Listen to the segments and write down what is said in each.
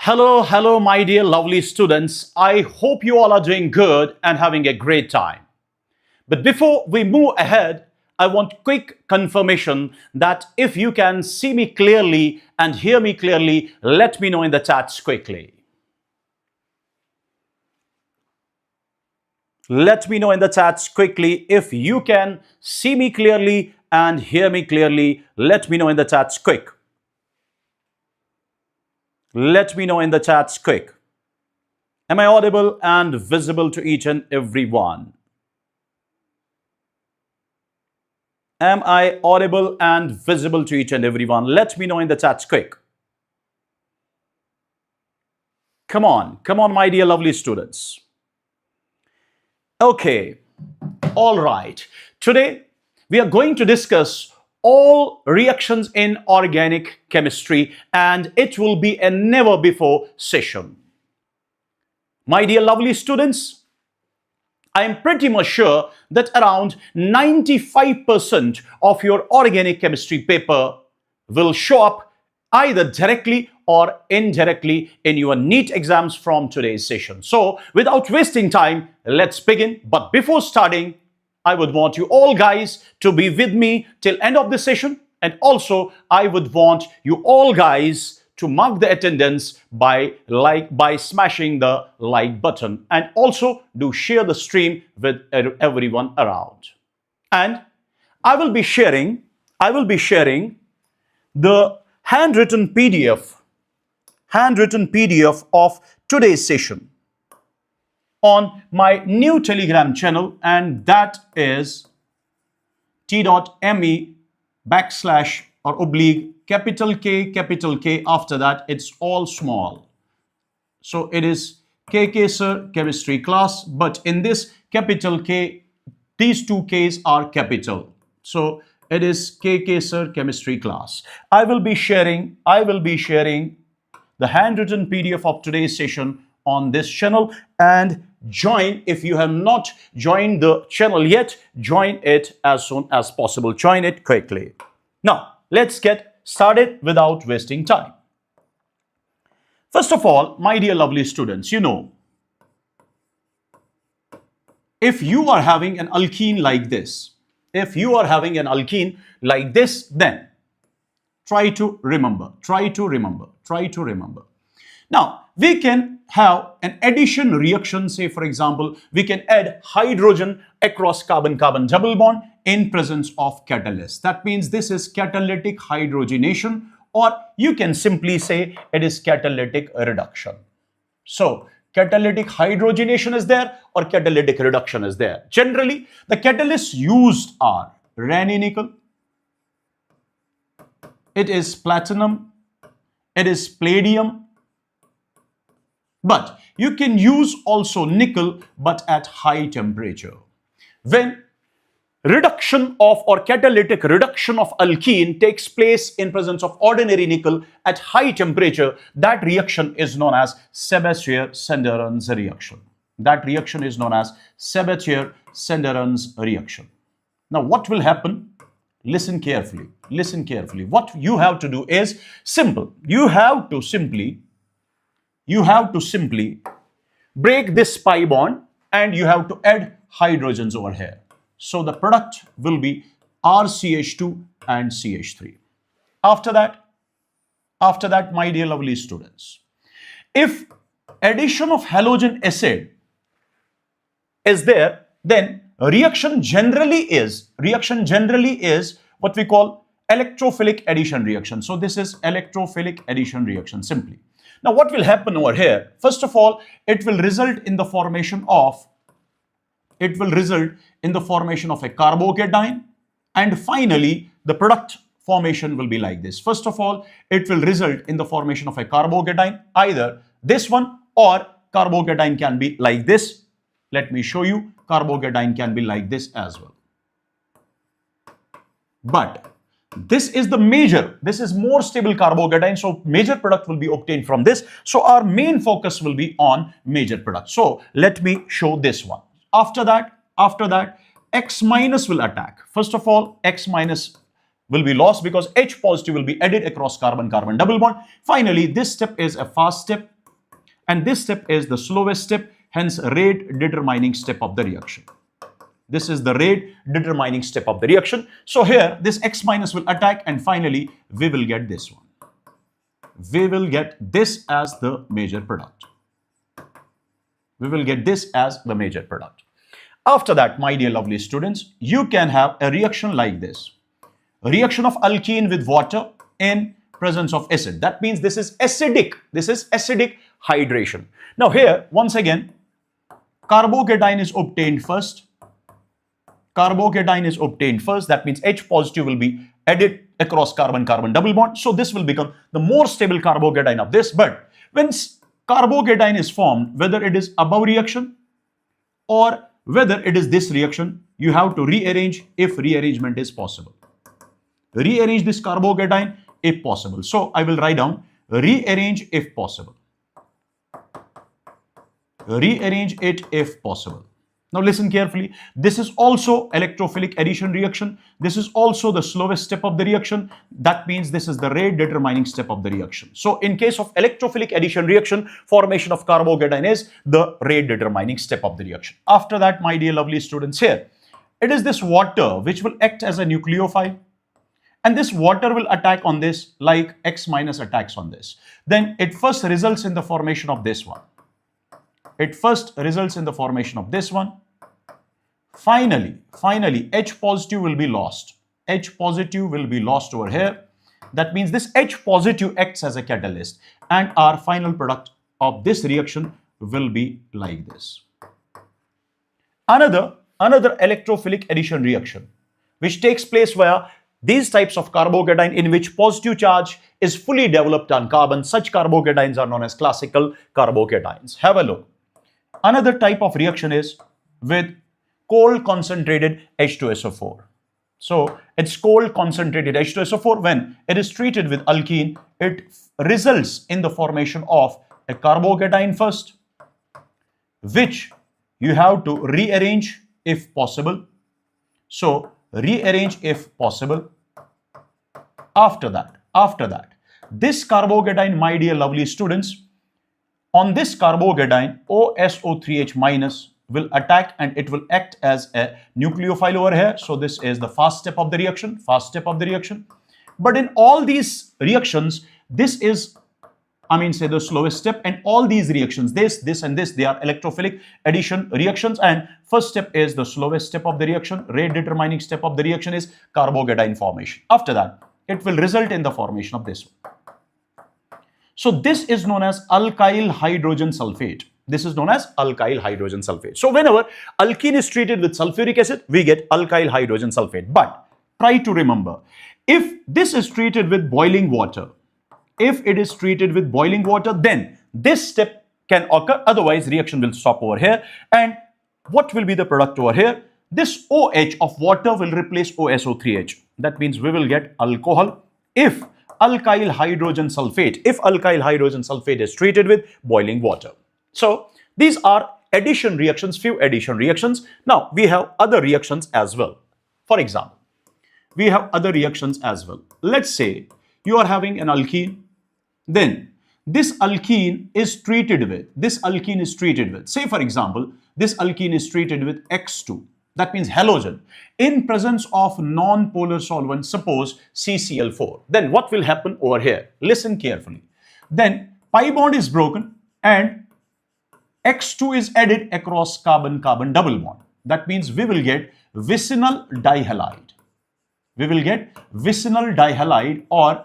Hello, my dear lovely students. I hope you all are doing good and having a great time. But before we move ahead, I want quick confirmation that if you can see me clearly and hear me clearly, let me know in the chats quickly. Let me know in the chats quickly if you can see me clearly and hear me clearly. Let me know in the chats quick. Let me know in the chats quick. Am I audible and visible to each and every one? Am I audible and visible to each and every one? Let me know in the chats quick. Come on, my dear lovely students. Okay, all right. Today, we are going to discuss all reactions in organic chemistry, and it will be a never before session. My dear lovely students, I am pretty much sure that around 95% of your organic chemistry paper will show up either directly or indirectly in your NEET exams from today's session. So without wasting time, let's begin. But before starting, I would want you all guys to be with me till end of the session, and also I would want you all guys to mark the attendance by smashing the like button, and also do share the stream with everyone around. And I will be sharing the handwritten PDF of today's session on my new Telegram channel, and that is t.me / or oblique capital K, after that it's all small. So it is KK Sir Chemistry class, but in this capital K, these two Ks are capital. So it is KK Sir Chemistry class. I will be sharing the handwritten PDF of today's session on this channel, and join. If you have not joined the channel yet, join it as soon as possible. Join it quickly. Now, let's get started without wasting time. First of all, my dear lovely students, you know, if you are having an alkene like this, then try to remember. Now, we can have an addition reaction. Say, for example, we can add hydrogen across carbon-carbon double bond in presence of catalyst. That means this is catalytic hydrogenation, or you can simply say it is catalytic reduction. So, catalytic hydrogenation is there or catalytic reduction is there. Generally, the catalysts used are Re-nickel, it is platinum, it is palladium, but you can use also nickel, but at high temperature. When reduction of or catalytic reduction of alkene takes place in presence of ordinary nickel at high temperature, that reaction is known as Sabatier-Senderon's reaction. reaction. Now, what will happen? Listen carefully. What you have to do is simple. You have to simply break this pi bond, and you have to add hydrogens over here. So the product will be RCH2 and CH3. After that, my dear lovely students, if addition of halogen acid is there, then reaction generally is what we call electrophilic addition reaction. So this is electrophilic addition reaction simply. Now, what will happen over here? First of all, it will result in the formation of a carbocation, and finally the product formation will be like this. First of all, it will result in the formation of a carbocation, either this one, or carbocation can be like this. Let me show you. Carbocation can be like this as well. But this is more stable carbocation, so major product will be obtained from this. So our main focus will be on major product. So let me show this one. After that, X minus will attack. First of all, X minus will be lost because H positive will be added across carbon-carbon double bond. Finally, this step is a fast step. And this step is the slowest step, hence rate determining step of the reaction. This is the rate determining step of the reaction. So here, this X minus will attack, and finally, we will get this one. We will get this as the major product. We will get this as the major product. After that, my dear lovely students, you can have a reaction like this. A reaction of alkene with water in presence of acid. That means this is acidic. This is acidic hydration. Now here, once again, carbocation is obtained first. Carbocation is obtained first. That means H positive will be added across carbon-carbon double bond. So this will become the more stable carbocation of this. But when carbocation is formed, whether it is above reaction or whether it is this reaction, you have to rearrange if rearrangement is possible. Rearrange this carbocation if possible. So I will write down rearrange if possible. Rearrange it if possible. Now listen carefully. This is also electrophilic addition reaction. This is also the slowest step of the reaction. That means this is the rate determining step of the reaction. So in case of electrophilic addition reaction, formation of carbocation is the rate determining step of the reaction. After that, my dear lovely students, here, it is this water which will act as a nucleophile. And this water will attack on this like X minus attacks on this. Then it first results in the formation of this one. It first results in the formation of this one. Finally, H positive will be lost. H positive will be lost over here. That means this H positive acts as a catalyst, and our final product of this reaction will be like this. Another electrophilic addition reaction which takes place via these types of carbocation in which positive charge is fully developed on carbon. Such carbocations are known as classical carbocations. Have a look. Another type of reaction is with cold concentrated H2SO4. So it's cold concentrated H2SO4. When it is treated with alkene, it results in the formation of a carbocation first, which you have to rearrange if possible. So rearrange if possible. After that, this carbocation, my dear lovely students, on this carbocation, OSO3H minus will attack and it will act as a nucleophile over here. So this is the fast step of the reaction, But in all these reactions, this is, the slowest step, and all these reactions, this and this, they are electrophilic addition reactions, and first step is the slowest step of the reaction. Rate determining step of the reaction is carbocation formation. After that, it will result in the formation of this one. So this is known as alkyl hydrogen sulfate. This is known as alkyl hydrogen sulfate. So whenever alkene is treated with sulfuric acid, we get alkyl hydrogen sulfate. But try to remember, if this is treated with boiling water, then this step can occur. Otherwise, reaction will stop over here. And what will be the product over here? This OH of water will replace OSO3H. That means we will get alcohol if alkyl hydrogen sulfate is treated with boiling water. So these are addition reactions, few addition reactions. Now we have other reactions as well. For example, we have other reactions as well. Let's say you are having an alkene, then this alkene is treated with, say for example, this alkene is treated with X2. That means halogen in presence of non-polar solvent, suppose CCl4. Then what will happen over here? Listen carefully. Then pi bond is broken and X2 is added across carbon-carbon double bond. That means we will get vicinal dihalide. Or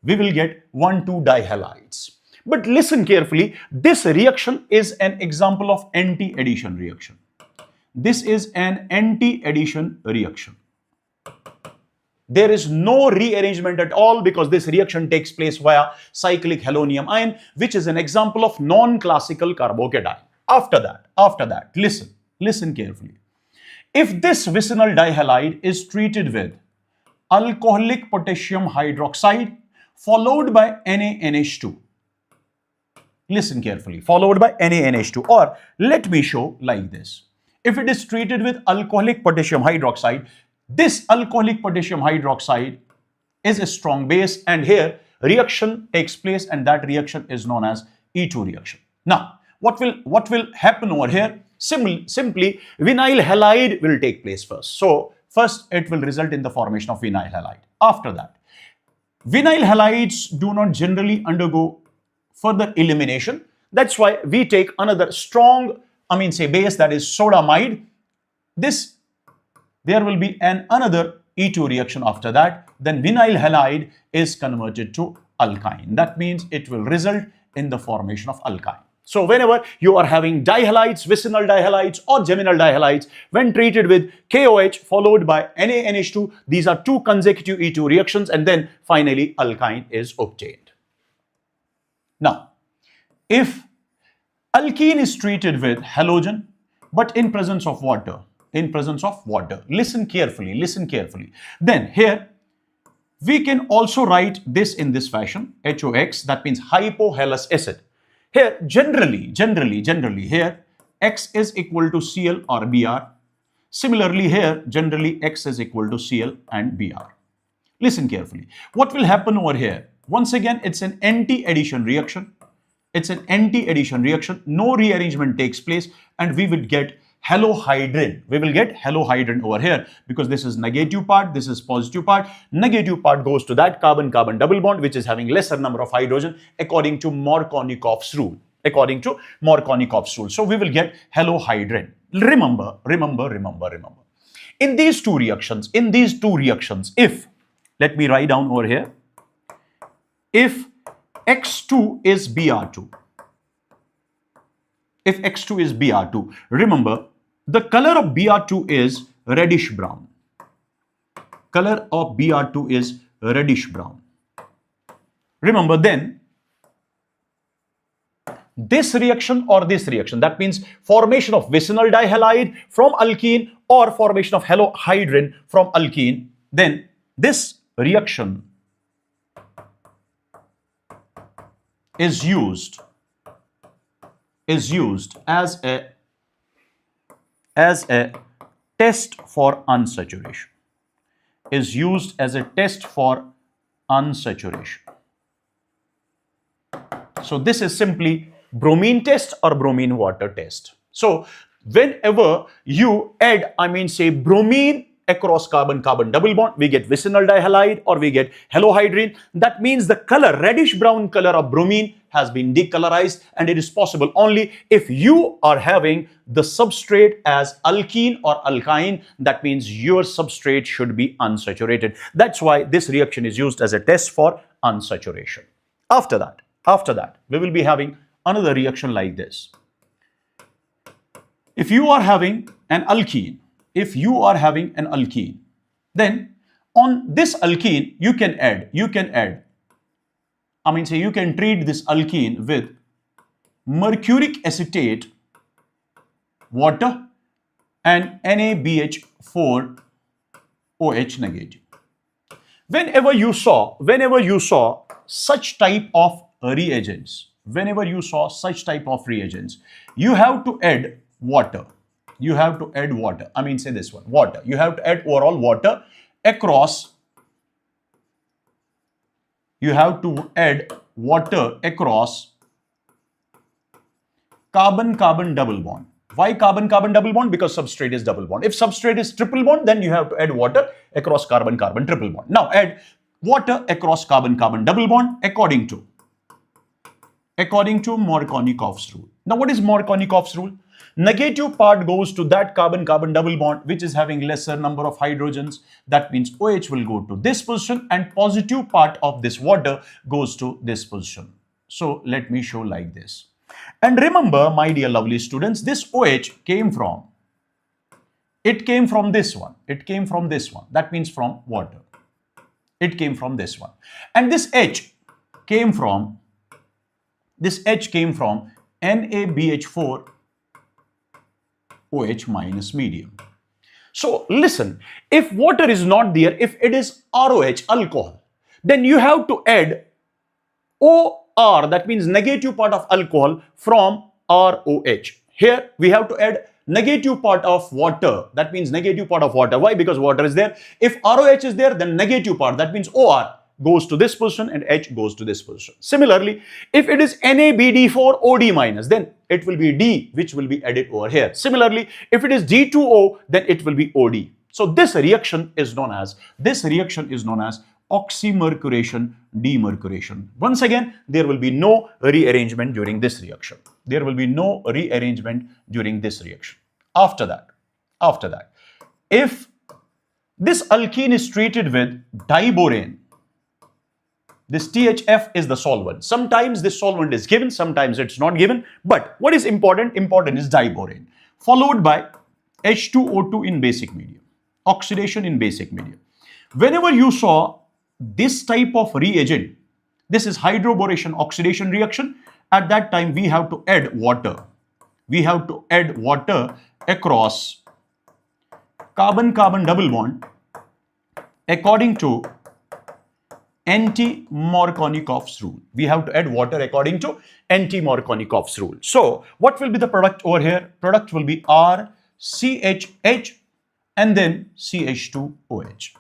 we will get 1,2 dihalides. But listen carefully, this reaction is an example of anti-addition reaction. This is an anti-addition reaction. There is no rearrangement at all because this reaction takes place via cyclic halonium ion, which is an example of non-classical carbocation. After that, listen carefully. If this vicinal dihalide is treated with alcoholic potassium hydroxide followed by NaNH2. Listen carefully, followed by NaNH2, or let me show like this. If it is treated with alcoholic potassium hydroxide, this alcoholic potassium hydroxide is a strong base, and here reaction takes place, and that reaction is known as E2 reaction. Now, what will happen over here? Simply, vinyl halide will take place first. So, first it will result in the formation of vinyl halide. After that, vinyl halides do not generally undergo further elimination. That's why we take another strong, base, that is sodamide. There will be another E2 reaction after that. Then vinyl halide is converted to alkyne. That means it will result in the formation of alkyne. So whenever you are having dihalides, vicinal dihalides or geminal dihalides, when treated with KOH followed by NaNH2, these are two consecutive E2 reactions, and then finally alkyne is obtained. Now, if alkene is treated with halogen, but in presence of water, listen carefully, then here we can also write this in this fashion, HOX, that means hypohalous acid. Here, generally, here, X is equal to Cl or Br. Similarly, here, generally, X is equal to Cl and Br. Listen carefully. What will happen over here? Once again, it's an anti-addition reaction. No rearrangement takes place, and we will get halohydrin. We will get halohydrin over here because this is negative part, this is positive part. Negative part goes to that carbon-carbon double bond, which is having lesser number of hydrogen according to Markovnikov's rule. So we will get halohydrin. Remember. In these two reactions, if, let me write down over here, if X2 is Br2, remember, the color of Br2 is reddish brown. Remember, then this reaction or this reaction, that means formation of vicinal dihalide from alkene or formation of halohydrin from alkene, then this reaction is used as a test for unsaturation. So this is simply bromine test or bromine water test. So whenever you add, bromine across carbon-carbon double bond, we get vicinal dihalide or we get halohydrin. That means the color, reddish brown color of bromine has been decolorized, and it is possible only if you are having the substrate as alkene or alkyne. That means your substrate should be unsaturated. That's why this reaction is used as a test for unsaturation. After that, we will be having another reaction like this. If you are having an alkene, then on this alkene you can treat this alkene with mercuric acetate, water, and NaBH4 OH negative. Whenever you saw such type of reagents, you have to add water. You have to add water. Water. You have to add overall water across. You have to add water across carbon-carbon double bond. Why carbon-carbon double bond? Because substrate is double bond. If substrate is triple bond, then you have to add water across carbon-carbon triple bond. Now add water across carbon-carbon double bond according to Markovnikov's rule. Now what is Markovnikov's rule? Negative part goes to that carbon-carbon double bond which is having lesser number of hydrogens. That means OH will go to this position, and positive part of this water goes to this position. So let me show like this. And remember, my dear lovely students, this OH came from this one. That means from water. It came from this one. And this H came from NaBH4 OH minus medium. So listen, if water is not there, if it is ROH, alcohol, then you have to add OR, that means negative part of alcohol, from ROH. Here we have to add negative part of water, that means negative part of water. Why? Because water is there. If ROH is there, then negative part, that means OR. goes to this position and H goes to this position. Similarly, if it is NaBD4 OD minus, then it will be D, which will be added over here. Similarly, if it is D2O, then it will be OD. So this reaction is known as oxymercuration, demercuration. Once again, there will be no rearrangement during this reaction. There will be no rearrangement during this reaction. After that, if this alkene is treated with diborane, this THF is the solvent. Sometimes this solvent is given, sometimes it's not given. But what is important? Important is diborane, followed by H2O2 in basic medium, oxidation in basic medium. Whenever you saw this type of reagent, this is hydroboration oxidation reaction. At that time, we have to add water. We have to add water across carbon-carbon double bond according to anti-Markovnikov's rule. We have to add water according to anti-Markovnikov's rule. So, what will be the product over here? Product will be RCHH and then CH2OH.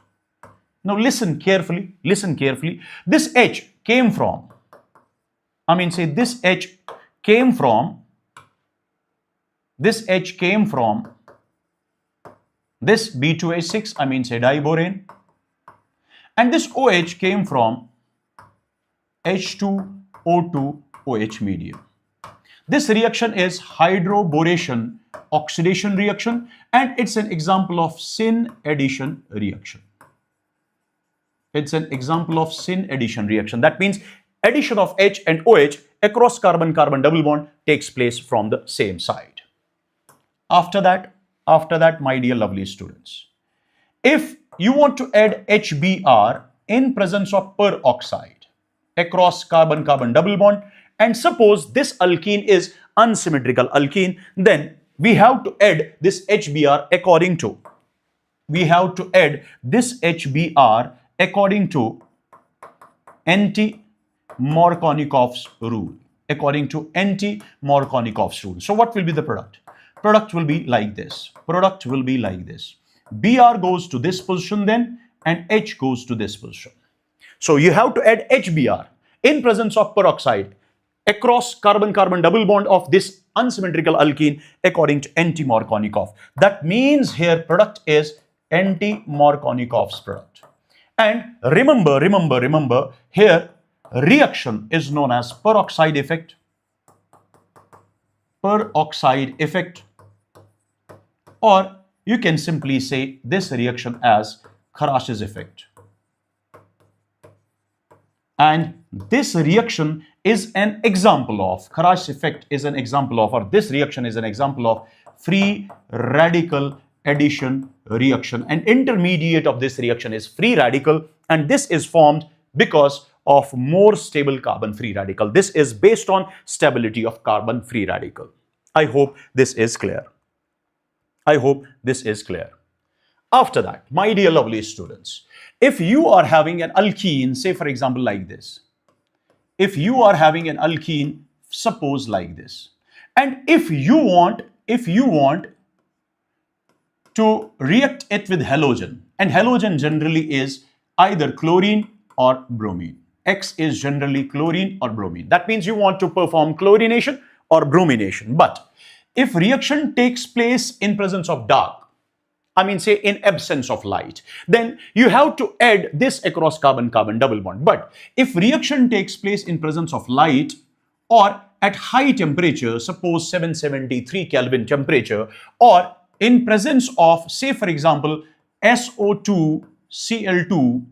Now listen carefully, This H came from, this H came from this B2H6, diborane, and this OH came from H2O2OH medium. This reaction is hydroboration oxidation reaction, and it's an example of syn addition reaction. It's an example of syn addition reaction. That means addition of H and OH across carbon-carbon double bond takes place from the same side. After that, my dear lovely students, if you want to add HBr in presence of peroxide across carbon-carbon double bond, and suppose this alkene is unsymmetrical alkene, then we have to add this HBr according to anti-Markovnikov's rule. So what will be the product? Product will be like this. Br goes to this position then, and H goes to this position. So you have to add HBr in presence of peroxide across carbon-carbon double bond of this unsymmetrical alkene according to anti-Markovnikov. That means here product is anti-Markovnikov's product. And remember, here reaction is known as peroxide effect, or you can simply say this reaction as Kharash's effect. And this reaction is an example of, Kharash's effect is an example of, or this reaction is an example of free radical addition reaction. And intermediate of this reaction is free radical, and this is formed because of more stable carbon free radical. This is based on stability of carbon free radical. I hope this is clear. After that, my dear lovely students, if you are having an alkene, say for example like this, if you are having an alkene, suppose like this, and if you want to react it with halogen, and halogen generally is either chlorine or bromine. X is generally chlorine or bromine. That means you want to perform chlorination or bromination. But if reaction takes place in presence of dark, say in absence of light, then you have to add this across carbon-carbon double bond. But if reaction takes place in presence of light or at high temperature, suppose 773 Kelvin temperature, or in presence of, say for example, SO2Cl2,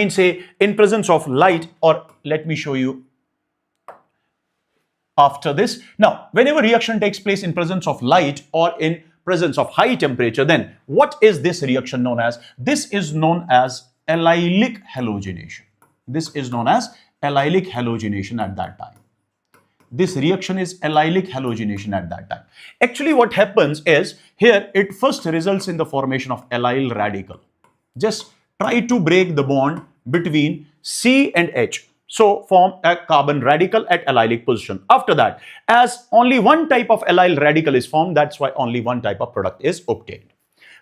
say in presence of light, or let me show you after this. Now, whenever reaction takes place in presence of light or in presence of high temperature, then what is this reaction known as? This is known as allylic halogenation. At that time. This reaction is allylic halogenation at that time. Actually, what happens is, here it first results in the formation of allyl radical. Just try to break the bond between C and H. So form a carbon radical at allylic position. After that, as only one type of allyl radical is formed, that's why only one type of product is obtained.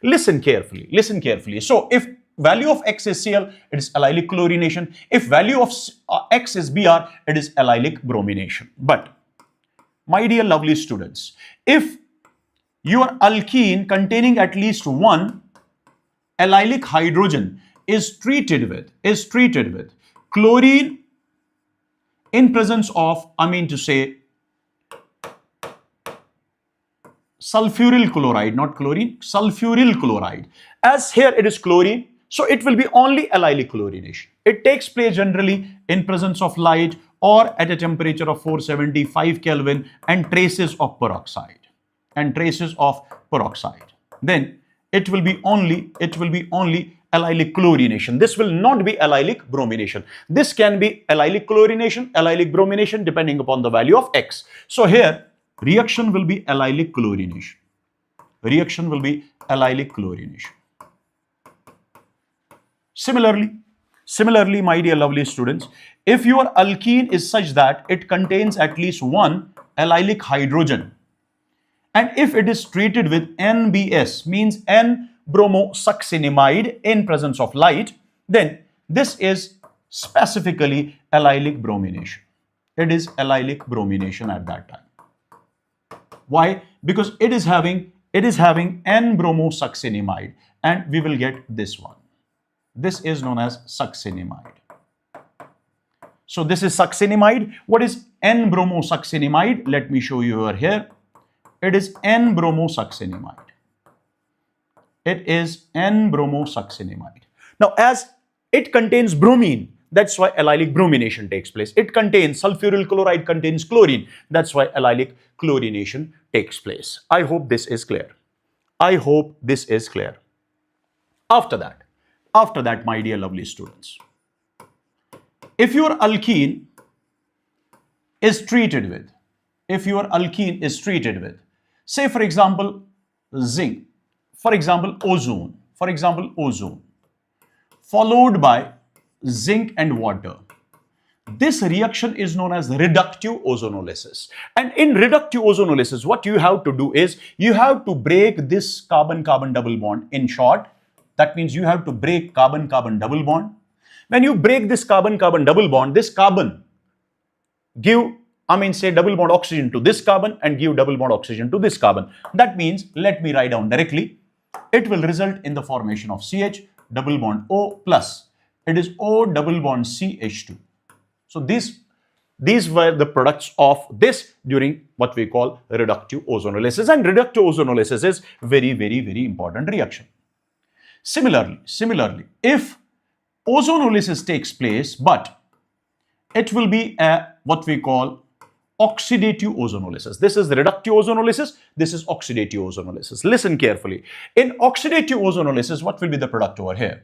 Listen carefully. So if value of X is Cl, it is allylic chlorination. If value of X is Br, it is allylic bromination. But my dear lovely students, if your alkene containing at least one allylic hydrogen is treated with chlorine in presence of, I mean to say, sulfuryl chloride, not chlorine, sulfuryl chloride. As here it is chlorine, so it will be only allylic chlorination. It takes place generally in presence of light or at a temperature of 475 Kelvin and traces of peroxide. Then it will be only allylic chlorination. This will not be allylic bromination. This can be allylic chlorination, allylic bromination, depending upon the value of X. So here reaction will be allylic chlorination. Similarly, my dear lovely students, if your alkene is such that it contains at least one allylic hydrogen, and if it is treated with NBS, means N-bromosuccinimide in presence of light, then this is specifically allylic bromination. It is allylic bromination at that time. Why? Because it is having N-bromosuccinimide, and we will get this one. This is known as succinimide. So this is succinimide. What is N-bromosuccinimide? Let me show you over here. It is N-bromosuccinimide. Now, as it contains bromine, that's why allylic bromination takes place. It contains sulfuryl chloride, contains chlorine. That's why allylic chlorination takes place. I hope this is clear. After that, my dear lovely students, if your alkene is treated with, say for example, zinc, for example, ozone, followed by zinc and water, this reaction is known as reductive ozonolysis. And in reductive ozonolysis, what you have to do is you have to break this carbon-carbon double bond. In short, that means you have to break carbon-carbon double bond. When you break this carbon-carbon double bond, this carbon give, say double bond oxygen to this carbon and give double bond oxygen to this carbon. That means, let me write down directly, it will result in the formation of CH double bond O plus. It is O double bond CH2. So these were the products of this during what we call reductive ozonolysis, and reductive ozonolysis is very, very, very important reaction. Similarly, if ozonolysis takes place, but it will be what we call oxidative ozonolysis. This is reductive ozonolysis, this is oxidative ozonolysis. Listen carefully. In oxidative ozonolysis, what will be the product over here?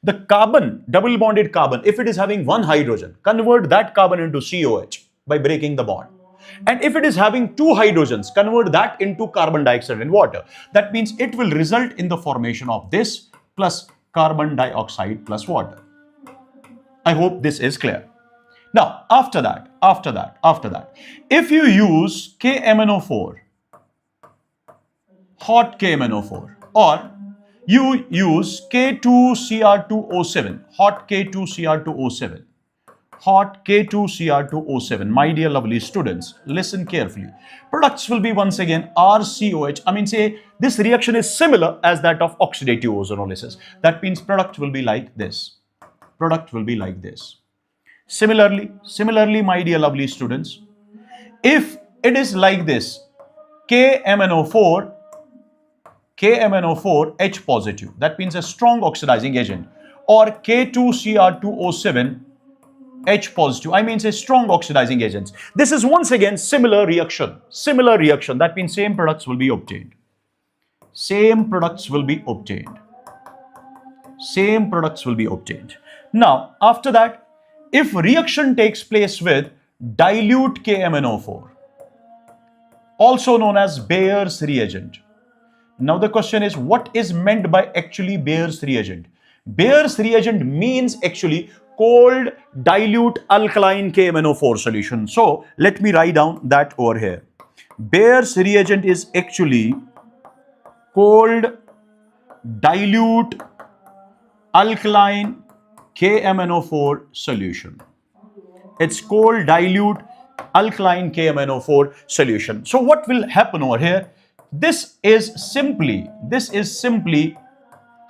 The carbon, double bonded carbon, if it is having one hydrogen, convert that carbon into COH by breaking the bond. And if it is having two hydrogens, convert that into carbon dioxide and water. That means it will result in the formation of this plus carbon dioxide plus water. I hope this is clear. Now, after that, if you use KMNO4, hot KMNO4, or you use K2Cr2O7, hot K2Cr2O7, my dear lovely students, listen carefully. Products will be once again RCOH. Say this reaction is similar as that of oxidative ozonolysis. That means product will be like this. Similarly, my dear lovely students, if it is like this, KMNO4 H positive, that means a strong oxidizing agent, or K2Cr2O7 H positive, say strong oxidizing agents. This is once again similar reaction. That means same products will be obtained. Now, after that, if reaction takes place with dilute KMNO4, also known as Bayer's reagent. Now the question is, what is meant by actually Bayer's reagent? Bayer's reagent means actually cold dilute alkaline KMNO4 solution. So let me write down that over here. Bayer's reagent is actually cold dilute alkaline KMnO4 solution. It's called dilute alkaline KMnO4 solution. So what will happen over here? This is simply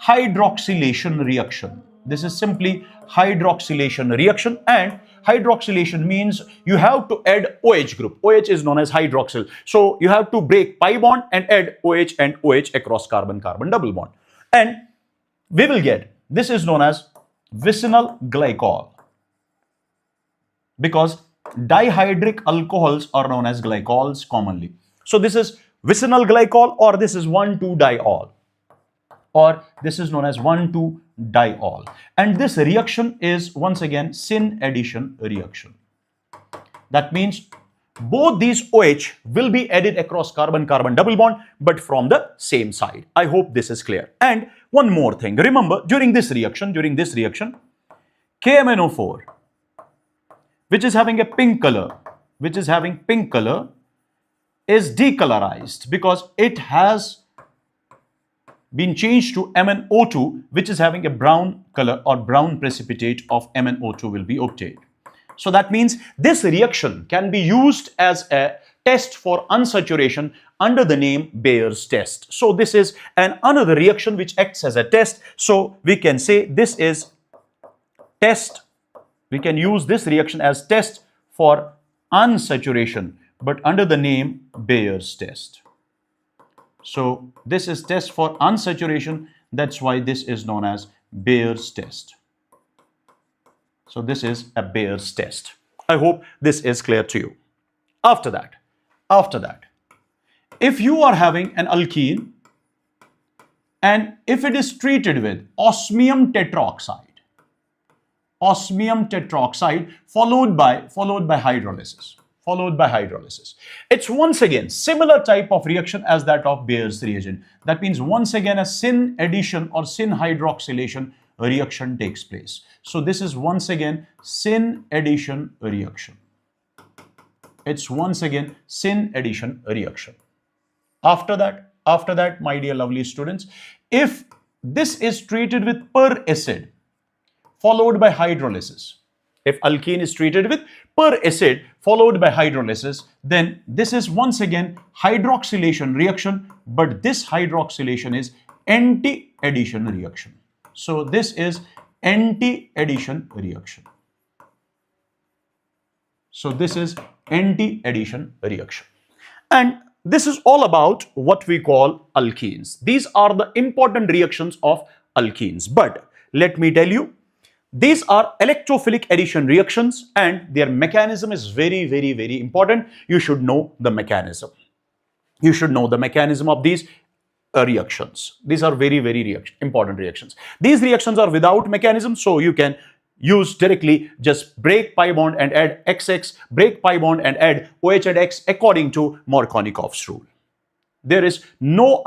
hydroxylation reaction. This is simply hydroxylation reaction, and hydroxylation means you have to add OH group. OH is known as hydroxyl. So you have to break pi bond and add OH and OH across carbon-carbon double bond. And we will get, this is known as vicinal glycol, because dihydric alcohols are known as glycols commonly. So this is vicinal glycol, or this is 1,2-diol, or this is known as 1,2-diol. And this reaction is once again syn addition reaction. That means both these OH will be added across carbon-carbon double bond, but from the same side. I hope this is clear. And one more thing, remember during this reaction, KMnO4, which is having a pink color, is decolorized because it has been changed to MnO2, which is having a brown color, or brown precipitate of MnO2 will be obtained. So that means this reaction can be used as a test for unsaturation under the name Bayer's test. So this is another reaction which acts as a test. So we can say this is test. We can use this reaction as test for unsaturation, but under the name Bayer's test. So this is test for unsaturation. That's why this is known as Bayer's test. So this is a Bayer's test. I hope this is clear to you. After that, if you are having an alkene and if it is treated with osmium tetroxide followed by hydrolysis. It's once again similar type of reaction as that of Bayer's reagent. That means once again a syn addition or syn hydroxylation reaction takes place. So this is once again syn addition reaction. It's once again syn addition reaction. After that, my dear lovely students, if this is treated with peracid followed by hydrolysis, if alkene is treated with peracid followed by hydrolysis, then this is once again hydroxylation reaction, but this hydroxylation is anti-addition reaction. So this is anti-addition reaction. So this is anti-addition reaction. And this is all about what we call alkenes. These are the important reactions of alkenes. But let me tell you, these are electrophilic addition reactions, and their mechanism is very, very, very important. You should know the mechanism. You should know the mechanism of these reactions. These are very, very important reactions. These reactions are without mechanism, so you can use directly just break pi bond and add XX, break pi bond and add OH and X according to Markovnikov's rule. There is no,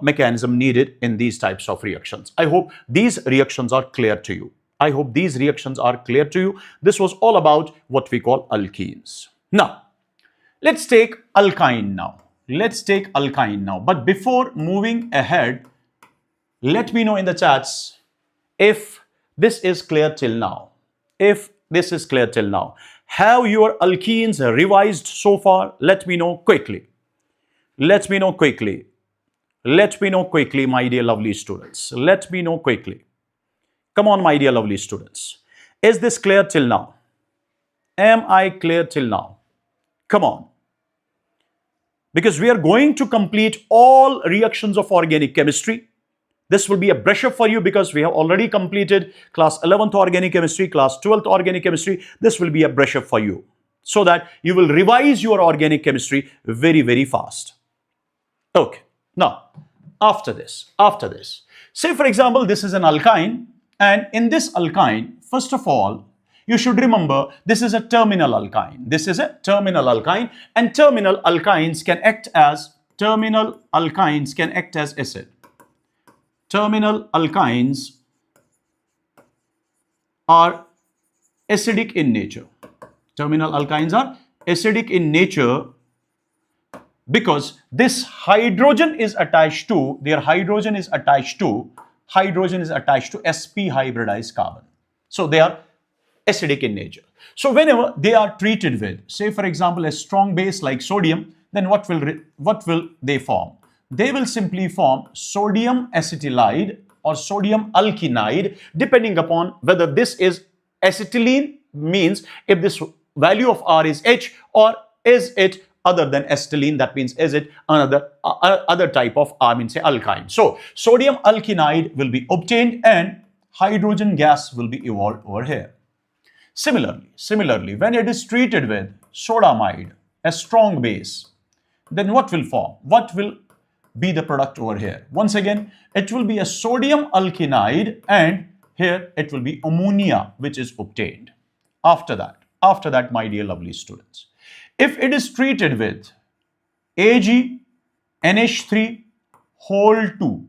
mechanism needed in these types of reactions. I hope these reactions are clear to you. This was all about what we call alkenes. Now, let's take alkyne now. But before moving ahead, let me know in the chats if this is clear till now. Have your alkenes revised so far? Let me know quickly. My dear lovely students. Come on, my dear lovely students. Is this clear till now? Am I clear till now? Come on. Because we are going to complete all reactions of organic chemistry. This will be a brush up for you because we have already completed class 11th organic chemistry, class 12th organic chemistry. This will be a brush up for you so that you will revise your organic chemistry very, very fast. Okay. Now, after this, say for example, this is an alkyne, and in this alkyne, first of all, you should remember this is a terminal alkyne. And terminal alkynes can act as acid. Terminal alkynes are acidic in nature. Because this hydrogen is attached to, hydrogen is attached to sp hybridized carbon. So they are acidic in nature. So whenever they are treated with, say for example, a strong base like sodium, then what will they form? They will simply form sodium acetylide or sodium alkinide, depending upon whether this is acetylene, means if this value of R is H, or is it other than acetylene, that means is it another other type of R, means say alkyne. So sodium alkinide will be obtained and hydrogen gas will be evolved over here. Similarly, when it is treated with sodamide, a strong base, then what will form? What will be the product over here? Once again, it will be a sodium alkinide, and here it will be ammonia which is obtained. After that, my dear lovely students, if it is treated with AgNH3 whole 2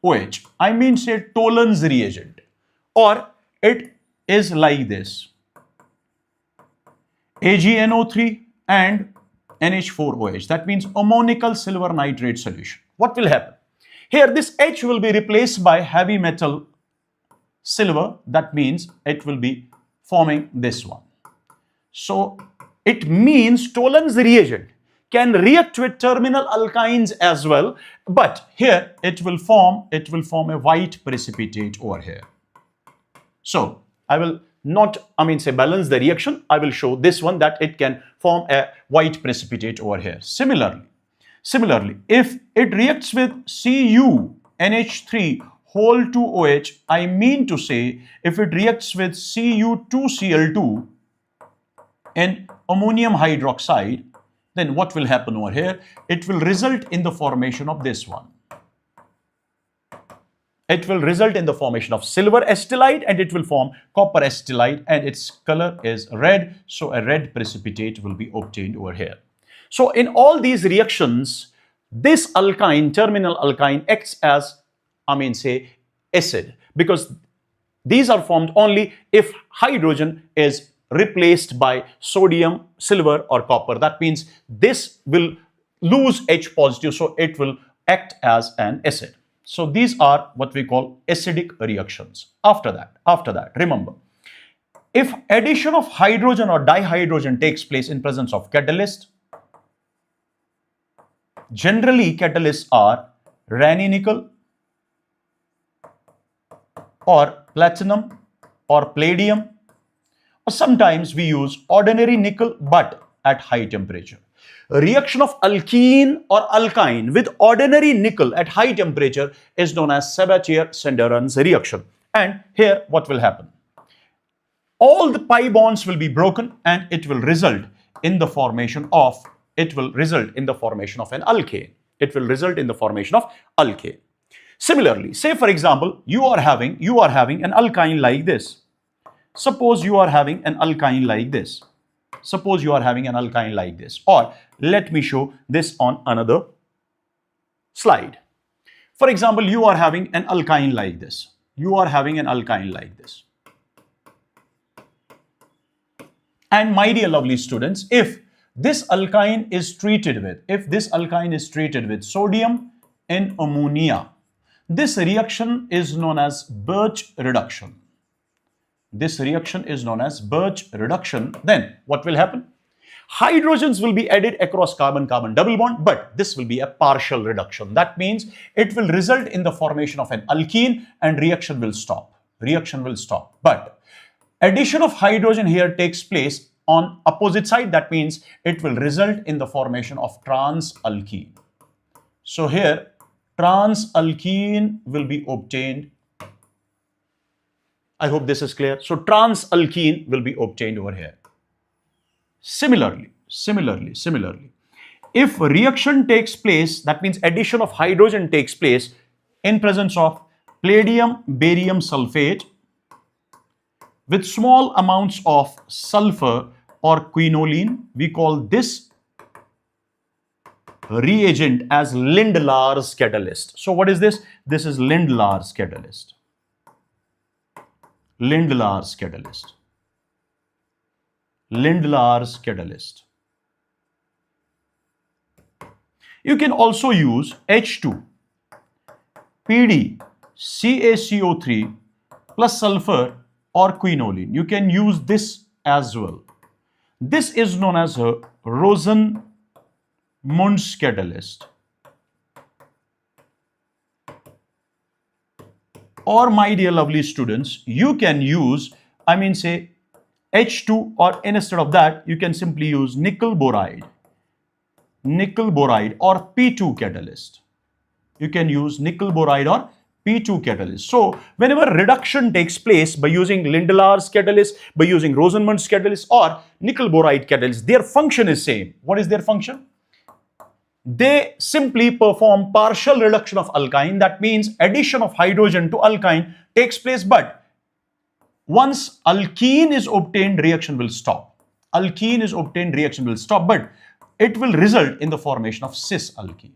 OH, I mean say Tollens reagent, or it is like this, AgNO3 and NH4OH, that means ammonical silver nitrate solution. What will happen? Here this H will be replaced by heavy metal silver, that means it will be forming this one. So it means Tollens reagent can react with terminal alkynes as well, but here it will form a white precipitate over here. So I will not, balance the reaction. I will show this one that it can form a white precipitate over here. Similarly, if it reacts with CuNH3 whole 2 OH, I mean to say if it reacts with Cu2Cl2 and ammonium hydroxide, then what will happen over here? It will result in the formation of this one. It will result in the formation of silver acetylide, and it will form copper acetylide, and its color is red. So a red precipitate will be obtained over here. So in all these reactions, this alkyne, terminal alkyne, acts as, acid, because these are formed only if hydrogen is replaced by sodium, silver or copper. That means this will lose H positive, so it will act as an acid. So these are what we call acidic reactions. After that, remember, if addition of hydrogen or dihydrogen takes place in presence of catalyst, generally catalysts are Re-nickel or platinum or palladium, or sometimes we use ordinary nickel but at high temperature. A reaction of alkene or alkyne with ordinary nickel at high temperature is known as Sabatier-Senderon's reaction. And here what will happen? All the pi bonds will be broken, and it will result in the formation of an alkane. It will result in the formation of alkane. Similarly, say for example, you are having an alkyne like this. Suppose you are having an alkyne like this. Or let me show this on another slide. For example, you are having an alkyne like this. And my dear lovely students, if this alkyne is treated with sodium and ammonia, this reaction is known as Birch reduction. Then what will happen? Hydrogens will be added across carbon-carbon double bond, but this will be a partial reduction. That means it will result in the formation of an alkene and reaction will stop. But addition of hydrogen here takes place on opposite side. That means it will result in the formation of trans-alkene. So here trans-alkene will be obtained. I hope this is clear. So trans-alkene will be obtained over here. Similarly, if reaction takes place, that means addition of hydrogen takes place in presence of palladium barium sulfate with small amounts of sulfur or quinoline, we call this reagent as Lindlar's catalyst. So what is this? This is Lindlar's catalyst. You can also use H2, PD, CaCO3 plus sulfur or quinoline. You can use this as well. This is known as a Rosenmund's catalyst. Or my dear lovely students, you can use, say H2, or instead of that, you can simply use nickel boride or P2 catalyst. You can use nickel boride or P2 catalyst. So whenever reduction takes place by using Lindelar's catalyst, by using Rosenmund's catalyst or nickel boride catalyst, their function is same. What is their function? They simply perform partial reduction of alkyne. That means addition of hydrogen to alkyne takes place, but once alkene is obtained, reaction will stop. Alkene is obtained, reaction will stop, but it will result in the formation of cis alkene.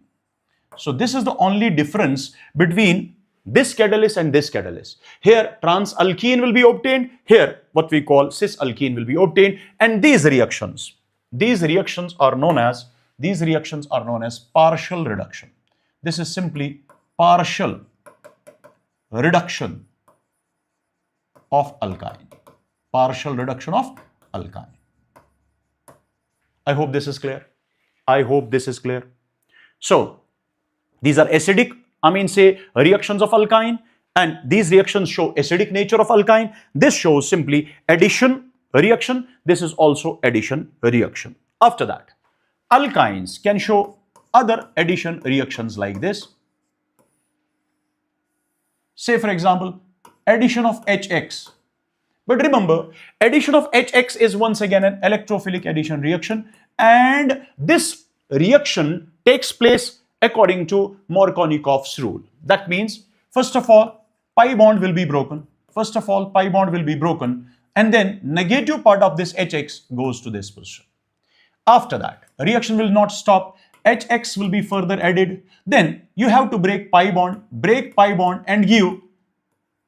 So this is the only difference between this catalyst and this catalyst. Here trans alkene will be obtained, here what we call cis alkene will be obtained, and these reactions are known as partial reduction. This is simply partial reduction of alkyne. Partial reduction of alkyne. I hope this is clear. So these are acidic, reactions of alkyne, and these reactions show acidic nature of alkyne. This shows simply addition reaction. This is also addition reaction. After that, alkynes can show other addition reactions like this. Say for example, addition of HX. But remember, addition of HX is once again an electrophilic addition reaction, and this reaction takes place according to Markovnikov's rule. That means, first of all, pi bond will be broken. And then negative part of this HX goes to this position. After that, reaction will not stop. HX will be further added. Then you have to break pi bond and give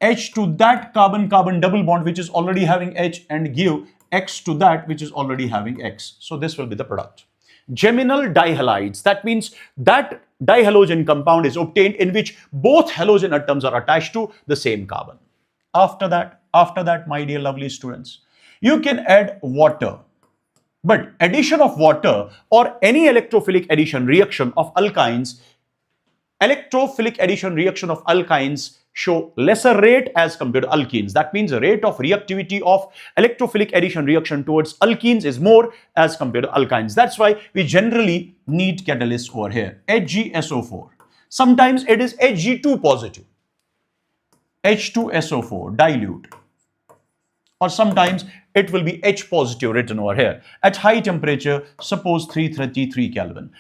H to that carbon-carbon double bond which is already having H, and give X to that which is already having X. So this will be the product. Geminal dihalides, that means that dihalogen compound is obtained in which both halogen atoms are attached to the same carbon. After that, my dear lovely students, you can add water. But addition of water or any electrophilic addition reaction of alkynes, show lesser rate as compared to alkenes. That means the rate of reactivity of electrophilic addition reaction towards alkenes is more as compared to alkynes. That's why we generally need catalyst over here. HgSO4. Sometimes it is Hg2 positive. H2SO4 dilute. Or sometimes it will be H positive written over here. At high temperature, suppose 333 Kelvin.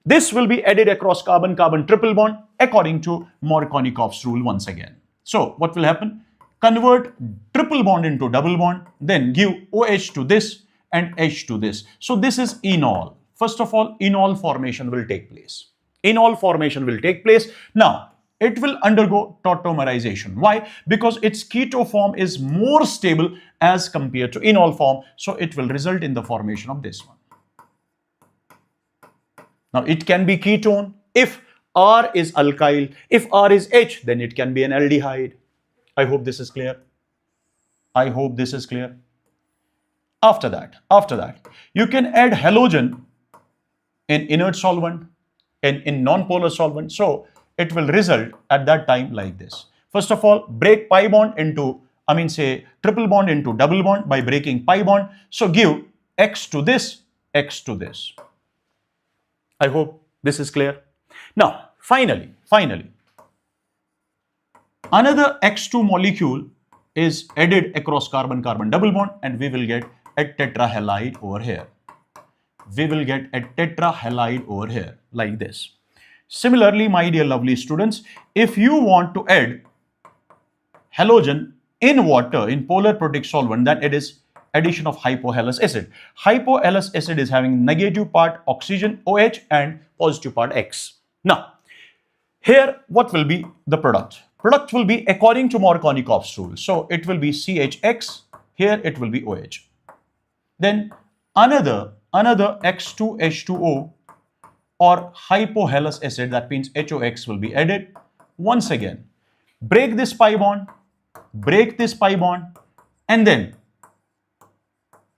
This will be added across carbon-carbon triple bond according to Markovnikov's rule once again. So what will happen? Convert triple bond into double bond, then give OH to this and H to this. So this is enol. First of all, enol formation will take place. Now, it will undergo tautomerization. Why? Because its keto form is more stable as compared to enol form. So it will result in the formation of this one. Now, it can be ketone. If R is alkyl, if R is H, then it can be an aldehyde. I hope this is clear. After that, you can add halogen in inert solvent, in non-polar solvent. So it will result at that time like this. First of all, break pi bond into, triple bond into double bond by breaking pi bond. So give X to this, X to this. I hope this is clear. Now, finally, another X2 molecule is added across carbon-carbon double bond, and we will get a tetrahalide over here. Like this. Similarly, my dear lovely students, if you want to add halogen in water, in polar protic solvent, then it is addition of hypohalous acid. Hypohalous acid is having negative part oxygen OH and positive part X. Now, here what will be the product? Product will be according to Markovnikov's rule. So it will be CHX, here it will be OH. Then another X2H2O or hypohalous acid, that means HOX will be added. Once again, break this pi bond, and then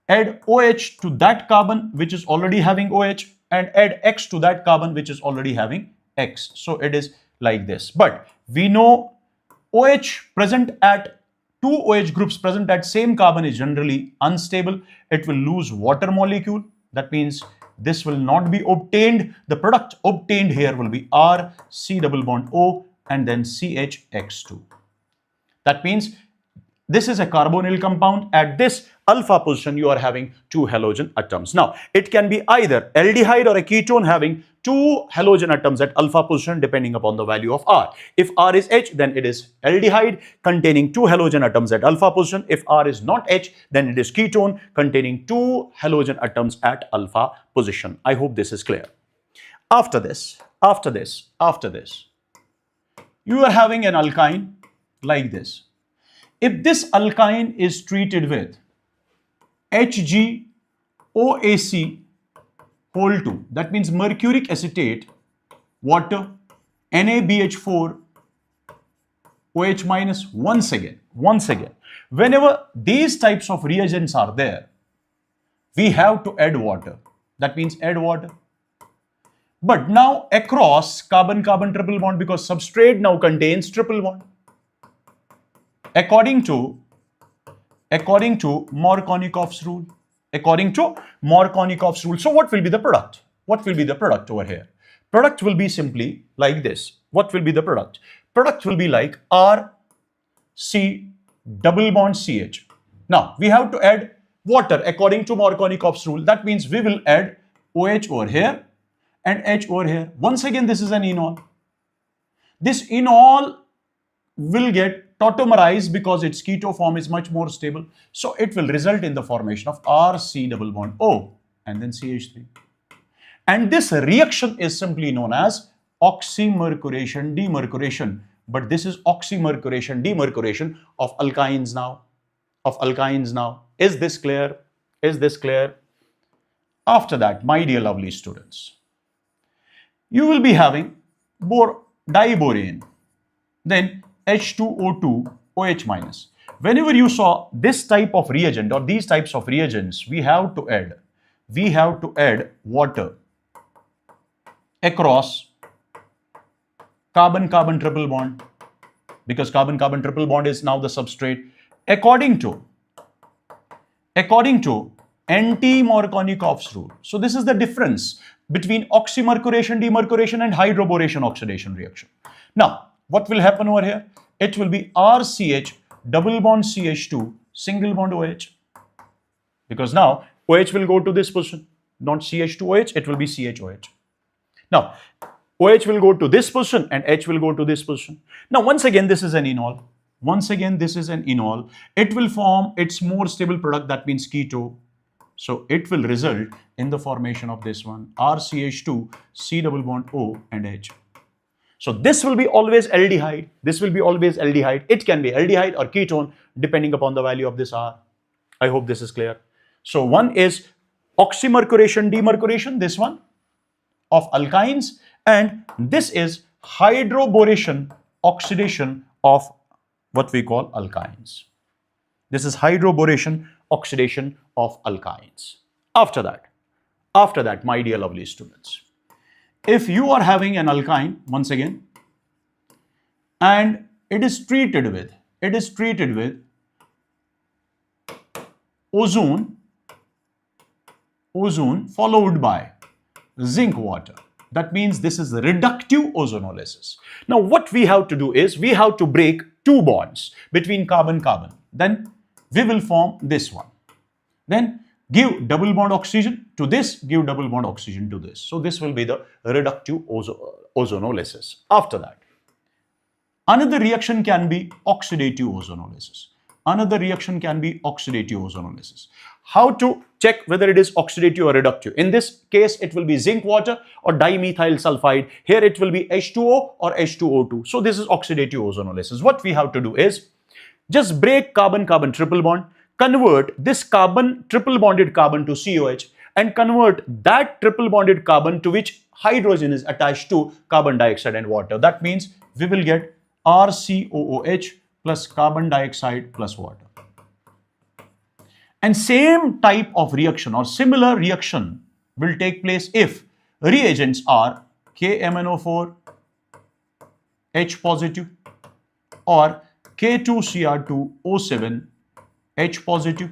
add OH to that carbon which is already having OH, and add X to that carbon which is already having X. So it is like this. But we know OH present at two OH groups present at same carbon is generally unstable. It will lose water molecule. That means this will not be obtained. The product obtained here will be R, C double bond O, and then CHX2. That means this is a carbonyl compound. At this alpha position, you are having two halogen atoms. Now, it can be either aldehyde or a ketone having two halogen atoms at alpha position depending upon the value of R. If R is H, then it is aldehyde containing two halogen atoms at alpha position. If R is not H, then it is ketone containing two halogen atoms at alpha position. I hope this is clear. After this, you are having an alkyne like this. If this alkyne is treated with HgOAc whole 2, that means mercuric acetate, water, NaBH4, OH minus, once again, whenever these types of reagents are there, we have to add water. That means add water. But now across carbon-carbon triple bond, because substrate now contains triple bond. According to Markovnikov's rule. So what will be the product? Over here? Product will be simply like this. What will be the product? Product will be like R, C, double bond CH. Now, we have to add water according to Markovnikov's rule. That means we will add OH over here and H over here. Once again, this is an enol. This enol will get tautomerized because its keto form is much more stable. So it will result in the formation of RC double bond O and then CH3. And this reaction is simply known as oxymercuration demercuration. But this is oxymercuration demercuration of alkynes now. Is this clear? After that, my dear lovely students, you will be having diborane, then H2O2 OH minus. Whenever you saw this type of reagent or these types of reagents, we have to add water across carbon-carbon triple bond, because carbon-carbon triple bond is now the substrate. According to anti-Markovnikov's rule. So this is the difference between oxymercuration demercuration and hydroboration oxidation reaction. Now, what will happen over here? It will be RCH double bond CH2 single bond OH, because now OH will go to this position, not CH2OH, it will be CHOH. Now OH will go to this position and H will go to this position. Now once again this is an enol. It will form its more stable product, that means keto. So it will result in the formation of this one, RCH2 C double bond O and H. So this will be always aldehyde. It can be aldehyde or ketone depending upon the value of this R. I hope this is clear. So one is oxymercuration demercuration, this one of alkynes, and this is hydroboration oxidation of what we call alkynes. This is hydroboration oxidation of alkynes. After that, my dear lovely students, if you are having an alkyne, once again, and it is treated with ozone followed by zinc water. That means this is reductive ozonolysis. Now what we have to do is we have to break two bonds between carbon-carbon. Then we will form this one. Then give double bond oxygen to this, give double bond oxygen to this. So this will be the reductive ozonolysis. After that, another reaction can be oxidative ozonolysis. How to check whether it is oxidative or reductive? In this case, it will be zinc water or dimethyl sulfide. Here it will be H2O or H2O2. So this is oxidative ozonolysis. What we have to do is just break carbon-carbon triple bond, convert this triple bonded carbon to COH, and convert that triple bonded carbon to which hydrogen is attached to carbon dioxide and water. That means we will get RCOOH plus carbon dioxide plus water. And same type of reaction or similar reaction will take place if reagents are KMnO4 H positive or K2Cr2O7 H positive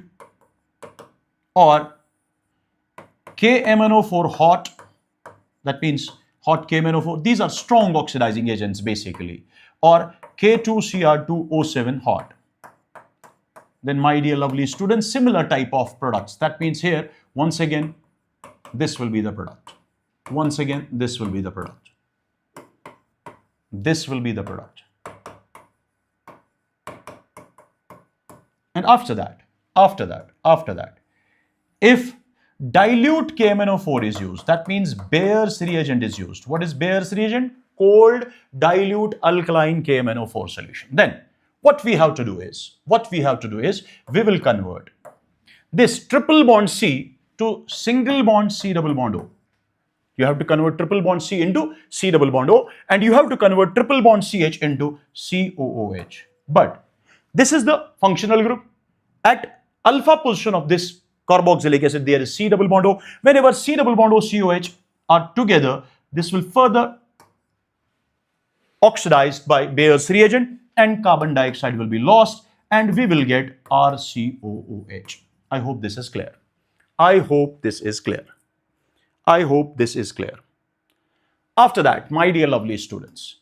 or KMnO4 hot, that means hot KMnO4. These are strong oxidizing agents basically, or K2Cr2O7 hot. Then my dear lovely students, similar type of products. That means here, once again, this will be the product. Once again, this will be the product. This will be the product. And after that, if dilute KMnO4 is used, that means Bayer's reagent is used. What is Bayer's reagent? Cold dilute alkaline KMnO4 solution. Then what we have to do is, we will convert this triple bond C to single bond C double bond O. You have to convert triple bond C into C double bond O, and you have to convert triple bond CH into COOH. But this is the functional group. At alpha position of this carboxylic acid, there is C double bond O. Whenever C double bond O, COH are together, this will further oxidized by Bayer's reagent and carbon dioxide will be lost and we will get RCOOH. I hope this is clear. I hope this is clear. I hope this is clear. After that, my dear lovely students,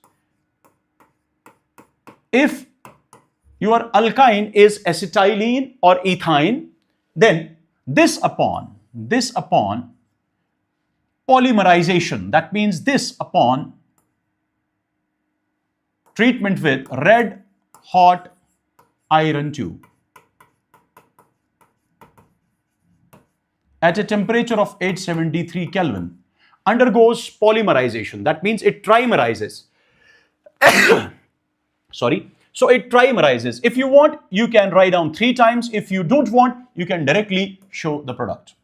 if your alkyne is acetylene or ethine, then this upon polymerization, that means this upon treatment with red hot iron tube at a temperature of 873 Kelvin undergoes polymerization. That means it trimerizes. Sorry. So it trimerizes. If you want, you can write down 3 times. If you don't want, you can directly show the product.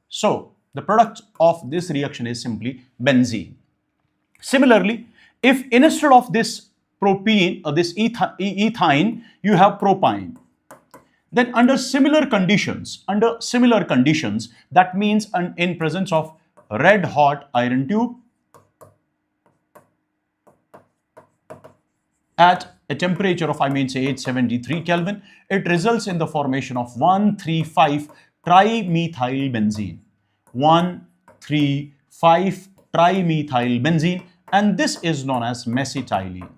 So the product of this reaction is simply benzene. Similarly, if instead of this propene or this ethine, you have propyne, then under similar conditions, that means in presence of red hot iron tube at a temperature of, 873 Kelvin, it results in the formation of 1,3,5 trimethyl benzene. 1,3,5 trimethyl benzene, and this is known as mesitylene.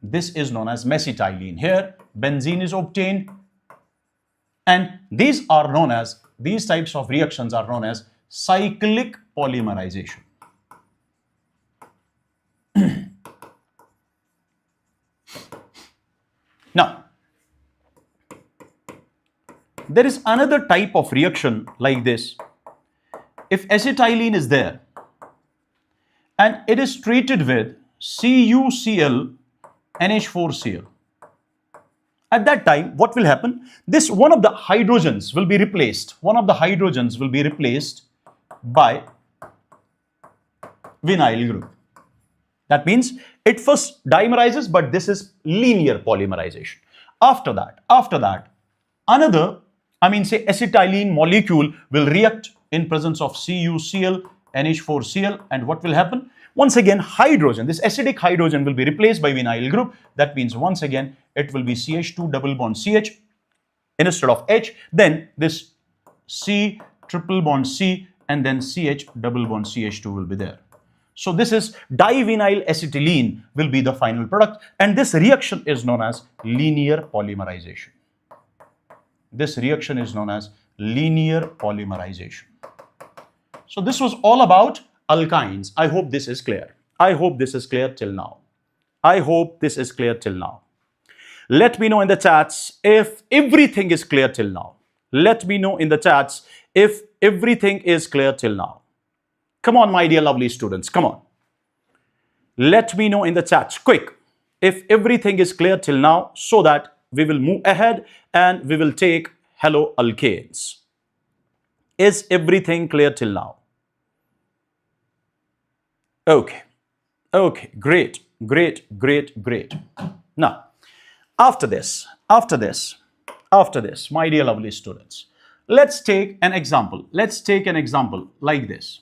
This is known as mesitylene. Here, benzene is obtained, and these types of reactions are known as cyclic polymerization. Now, there is another type of reaction like this. If acetylene is there and it is treated with CuCl NH4Cl, at that time, what will happen? One of the hydrogens will be replaced. One of the hydrogens will be replaced by vinyl group. That means it first dimerizes, but this is linear polymerization. After that, another, say acetylene molecule will react in presence of CuCl NH4Cl, and what will happen? Once again, hydrogen, this acidic hydrogen will be replaced by vinyl group. That means once again, it will be CH2 double bond CH instead of H. Then this C triple bond C and then CH double bond CH2 will be there. So this is divinyl acetylene will be the final product, and this reaction is known as linear polymerization. This reaction is known as linear polymerization. So this was all about alkynes. I hope this is clear. I hope this is clear till now. I hope this is clear till now. Let me know in the chats if everything is clear till now. Let me know in the chats if everything is clear till now. Come on, my dear lovely students, come on. Let me know in the chats, quick, if everything is clear till now, so that we will move ahead and we will take haloalkanes. Is everything clear till now? Okay, great, Great, great, great. Now, after this, my dear lovely students, let's take an example. Let's take an example like this.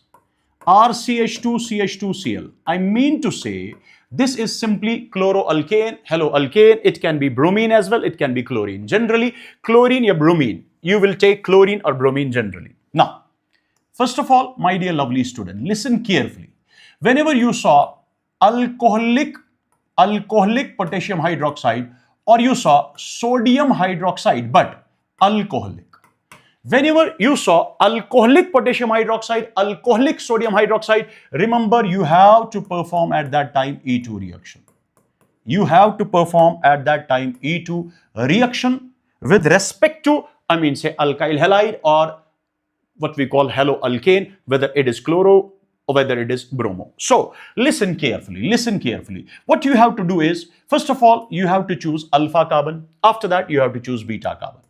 RCH2CH2Cl. I mean to say, this is simply chloroalkane, haloalkane. It can be bromine as well. It can be chlorine. Generally, chlorine or bromine. You will take chlorine or bromine generally. Now, first of all, my dear lovely student, listen carefully. Whenever you saw alcoholic potassium hydroxide, or you saw sodium hydroxide but alcoholic. Whenever you saw alcoholic potassium hydroxide, alcoholic sodium hydroxide, remember you have to perform at that time E2 reaction. You have to perform at that time E2 reaction with respect to, say alkyl halide or what we call haloalkane, whether it is chloro or whether it is bromo. So listen carefully, listen carefully. What you have to do is, first of all, you have to choose alpha carbon. After that, you have to choose beta carbon.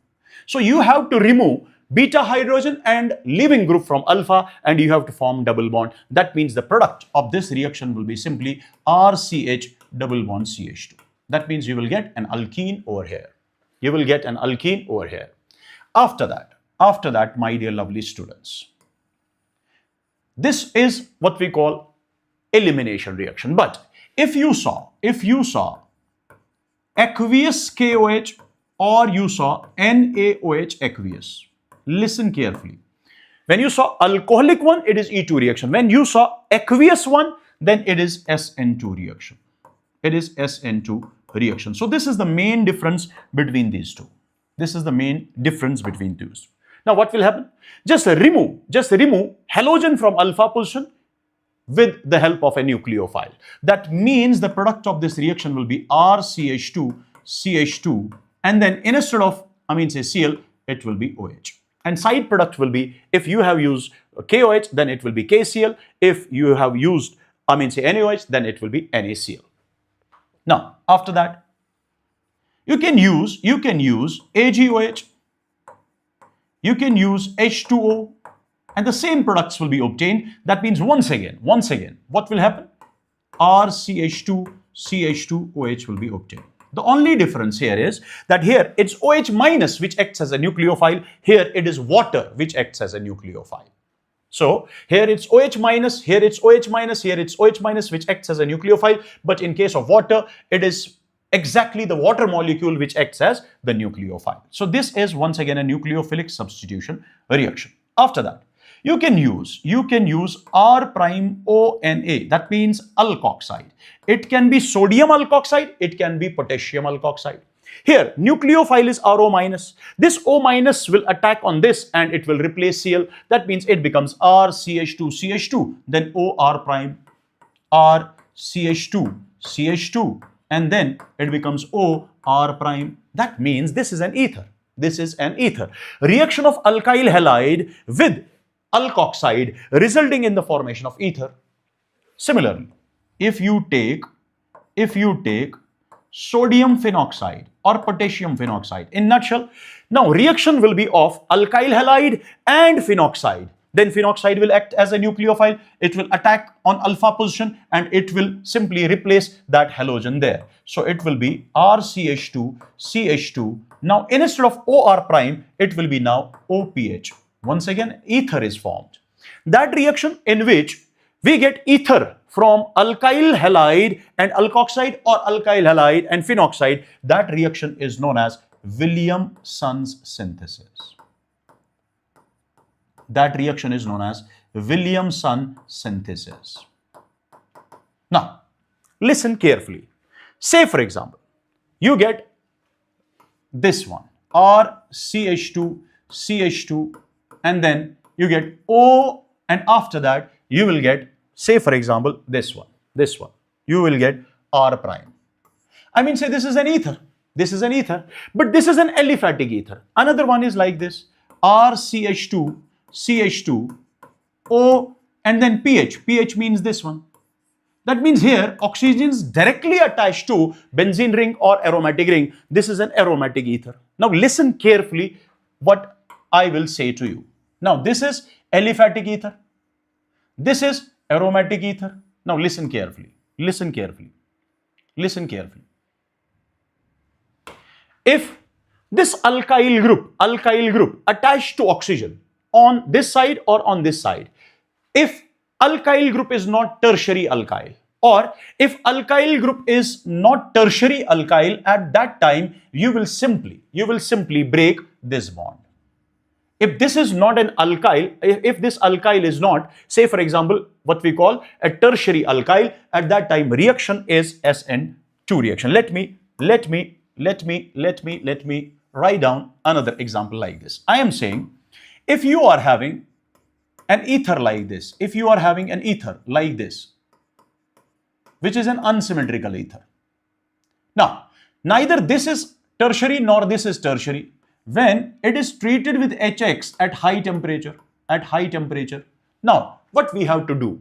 So you have to remove beta hydrogen and leaving group from alpha, and you have to form double bond. That means the product of this reaction will be simply RCH double bond CH2. That means you will get an alkene over here. You will get an alkene over here. After that, my dear lovely students, this is what we call elimination reaction. But if you saw aqueous KOH or you saw NaOH aqueous, listen carefully. When you saw alcoholic one, it is E2 reaction. When you saw aqueous one, then it is SN2 reaction. It is SN2 reaction. So this is the main difference between these two. This is the main difference between these. Now what will happen? Just remove halogen from alpha position with the help of a nucleophile. That means the product of this reaction will be RCH2 CH2, and then instead of say Cl, it will be OH. And side product will be, if you have used KOH, then it will be KCl. If you have used say NaOH, then it will be NaCl. Now after that, you can use AgOH, you can use H2O, and the same products will be obtained. That means once again, what will happen? RCH2 CH2OH will be obtained. The only difference here is that here it's OH minus which acts as a nucleophile. Here it is water which acts as a nucleophile. So here it's OH minus, here it's OH minus, here it's OH minus which acts as a nucleophile. But in case of water, it is exactly the water molecule which acts as the nucleophile. So this is once again a nucleophilic substitution reaction. After that, you can use R prime ONA. That means alkoxide. It can be sodium alkoxide, it can be potassium alkoxide. Here nucleophile is RO minus. This O minus will attack on this and it will replace Cl. That means it becomes RCH2CH2, then OR prime RCH2CH2, and then it becomes OR prime. That means this is an ether. This is an ether. Reaction of alkyl halide with alkoxide resulting in the formation of ether. Similarly, if you take sodium phenoxide or potassium phenoxide, in nutshell, now reaction will be of alkyl halide and phenoxide. Then phenoxide will act as a nucleophile. It will attack on alpha position and it will simply replace that halogen there. So it will be RCH2 CH2. Now instead of OR prime, it will be now OPH. Once again, ether is formed. That reaction in which we get ether from alkyl halide and alkoxide or alkyl halide and phenoxide, that reaction is known as Williamson's synthesis. That reaction is known as Williamson synthesis. Now, listen carefully. Say for example, you get this one, RCH2 CH2, and then you get O, and after that you will get, say for example, this one, you will get R prime. Say this is an ether, but this is an aliphatic ether. Another one is like this, RCH2 CH2 O, and then pH. pH means this one. That means here oxygens directly attached to benzene ring or aromatic ring. This is an aromatic ether. Now listen carefully what I will say to you. Now this is aliphatic ether. This is aromatic ether. Now listen carefully. Listen carefully. Listen carefully. If this alkyl group attached to oxygen on this side or on this side, if alkyl group is not tertiary alkyl, or if alkyl group is not tertiary alkyl, at that time you will simply break this bond. If this is not an alkyl, if this alkyl is not, say for example, what we call a tertiary alkyl, at that time reaction is SN2 reaction. Let me write down another example like this. I am saying, if you are having an ether like this, which is an unsymmetrical ether. Now, neither this is tertiary nor this is tertiary. When it is treated with HX at high temperature, now what we have to do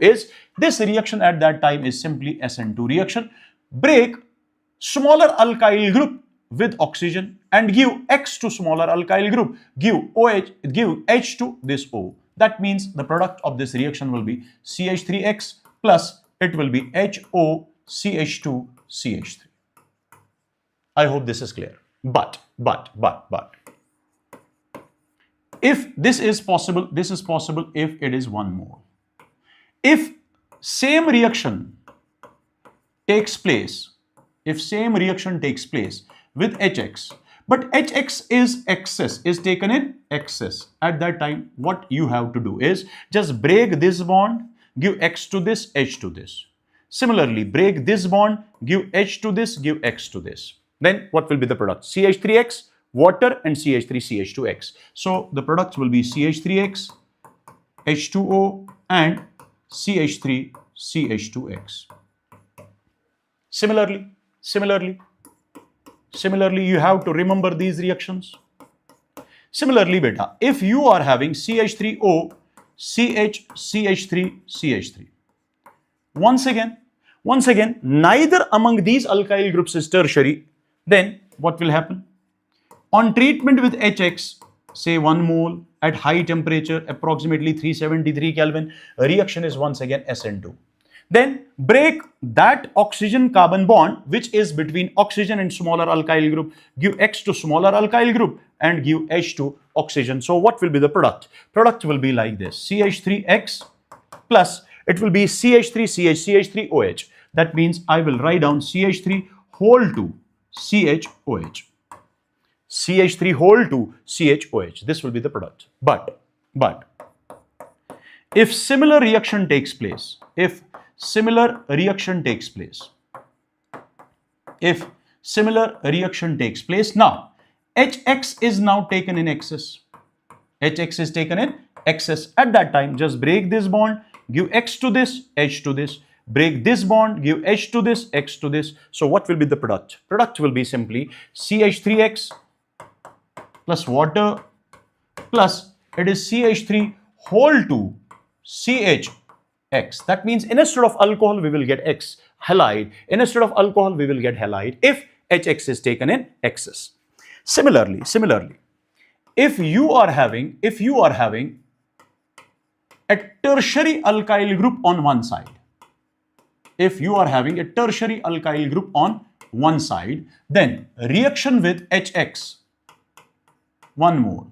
is, this reaction at that time is simply SN2 reaction. Break smaller alkyl group with oxygen and give X to smaller alkyl group, give H to this O. That means the product of this reaction will be CH3X plus it will be HOCH2 CH3. I hope this is clear. But if this is possible if it is 1 mole. If same reaction takes place with HX, but HX is taken in excess, at that time what you have to do is just break this bond, give X to this, H to this. Similarly, break this bond, give H to this, give X to this. Then what will be the product? CH3X, water, and CH3CH2X. So the products will be CH3X, H2O, and CH3CH2X. Similarly, you have to remember these reactions. Similarly, beta, if you are having CH3O, CH3CH3, once again, neither among these alkyl groups is tertiary, then what will happen? On treatment with HX, say 1 mole at high temperature, approximately 373 Kelvin, reaction is once again SN2. Then break that oxygen carbon bond which is between oxygen and smaller alkyl group, give X to smaller alkyl group and give H to oxygen. So what will be the product? Product will be like this: CH3X plus it will be CH3CH3OH. That means I will write down CH3 whole 2 CHOH. CH3 whole 2 CHOH. This will be the product. But if similar reaction takes place, now HX is now taken in excess. HX is taken in excess. At that time, just break this bond, give X to this, H to this. Break this bond, give H to this, X to this. So what will be the product? Product will be simply CH3X plus water plus it is CH3 whole 2 CHX. That means instead of alcohol we will get X, halide. Instead of alcohol we will get halide if HX is taken in excess. Similarly, if you are having a tertiary alkyl group on one side, then reaction with HX 1 mole,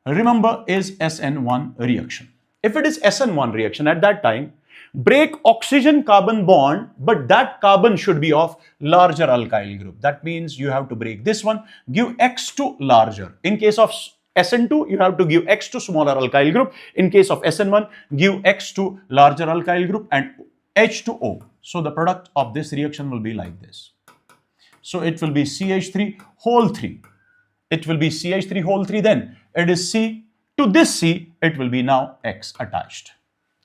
remember, is SN1 reaction. If it is SN1 reaction, at that time break oxygen carbon bond, but that carbon should be of larger alkyl group. That means you have to break this one, give X to larger. In case of SN2, you have to give X to smaller alkyl group. In case of SN1, give X to larger alkyl group and H to O. So the product of this reaction will be like this. So it will be CH3 whole 3. Then it is C. To this C, it will be now X attached.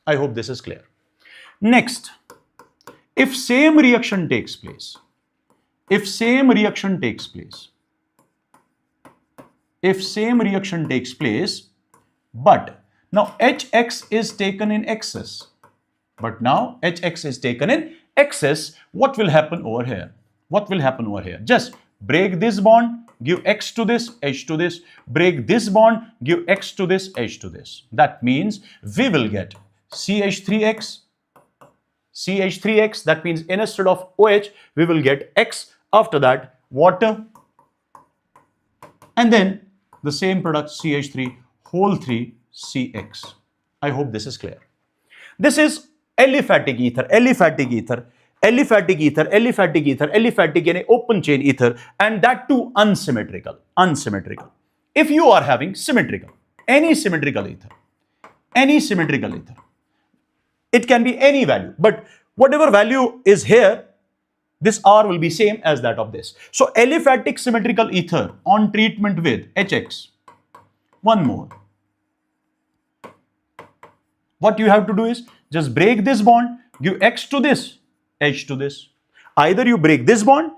I hope this is clear. Next, if same reaction takes place, but now HX is taken in excess. What will happen over here? Just break this bond, give X to this, H to this. Break this bond, give X to this, H to this. That means we will get CH3X CH3X, that means instead of OH, we will get X. After that, water. And then the same product CH3 whole 3 CX. I hope this is clear. This is aliphatic ether, aliphatic ether, aliphatic ether, aliphatic ether, aliphatic in open chain ether, and that too unsymmetrical, unsymmetrical. If you are having symmetrical, any symmetrical ether, it can be any value, but whatever value is here, this R will be same as that of this. So aliphatic symmetrical ether on treatment with HX, 1 mole. What you have to do is just break this bond, give X to this, H to this. Either you break this bond,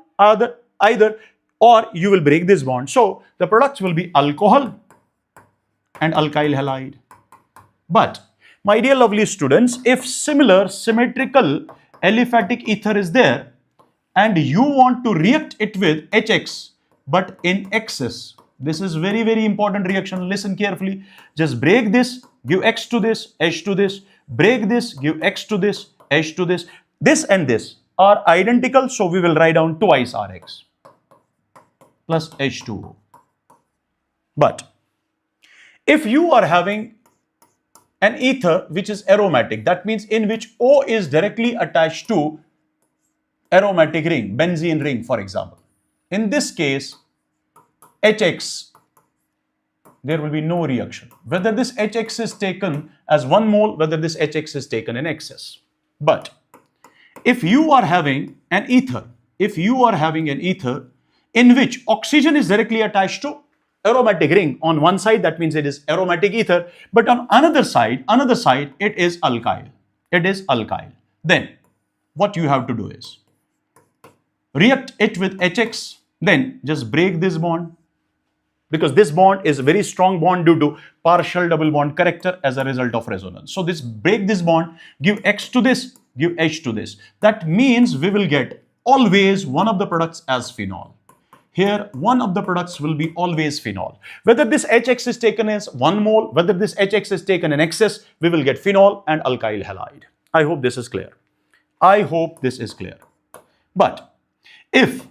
or you will break this bond. So the products will be alcohol and alkyl halide. But my dear lovely students, if similar symmetrical aliphatic ether is there and you want to react it with HX but in excess, this is very, very important reaction. Listen carefully. Just break this, give X to this, H to this. Break this, give X to this, H to this. This and this are identical, so we will write down twice Rx plus H2O. But if you are having an ether which is aromatic, that means in which O is directly attached to aromatic ring, benzene ring, for example. In this case, HX, there will be no reaction. Whether this HX is taken as 1 mole, whether this HX is taken in excess. But if you are having an ether, in which oxygen is directly attached to aromatic ring on one side, that means it is aromatic ether, but on another side, it is alkyl. Then what you have to do is react it with HX, then just break this bond, because this bond is a very strong bond due to partial double bond character as a result of resonance. So break this bond, give X to this, give H to this. That means we will get always one of the products as phenol. Here, one of the products will be always phenol. Whether this HX is taken as 1 mole, whether this HX is taken in excess, we will get phenol and alkyl halide. I hope this is clear. But if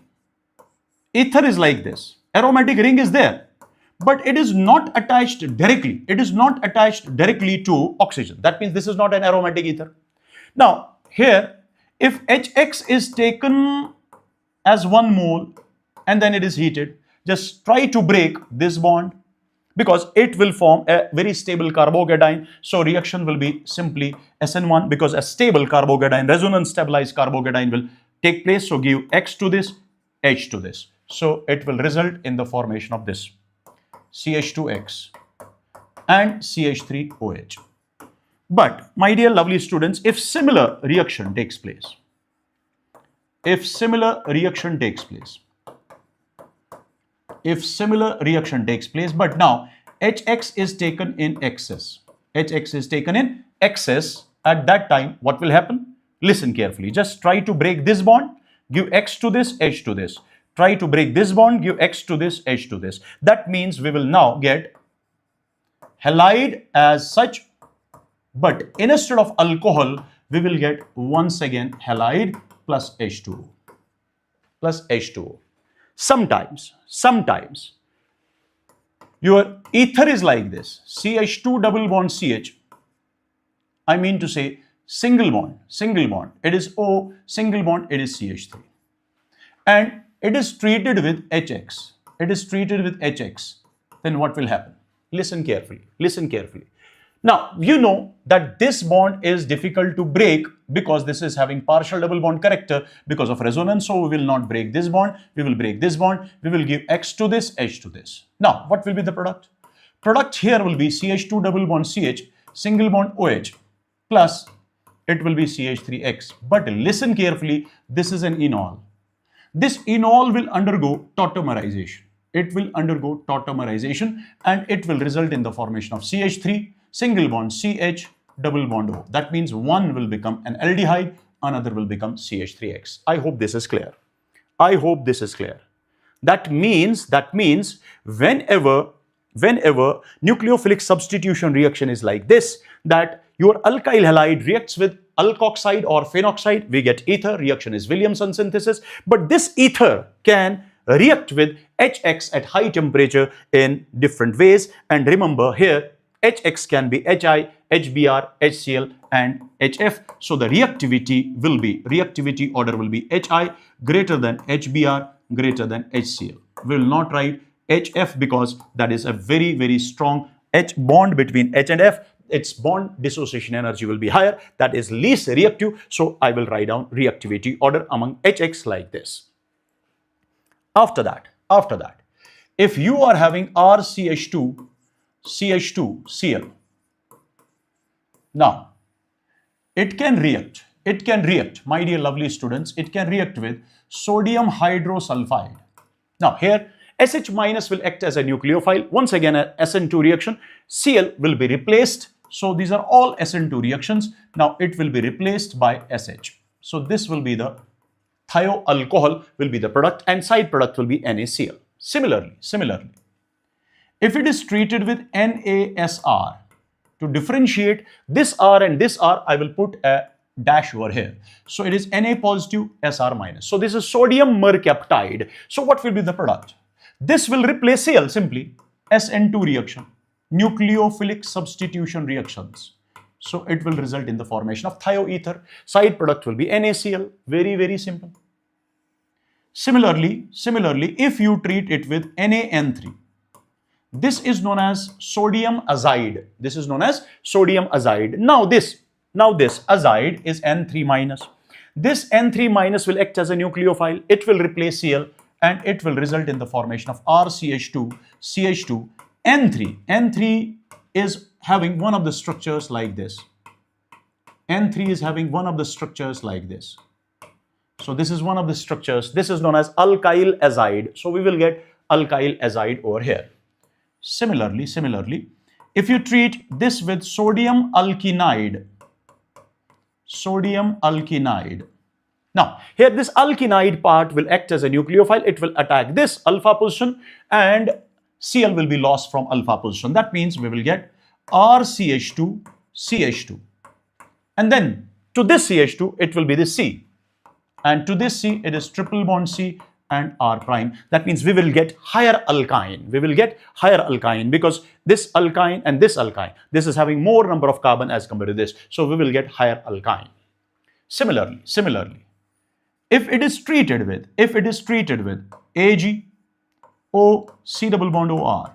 ether is like this, aromatic ring is there, but it is not attached directly. To oxygen. That means this is not an aromatic ether. Now, here, if HX is taken as 1 mole and then it is heated, just try to break this bond because it will form a very stable carbocation. So reaction will be simply SN1 because a stable carbocation, resonance stabilized carbocation will take place. So give X to this, H to this. So it will result in the formation of this CH2X and CH3OH. But my dear lovely students, if similar reaction takes place, but now HX is taken in excess, at that time, what will happen? Listen carefully. Just try to break this bond, give X to this, H to this. Try to break this bond, give X to this, H to this. That means we will now get halide as such, but instead of alcohol, we will get once again halide plus H2O. Sometimes your ether is like this, CH2 double bond CH. I mean to say single bond. It is O, single bond, it is CH3. And it is treated with HX. Then what will happen? Listen carefully. Now, you know that this bond is difficult to break because this is having partial double bond character because of resonance. So we will not break this bond. We will break this bond. We will give X to this, H to this. Now, what will be the product? Product here will be CH2 double bond CH, single bond OH, plus it will be CH3X. But listen carefully, this is an enol. This enol will undergo tautomerization. And it will result in the formation of CH3, single bond CH, double bond O. That means one will become an aldehyde, another will become CH3X. I hope this is clear. That means whenever nucleophilic substitution reaction is like this, that your alkyl halide reacts with alkoxide or phenoxide, we get ether. Reaction is Williamson synthesis. But this ether can react with HX at high temperature in different ways. And remember here, HX can be HI, HBr, HCl, and HF. So the reactivity order will be HI greater than HBr greater than HCl. We will not write HF because that is a very, very strong H bond between H and F. Its bond dissociation energy will be higher. That is least reactive. So I will write down reactivity order among HX like this. After that, if you are having RCH2, CH2Cl, now it can react, my dear lovely students, it can react with sodium hydrosulfide. Now here SH minus will act as a nucleophile. Once again, a SN2 reaction. Cl will be replaced. So these are all SN2 reactions. Now it will be replaced by SH. So this will be the thioalcohol will be the product, and side product will be NaCl. Similarly, if it is treated with NaSr, to differentiate this R and this R, I will put a dash over here. So it is Na positive, Sr minus. So this is sodium mercaptide. So what will be the product? This will replace Cl simply. SN2 reaction, nucleophilic substitution reactions. So it will result in the formation of thioether. Side product will be NaCl. Very, very simple. Similarly, if you treat it with NaN3, this is known as sodium azide. Now this azide is N3 minus. This N3 minus will act as a nucleophile. It will replace Cl and it will result in the formation of RCH2, CH2, N3. N3 is having one of the structures like this. N3 is having one of the structures like this. So this is one of the structures. This is known as alkyl azide. So we will get alkyl azide over here. Similarly, if you treat this with sodium alkinide, now here this alkinide part will act as a nucleophile. It will attack this alpha position and Cl will be lost from alpha position. That means we will get RCH2, CH2. And then to this CH2, it will be the C. And to this C, it is triple bond C and R prime. That means we will get higher alkyne. Because this alkyne and this alkyne, this is having more number of carbon as compared to this. So we will get higher alkyne. Similarly, if it is treated with Ag, O, C double bond OR,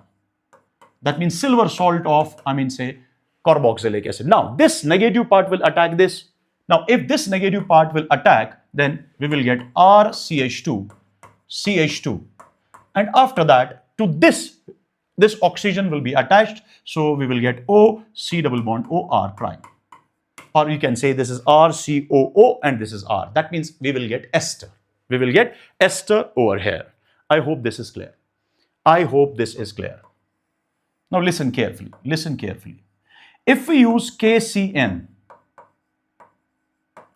that means silver salt of, say, carboxylic acid. Now, this negative part will attack this. Now, if this negative part will attack, then we will get RCH2, CH2. And after that, to this oxygen will be attached. So we will get O, C double bond OR prime. Or you can say this is RCOO and this is R. That means we will get ester. Over here. I hope this is clear. Now listen carefully. If we use KCN,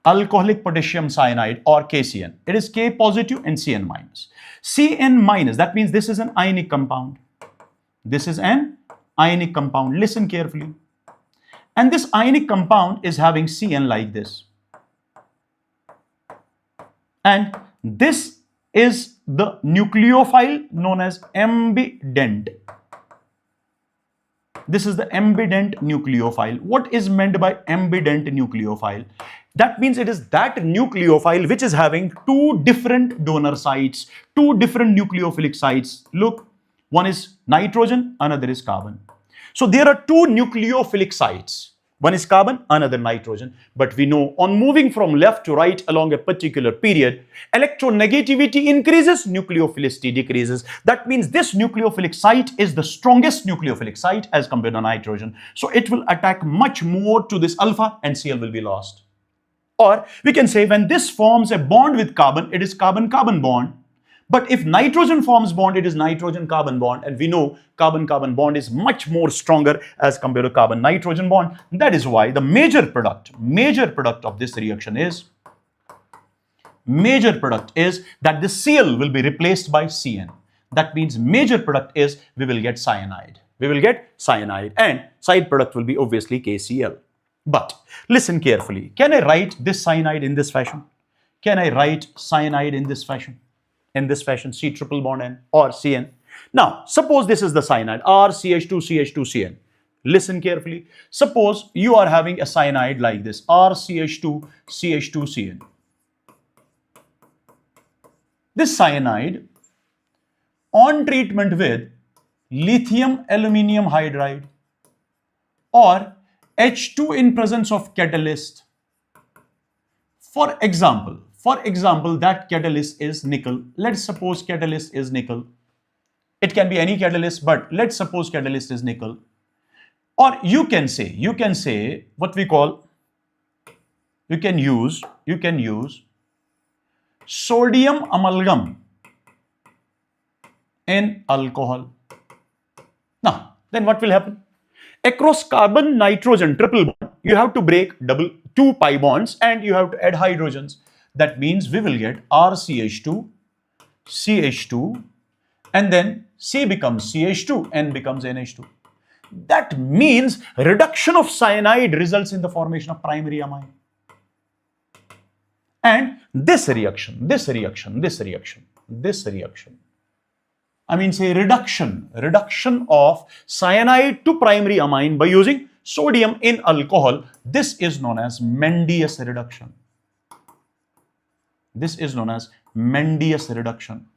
alcoholic potassium cyanide, or KCN, it is K positive and Cn minus. Cn minus, that means this is an ionic compound. Listen carefully. And this ionic compound is having Cn like this. And this is the nucleophile known as ambident. This is the ambident nucleophile. What is meant by ambident nucleophile? That means it is that nucleophile which is having two different donor sites, two different nucleophilic sites. Look, one is nitrogen, another is carbon. So there are two nucleophilic sites. One is carbon, another nitrogen. But we know on moving from left to right along a particular period, electronegativity increases, nucleophilicity decreases. That means this nucleophilic site is the strongest nucleophilic site as compared to nitrogen. So it will attack much more to this alpha and Cl will be lost. Or we can say when this forms a bond with carbon, it is carbon-carbon bond. But if nitrogen forms bond, it is nitrogen-carbon bond. And we know carbon-carbon bond is much more stronger as compared to carbon-nitrogen bond. That is why the major product of this reaction is that the Cl will be replaced by Cn. That means major product is we will get cyanide. And side product will be obviously KCl. But listen carefully. Can I write this cyanide in this fashion? Can I write cyanide in this fashion? In this fashion, C triple bond N or Cn. Now, suppose this is the cyanide, RCH2CH2Cn. Listen carefully. Suppose you are having a cyanide like this, RCH2CH2Cn. This cyanide, on treatment with lithium aluminium hydride or H2 in presence of catalyst. For example, that catalyst is nickel. Let's suppose catalyst is nickel. It can be any catalyst, but let's suppose catalyst is nickel. Or you can say what we call, you can use sodium amalgam in alcohol. Now, then what will happen? Across carbon, nitrogen, triple bond, you have to break two pi bonds and you have to add hydrogens. That means we will get RCH2, CH2, and then C becomes CH2, N becomes NH2. That means reduction of cyanide results in the formation of primary amine. And this reduction, I mean say reduction of cyanide to primary amine by using sodium in alcohol, this is known as Mendius reduction. This is known as Mendius reduction.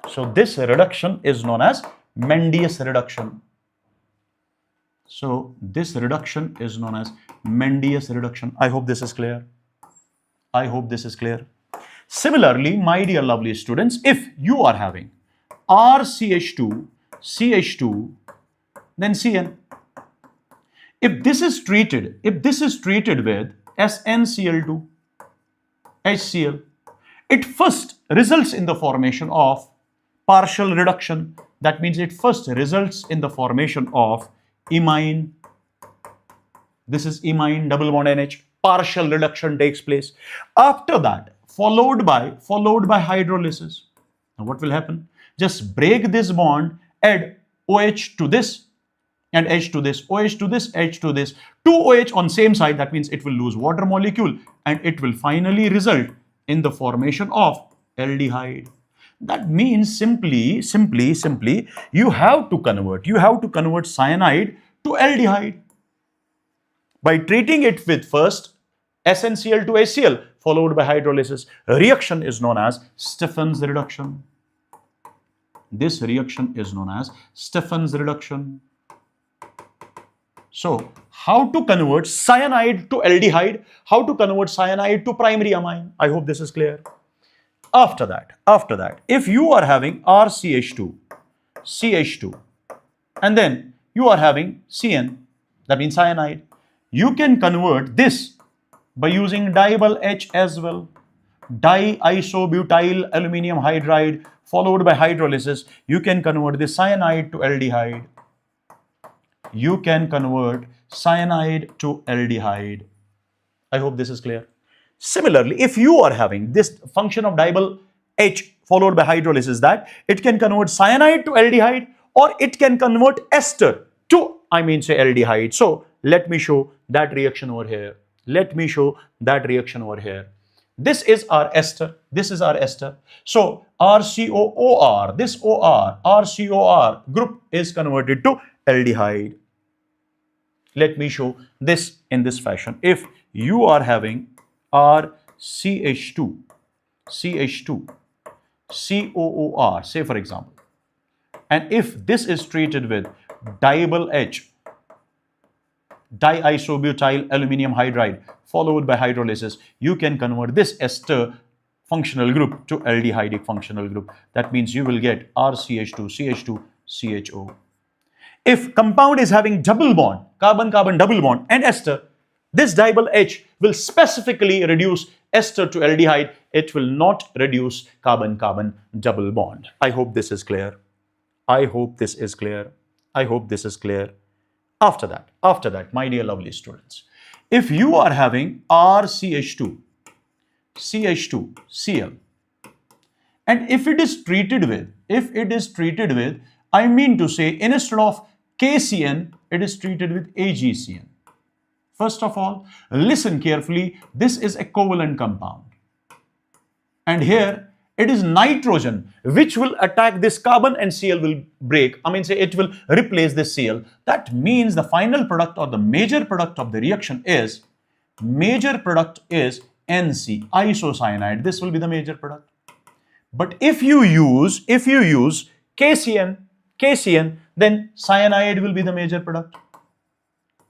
So this reduction is known as Mendius reduction. So this reduction is known as Mendius reduction. I hope this is clear. Similarly, my dear lovely students, if you are having RCH2, CH2, then Cn. If this is treated with SnCl2, HCl, it first results in the formation of partial reduction. That means it first results in the formation of imine. This is imine, double bond NH. Partial reduction takes place. After that, followed by hydrolysis. Now what will happen? Just break this bond, add OH to this and H to this, OH to this, H to this, 2 OH on same side. That means it will lose water molecule and it will finally result in the formation of aldehyde. That means simply you have to convert cyanide to aldehyde by treating it with first SnCl to HCl followed by hydrolysis. Reaction is known as Stephen's reduction. This reaction is known as Stephen's reduction. So, how to convert cyanide to aldehyde? How to convert cyanide to primary amine? I hope this is clear. After that, if you are having RCH2, CH2, and then you are having Cn, that means cyanide, you can convert this by using diol H as well. Diisobutyl aluminium hydride followed by hydrolysis. You can convert this cyanide to aldehyde. I hope this is clear. Similarly, if you are having this function of diol H followed by hydrolysis, that it can convert cyanide to aldehyde or it can convert ester to, aldehyde. So let me show that reaction over here. This is our ester. So RCOOR, this RCOR group is converted to aldehyde. Let me show this in this fashion. If you are having RCH2, COOR, say for example, and if this is treated with diol H, diisobutyl aluminium hydride followed by hydrolysis, you can convert this ester functional group to aldehydic functional group. That means you will get RCH2, CH2, CHO. If compound is having double bond, carbon-carbon double bond and ester, this diol H will specifically reduce ester to aldehyde. It will not reduce carbon-carbon double bond. I hope this is clear. After that, my dear lovely students, if you are having RCH2, CH2, Cl, and if it is treated with I mean to say, instead of KCN, it is treated with AgCN. First of all, listen carefully. This is a covalent compound. And here, it is nitrogen which will attack this carbon and Cl will break. I mean, say it will replace this Cl. That means the final product or the major product of the reaction is, NC, isocyanide. This will be the major product. But if you use KCN, then cyanide will be the major product.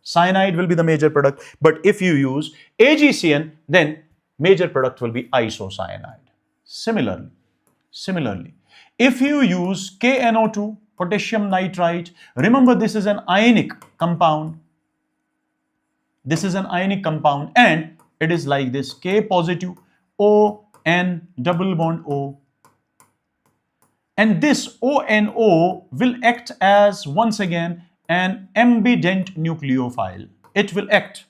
Cyanide will be the major product. But if you use AgCN, then major product will be isocyanide. Similarly, if you use KNO2, potassium nitrite, remember this is an ionic compound. This is an ionic compound and it is like this, K positive, O, N, double bond O. And this ONO will act as, once again, an ambident nucleophile. It will act.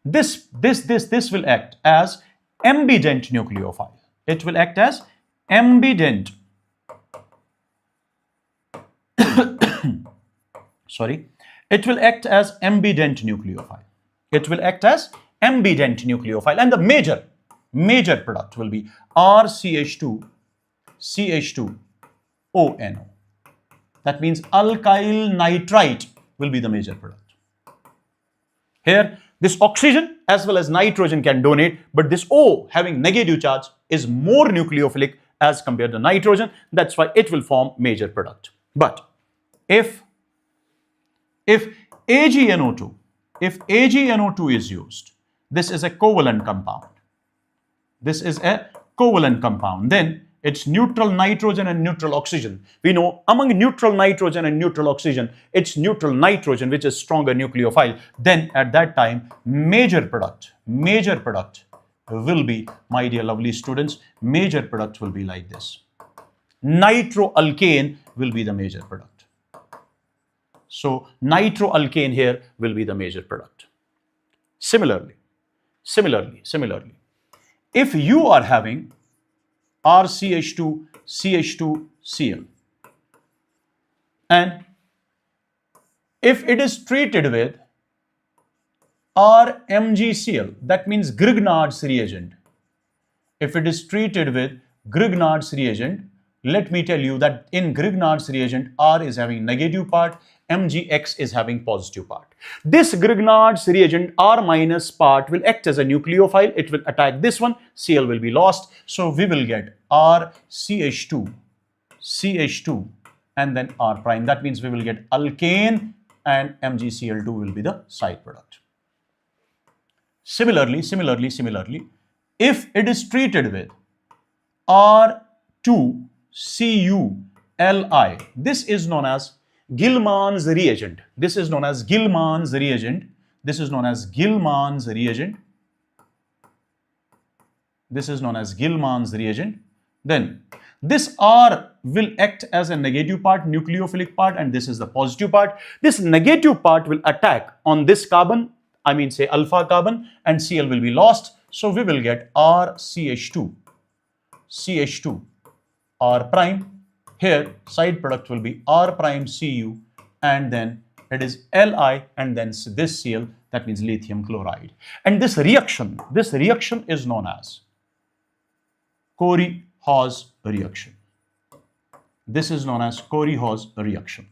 This will act as ambident nucleophile. It will act as ambident. Sorry. It will act as ambident nucleophile. It will act as ambident nucleophile. And the major product will be RCH2, CH2ONO. That means alkyl nitrite will be the major product. Here, this oxygen as well as nitrogen can donate, but this O having negative charge is more nucleophilic as compared to nitrogen. That's why it will form major product. But if AgNO2 is used, this is a covalent compound. This is a covalent compound. Then it's neutral nitrogen and neutral oxygen. We know among neutral nitrogen and neutral oxygen, it's neutral nitrogen which is stronger nucleophile. Then at that time, major product will be, my dear lovely students, major product will be like this. Nitroalkane will be the major product. So nitroalkane here will be the major product. Similarly, if you are having RCH2, CH2Cl, and if it is treated with RMgCl, that means Grignard's reagent. If it is treated with Grignard's reagent, let me tell you that in Grignard's reagent, R is having negative part, MgX is having positive part. This Grignard's reagent, R minus part, will act as a nucleophile. It will attack this one, Cl will be lost. So we will get RCH2, CH2, and then R prime. That means we will get alkane and MgCl2 will be the side product. Similarly, if it is treated with R2CuLi, this is known as Gilman's reagent. This is known as Gilman's reagent. This is known as Gilman's reagent. This is known as Gilman's reagent. Then this R will act as a negative part, nucleophilic part, and this is the positive part. This negative part will attack on this carbon, I mean say alpha carbon, and Cl will be lost. So we will get RCH2, CH2, R prime. Here side product will be R prime Cu, and then it is Li, and then this Cl, that means lithium chloride. And this reaction is known as Corey-Hawes reaction. This is known as Corey-Hawes reaction.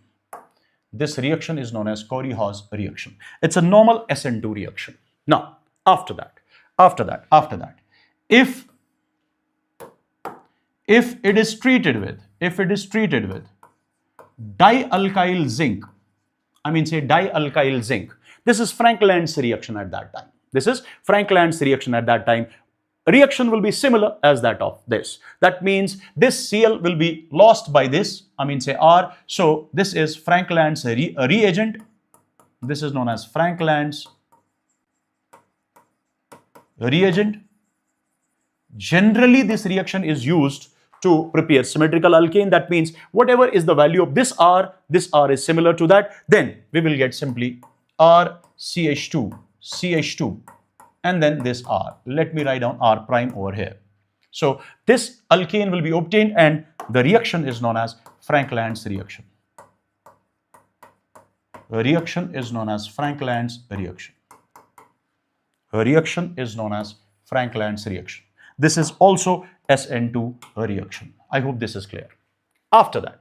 This reaction is known as Corey-Hawes reaction. It's a normal SN2 reaction. Now, after that, if it is treated with dialkyl zinc, I mean say dialkyl zinc, this is Frankland's reaction at that time. Reaction will be similar as that of this. That means this Cl will be lost by this, I mean say R. So this is Frankland's reagent. This is known as Frankland's reagent. Generally, this reaction is used to prepare symmetrical alkane. That means whatever is the value of this R is similar to that. Then we will get simply RCH2, CH2, and then this R. Let me write down R prime over here. So this alkane will be obtained and the reaction is known as Frankland's reaction. reaction is known as Frankland's reaction. Reaction is known as Frankland's reaction. This is also SN2 reaction. I hope this is clear. After that,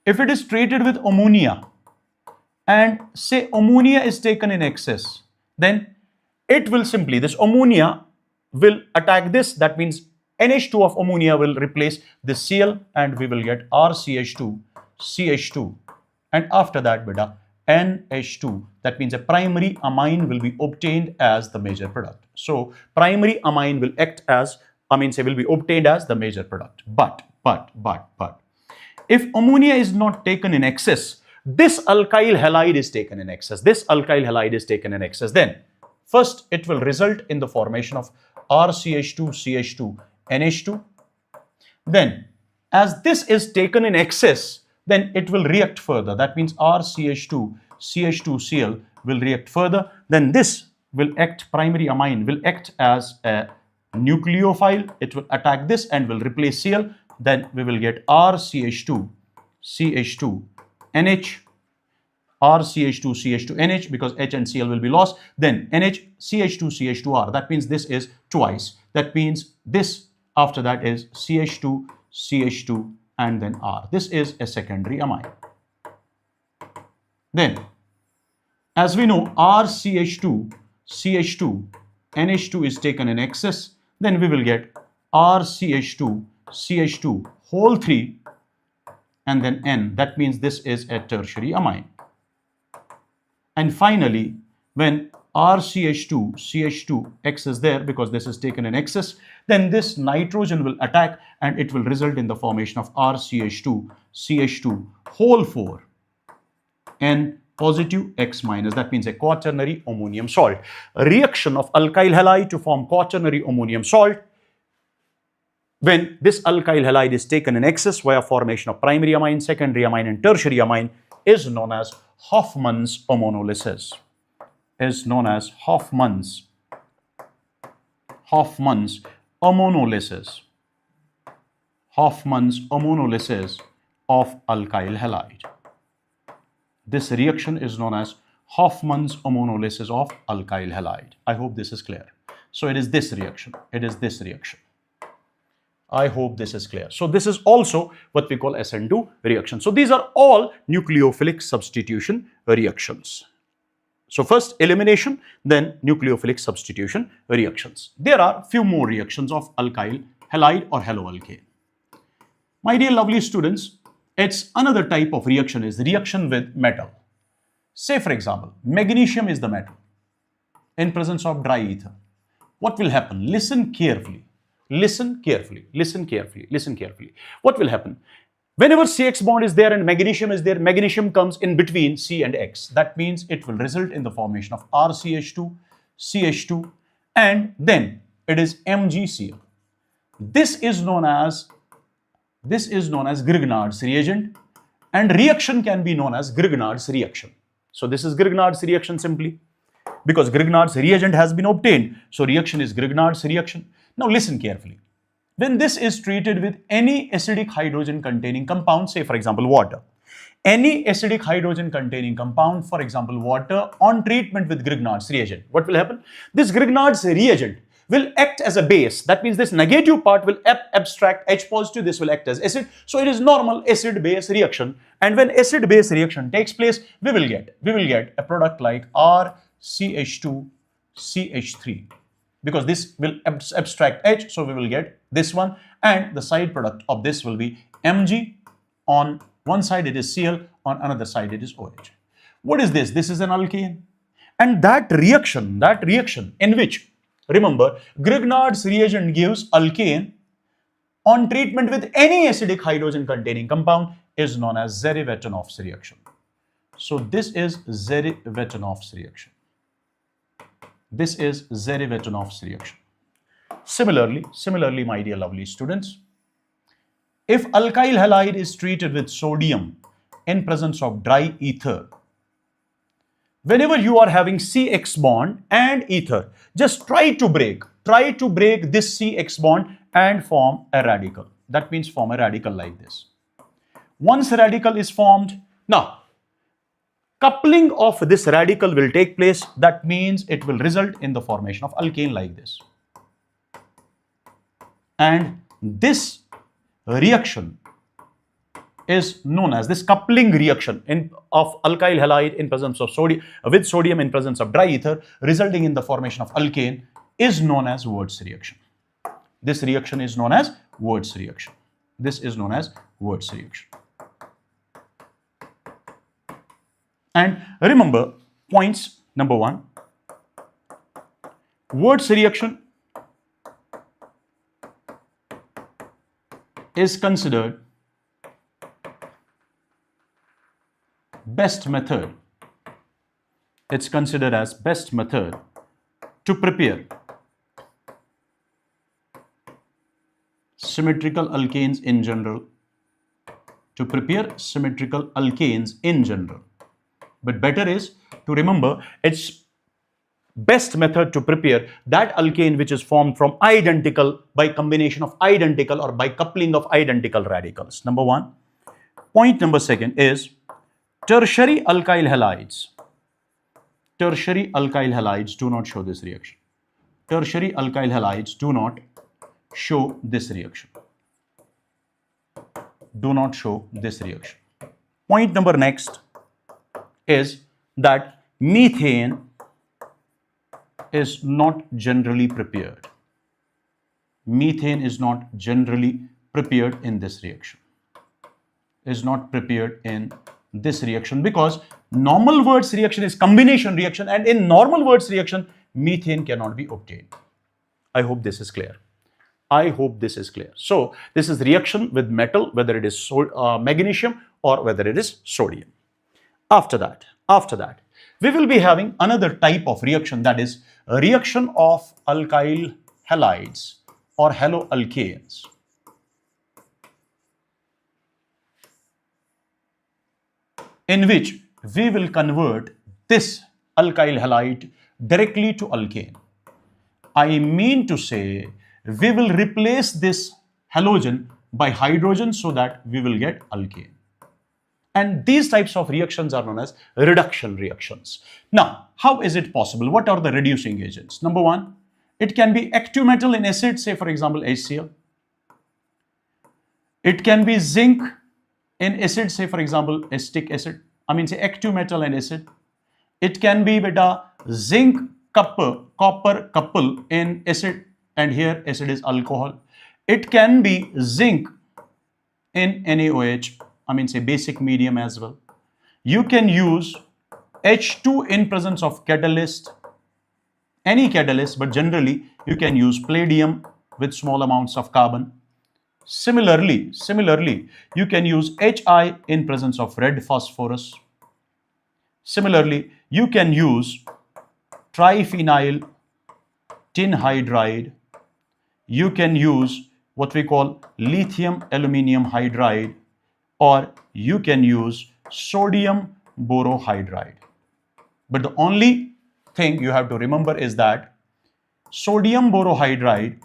if it is treated with ammonia and say ammonia is taken in excess, then it will simply, this ammonia will attack this. That means NH2 of ammonia will replace this Cl and we will get RCH2, CH2, and after that beta NH2. That means a primary amine will be obtained as the major product. So primary amine will act as, will be obtained as the major product. But if ammonia is not taken in excess, this alkyl halide is taken in excess. Then first it will result in the formation of RCH2, CH2, NH2. Then as this is taken in excess, then it will react further. That means RCH2, CH2Cl will react further. Then this will act, primary amine will act as a nucleophile. It will attack this and will replace Cl. Then we will get RCH2, CH2, NH, RCH2, CH2, NH, because H and Cl will be lost. Then NH, CH2, CH2R. That means this is twice. That means this after that is CH2, CH2, and then R. This is a secondary amine. Then, as we know, RCH2, CH2, NH2 is taken in excess. Then we will get RCH2, CH2 whole 3, and then N. That means this is a tertiary amine. And finally, when RCH2, CH2, X is there because this is taken in excess, then this nitrogen will attack and it will result in the formation of RCH2, CH2 whole 4, N positive, X minus. That means a quaternary ammonium salt. A reaction of alkyl halide to form quaternary ammonium salt. When this alkyl halide is taken in excess via formation of primary amine, secondary amine, and tertiary amine is known as Hoffmann's ammonolysis. Is known as Hoffmann's ammonolysis. Hoffmann's ammonolysis of alkyl halide. This reaction is known as Hoffmann's ammonolysis of alkyl halide. I hope this is clear. So it is this reaction. I hope this is clear. So this is also what we call SN2 reaction. So these are all nucleophilic substitution reactions. So first elimination, then nucleophilic substitution reactions. There are few more reactions of alkyl halide or haloalkane. My dear lovely students, it's another type of reaction is reaction with metal. Say for example, magnesium is the metal in presence of dry ether. What will happen? Listen carefully. Listen carefully. What will happen? Whenever CX bond is there and magnesium is there, magnesium comes in between C and X. That means it will result in the formation of RCH2, CH2, and then it is MgCl. This is known as Grignard's reagent, and reaction can be known as Grignard's reaction. So this is Grignard's reaction simply because Grignard's reagent has been obtained. So reaction is Grignard's reaction. Now listen carefully. When this is treated with any acidic hydrogen containing compound, say for example water, any acidic hydrogen containing compound, for example water, on treatment with Grignard's reagent, what will happen? This Grignard's reagent will act as a base. That means this negative part will abstract H positive, this will act as acid. So it is normal acid-base reaction. And when acid-base reaction takes place, we will get a product like RCH2CH3. Because this will abstract H, so we will get this one, and the side product of this will be Mg. On one side it is Cl, on another side it is OH. What is this? This is an alkane. And that reaction in which, remember, Grignard's reagent gives alkane on treatment with any acidic hydrogen containing compound is known as Zeri-Vatanov's reaction. So this is Zeri-Vatanov's reaction. This is Zeri-Vatanov's reaction. Similarly, my dear lovely students, if alkyl halide is treated with sodium in presence of dry ether, whenever you are having CX bond and ether, just try to break this CX bond and form a radical. That means form a radical like this. Once a radical is formed, now coupling of this radical will take place. That means it will result in the formation of alkane like this. And this reaction is known as this coupling reaction of alkyl halide in presence of sodium with sodium in presence of dry ether, resulting in the formation of alkane, is known as Wurtz reaction. This reaction is known as Wurtz reaction. This is known as Wurtz reaction. And remember points. Number 1, Wurtz reaction is considered best method. It's considered as best method to prepare symmetrical alkanes in general. To prepare symmetrical alkanes in general. But better is to remember it's best method to prepare that alkane which is formed from identical, by combination of identical or by coupling of identical radicals. Number 1. Point number 2 is tertiary alkyl halides. Tertiary alkyl halides do not show this reaction. Tertiary alkyl halides do not show this reaction. Do not show this reaction. Point number next is that methane is not generally prepared. Methane is not generally prepared in this reaction. Is not prepared in this reaction because normal Wurtz reaction is combination reaction, and in normal Wurtz reaction methane cannot be obtained. I hope this is clear. I hope this is clear. So this is reaction with metal, whether it is magnesium or whether it is sodium. After that, we will be having another type of reaction, that is a reaction of alkyl halides or haloalkanes. In which we will convert this alkyl halide directly to alkane. I mean to say, we will replace this halogen by hydrogen so that we will get alkane. And these types of reactions are known as reduction reactions. Now, how is it possible? What are the reducing agents? Number 1, it can be active metal in acid, say for example HCl. It can be zinc in acid, say for example acetic acid. Say active metal and acid. It can be zinc copper couple in acid, and here acid is alcohol. It can be zinc in NaOH, say basic medium as well. You can use H2 in presence of catalyst, any catalyst, but generally you can use palladium with small amounts of carbon. Similarly, you can use HI in presence of red phosphorus. Similarly, you can use triphenyl tin hydride. You can use what we call lithium aluminium hydride, or you can use sodium borohydride. But the only thing you have to remember is that sodium borohydride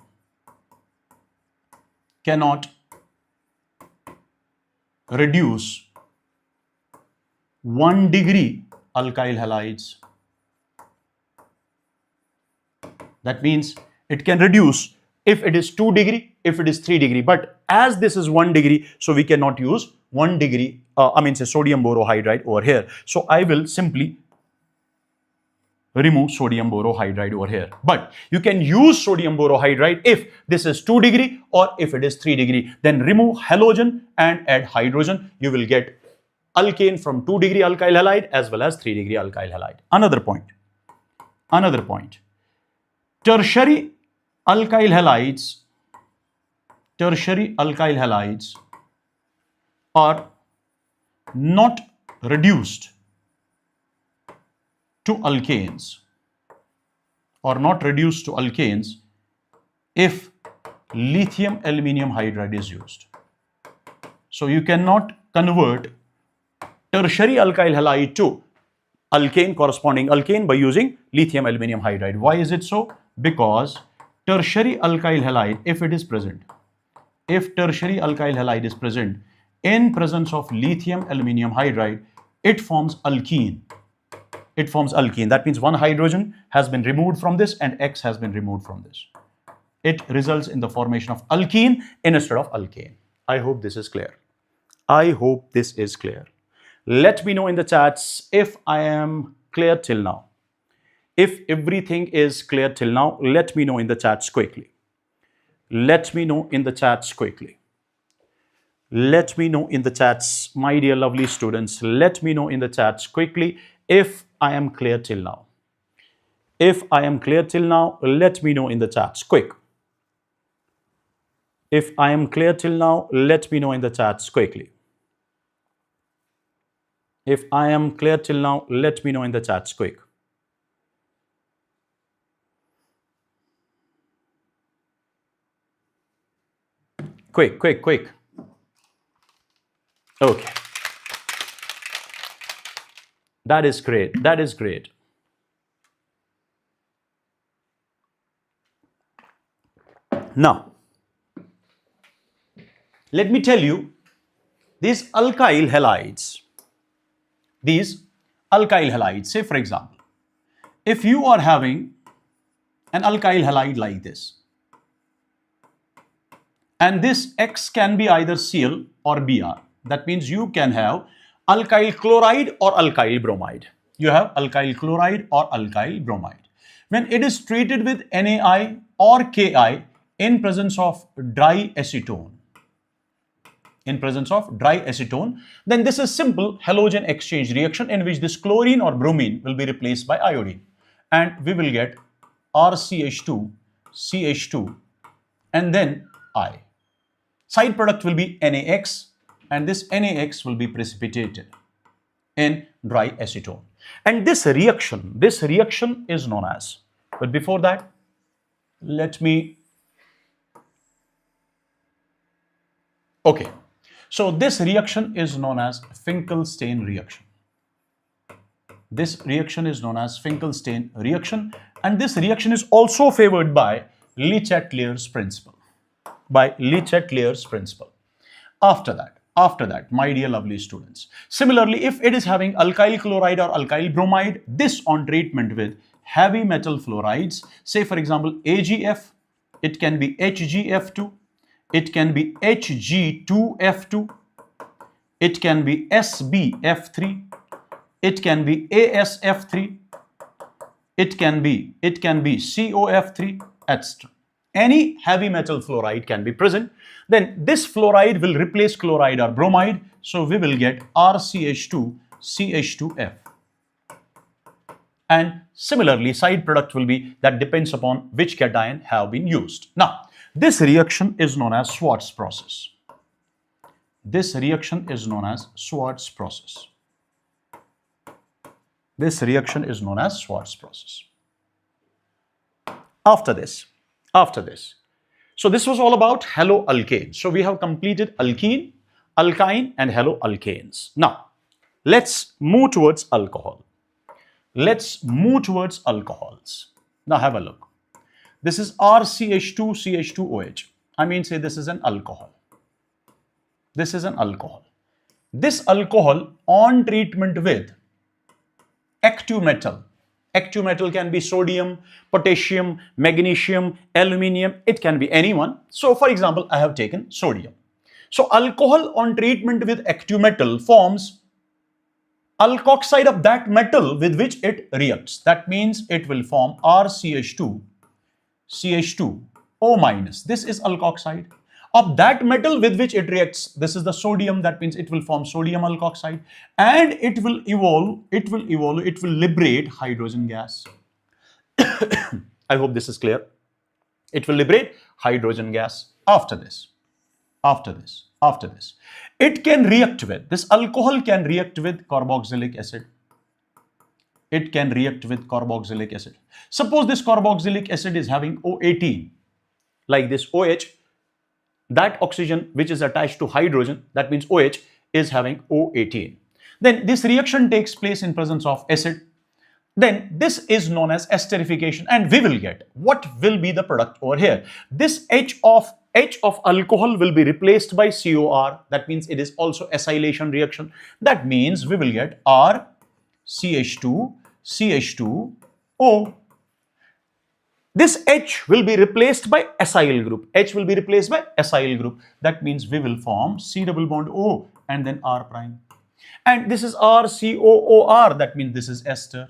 cannot reduce 1 degree alkyl halides. That means it can reduce if it is 2 degree, if it is 3 degree. But as this is 1 degree, so we cannot use 1 degree, say sodium borohydride over here. So I will simply remove sodium borohydride over here. But you can use sodium borohydride if this is 2 degree or if it is 3 degree. Then remove halogen and add hydrogen. You will get alkane from 2 degree alkyl halide as well as 3 degree alkyl halide. Another point. Tertiary alkyl halides are not reduced to alkanes if lithium aluminium hydride is used. So you cannot convert tertiary alkyl halide to alkane, corresponding alkane, by using lithium aluminium hydride. Why is it so? Because tertiary alkyl halide, if tertiary alkyl halide is present in presence of lithium aluminium hydride, it forms alkene. It forms alkene. That means one hydrogen has been removed from this and X has been removed from this. It results in the formation of alkene instead of alkane. I hope this is clear. I hope this is clear. Let me know in the chats if I am clear till now. If everything is clear till now, let me know in the chats quickly. Let me know in the chats quickly. Let me know in the chats, my dear lovely students. Let me know in the chats quickly if I am clear till now. If I am clear till now, let me know in the chats. Quick. If I am clear till now, let me know in the chats quickly. If I am clear till now, let me know in the chats quick. Quick, quick, quick. Okay. That is great. That is great. Now, let me tell you, these alkyl halides, say for example, if you are having an alkyl halide like this, and this X can be either Cl or Br. That means you can have alkyl chloride or alkyl bromide. You have alkyl chloride or alkyl bromide. When it is treated with NaI or Ki in presence of dry acetone, then this is simple halogen exchange reaction in which this chlorine or bromine will be replaced by iodine. And we will get RCH2, CH2, and then I. Side product will be NaX, and this NaX will be precipitated in dry acetone. And this reaction is known as, but before that, let me, okay. So this reaction is known as Finkelstein reaction. This reaction is known as Finkelstein reaction, and this reaction is also favored by Le Chatelier's principle. After that, my dear lovely students, similarly, if it is having alkyl chloride or alkyl bromide, this on treatment with heavy metal fluorides, say for example AgF, it can be HgF2, it can be Hg2F2, it can be SbF3, it can be AsF3, it can be COF3, etc. Any heavy metal fluoride can be present. Then this fluoride will replace chloride or bromide. So we will get RCH2, CH2F. And similarly, side product will be, that depends upon which cation have been used. Now, this reaction is known as Schwartz process. This reaction is known as Schwartz process. This reaction is known as Schwartz process. After this, so this was all about haloalkanes. So we have completed alkene, alkyne, and haloalkanes. Now, let's move towards alcohol. Let's move towards alcohols. Now have a look. This is RCH2, CH2OH. I mean, say this is an alcohol. This is an alcohol. This alcohol on treatment with active metal. Active metal can be sodium, potassium, magnesium, aluminium. It can be anyone. So for example, I have taken sodium. So alcohol on treatment with active metal forms alkoxide of that metal with which it reacts. That means it will form RCH2, CH2O-. This is alkoxide. Of that metal with which it reacts, this is the sodium, that means it will form sodium alkoxide, and it will liberate hydrogen gas. I hope this is clear. It will liberate hydrogen gas. After this, it can react with, this alcohol can react with carboxylic acid. It can react with carboxylic acid. Suppose this carboxylic acid is having O18, like this OH. That oxygen which is attached to hydrogen, that means OH, is having O18. Then this reaction takes place in presence of acid. Then this is known as esterification, and we will get, what will be the product over here? This H of H of alcohol will be replaced by COR. That means it is also acylation reaction. That means we will get R CH2 CH2O. This H will be replaced by acyl group. H will be replaced by acyl group. That means we will form C double bond O and then R prime. And this is RCOOR. That means this is ester.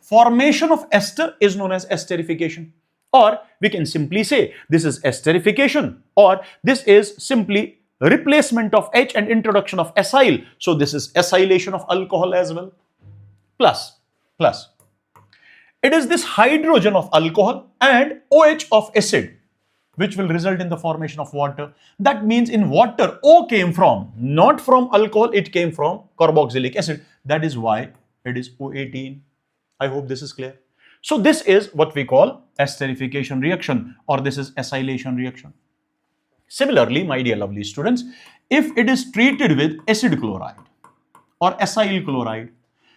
Formation of ester is known as esterification. Or we can simply say this is esterification, or this is simply replacement of H and introduction of acyl. So this is acylation of alcohol as well. Plus. It is this hydrogen of alcohol and OH of acid which will result in the formation of water. That means in water, O came from, not from alcohol, it came from carboxylic acid. That is why it is O18. I hope this is clear. So this is what we call esterification reaction, or this is acylation reaction. Similarly, my dear lovely students, if it is treated with acid chloride or acyl chloride,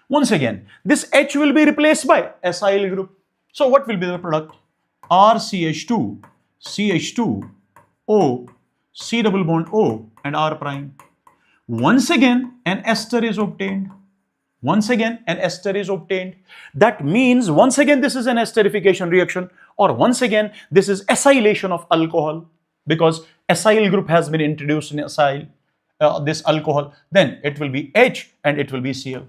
once again, this H will be replaced by acyl group. So what will be the product? RCH2, CH2O, C double bond O and R prime. Once again, an ester is obtained. That means once again this is an esterification reaction, or once again this is acylation of alcohol, because acyl group has been introduced in acyl, this alcohol. Then it will be H and it will be Cl.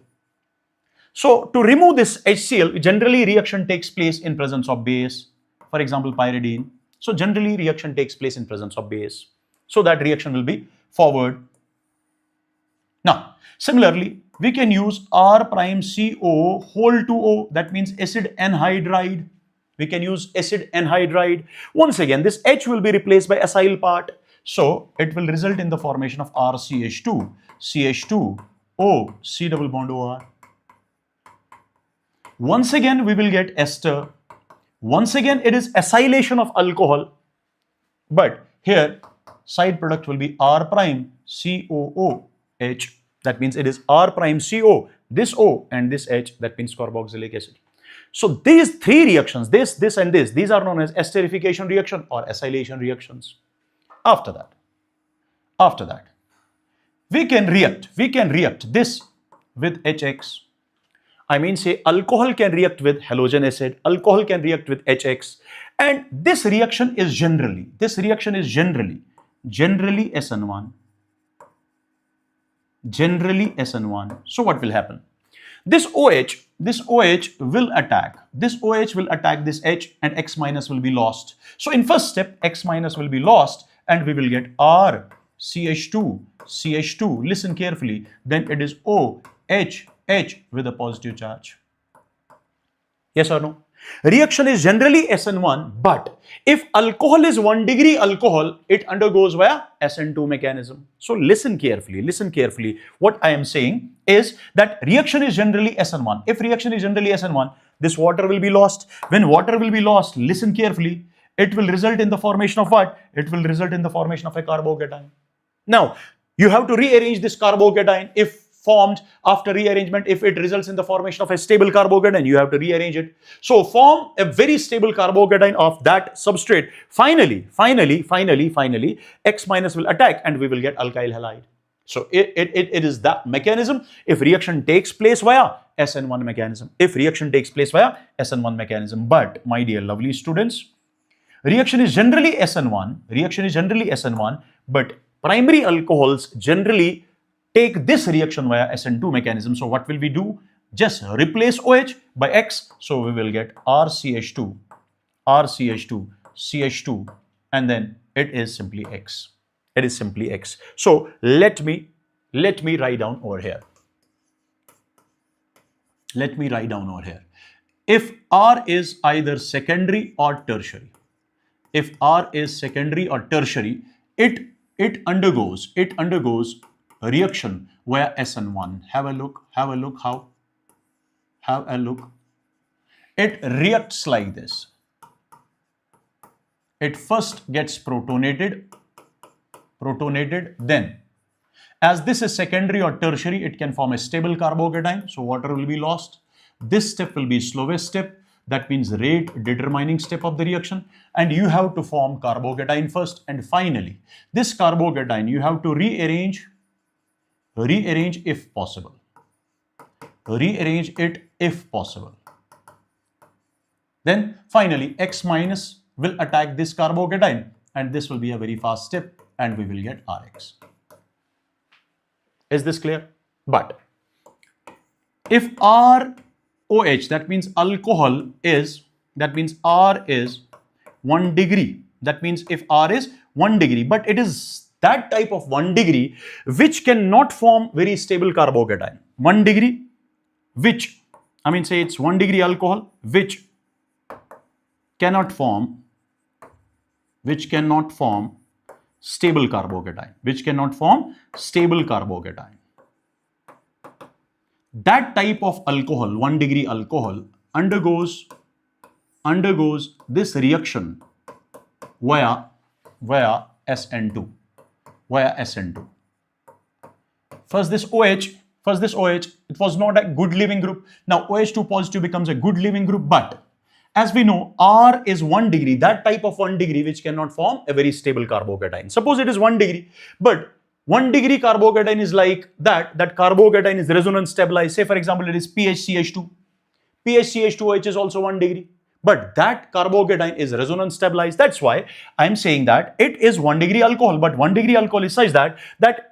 So to remove this HCl, generally reaction takes place in presence of base. For example, pyridine. So generally reaction takes place in presence of base. So that reaction will be forward. Now, similarly, we can use R prime CO whole to O. That means acid anhydride. We can use acid anhydride. Once again, this H will be replaced by acyl part. So it will result in the formation of RCH2, CH2O, C double bond OR. Once again, we will get ester. Once again, it is acylation of alcohol. But here, side product will be R prime COOH. That means it is R prime CO, this O and this H. That means carboxylic acid. So these three reactions, this and this, these are known as esterification reaction or acylation reactions. After that, we can react this with HX. I mean, say alcohol can react with halogen acid, alcohol can react with HX, and this reaction is generally SN1. So what will happen? This OH will attack this H, and X minus will be lost. So in first step, X minus will be lost and we will get R CH2. Listen carefully. Then it is OH with a positive charge. Yes or no? Reaction is generally SN1, but if alcohol is 1 degree alcohol, it undergoes via SN2 mechanism. So listen carefully. What I am saying is that reaction is generally SN1. If reaction is generally SN1, this water will be lost. When water will be lost, listen carefully, it will result in the formation of what? It will result in the formation of a carbocation. Now, you have to rearrange this carbocation. If formed after rearrangement, if it results in the formation of a stable carbocation, you have to rearrange it. So form a very stable carbocation of that substrate. Finally, X minus will attack and we will get alkyl halide. So it is that mechanism if reaction takes place via SN1 mechanism. But my dear lovely students, reaction is generally SN1, but primary alcohols generally take this reaction via SN2 mechanism. So what will we do? Just replace OH by X. So we will get RCH2, CH2, and then it is simply X. So let me write down over here. If R is either secondary or tertiary, it undergoes reaction via SN1. Have a look how. It reacts like this. It first gets protonated, then as this is secondary or tertiary, it can form a stable carbocation, so water will be lost. This step will be slowest step. that means rate determining step of the reaction, and you have to form carbocation first, and finally this carbocation you have to rearrange if possible. Rearrange it if possible. Then finally X minus will attack this carbocation, and this will be a very fast step, and we will get Rx. Is this clear? But if ROH, that means alcohol is, that means R is 1 degree. That means if R is 1 degree, but it is that type of 1 degree which cannot form very stable carbocation. 1 degree which, I mean say it's 1 degree alcohol which cannot form stable carbocation, which cannot form stable carbocation. That type of alcohol, 1 degree alcohol, undergoes this reaction via SN2. First this OH, it was not a good leaving group. Now OH2 positive becomes a good leaving group, but as we know, R is 1 degree, that type of 1 degree which cannot form a very stable carbocation. Suppose it is 1 degree, but 1 degree carbocation is like that carbocation is resonance stabilized. Say for example, it is PHCH2. PHCH2OH is also 1 degree, but that carbocation is resonance stabilized. That's why I'm saying that it is 1 degree alcohol, but 1 degree alcohol is such that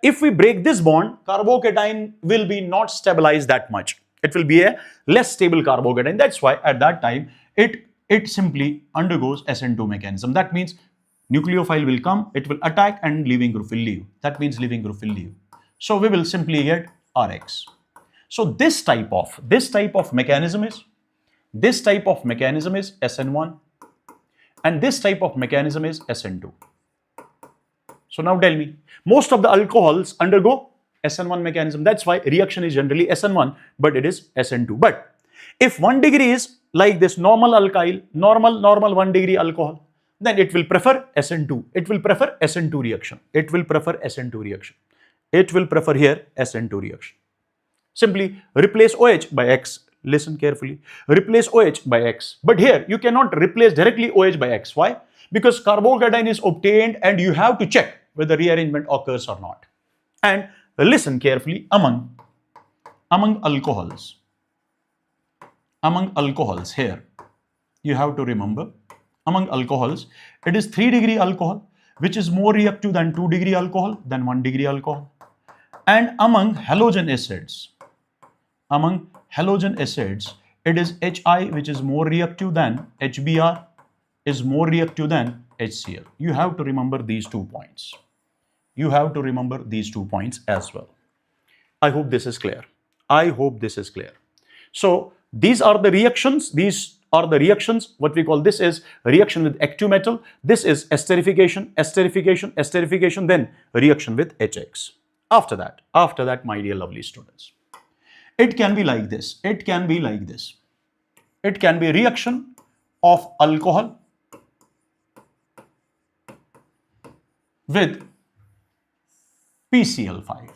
if we break this bond, carbocation will be not stabilized that much. It will be a less stable carbocation. That's why at that time, it simply undergoes SN2 mechanism. That means nucleophile will come, it will attack, and leaving group will leave. That means leaving group will leave. So we will simply get Rx. So this type of mechanism is SN1, and this type of mechanism is SN2. So now tell me, most of the alcohols undergo SN1 mechanism. That's why reaction is generally SN1, but it is SN2. But if 1 degree is like this normal alkyl, normal 1 degree alcohol, then it will prefer SN2. It will prefer SN2 reaction. It will prefer SN2 reaction. It will prefer here SN2 reaction. Simply replace OH by X. Listen carefully. Replace OH by X. But here you cannot replace directly OH by X. Why? Because carbocation is obtained and you have to check whether rearrangement occurs or not. And listen carefully, among alcohols here, you have to remember, among alcohols, it is 3 degree alcohol, which is more reactive than 2 degree alcohol, than 1 degree alcohol. And among halogen acids, it is HI, which is more reactive than HBr, is more reactive than HCl. You have to remember these 2 points. You have to remember these 2 points as well. I hope this is clear. So these are the reactions. What we call this is reaction with active metal. This is esterification, then reaction with HX. After that, my dear lovely students, it can be like this. It can be reaction of alcohol with PCl5.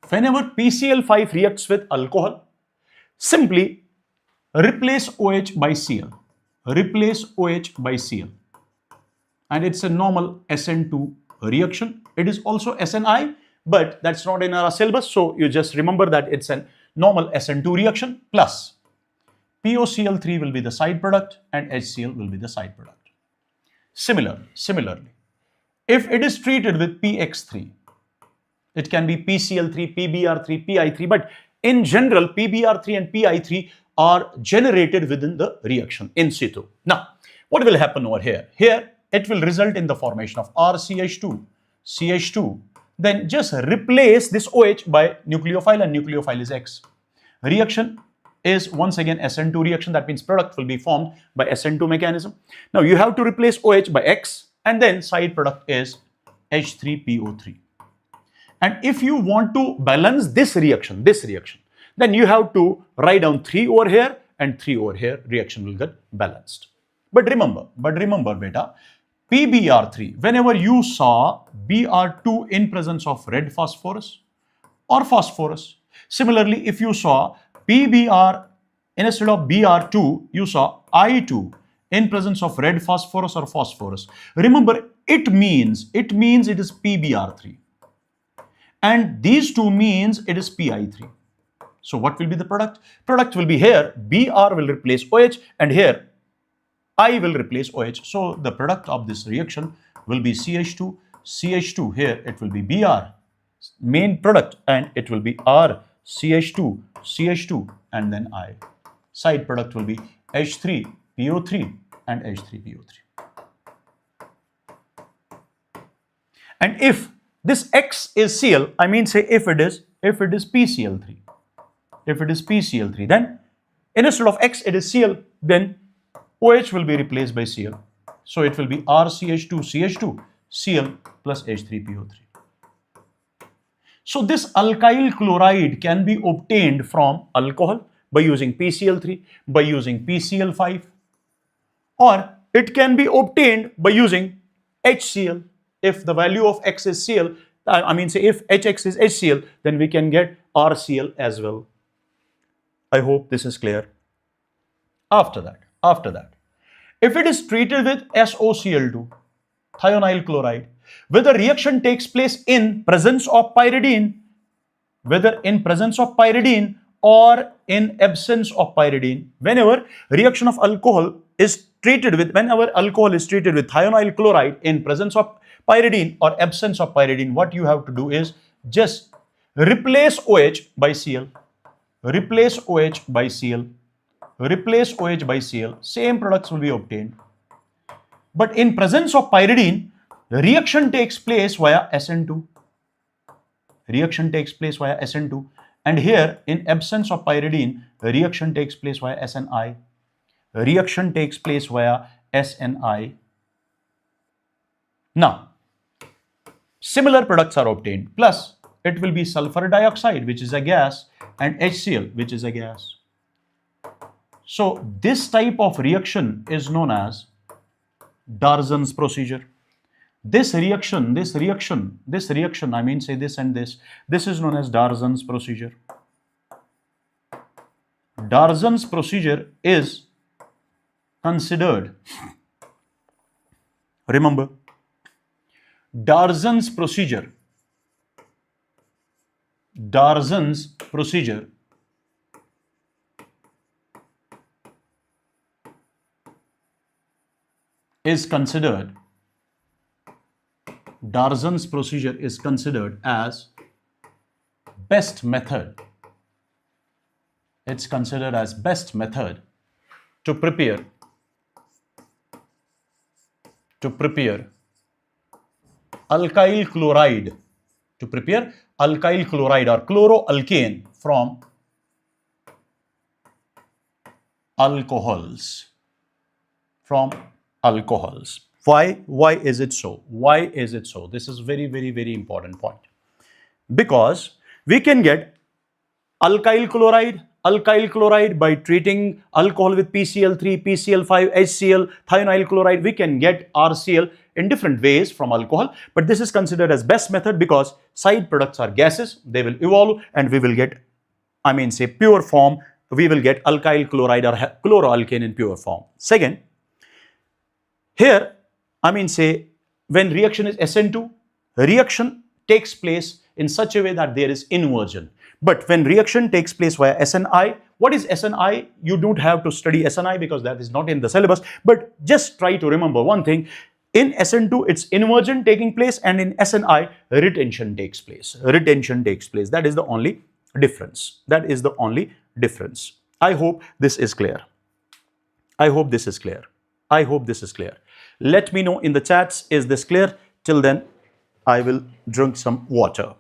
Whenever PCl5 reacts with alcohol, simply replace OH by Cl. And it's a normal SN2 reaction. It is also SNI, but that's not in our syllabus. So you just remember that it's a normal SN2 reaction, plus POCl3 will be the side product and HCl will be the side product. Similarly, if it is treated with PX3, it can be PCl3, PBr3, PI3, but in general, PBr3 and PI3 are generated within the reaction in situ. Now, what will happen over here? Here, it will result in the formation of RCH2, CH2. Then just replace this OH by nucleophile, and nucleophile is X. Reaction is once again SN2 reaction. That means product will be formed by SN2 mechanism. Now, you have to replace OH by X, and then side product is H3PO3. And if you want to balance this reaction, then you have to write down 3 over here and 3 over here. Reaction will get balanced. But remember, beta, PBr3, whenever you saw Br2 in presence of red phosphorus or phosphorus, similarly, if you saw PBr instead of Br2, you saw I2 in presence of red phosphorus or phosphorus. Remember, it means it is PBr3. And these two means it is Pi3. So what will be the product? Product will be here, Br will replace OH, and here I will replace OH. So the product of this reaction will be CH2, CH2. Here it will be Br, main product, and it will be R, CH2, CH2, and then I. Side product will be H3PO3 and H3PO3. And if this X is Cl, I mean say if it is PCl3. If it is PCl3, then instead of X it is Cl, then OH will be replaced by Cl. So it will be RCH2CH2 Cl plus H3PO3. So this alkyl chloride can be obtained from alcohol by using PCl3, by using PCl5, or it can be obtained by using HCl. If the value of X is Cl, I mean say if HX is HCl, then we can get RCl as well. I hope this is clear. After that, if it is treated with SOCl2, thionyl chloride, whether reaction takes place in presence of pyridine, whether in presence of pyridine or in absence of pyridine, whenever reaction of alcohol is treated with, whenever alcohol is treated with thionyl chloride in presence of pyridine or absence of pyridine, what you have to do is just replace OH by Cl. Replace OH by Cl. Replace OH by Cl. Same products will be obtained. But in presence of pyridine, reaction takes place via SN2. Reaction takes place via SN2. And here, in absence of pyridine, reaction takes place via SNI. Reaction takes place via SNI. Now, similar products are obtained. Plus, it will be sulfur dioxide, which is a gas, and HCl, which is a gas. So this type of reaction is known as Darzan's procedure. This reaction, I mean say this and this is known as Darzan's procedure. Darzan's procedure is considered, remember, Darzan's procedure is considered as best method. It's considered as best method to prepare alkyl chloride, or chloroalkane from alcohols. Why is it so? This is very, very, very important point. Because we can get alkyl chloride by treating alcohol with PCl3, PCl5, HCl, thionyl chloride. We can get RCl in different ways from alcohol, but this is considered as best method because side products are gases, they will evolve, and we will get, I mean say pure form, we will get alkyl chloride or chloroalkane in pure form. Second, here, I mean say when reaction is SN2, reaction takes place in such a way that there is inversion. But when reaction takes place via SNI, what is SNI? You don't have to study SNI because that is not in the syllabus, but just try to remember one thing. In SN2, it's inversion taking place, and in SNI, retention takes place. That is the only difference. I hope this is clear. Let me know in the chats, is this clear? Till then, I will drink some water.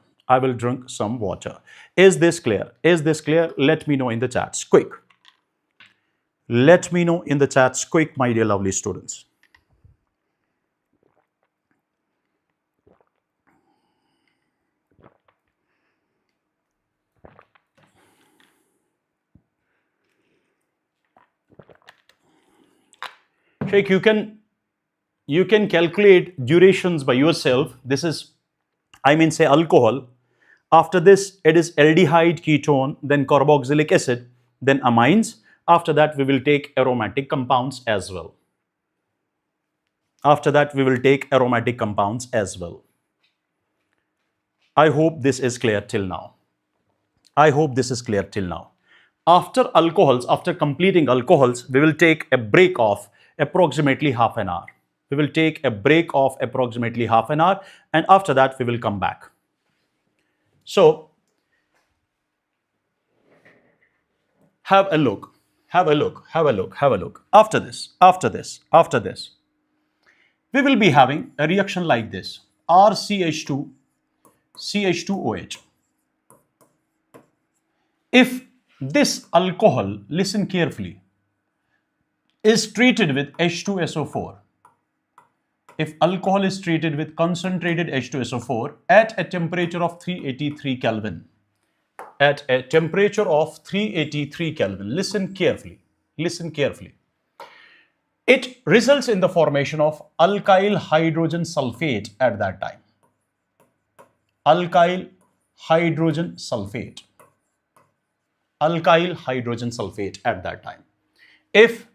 Is this clear? Let me know in the chats, quick. My dear lovely students. Sheikh, you can calculate durations by yourself. This is, I mean say alcohol. After this, it is aldehyde ketone, then carboxylic acid, then amines, After that, we will take aromatic compounds as well. After that, we will take aromatic compounds as well. I hope this is clear till now. I hope this is clear till now. After alcohols, after completing alcohols, we will take a break of approximately half an hour. We will take a break of approximately half an hour, and after that, we will come back. So, have a look. After this, we will be having a reaction like this. RCH2, CH2OH. If this alcohol, listen carefully, is treated with H2SO4, if alcohol is treated with concentrated H2SO4 at a temperature of 383 Kelvin, at a temperature of 383 Kelvin, listen carefully, it results in the formation of alkyl hydrogen sulfate at that time. Alkyl hydrogen sulfate at that time. If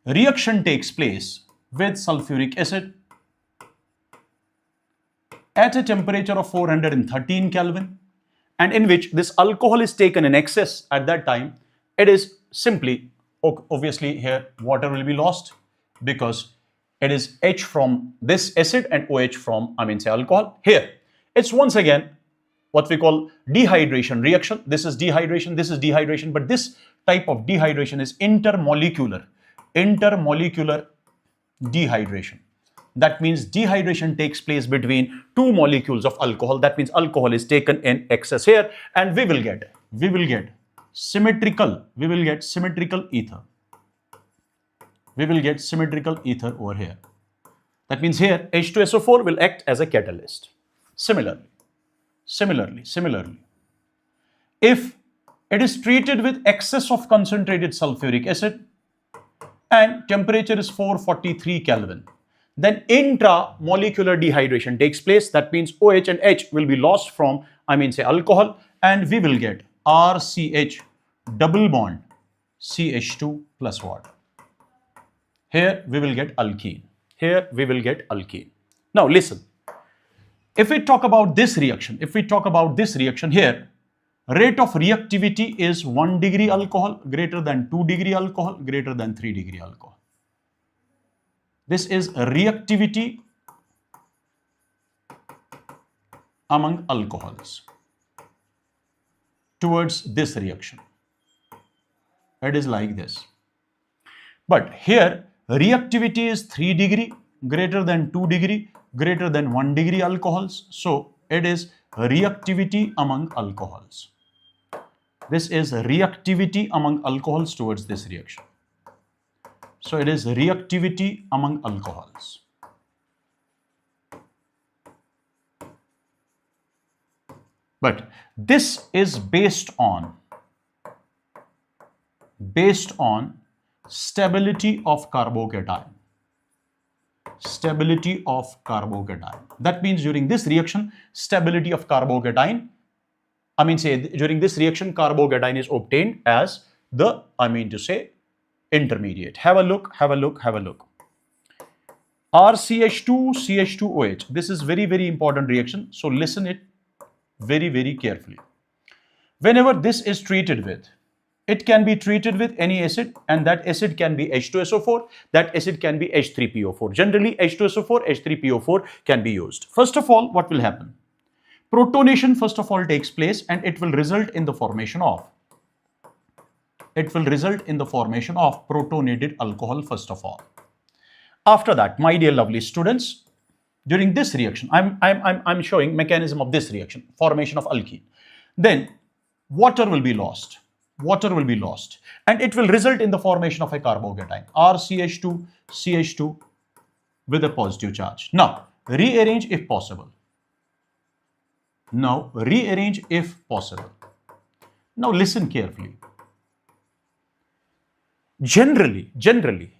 reaction takes place with sulfuric acid at a temperature of 413 Kelvin, and in which this alcohol is taken in excess at that time, it is simply, obviously here water will be lost because it is H from this acid and OH from alcohol. Here it's once again what we call dehydration reaction. This is dehydration, but this type of dehydration is intermolecular dehydration. That means dehydration takes place between two molecules of alcohol. That means alcohol is taken in excess here, and we will get symmetrical ether. We will get symmetrical ether over here. That means here H2SO4 will act as a catalyst. Similarly, if it is treated with excess of concentrated sulfuric acid and temperature is 443 Kelvin, then intramolecular dehydration takes place. That means OH and H will be lost from alcohol, and we will get RCH double bond CH2 plus water. Here we will get alkene. Now listen, if we talk about this reaction, here, rate of reactivity is 1 degree alcohol, greater than 2 degree alcohol, greater than 3 degree alcohol. This is reactivity among alcohols towards this reaction. It is like this. But here reactivity is 3 degree, greater than 2 degree, greater than 1 degree alcohols. So it is reactivity among alcohols. This is reactivity among alcohols towards this reaction. So it is reactivity among alcohols. But this is based on stability of carbocation. That means during this reaction, stability of carbocation, during this reaction, carbocation is obtained as the, intermediate. Have a look. RCH2, CH2OH. This is very, very important reaction. So listen it very, very carefully. Whenever this is treated with, it can be treated with any acid, and that acid can be H2SO4, that acid can be H3PO4. Generally, H2SO4, H3PO4 can be used. First of all, what will happen? Protonation first of all takes place, and it will result in the formation of protonated alcohol first of all. After that, my dear lovely students, during this reaction, I'm showing mechanism of this reaction, formation of alkene. Then water will be lost, and it will result in the formation of a carbocation, RCH2, CH2 with a positive charge. Now, rearrange if possible. Now, listen carefully. Generally,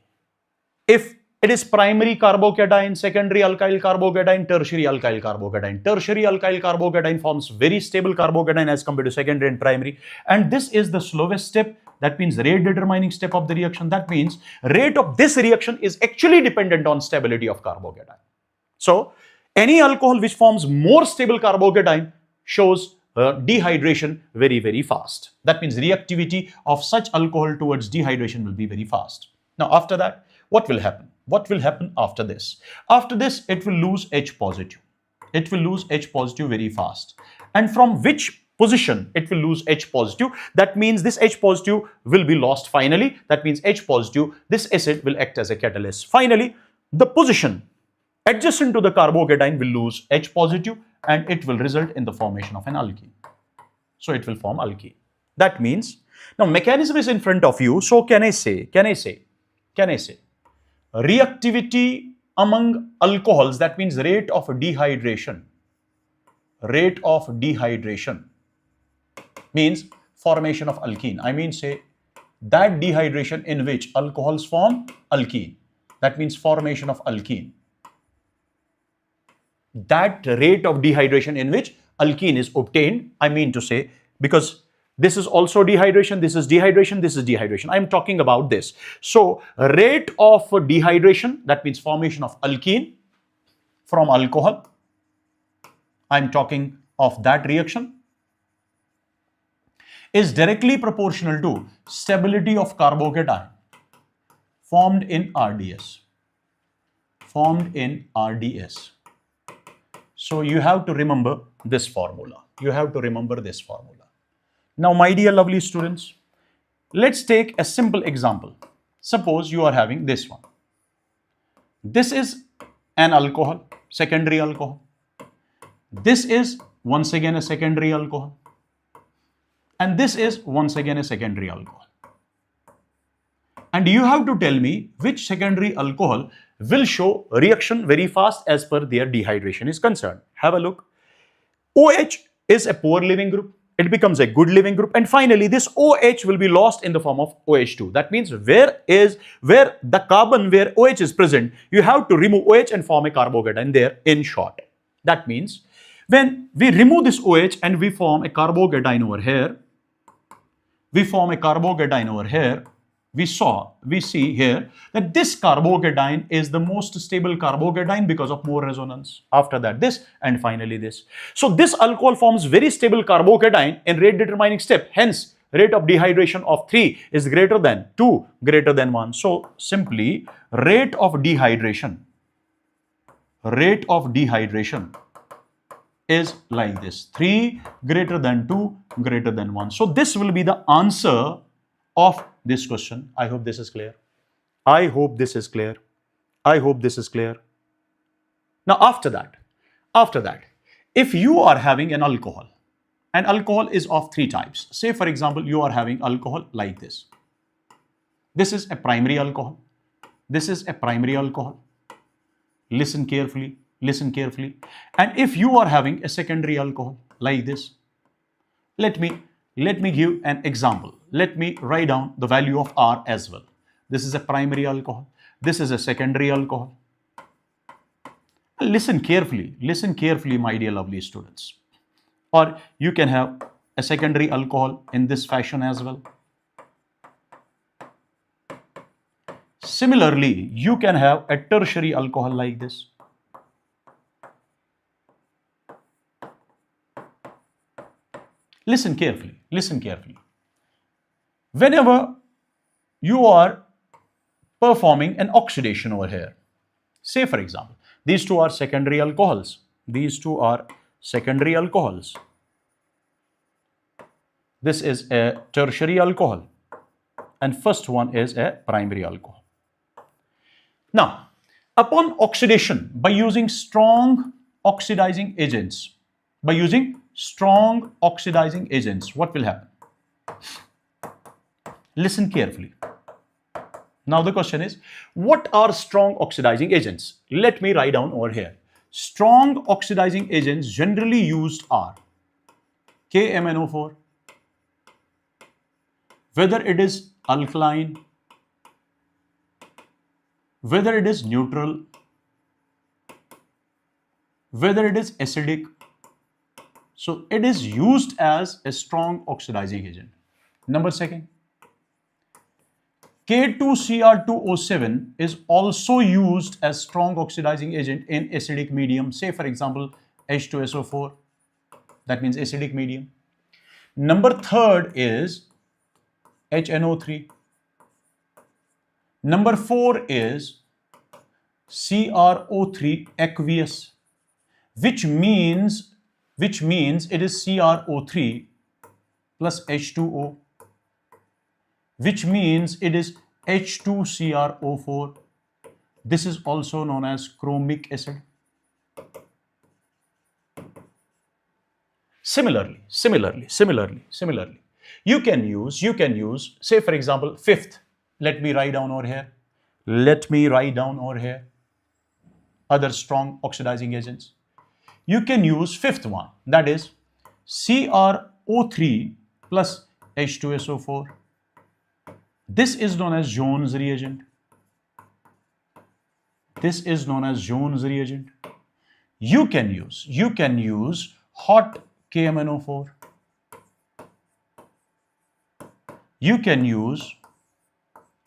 if It is primary carbocation, secondary alkyl carbocation, tertiary alkyl carbocation. Tertiary alkyl carbocation forms very stable carbocation as compared to secondary and primary. And this is the slowest step. That means rate determining step of the reaction. That means rate of this reaction is actually dependent on stability of carbocation. So any alcohol which forms more stable carbocation shows dehydration very, very fast. That means reactivity of such alcohol towards dehydration will be very fast. Now after that, what will happen? What will happen after this? After this, it will lose H positive. It will lose H positive very fast. And from which position it will lose H positive? That means this H positive will be lost finally. That means H positive, this acid will act as a catalyst. Finally, the position adjacent to the carbocation will lose H positive and it will result in the formation of an alkene. So it will form alkene. That means, now mechanism is in front of you. So can I say reactivity among alcohols, that means rate of dehydration means formation of alkene. I mean say that dehydration in which alcohols form alkene. That means formation of alkene. That rate of dehydration in which alkene is obtained, I mean to say, because this is also dehydration, this is dehydration, this is dehydration. I'm talking about this. So rate of dehydration, that means formation of alkene from alcohol. I'm talking of that reaction is directly proportional to stability of carbocation formed in RDS. So you have to remember this formula. Now, my dear lovely students, let's take a simple example. Suppose you are having this one. This is an alcohol, secondary alcohol. This is once again a secondary alcohol. And this is once again a secondary alcohol. And you have to tell me which secondary alcohol will show reaction very fast as per their dehydration is concerned. Have a look. OH is a poor leaving group. It becomes a good leaving group. And finally, this OH will be lost in the form of OH2. That means where the carbon where OH is present, you have to remove OH and form a carbocation there in short. That means when we remove this OH and we form a carbocation over here, we see here that this carbocation is the most stable carbocation because of more resonance. After that, this, and finally this. So this alcohol forms very stable carbocation in rate determining step. Hence, rate of dehydration of 3 is greater than 2, greater than 1. So simply, rate of dehydration is like this: 3 greater than 2 greater than 1. So this will be the answer of this question. I hope this is clear. Now after that, if you are having an alcohol is of 3 types. Say for example, you are having alcohol like this. This is a primary alcohol. Listen carefully. And if you are having a secondary alcohol like this, let me give an example. Let me write down the value of R as well. This is a primary alcohol. This is a secondary alcohol. Listen carefully, my dear lovely students. Or you can have a secondary alcohol in this fashion as well. Similarly, you can have a tertiary alcohol like this. Listen carefully. Whenever you are performing an oxidation over here, say for example, these two are secondary alcohols. This is a tertiary alcohol, and first one is a primary alcohol. Now, upon oxidation, by using strong oxidizing agents, what will happen? Listen carefully. Now the question is, what are strong oxidizing agents? Let me write down over here. Strong oxidizing agents generally used are KMnO4, whether it is alkaline, whether it is neutral, whether it is acidic. So it is used as a strong oxidizing agent. Number second, K2Cr2O7 is also used as strong oxidizing agent in acidic medium. Say for example, H2SO4, that means acidic medium. Number third is HNO3. Number four is CrO3 aqueous, which means it is CrO3 plus H2O, which means it is H2CrO4. This is also known as chromic acid. Similarly, you can use, say for example, fifth. Let me write down over here. Other strong oxidizing agents. You can use fifth one, that is CrO3 plus H2SO4. This is known as Jones reagent. You can use hot KMNO4. You can use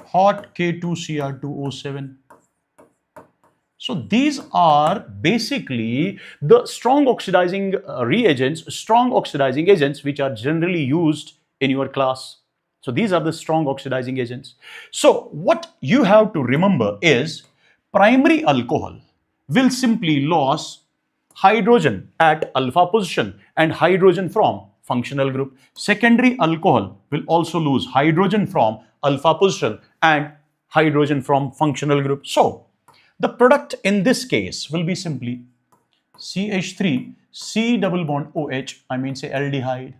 hot K2Cr2O7. So these are basically the strong oxidizing reagents, strong oxidizing agents which are generally used in your class. So these are the strong oxidizing agents. So what you have to remember is primary alcohol will simply lose hydrogen at alpha position and hydrogen from functional group. Secondary alcohol will also lose hydrogen from alpha position and hydrogen from functional group. So the product in this case will be simply CH3 C double bond OH, I mean say aldehyde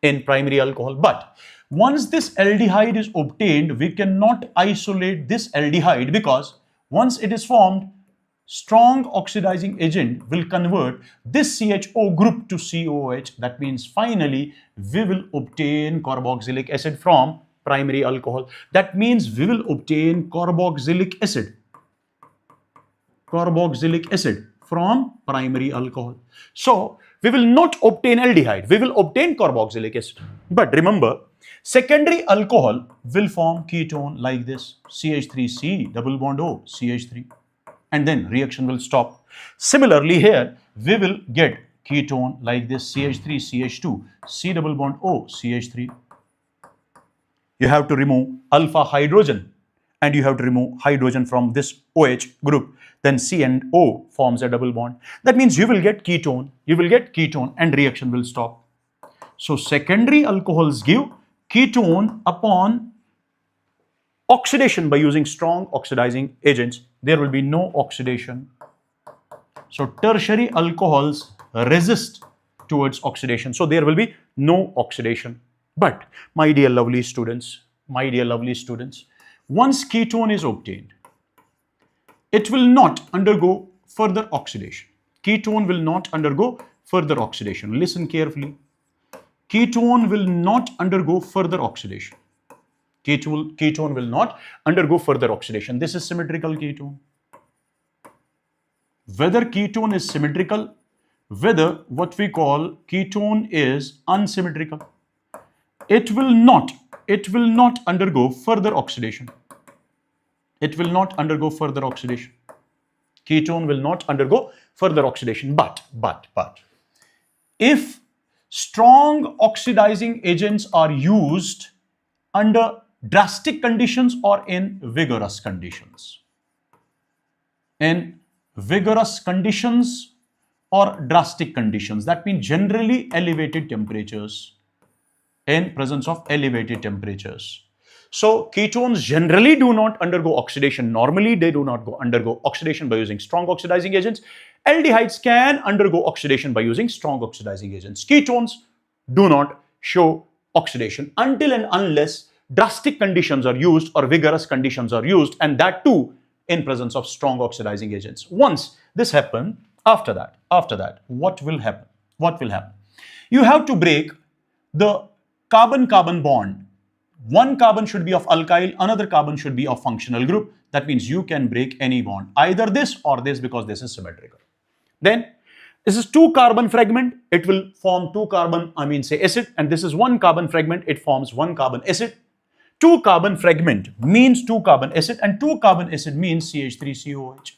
in primary alcohol. But once this aldehyde is obtained, we cannot isolate this aldehyde because once it is formed, strong oxidizing agent will convert this CHO group to COOH. That means finally we will obtain carboxylic acid from primary alcohol. That means we will obtain carboxylic acid from primary alcohol. So we will not obtain aldehyde, we will obtain carboxylic acid. But remember, secondary alcohol will form ketone like this, CH3C double bond O CH3, and then reaction will stop. Similarly here, we will get ketone like this, CH3CH2 C double bond O CH3. You have to remove alpha hydrogen and you have to remove hydrogen from this OH group. Then C and O forms a double bond. That means you will get ketone, and reaction will stop. So secondary alcohols give ketone upon oxidation by using strong oxidizing agents. There will be no oxidation. So tertiary alcohols resist towards oxidation. So there will be no oxidation. But my dear lovely students, once ketone is obtained, it will not undergo further oxidation. Ketone will not undergo further oxidation. Listen carefully. Ketone will not undergo further oxidation. Ketone will not undergo further oxidation. This is symmetrical ketone. Whether ketone is symmetrical, whether what we call ketone is unsymmetrical, it will not undergo further oxidation. Ketone will not undergo further oxidation. But if strong oxidizing agents are used under drastic conditions or in vigorous conditions, or drastic conditions, that means generally elevated temperatures, in presence of elevated temperatures. So ketones generally do not undergo oxidation. Normally they do not undergo oxidation by using strong oxidizing agents. Aldehydes can undergo oxidation by using strong oxidizing agents. Ketones do not show oxidation until and unless drastic conditions are used or vigorous conditions are used, and that too in presence of strong oxidizing agents. Once this happens, after that, what will happen? You have to break the carbon-carbon bond one carbon should be of alkyl, another carbon should be of functional group. That means you can break any bond, either this or this, because this is symmetrical. Then this is 2 carbon fragment, it will form 2 carbon amine say acid, and this is 1 carbon fragment, it forms 1 carbon acid. 2 carbon fragment means 2 carbon acid, and 2 carbon acid means CH3COOH.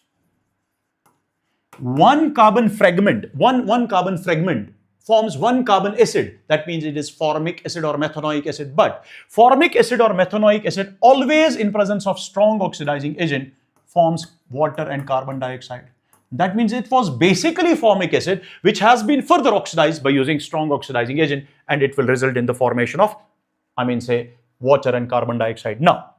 1 carbon fragment, one carbon fragment forms 1 carbon acid. That means it is formic acid or methanoic acid. But formic acid or methanoic acid, always in presence of strong oxidizing agent, forms water and carbon dioxide. That means it was basically formic acid, which has been further oxidized by using strong oxidizing agent, and it will result in the formation of, say, water and carbon dioxide. Now,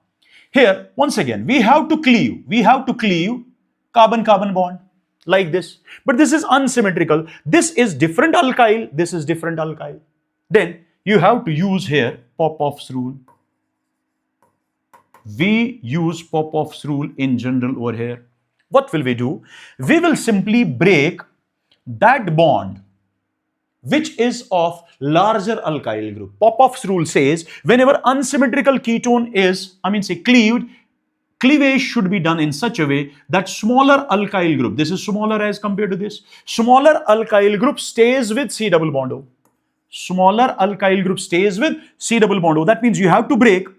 here, once again, we have to cleave carbon-carbon bond like this. But this is unsymmetrical. This is different alkyl, this is different alkyl. Then you have to use here Popoff's rule. We use Popoff's rule in general over here. What will we do? We will simply break that bond which is of larger alkyl group. Popoff's rule says whenever unsymmetrical ketone is, cleaved, cleavage should be done in such a way that smaller alkyl group, this is smaller as compared to this, smaller alkyl group stays with C double bond O. Smaller alkyl group stays with C double bond O. That means you have to break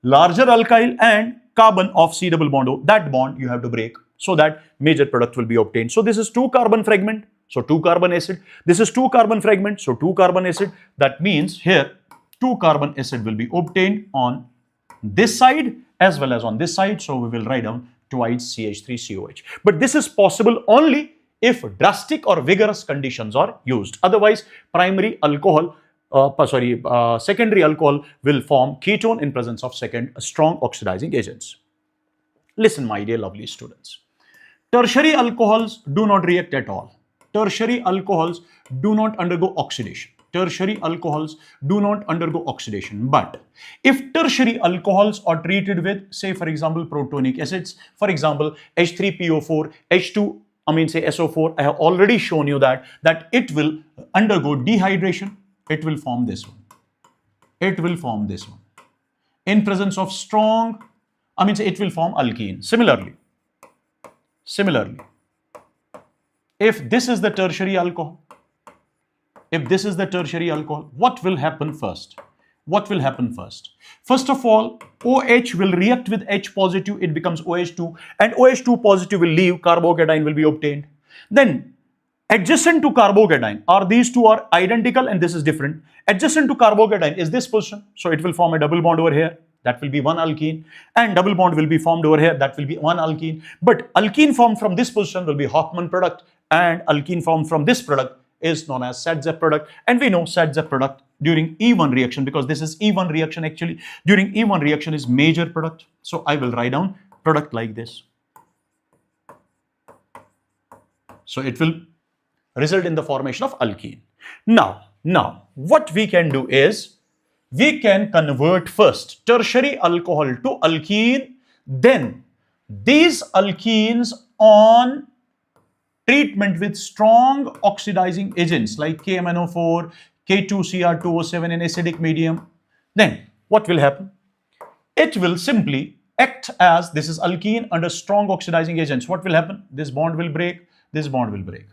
larger alkyl and carbon of C double bond O. That bond you have to break so that major product will be obtained. So this is 2 carbon fragment, so 2 carbon acid. This is 2 carbon fragment, so 2 carbon acid. That means here 2 carbon acid will be obtained on this side as well as on this side. So we will write down twice CH3COH. But this is possible only if drastic or vigorous conditions are used. Otherwise, secondary alcohol will form ketone in presence of strong oxidizing agents. Listen, my dear lovely students. Tertiary alcohols do not react at all. Tertiary alcohols do not undergo oxidation. Tertiary alcohols do not undergo oxidation. But if tertiary alcohols are treated with, say, for example, protonic acids, for example, H3PO4, H2, SO4, I have already shown you that it will undergo dehydration. It will form this one. It will form this one. In presence of strong, it will form alkene. Similarly, if this is the tertiary alcohol, what will happen first? First of all, OH will react with H positive, it becomes OH2, and OH2 positive will leave, carbocation will be obtained. Then, adjacent to carbocation, these two are identical and this is different. Adjacent to carbocation is this position, so it will form a double bond over here. That will be one alkene, and double bond will be formed over here. That will be one alkene. But alkene formed from this position will be Hoffman product, and alkene formed from this product is known as Sadzev product. And we know Sadzev product during E1 reaction, because this is E1 reaction actually. During E1 reaction is major product. So I will write down product like this. So it will result in the formation of alkene. Now what we can do is, we can convert first tertiary alcohol to alkene, then these alkenes on treatment with strong oxidizing agents like KMNO4, K2Cr2O7 in acidic medium. Then what will happen? It will simply act as, this is alkene under strong oxidizing agents. What will happen? This bond will break, this bond will break.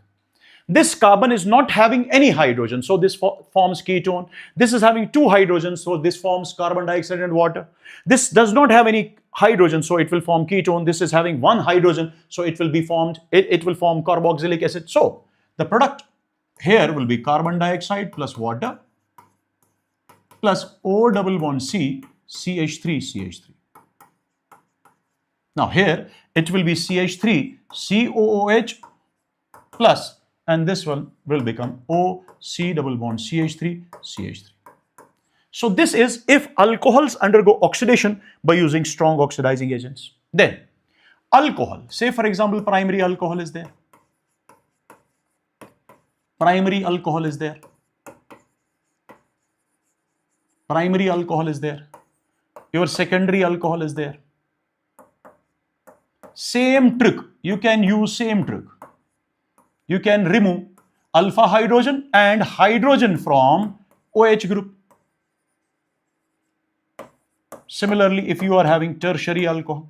This carbon is not having any hydrogen, so this forms ketone. This is having 2 hydrogens, so this forms carbon dioxide and water. This does not have any hydrogen, so it will form ketone. This is having 1 hydrogen, so it will be formed, it will form carboxylic acid. So the product here will be carbon dioxide plus water plus O double bond C, CH3. Now here it will be CH3, COOH plus, and this one will become O, C double bond CH3. So this is if alcohols undergo oxidation by using strong oxidizing agents. Then alcohol, say for example primary alcohol is there. Primary alcohol is there. Your secondary alcohol is there. Same trick, you can use same trick. You can remove alpha hydrogen and hydrogen from OH group. Similarly, if you are having tertiary alcohol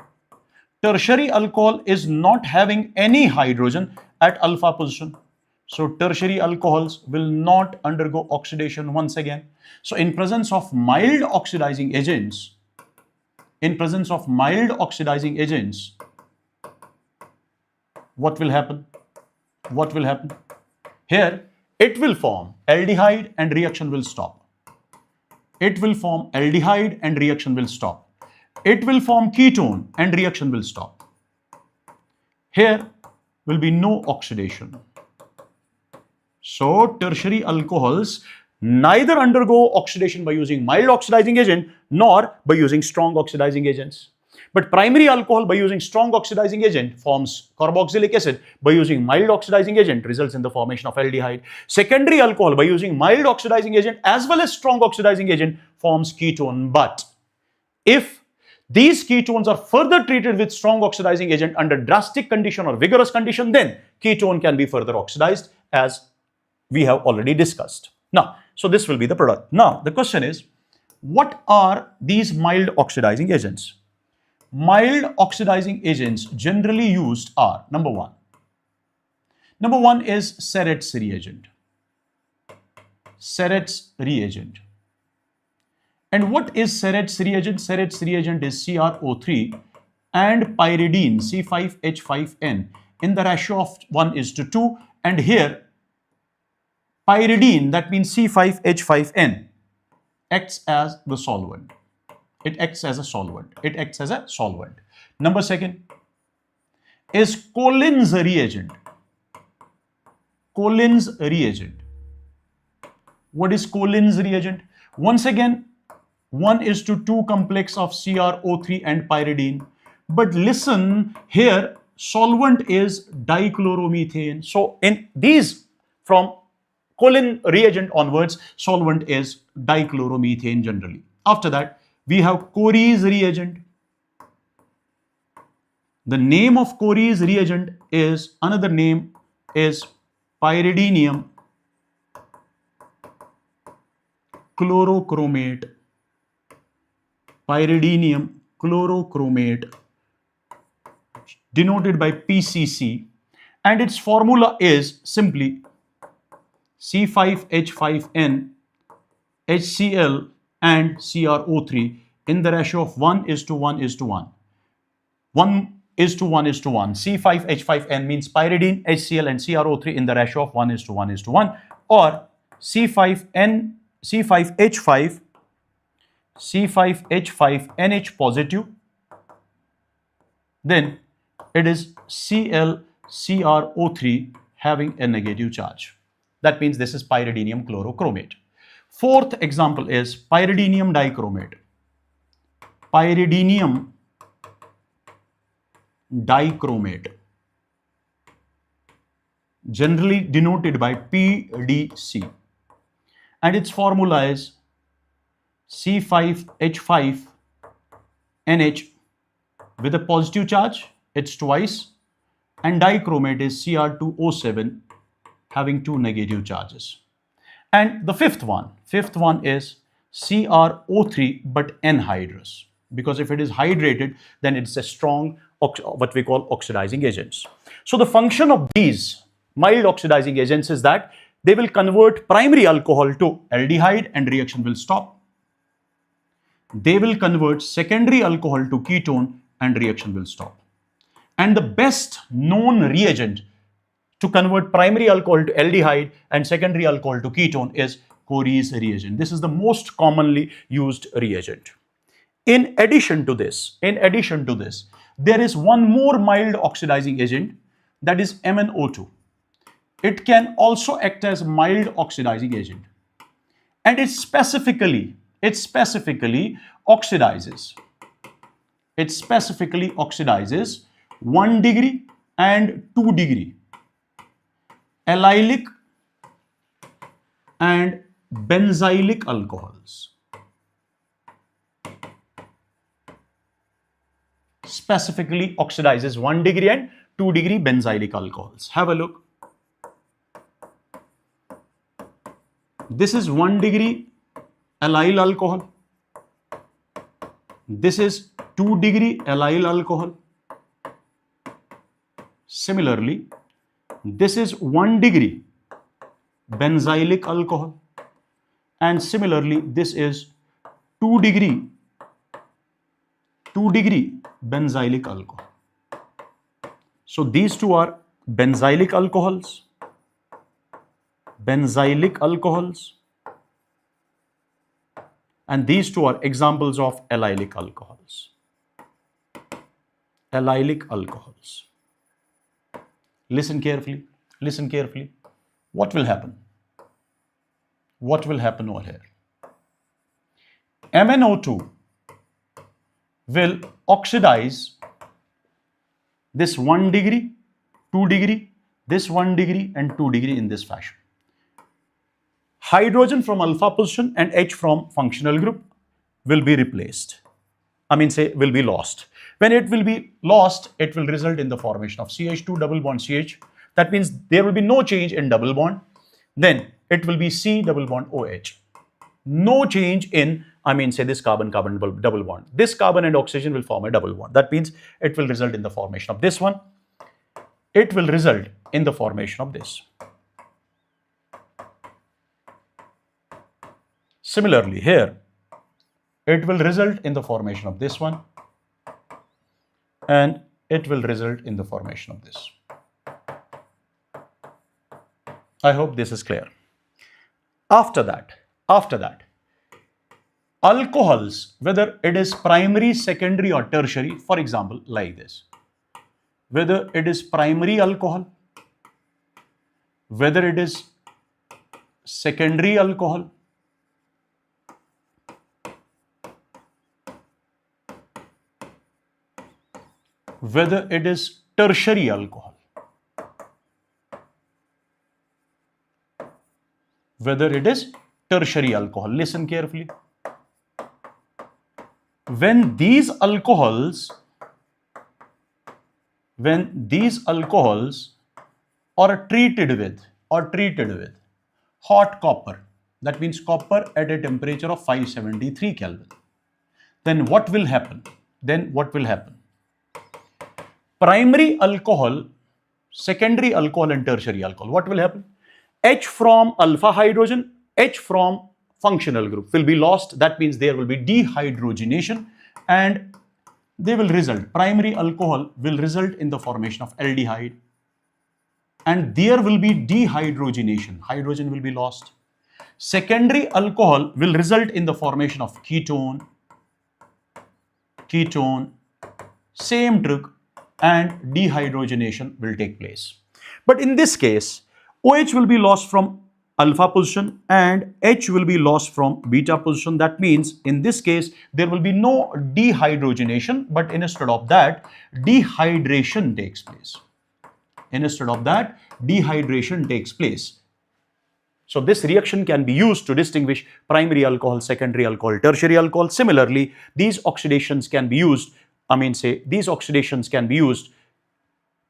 is not having any hydrogen at alpha position. So tertiary alcohols will not undergo oxidation once again. So in presence of mild oxidizing agents, what will happen? Here, it will form aldehyde and reaction will stop. It will form aldehyde and reaction will stop. It will form ketone and reaction will stop. Here will be no oxidation. So tertiary alcohols neither undergo oxidation by using mild oxidizing agent nor by using strong oxidizing agents. But primary alcohol by using strong oxidizing agent forms carboxylic acid. By using mild oxidizing agent results in the formation of aldehyde. Secondary alcohol by using mild oxidizing agent as well as strong oxidizing agent forms ketone. But if these ketones are further treated with strong oxidizing agent under drastic condition or vigorous condition, then ketone can be further oxidized, as we have already discussed. Now, so this will be the product. Now, the question is, what are these mild oxidizing agents? Mild oxidizing agents generally used are, number one is Serret's reagent. And what is Serret's reagent? Serret's reagent is CrO3 and pyridine C5H5N in the ratio of 1:2, and here pyridine, that means C5H5N, acts as the solvent. It acts as a solvent. Number second is Colin's reagent. What is Colin's reagent? Once again, 1:2 complex of CrO3 and pyridine. But listen, here solvent is dichloromethane. So in these, from Colin reagent onwards, solvent is dichloromethane generally. After that, we have Corey's reagent. The name of Corey's reagent is, another name is pyridinium chlorochromate. Denoted by PCC, and its formula is simply C5H5N, HCl and CrO3 in the ratio of 1:1:1. 1:1:1. C5H5N means pyridine, HCl and CrO3 in the ratio of 1:1:1, or C5H5NH positive, then it is ClCrO3 having a negative charge. That means this is pyridinium chlorochromate. Fourth example is pyridinium dichromate. Generally denoted by PDC, and its formula is C5H5NH with a positive charge, it's twice, and dichromate is Cr2O7 having two negative charges. And the fifth one is CrO3 but anhydrous, because if it is hydrated, then it's a strong, what we call oxidizing agents. So the function of these mild oxidizing agents is that they will convert primary alcohol to aldehyde and reaction will stop. They will convert secondary alcohol to ketone and reaction will stop. And the best known reagent to convert primary alcohol to aldehyde and secondary alcohol to ketone is Corey's reagent. This is the most commonly used reagent. In addition to this, there is one more mild oxidizing agent, that is MnO2. It can also act as mild oxidizing agent, and it specifically oxidizes 1 degree and 2 degree allylic and benzylic alcohols. Specifically oxidizes 1 degree and 2 degree benzylic alcohols. Have a look. This is 1 degree allyl alcohol. This is 2 degree allyl alcohol. Similarly, this is 1 degree benzylic alcohol. And similarly, this is 2 degree benzylic alcohol. So these two are benzylic alcohols. And these two are examples of allylic alcohols. Listen carefully. What will happen? Over here? MnO2 will oxidize this 1 degree, 2 degree, this 1 degree and 2 degree in this fashion. Hydrogen from alpha position and H from functional group will be replaced. Will be lost. When it will be lost, it will result in the formation of CH2 double bond CH. That means there will be no change in double bond. Then it will be C double bond OH. No change in, this carbon-carbon double bond. This carbon and oxygen will form a double bond. That means it will result in the formation of this one. It will result in the formation of this. Similarly, here, it will result in the formation of this one. And it will result in the formation of this. I hope this is clear. After that, alcohols, whether it is primary, secondary or tertiary, for example, like this. Whether it is primary alcohol, whether it is secondary alcohol, whether it is tertiary alcohol, listen carefully. When these alcohols are treated with hot copper, that means copper at a temperature of 573 Kelvin, then what will happen? Primary alcohol, secondary alcohol and tertiary alcohol, what will happen? H from alpha hydrogen, H from functional group will be lost. That means there will be dehydrogenation and they will result, primary alcohol will result in the formation of aldehyde and there will be dehydrogenation, hydrogen will be lost. Secondary alcohol will result in the formation of ketone, same trick, and dehydrogenation will take place. But in this case, OH will be lost from alpha position and H will be lost from beta position. That means in this case, there will be no dehydrogenation, but instead of that, dehydration takes place. So this reaction can be used to distinguish primary alcohol, secondary alcohol, tertiary alcohol. Similarly, these oxidations can be used,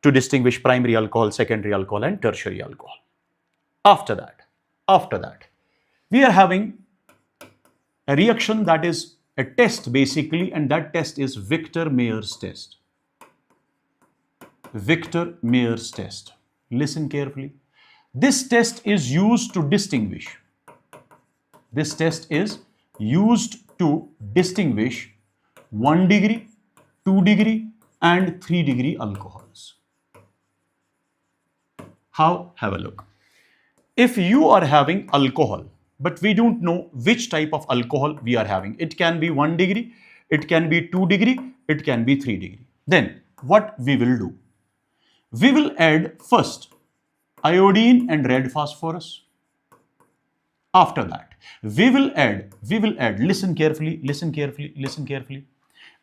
to distinguish primary alcohol, secondary alcohol and tertiary alcohol. After that, we are having a reaction that is a test basically, and that test is Victor-Meyer's test. Listen carefully. This test is used to distinguish. 1 degree, 2 degree and 3 degree alcohols. How? Have a look. If you are having alcohol, but we don't know which type of alcohol we are having, it can be 1 degree, it can be 2 degree, it can be 3 degree. Then what we will do? We will add first iodine and red phosphorus. After that, we will add, listen carefully.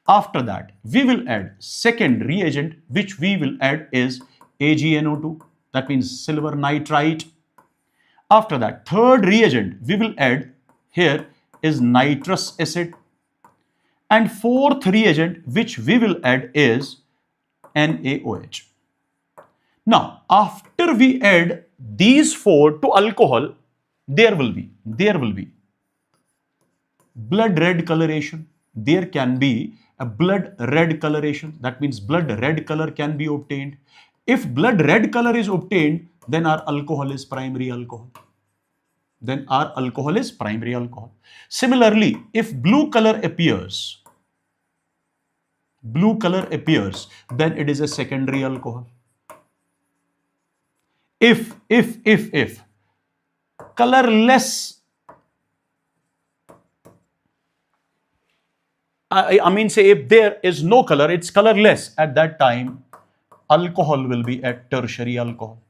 After that, we will add second reagent, which we will add is AgNO2, that means silver nitrite. After that, third reagent we will add here is nitrous acid. And fourth reagent which we will add is NaOH. Now, after we add these four to alcohol, there will be blood red coloration. there can be a blood red coloration. That means blood red color can be obtained. If blood red color is obtained, then our alcohol is primary alcohol. Then our alcohol is primary alcohol. Similarly, if blue color appears, then it is a secondary alcohol. If colorless, I mean, say if there is no color, it's colorless, at that time, alcohol will be a tertiary alcohol.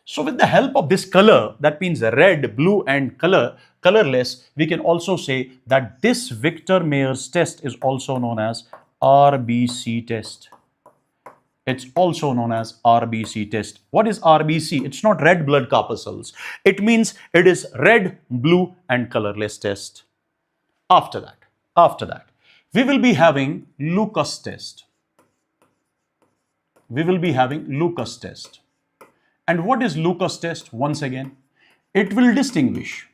So with the help of this color, that means red, blue, and colorless, we can also say that this Victor-Meyer's test is also known as RBC test. It's also known as RBC test. What is RBC? It's not red blood corpuscles. It means it is red, blue, and colorless test. After that, we will be having Lucas test. And what is Lucas test? Once again, it will distinguish.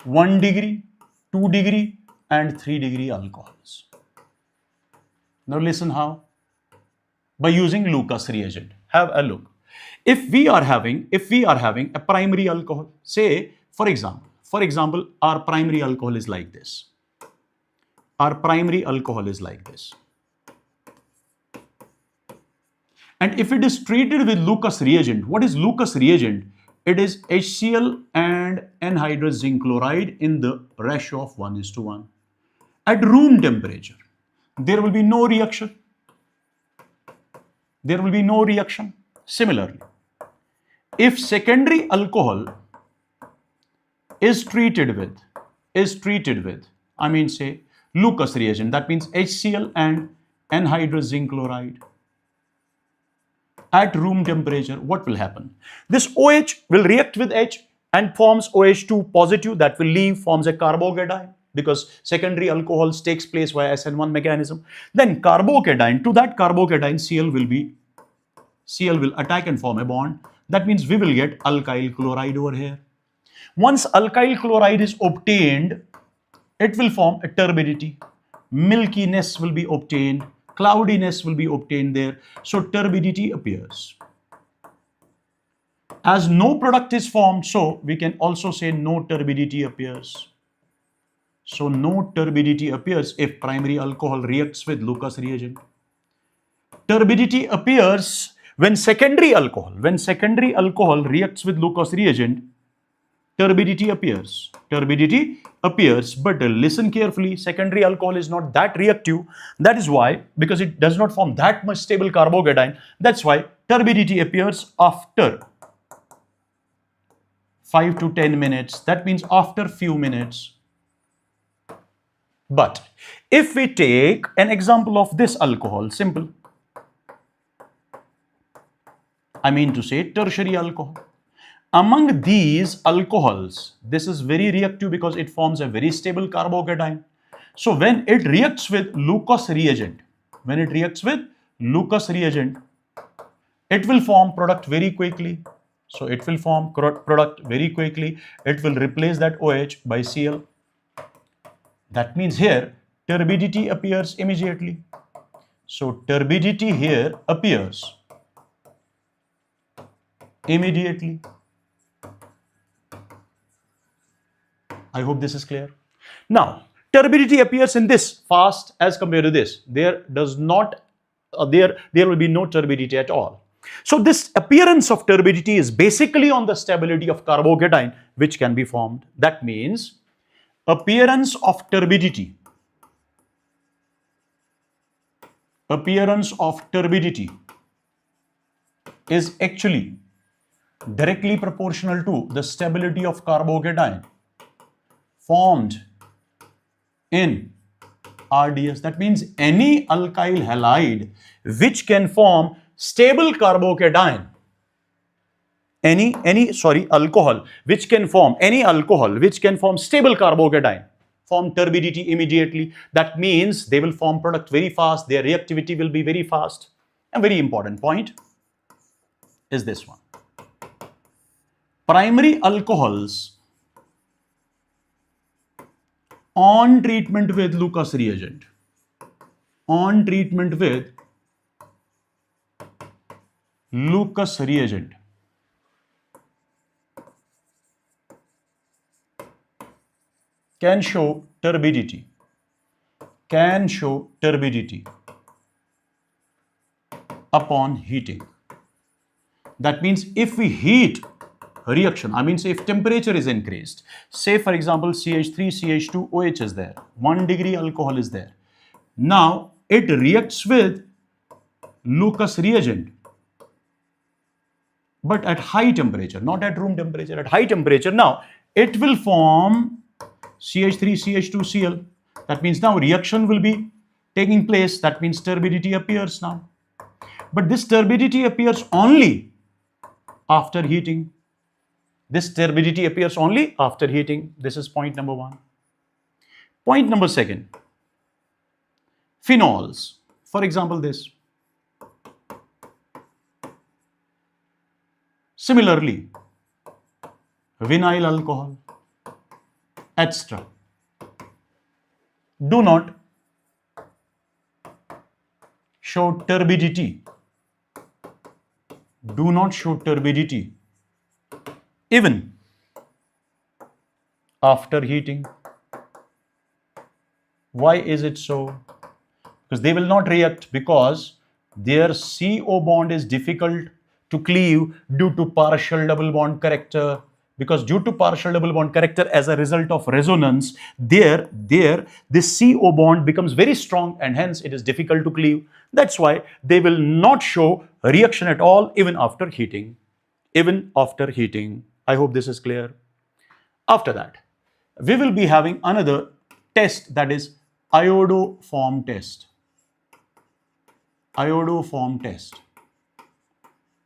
1 degree, 2 degree, and 3 degree alcohols. Now listen how. By using Lucas reagent. Have a look. If we are having a primary alcohol, say for example, our primary alcohol is like this. And if it is treated with Lucas reagent, what is Lucas reagent? It is HCl and anhydrous zinc chloride in the ratio of 1:1. At room temperature, there will be no reaction. Similarly, if secondary alcohol is treated with, I mean, say Lucas reagent, that means HCl and anhydrous zinc chloride, at room temperature, what will happen? This OH will react with H and forms OH2 positive, that will forms a carbocation, because secondary alcohols takes place via SN1 mechanism. Then carbocation, to that carbocation Cl will attack and form a bond. That means we will get alkyl chloride over here. Once alkyl chloride is obtained, it will form a turbidity. Milkiness will be obtained. Cloudiness will be obtained there. So turbidity appears. As no product is formed, so we can also say no turbidity appears. So no turbidity appears if primary alcohol reacts with Lucas reagent. Turbidity appears when secondary alcohol reacts with Lucas reagent. Turbidity appears, but listen carefully, secondary alcohol is not that reactive. That is why, because it does not form that much stable carbocation, that's why turbidity appears after 5 to 10 minutes. That means after few minutes. But if we take an example of this alcohol, simple, I mean to say tertiary alcohol. Among these alcohols, this is very reactive because it forms a very stable carbocation. So when it reacts with Lucas reagent, it will form product very quickly. It will replace that OH by Cl. That means here turbidity appears immediately. So turbidity here appears immediately. I hope this is clear. Now, turbidity appears in this fast as compared to this. There will be no turbidity at all. So this appearance of turbidity is basically on the stability of carbocation which can be formed. That means appearance of turbidity is actually directly proportional to the stability of carbocation formed in RDS. That means any alkyl halide which can form stable carbocation, alcohol which can form stable carbocation, form turbidity immediately. That means they will form product very fast, their reactivity will be very fast. A very important point is this one. Primary alcohols on treatment with Lucas reagent, on treatment with Lucas reagent, can show turbidity, upon heating. That means if we heat a reaction, I mean, say if temperature is increased, say for example CH3, CH2, OH is there, 1 degree alcohol is there. Now it reacts with Lucas reagent, but at high temperature, not at room temperature, at high temperature. Now it will form CH3, CH2, Cl. That means now reaction will be taking place. That means turbidity appears now. But this turbidity appears only after heating. This turbidity appears only after heating. This is point number one. Point number second. Phenols. For example, this. Similarly, vinyl alcohol, etc. do not show turbidity. Do not show turbidity even after heating. Why is it so? Because they will not react, because their CO bond is difficult to cleave due to partial double bond character. Because due to partial double bond character, as a result of resonance, this CO bond becomes very strong and hence it is difficult to cleave. That's why they will not show reaction at all even after heating. Even after heating. I hope this is clear. After that, we will be having another test, that is iodoform test. Iodoform test.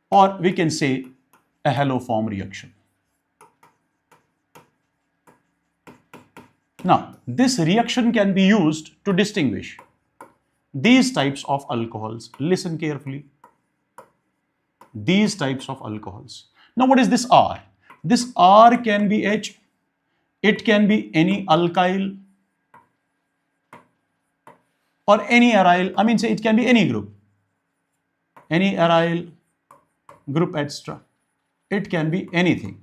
Or we can say a haloform reaction. Now, this reaction can be used to distinguish these types of alcohols. Listen carefully. These types of alcohols. Now, what is this R? This R can be H. It can be any alkyl or any aryl. I mean, say it can be any group. Any aryl group, etc. It can be anything.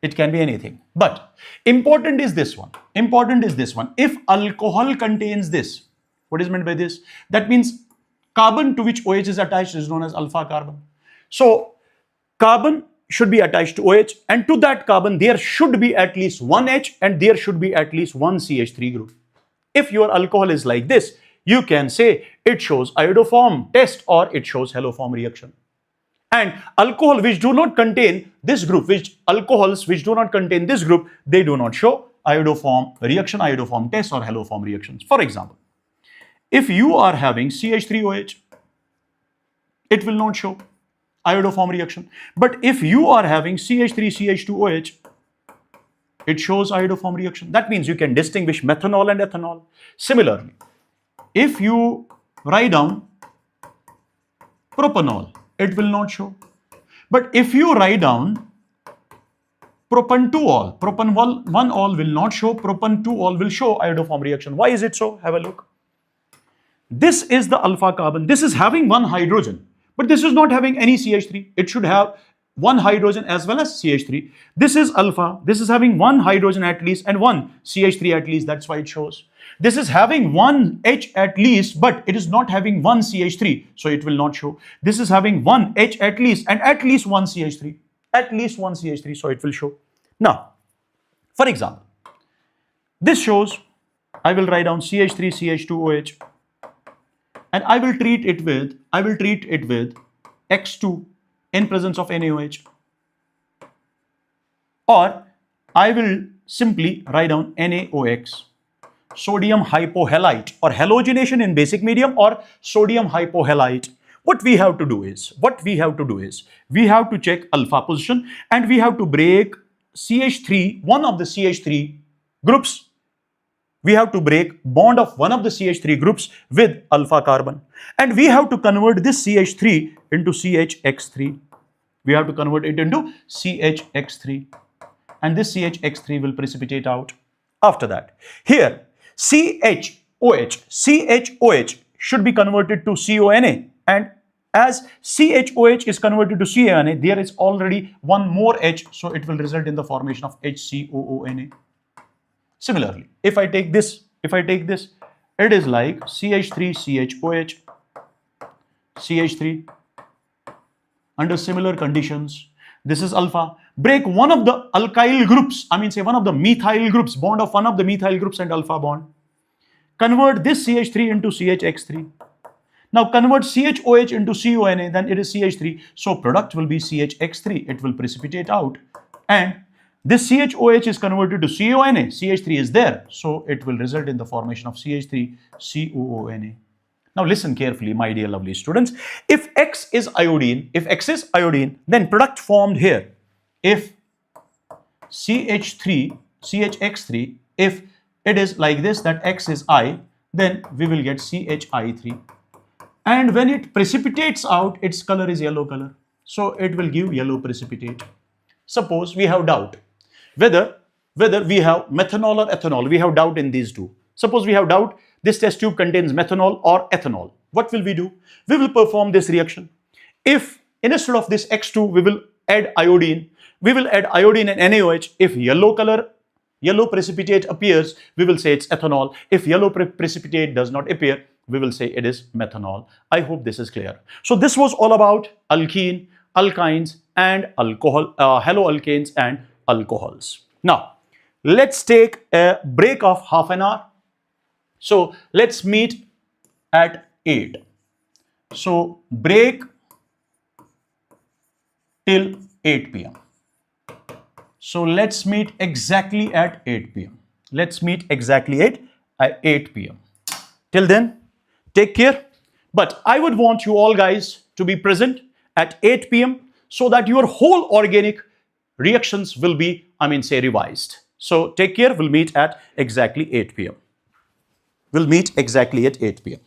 It can be anything. But important is this one. Important is this one. If alcohol contains this, what is meant by this? That means carbon to which OH is attached is known as alpha carbon. So carbon should be attached to OH, and to that carbon there should be at least one H and there should be at least one CH3 group. If your alcohol is like this, you can say it shows iodoform test or it shows haloform reaction. And alcohol which do not contain this group, alcohols which do not contain this group, they do not show iodoform reaction, iodoform test or haloform reactions. For example, if you are having CH3OH, it will not show iodoform reaction. But if you are having CH3CH2OH, it shows iodoform reaction. That means you can distinguish methanol and ethanol. Similarly, if you write down propanol, it will not show. But if you write down propan 2-ol, propan 1-ol will not show, propan 2-ol will show iodoform reaction. Why is it so? Have a look. This is the alpha carbon. This is having one hydrogen, but this is not having any CH3. It should have one hydrogen as well as CH3. This is alpha. This is having one hydrogen at least and one CH3 at least. That's why it shows. This is having one H at least, but it is not having one CH3, so it will not show. This is having one H at least and at least one CH3. At least one CH3, so it will show. Now, for example, this shows, I will write down CH3, CH2OH, and I will treat it with X2 in presence of NaOH. Or I will simply write down NaOX. Sodium hypohalite, or halogenation in basic medium, or sodium hypohalite. What we have to do is we have to check alpha position and we have to break CH3, one of the CH3 groups. We have to break bond of one of the CH3 groups with alpha carbon, and we have to convert this CH3 into CHX3. We have to convert it into CHX3, and this CHX3 will precipitate out. After that, here CHOH should be converted to CONA, and as CHOH is converted to CONA, there is already one more H, so it will result in the formation of HCOONA. Similarly, if I take this, it is like CH3CHOH, CH3 under similar conditions. This is alpha. Break one of the alkyl groups, say one of the methyl groups, bond of one of the methyl groups and alpha bond. Convert this CH3 into CHX3. Now convert CHOH into CONA, then it is CH3. So product will be CHX3. It will precipitate out. And this CHOH is converted to CONA. CH3 is there. So it will result in the formation of CH3 COONA. Now listen carefully, my dear lovely students. If X is iodine, then product formed here. If CHX3, if it is like this, that X is I, then we will get CHI3. And when it precipitates out, its color is yellow color. So it will give yellow precipitate. Suppose we have doubt whether we have methanol or ethanol. We have doubt in these two. Suppose we have doubt this test tube contains methanol or ethanol. What will we do? We will perform this reaction. If instead of this X2, we will add iodine. We will add iodine and NaOH. If yellow precipitate appears, we will say it's ethanol. If yellow precipitate does not appear, we will say it is methanol. I hope this is clear. So this was all about alkene, alkynes, and alcohol, haloalkanes and alcohols. Now, let's take a break of half an hour. So let's meet at 8. So break till 8 p.m. So let's meet exactly at 8 p.m. Let's meet exactly at 8 p.m. Till then, take care. But I would want you all guys to be present at 8 p.m. so that your whole organic reactions will be, revised. So take care. We'll meet at exactly 8 p.m. We'll meet exactly at 8 p.m.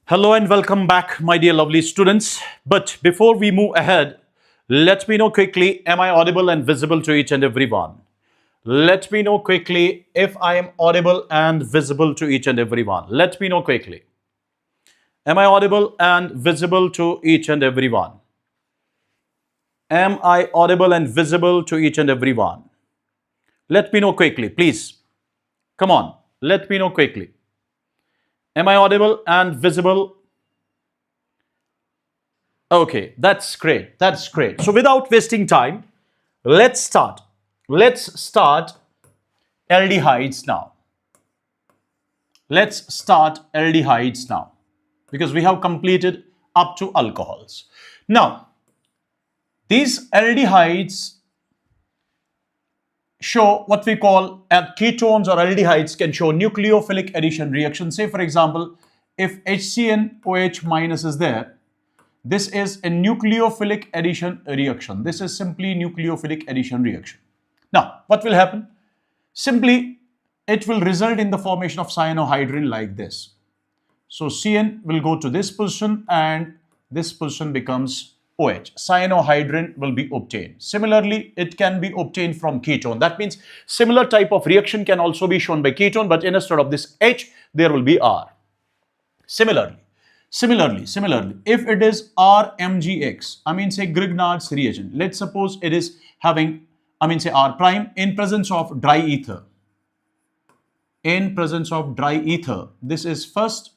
Hello and welcome back, my dear lovely students. But before we move ahead, let me know quickly, am I audible and visible to each and every one? Let me know quickly if I am audible and visible to each and every one. Let me know quickly. Am I audible and visible to each and every one? Am I audible and visible to each and every one? Let me know quickly, please. Come on, let me know quickly. Am I audible and visible? Okay, that's great. That's great. So without wasting time, let's start. Let's start aldehydes now. Let's start aldehydes now because we have completed up to alcohols. Now, these aldehydes show what we call ketones or aldehydes can show nucleophilic addition reaction. Say, for example, if HCnOH minus is there, this is a nucleophilic addition reaction. This is simply nucleophilic addition reaction. Now, what will happen? Simply, it will result in the formation of cyanohydrin like this. So, CN will go to this position and this position becomes OH. Cyanohydrin will be obtained. Similarly, it can be obtained from ketone. That means similar type of reaction can also be shown by ketone, but instead of this H, there will be R. Similarly, if it is RMgX, I mean say Grignard's reagent, let's suppose it is having, I mean say R prime in presence of dry ether. In presence of dry ether, this is first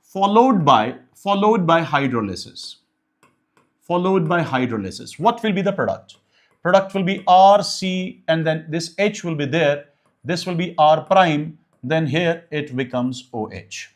followed by hydrolysis. Followed by hydrolysis. What will be the product? Product will be RC and then this H will be there. This will be R prime. Then here it becomes OH.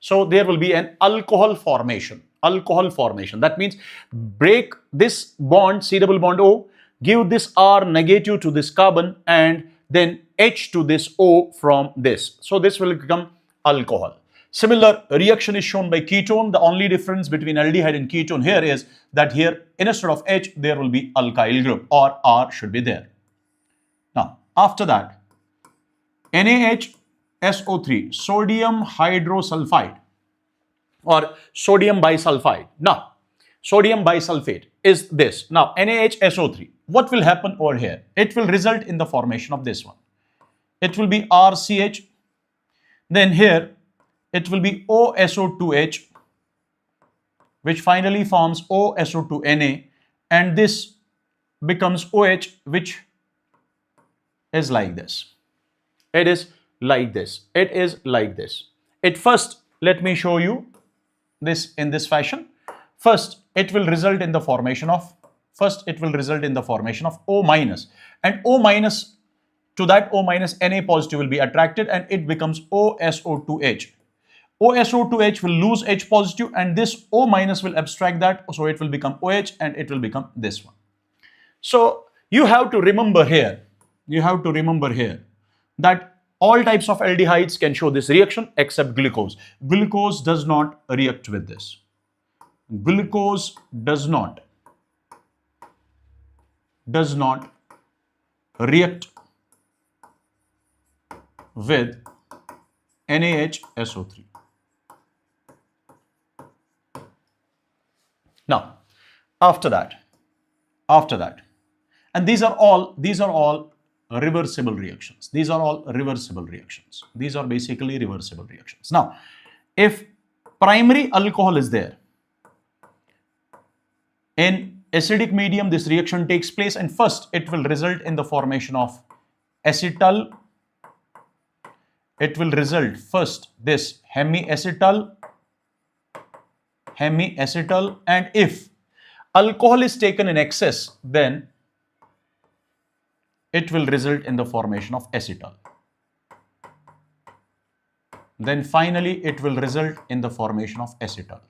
So there will be an alcohol formation. Alcohol formation. That means break this bond, C double bond O, give this R negative to this carbon and then H to this O from this. So this will become alcohol. Similar reaction is shown by ketone. The only difference between aldehyde and ketone here is that here instead of H there will be alkyl group or R should be there. Now after that NaHSO3 sodium hydrosulfide or sodium bisulfide. Now sodium bisulfate is this. Now NaHSO3, what will happen over here? It will result in the formation of this one. It will be RCH. Then here it will be OSO2H, which finally forms OSO2Na, and this becomes OH, which is like this. It is like this. It is like this. It first, let me show you this in this fashion. First, it will result in the formation of O minus, and O minus, to that O minus Na positive will be attracted and it becomes OSO2H. OSO2H will lose H positive and this O minus will abstract that, so it will become OH and it will become this one. So you have to remember here that all types of aldehydes can show this reaction except glucose. Glucose does not react with this. Glucose does not react with NaHSO3. Now, after that, and these are all reversible reactions. These are basically reversible reactions. Now, if primary alcohol is there in acidic medium, this reaction takes place and first it will result in the formation of acetal. It will result first this hemiacetal, and if alcohol is taken in excess, then it will result in the formation of acetal. Then finally it will result in the formation of acetal.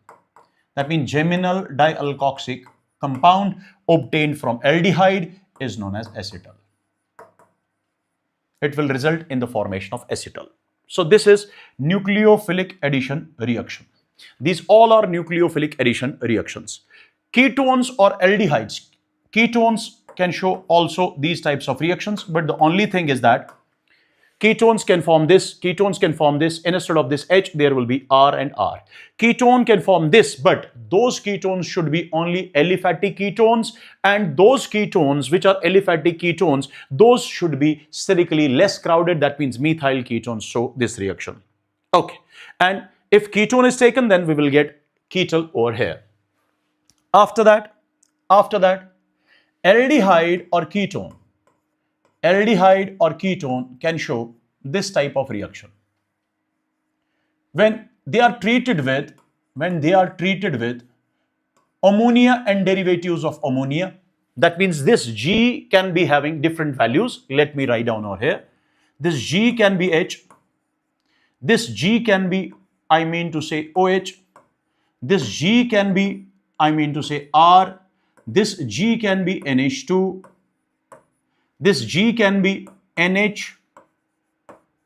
That means geminal dialkoxy compound obtained from aldehyde is known as acetal. It will result in the formation of acetal. So this is nucleophilic addition reaction. These all are nucleophilic addition reactions. Ketones or aldehydes. Ketones can show also these types of reactions, but the only thing is that Ketones can form this, ketones can form this. Instead of this H, there will be R and R. Ketone can form this, but those ketones should be only aliphatic ketones, and those ketones which are aliphatic ketones, those should be sterically less crowded. That means methyl ketones show this reaction. Okay, and if ketone is taken, then we will get ketal over here. After that, aldehyde or ketone can show this type of reaction. When they are treated with ammonia and derivatives of ammonia, that means this G can be having different values. Let me write down over here. This G can be H. This G can be, I mean to say, OH. This G can be, I mean to say, R. This G can be NH2. This G can be NH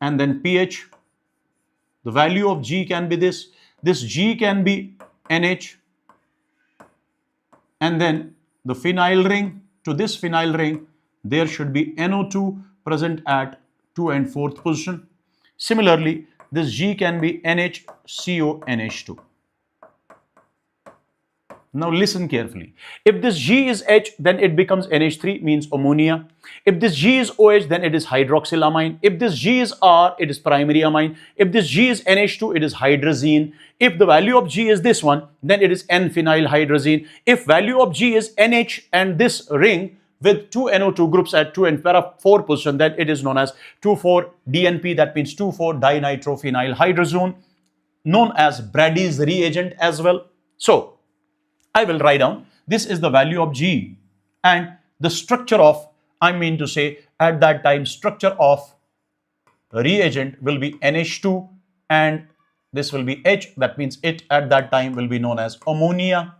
and then pH. The value of G can be this. This G can be NH and then the phenyl ring. To this phenyl ring, there should be NO2 present at 2 and 4th position. Similarly, this G can be NHCONH2. Now listen carefully. If this G is H, then it becomes NH3, means ammonia. If this G is OH, then it is hydroxylamine. If this G is R, it is primary amine. If this G is NH2, it is hydrazine. If the value of G is this one, then it is N-phenylhydrazine. If value of G is NH and this ring with two NO2 groups at 2 and 4 position, then it is known as 2,4-DNP, that means 2,4-dinitrophenylhydrazone, known as Brady's reagent as well. So I will write down, this is the value of G and the structure of, I mean to say, at that time, structure of reagent will be NH2 and this will be H, that means it at that time will be known as ammonia.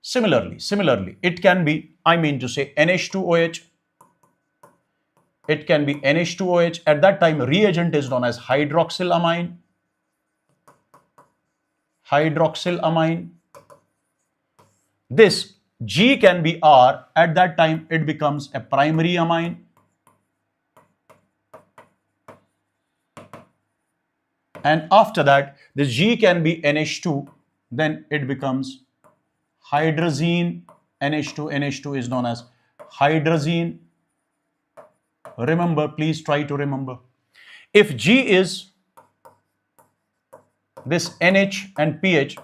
Similarly, it can be, I mean to say, NH2OH. It can be NH2OH. At that time, reagent is known as hydroxylamine. This G can be R. At that time, it becomes a primary amine. And after that, this G can be NH2. Then it becomes hydrazine. NH2 is known as hydrazine. Remember, please try to remember. If G is this NH and pH,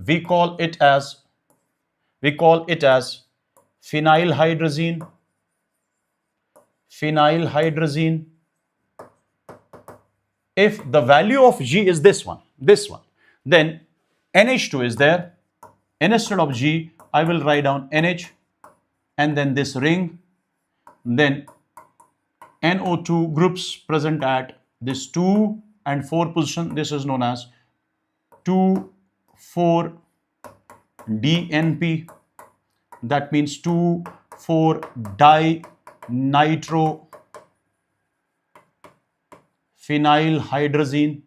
we call it as phenylhydrazine. If the value of G is this one, then NH2 is there. Instead of G, I will write down NH and then this ring, then NO2 groups present at this 2 and 4 position. This is known as 2,4-DNP. That means 2,4-dinitrophenylhydrazine,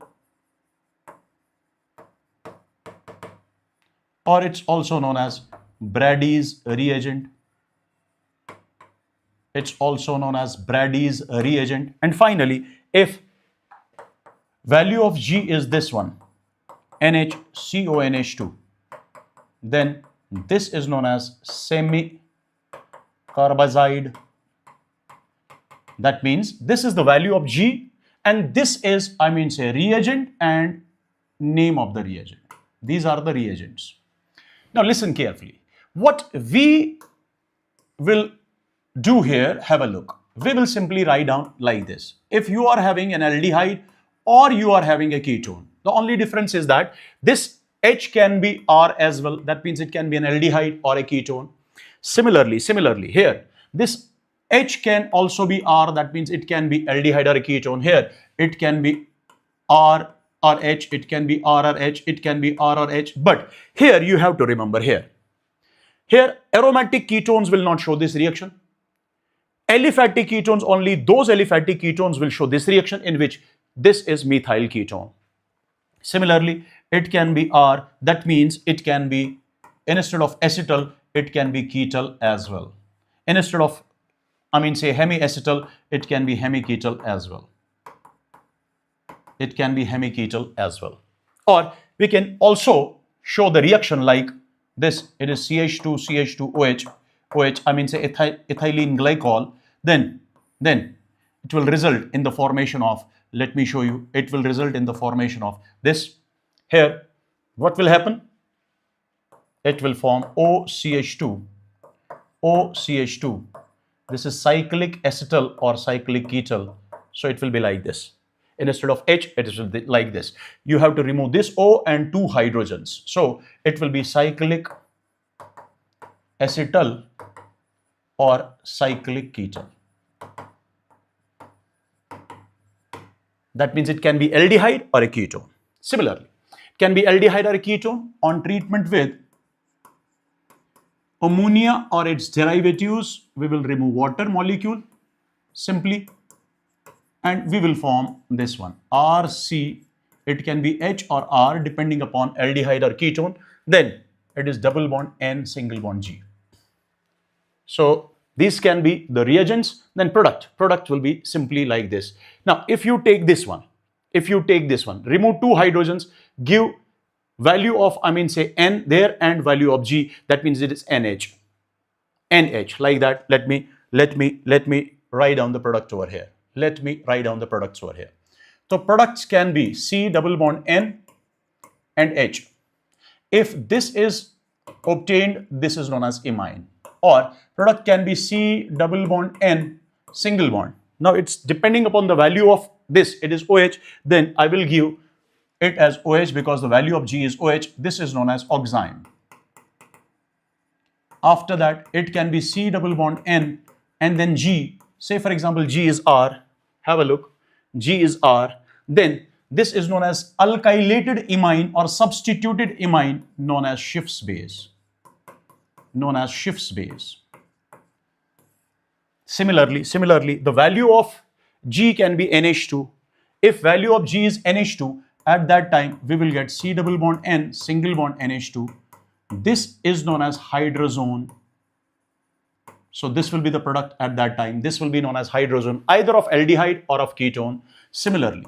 or it's also known as Brady's reagent. And finally, if value of G is this one, NHCONH2, then this is known as semi-carbazide. That means this is the value of G and this is, I mean say, reagent and name of the reagent. These are the reagents. Now listen carefully. What we will do here, have a look. We will simply write down like this. If you are having an aldehyde or you are having a ketone, the only difference is that this H can be R as well. That means it can be an aldehyde or a ketone. Similarly, here, this H can also be R. That means it can be aldehyde or a ketone. Here, it can be R or H. It can be R or H. It can be R or H. But here you have to remember here aromatic ketones will not show this reaction. Aliphatic ketones, only those aliphatic ketones will show this reaction in which this is methyl ketone. Similarly, it can be R. That means it can be, instead of acetal, it can be ketal as well. Instead of say hemiacetal, it can be hemiketal as well. It can be hemiketal as well. Or we can also show the reaction like this. It is CH2, CH2, OH, say ethylene glycol. Then it will result in the formation of, let me show you, it will result in the formation of this. Here, what will happen? It will form OCH2. OCH2. This is cyclic acetal or cyclic ketal. So it will be like this. Instead of H, it will be like this. You have to remove this O and 2 hydrogens. So it will be cyclic acetal or cyclic ketal. That means it can be aldehyde or a ketone. Similarly, it can be aldehyde or a ketone on treatment with ammonia or its derivatives. We will remove water molecule simply, and we will form this one, RC. It can be H or R depending upon aldehyde or ketone. Then it is double bond N, single bond G. So these can be the reagents. Then product will be simply like this. Now if you take this one, remove 2 hydrogens, give value of say N there and value of G, that means it is NH like that. Let me write down the product over here. Let me write down the products over here. So products can be C double bond N and H. If this is obtained, this is known as imine. Or product can be C double bond N single bond. Now it's depending upon the value of this. It is OH. Then I will give it as OH because the value of G is OH. This is known as oxime. After that, it can be C double bond N and then G. Say for example, G is R. Have a look. G is R. Then this is known as alkylated imine or substituted imine, known as Schiff's base. Similarly, the value of G can be NH2. If value of G is NH2, at that time we will get C double bond N single bond NH2. This is known as hydrazone. So this will be the product at that time. This will be known as hydrazone, either of aldehyde or of ketone. Similarly,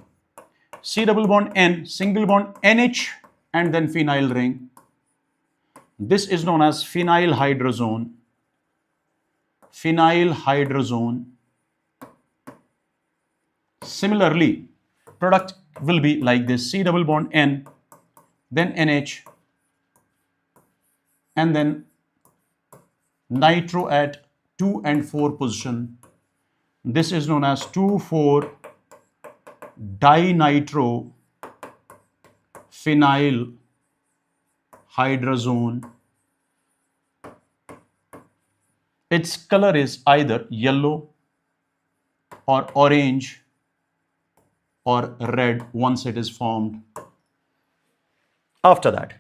C double bond N single bond NH and then phenyl ring. This is known as phenyl hydrazone. Similarly, product will be like this: C double bond N, then NH, and then nitro at 2 and 4 position. This is known as 2,4 dinitro phenyl hydrazone. Its color is either yellow or orange or red once it is formed. After that,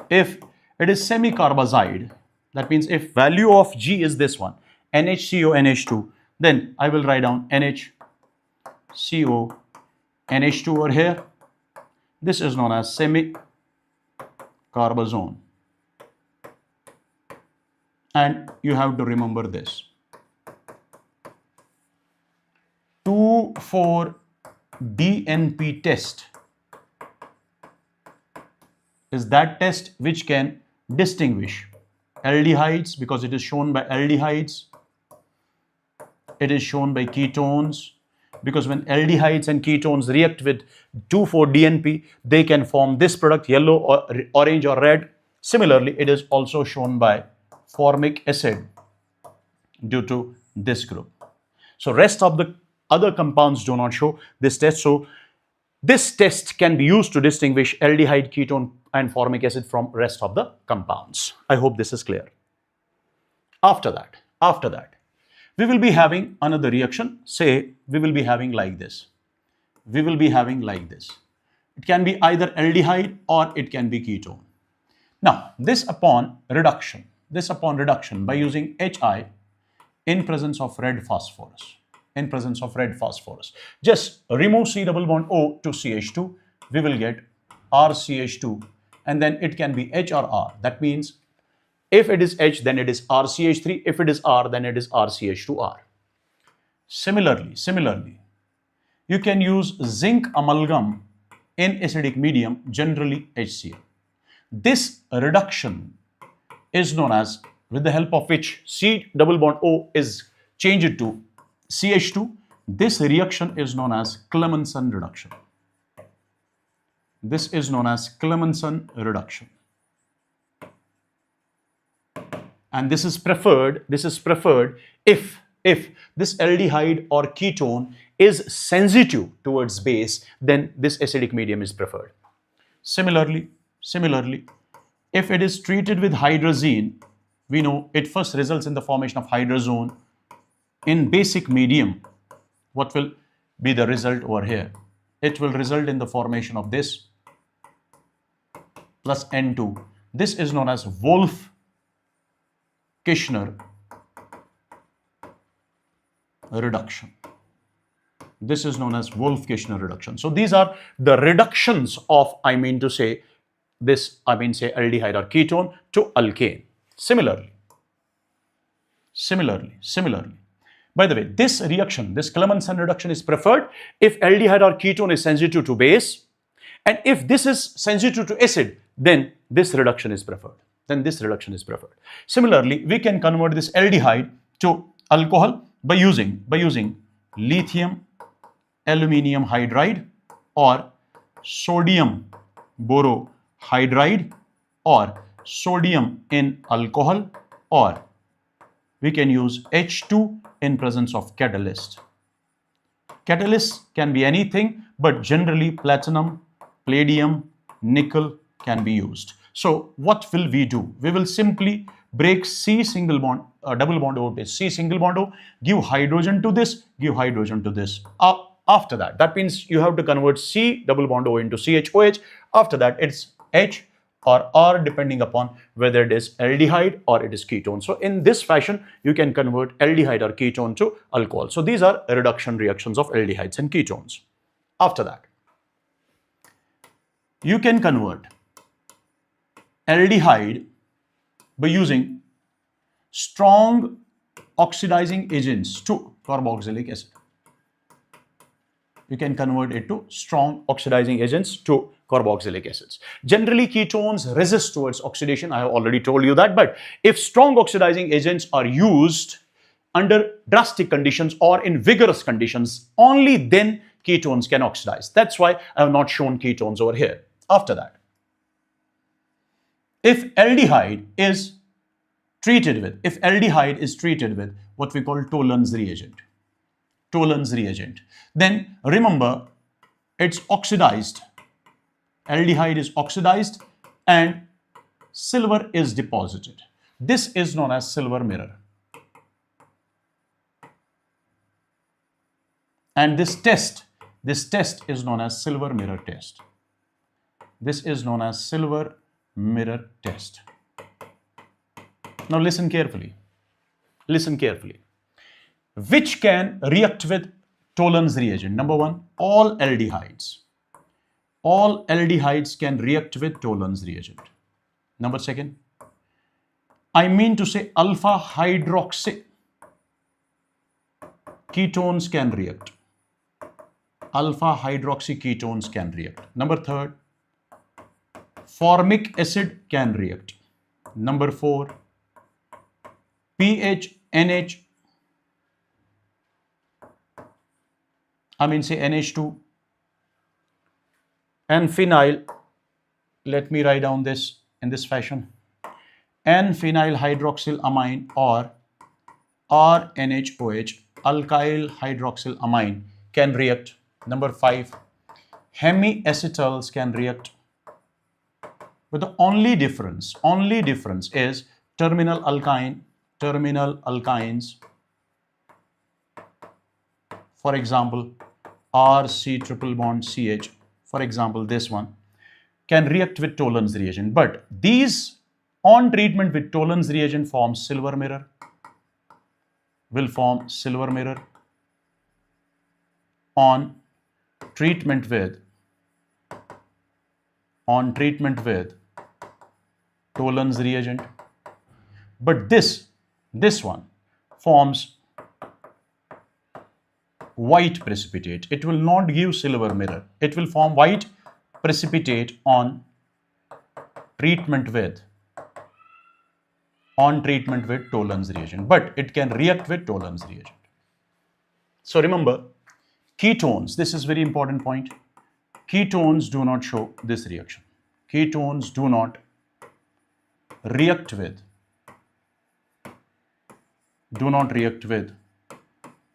if it is semicarbazide, that means if value of G is this one, NHCO NH2, then I will write down NHCO NH2 over here. This is known as semicarbazone. And you have to remember this. 2,4-DNP test is that test which can distinguish aldehydes, because it is shown by aldehydes. It is shown by ketones, because when aldehydes and ketones react with 2,4-DNP, they can form this product, yellow or orange or red. Similarly, it is also shown by formic acid due to this group. So rest of the other compounds do not show this test. So this test can be used to distinguish aldehyde, ketone and formic acid from rest of the compounds. I hope this is clear. After that, we will be having another reaction. Say we will be having like this. It can be either aldehyde or it can be ketone. Now, this upon reduction by using HI in presence of red phosphorus. Just remove C double bond O to CH2. We will get RCH2, and then it can be H or R. That means if it is H, then it is RCH3. If it is R, then it is RCH2R. Similarly, you can use zinc amalgam in acidic medium, generally HCl. This reduction is known as, with the help of which C double bond O is changed to CH2, this reaction is known as Clemmensen reduction. This is known as Clemmensen reduction. And this is preferred if this aldehyde or ketone is sensitive towards base, then this acidic medium is preferred. Similarly, if it is treated with hydrazine, we know it first results in the formation of hydrazone. In basic medium, what will be the result over here? It will result in the formation of this plus N2. This is known as Wolff-Kishner reduction. This is known as Wolff-Kishner reduction. So these are the reductions of, say aldehyde or ketone to alkane. Similarly. By the way, this reaction, this Clemmensen reduction is preferred if aldehyde or ketone is sensitive to base, and if this is sensitive to acid, then this reduction is preferred. Similarly, we can convert this aldehyde to alcohol by using lithium aluminium hydride or sodium borohydride or sodium in alcohol, or we can use H2 in presence of catalyst. Catalyst can be anything, but generally platinum, palladium, nickel can be used. So what will we do? We will simply break C single bond, double bond O to C single bond O, give hydrogen to this, give hydrogen to this. After that means you have to convert C double bond O into CHOH. After that, it's H or R, depending upon whether it is aldehyde or it is ketone. So in this fashion, you can convert aldehyde or ketone to alcohol. So these are reduction reactions of aldehydes and ketones. After that, you can convert aldehyde by using strong oxidizing agents to carboxylic acid. You can convert it to strong oxidizing agents to carboxylic acids. Generally, ketones resist towards oxidation. I have already told you that. But if strong oxidizing agents are used under drastic conditions or in vigorous conditions, only then ketones can oxidize. That's why I have not shown ketones over here. After that, if aldehyde is treated with what we call Tollens reagent, then remember it's oxidized. Aldehyde is oxidized and silver is deposited. This is known as silver mirror. And this test is known as silver mirror test. This is known as silver mirror test. Now listen carefully. Which can react with Tollens reagent? Number one, all aldehydes. All aldehydes can react with Tollens reagent. Number second, alpha hydroxy ketones can react. Alpha hydroxy ketones can react. Number third, formic acid can react. Number four, NH2, N-phenyl, let me write down this in this fashion, N-phenyl hydroxylamine or RNHOH, alkyl hydroxylamine can react. Number five, hemiacetals can react. But the only difference is terminal alkynes, for example, RC triple bond CH, for example, this one can react with Tollens reagent. But these on treatment with Tollens reagent will form silver mirror. On treatment with Tollens reagent. But this one forms white precipitate. It will not give silver mirror. It will form white precipitate on treatment with Tollens reagent, but it can react with Tollens reagent. So remember, ketones, this is very important point. Ketones do not show this reaction. Ketones do not react with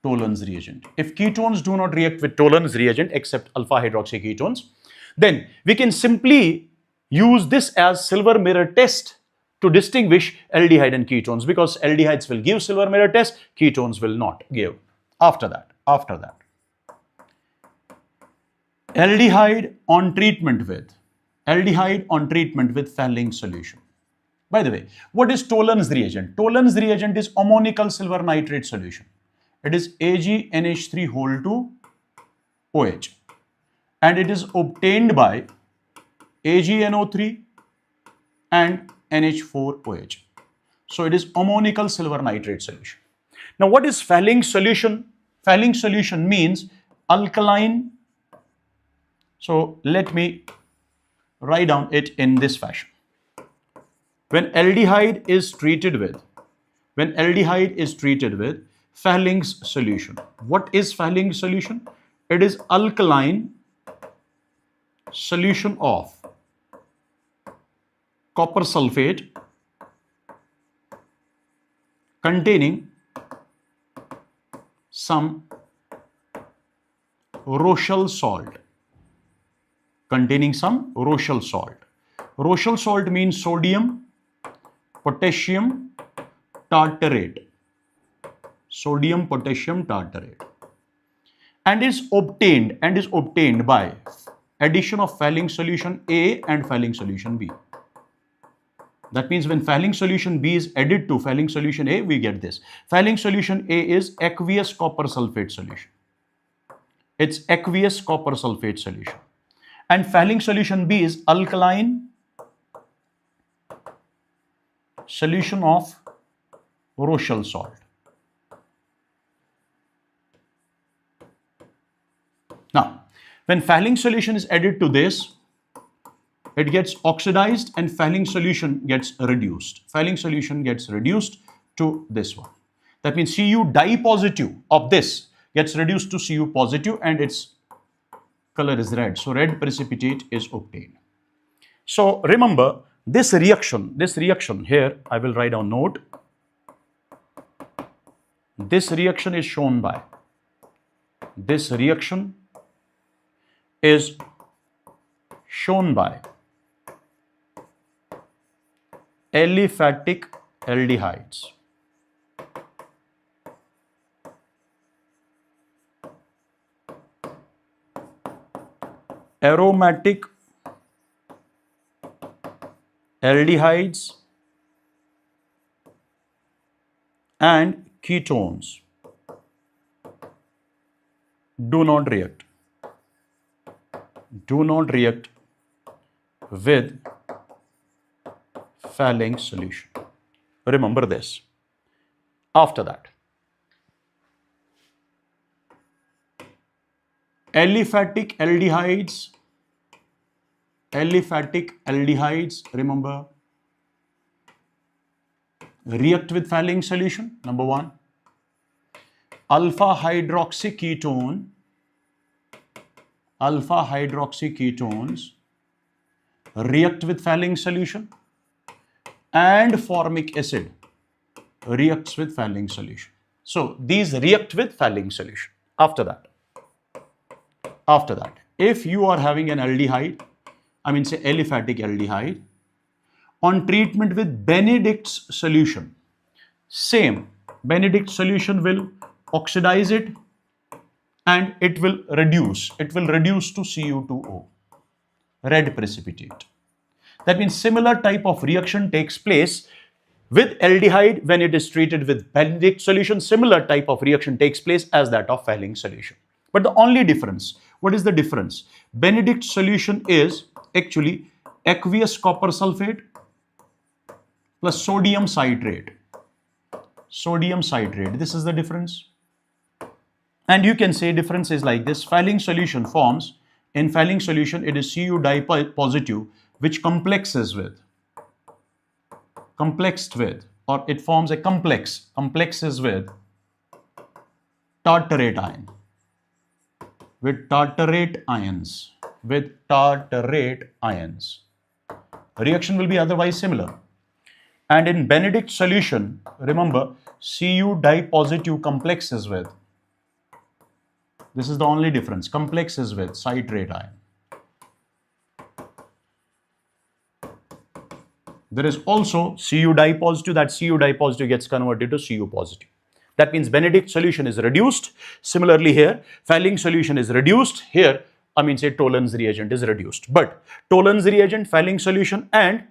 Tollens reagent. If ketones do not react with Tollens reagent except alpha hydroxy ketones, then we can simply use this as silver mirror test to distinguish aldehyde and ketones, because aldehydes will give silver mirror test, ketones will not give. After that, aldehyde on treatment with Fehling solution. By the way, what is Tollens reagent? Tollens reagent is ammonical silver nitrate solution. It is AgNH3 OH, and it is obtained by AgNO3 and NH4OH. So it is ammonical silver nitrate solution. Now what is Fehling solution? Fehling solution means alkaline. So let me write down it in this fashion. When aldehyde is treated with Fehling's solution. What is Fehling's solution? It is alkaline solution of copper sulfate containing some Rochelle salt. Rochelle salt means sodium potassium tartarate. And is obtained by addition of Fehling solution A and Fehling solution B. That means when Fehling solution B is added to Fehling solution A, we get this. Fehling solution A is aqueous copper sulfate solution. It's aqueous copper sulfate solution. And Fehling solution B is alkaline solution of Rochelle salt. Now, when Fehling solution is added to this, it gets oxidized and Fehling solution gets reduced. Fehling solution gets reduced to this one. That means Cu di positive of this gets reduced to Cu positive and its color is red. So red precipitate is obtained. So remember this reaction here, I will write down note. This reaction is shown by aliphatic aldehydes. Aromatic aldehydes and ketones do not react with Fehling solution. Remember this. After that, aliphatic aldehydes, remember, react with Fehling solution. Number one, alpha hydroxy ketones react with Fehling solution, and formic acid reacts with Fehling solution. So these react with Fehling solution. After that, if you are having an aldehyde, say aliphatic aldehyde, on treatment with Benedict's solution, same Benedict's solution will oxidize it and it will reduce to Cu2O, red precipitate. That means similar type of reaction takes place with aldehyde when it is treated with Benedict solution. Similar type of reaction takes place as that of Fehling solution. But the only difference, what is the difference? Benedict solution is actually aqueous copper sulfate plus sodium citrate. This is the difference. And you can say difference is like this. Fouling solution forms, in fouling solution it is Cu dye positive which complexes with, or it forms a complexes with tartarate ion, with tartarate ions. Reaction will be otherwise similar. And in Benedict solution, remember, Cu dye positive complexes with, this is the only difference, complexes with citrate ion. There is also Cu dye positive, that Cu dye positive gets converted to Cu positive. That means Benedict solution is reduced. Similarly here, Fouling solution is reduced. Here, I mean say Toland's reagent is reduced. But Toland's reagent, Fouling solution and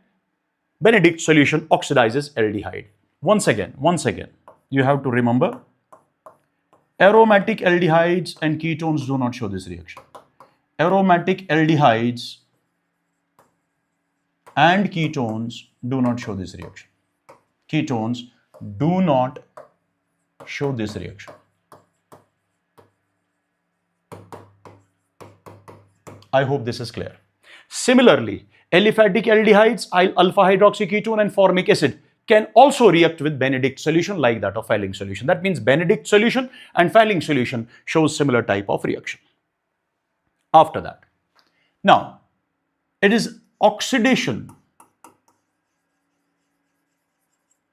Benedict solution oxidizes aldehyde. Once again, you have to remember, aromatic aldehydes and ketones do not show this reaction. Aromatic aldehydes and ketones do not show this reaction. Ketones do not show this reaction. I hope this is clear. Similarly, aliphatic aldehydes, alpha hydroxyketone and formic acid can also react with Benedict solution like that of Fouling solution. That means Benedict solution and Fouling solution shows similar type of reaction. After that, now it is oxidation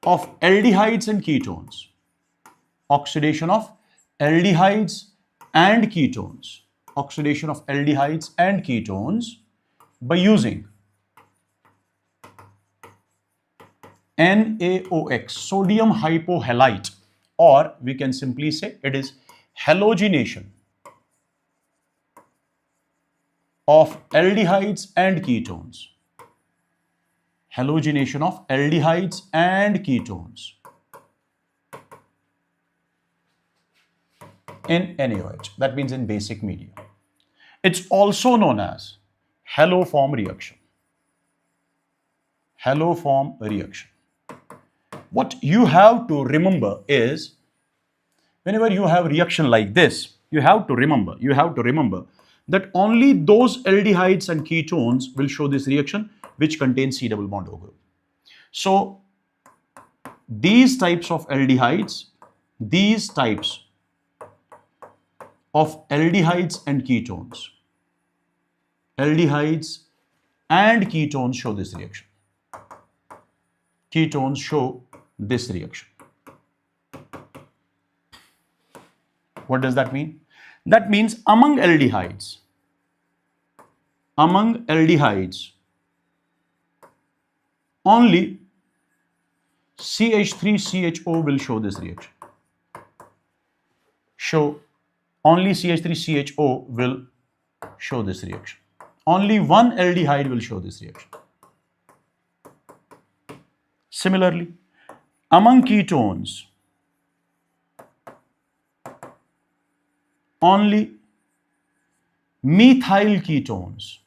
of aldehydes and ketones. Oxidation of aldehydes and ketones. Oxidation of aldehydes and ketones by using NaOX, sodium hypohalite, or we can simply say it is halogenation of aldehydes and ketones. Halogenation of aldehydes and ketones in NaOH, that means in basic medium. It's also known as haloform reaction. Haloform reaction. What you have to remember is, whenever you have reaction like this, you have to remember that only those aldehydes and ketones will show this reaction which contains C double bond O group. So these types of aldehydes, these types of aldehydes and ketones, aldehydes and ketones show this reaction. Ketones show this reaction. What does that mean? That means among aldehydes, only CH3CHO will show this reaction. Only CH3CHO will show this reaction. Only one aldehyde will show this reaction. Similarly, among ketones, only methyl ketones,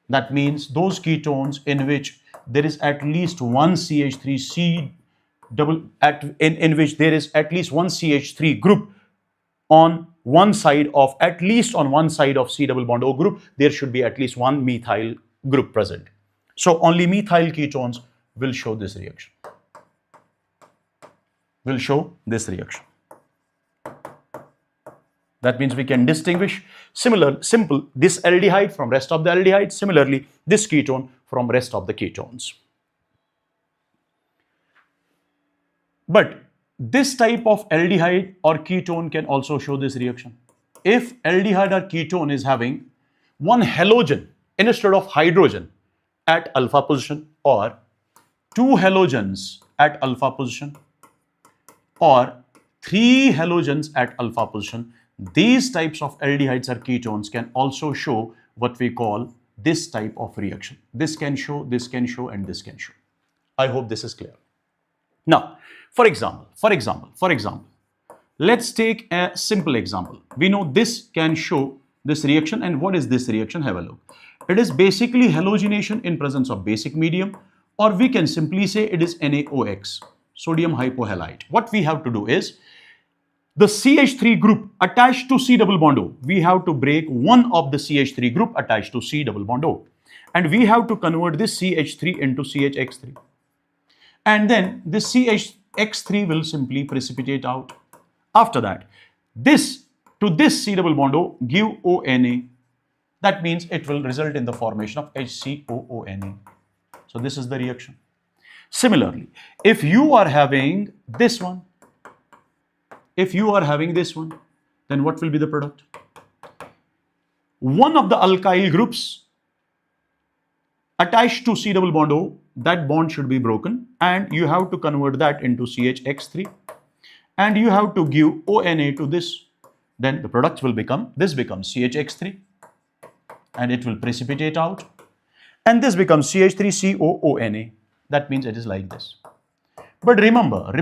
that means those ketones in which there is at least one CH3C double in which there is at least one CH3 group on one side of, at least on one side of C double bond O group, there should be at least one methyl group present. So only methyl ketones will show this reaction. That means we can distinguish simple this aldehyde from rest of the aldehydes. Similarly, this ketone from rest of the ketones. But this type of aldehyde or ketone can also show this reaction. If aldehyde or ketone is having one halogen instead of hydrogen at alpha position, or two halogens at alpha position, or three halogens at alpha position, these types of aldehydes or ketones can also show what we call this type of reaction. This can show, and this can show. I hope this is clear. Now, for example, let's take a simple example. We know this can show this reaction, and what is this reaction? Have a look. It is basically halogenation in presence of basic medium, or we can simply say it is NaOX. sodium hypohalite. What we have to do is, the CH3 group attached to C double bond O, we have to break one of the CH3 group attached to C double bond O. And we have to convert this CH3 into CHX3. And then this CHX3 will simply precipitate out. After that, this to this C double bond O give ONA. That means it will result in the formation of HCOONA. So this is the reaction. Similarly, if you are having this one, then what will be the product? One of the alkyl groups attached to C double bond O, that bond should be broken, and you have to convert that into CHX3, and you have to give ONA to this. Then the product will become, this becomes CHX3, and it will precipitate out, and this becomes CH3COONA. That means it is like this. But remember,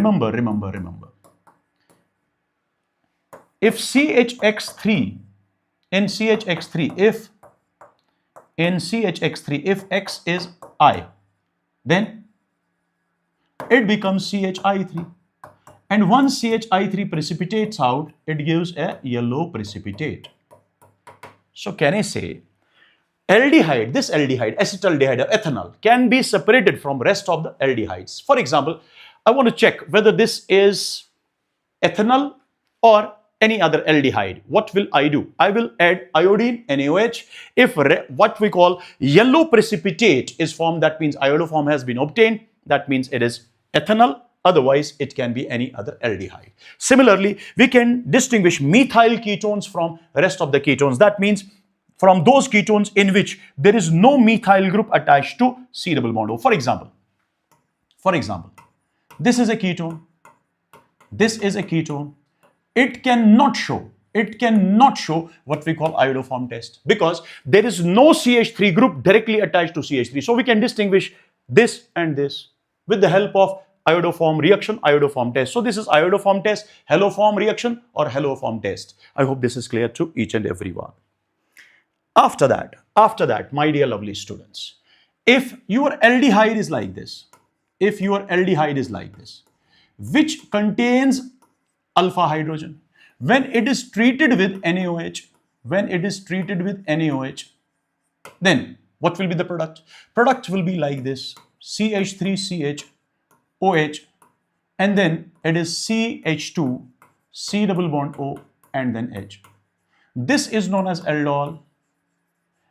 if CHX3, in CHX3, if X is I, then it becomes CHI3. And once CHI3 precipitates out, it gives a yellow precipitate. So can I say, aldehyde, this aldehyde, acetaldehyde or ethanol, can be separated from rest of the aldehydes. For example, I want to check whether this is ethanol or any other aldehyde. What will I do? I will add iodine, NaOH. If what we call yellow precipitate is formed, that means iodoform has been obtained. That means it is ethanol. Otherwise, it can be any other aldehyde. Similarly, we can distinguish methyl ketones from rest of the ketones. That means from those ketones in which there is no methyl group attached to C double bond O. For example, this is a ketone. This is a ketone. It cannot show what we call iodoform test because there is no CH3 group directly attached to CH3. So we can distinguish this and this with the help of iodoform reaction, iodoform test. So this is iodoform test, haloform reaction or haloform test. I hope this is clear to each and every one. After that, my dear lovely students, if your aldehyde is like this, which contains alpha hydrogen, when it is treated with NaOH, then what will be the product? Product will be like this, CH3CH OH, and then it is CH2, C double bond O, and then H. This is known as aldol.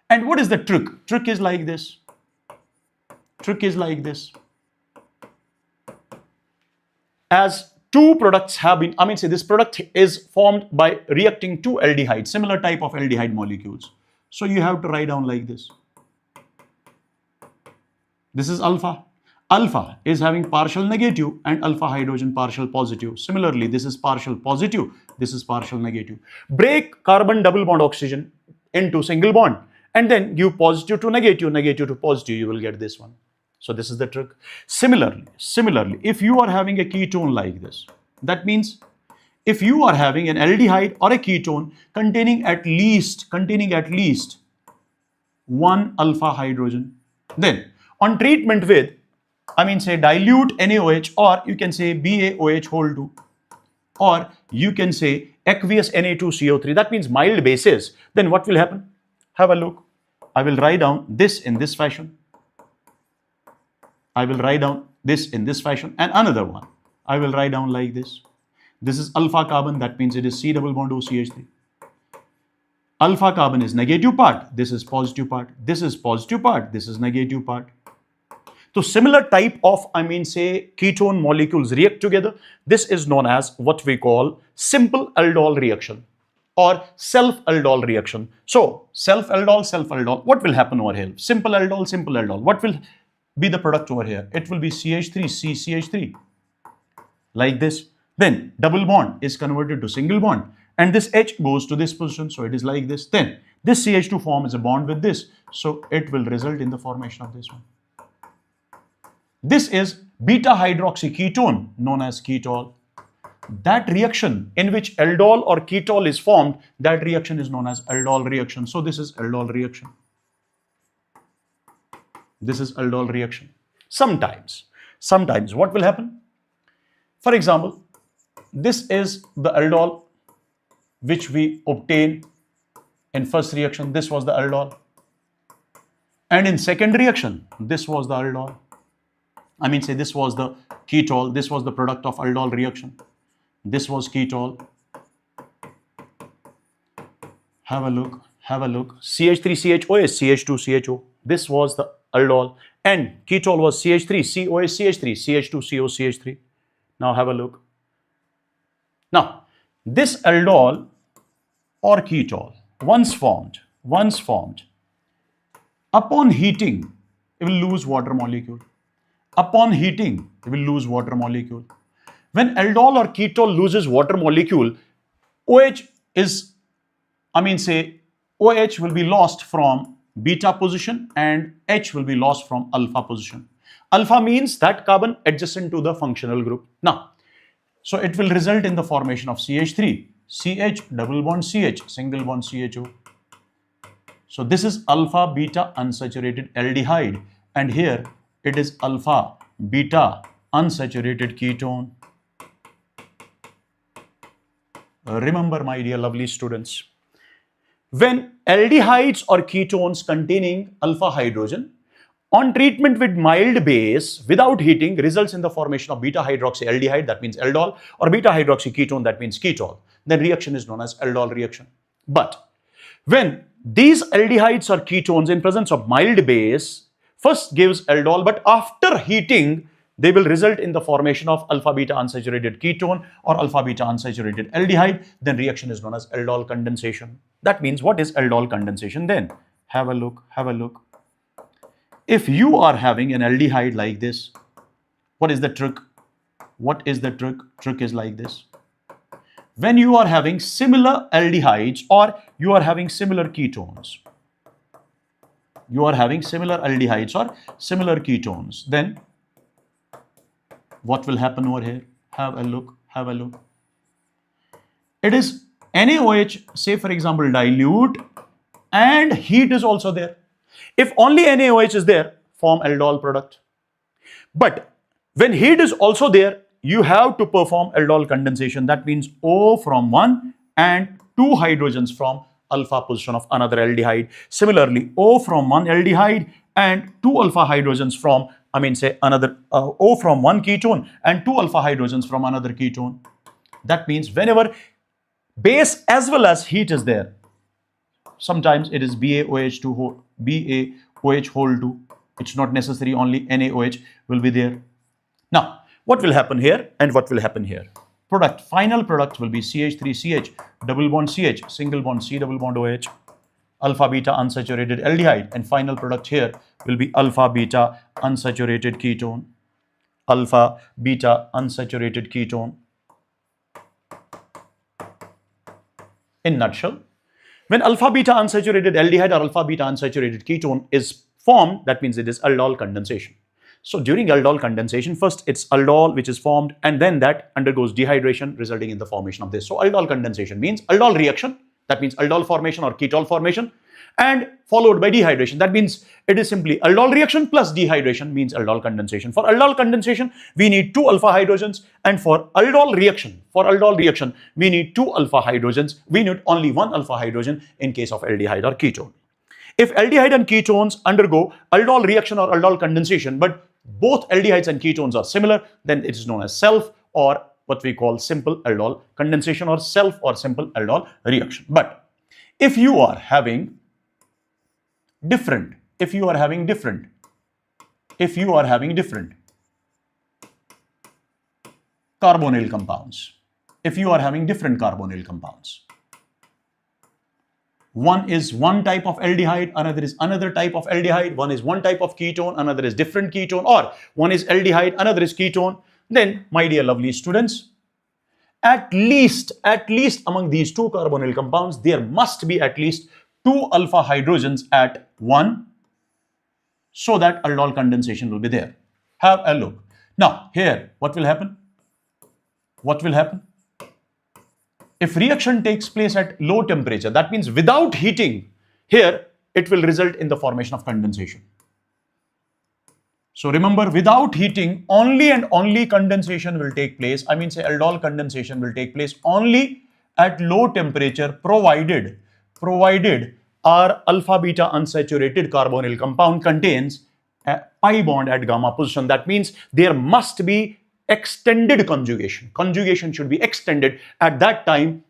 And what is the trick? Trick is like this. As two products have been, this product is formed by reacting two aldehydes, similar type of aldehyde molecules. So you have to write down like this. This is alpha. Alpha is having partial negative and alpha hydrogen partial positive. Similarly, this is partial positive, this is partial negative. Break carbon double bond oxygen into single bond and then give positive to negative, negative to positive, you will get this one. So this is the trick. Similarly, if you are having a ketone like this, that means if you are having an aldehyde or a ketone containing at least one alpha hydrogen, then on treatment with, say dilute NaOH, or you can say BaOH whole 2, or you can say aqueous Na2CO3, that means mild bases, then what will happen? Have a look. I will write down this in this fashion. And another one. I will write down like this. This is alpha carbon, that means it is C double bond OCH3. Alpha carbon is negative part, this is positive part, this is positive part, this is negative part. So similar type of, ketone molecules react together. This is known as what we call simple aldol reaction or self-aldol reaction. So self-aldol, what will happen over here? Simple aldol, what will be the product over here? It will be CH3, like this. Then double bond is converted to single bond and this H goes to this position, so it is like this. Then this CH2 forms a bond with this, so it will result in the formation of this one. This is beta hydroxy ketone known as ketol. That reaction in which aldol or ketol is formed, that reaction is known as aldol reaction. So this is aldol reaction. Sometimes what will happen? For example, this is the aldol which we obtain in first reaction. This was the aldol. And in second reaction, this was the aldol. I mean, say this was the ketol. This was the product of aldol reaction. This was ketol. Have a look. Have a look. CH3CHOS, CH2CHO. This was the aldol. And ketol was CH3, COS, CH3, CH2CO, CH3. Now have a look. Now, this aldol or ketol, once formed, upon heating, it will lose water molecule. Upon heating, it will lose water molecule. When aldol or ketol loses water molecule, OH will be lost from beta position and H will be lost from alpha position. Alpha means that carbon adjacent to the functional group. Now, so it will result in the formation of CH3, CH, double bond CH, single bond CHO. So this is alpha beta unsaturated aldehyde, and here it is alpha beta unsaturated ketone. Remember, my dear lovely students, when aldehydes or ketones containing alpha hydrogen on treatment with mild base without heating results in the formation of beta hydroxyaldehyde, that means aldol, or beta hydroxyketone, that means ketol, then reaction is known as aldol reaction. But when these aldehydes or ketones in presence of mild base first gives aldol, but after heating they will result in the formation of alpha beta unsaturated ketone or alpha beta unsaturated aldehyde, then reaction is known as aldol condensation. That means, what is aldol condensation then? Have a look, have a look. If you are having an aldehyde like this, what is the trick? What is the trick? Trick is like this. When you are having similar aldehydes or you are having similar ketones, you are having similar aldehydes or similar ketones, then what will happen over here? Have a look, have a look. It is NaOH, say for example, dilute, and heat is also there. If only NaOH is there, form aldol product. But when heat is also there, you have to perform aldol condensation. That means O from one and two hydrogens from alpha position of another aldehyde. Similarly, O from one aldehyde and two alpha hydrogens from, another O from one ketone and two alpha hydrogens from another ketone. That means whenever base as well as heat is there, sometimes it is BaOH whole 2. It's not necessary only NaOH will be there. Now, what will happen here and what will happen here? Final product will be CH3CH, double bond CH, single bond C, double bond OH, alpha beta unsaturated aldehyde, and final product here will be alpha beta unsaturated ketone. Alpha beta unsaturated ketone. In nutshell, when alpha beta unsaturated aldehyde or alpha beta unsaturated ketone is formed, that means it is aldol condensation. So during aldol condensation, first it's aldol which is formed and then that undergoes dehydration resulting in the formation of this. So aldol condensation means aldol reaction, that means aldol formation or ketol formation, and followed by dehydration. That means it is simply aldol reaction plus dehydration means aldol condensation. For aldol condensation, we need two alpha hydrogens, and for aldol reaction, we need two alpha hydrogens. We need only one alpha hydrogen in case of aldehyde or ketone. If aldehyde and ketones undergo aldol reaction or aldol condensation, but both aldehydes and ketones are similar, then it is known as self or what we call simple aldol condensation or self or simple aldol reaction. But if you are having different carbonyl compounds, one is one type of aldehyde, another is another type of aldehyde, one is one type of ketone, another is different ketone, or one is aldehyde, another is ketone, then my dear lovely students, at least among these two carbonyl compounds, there must be at least two alpha hydrogens at one, so that aldol condensation will be there. Have a look. Now here, what will happen? If reaction takes place at low temperature, that means without heating, here it will result in the formation of condensation. So remember, without heating, only and only condensation will take place. I mean, say aldol condensation will take place only at low temperature, provided our alpha beta unsaturated carbonyl compound contains a pi bond at gamma position. That means there must be extended conjugation. Conjugation should be extended. At that time,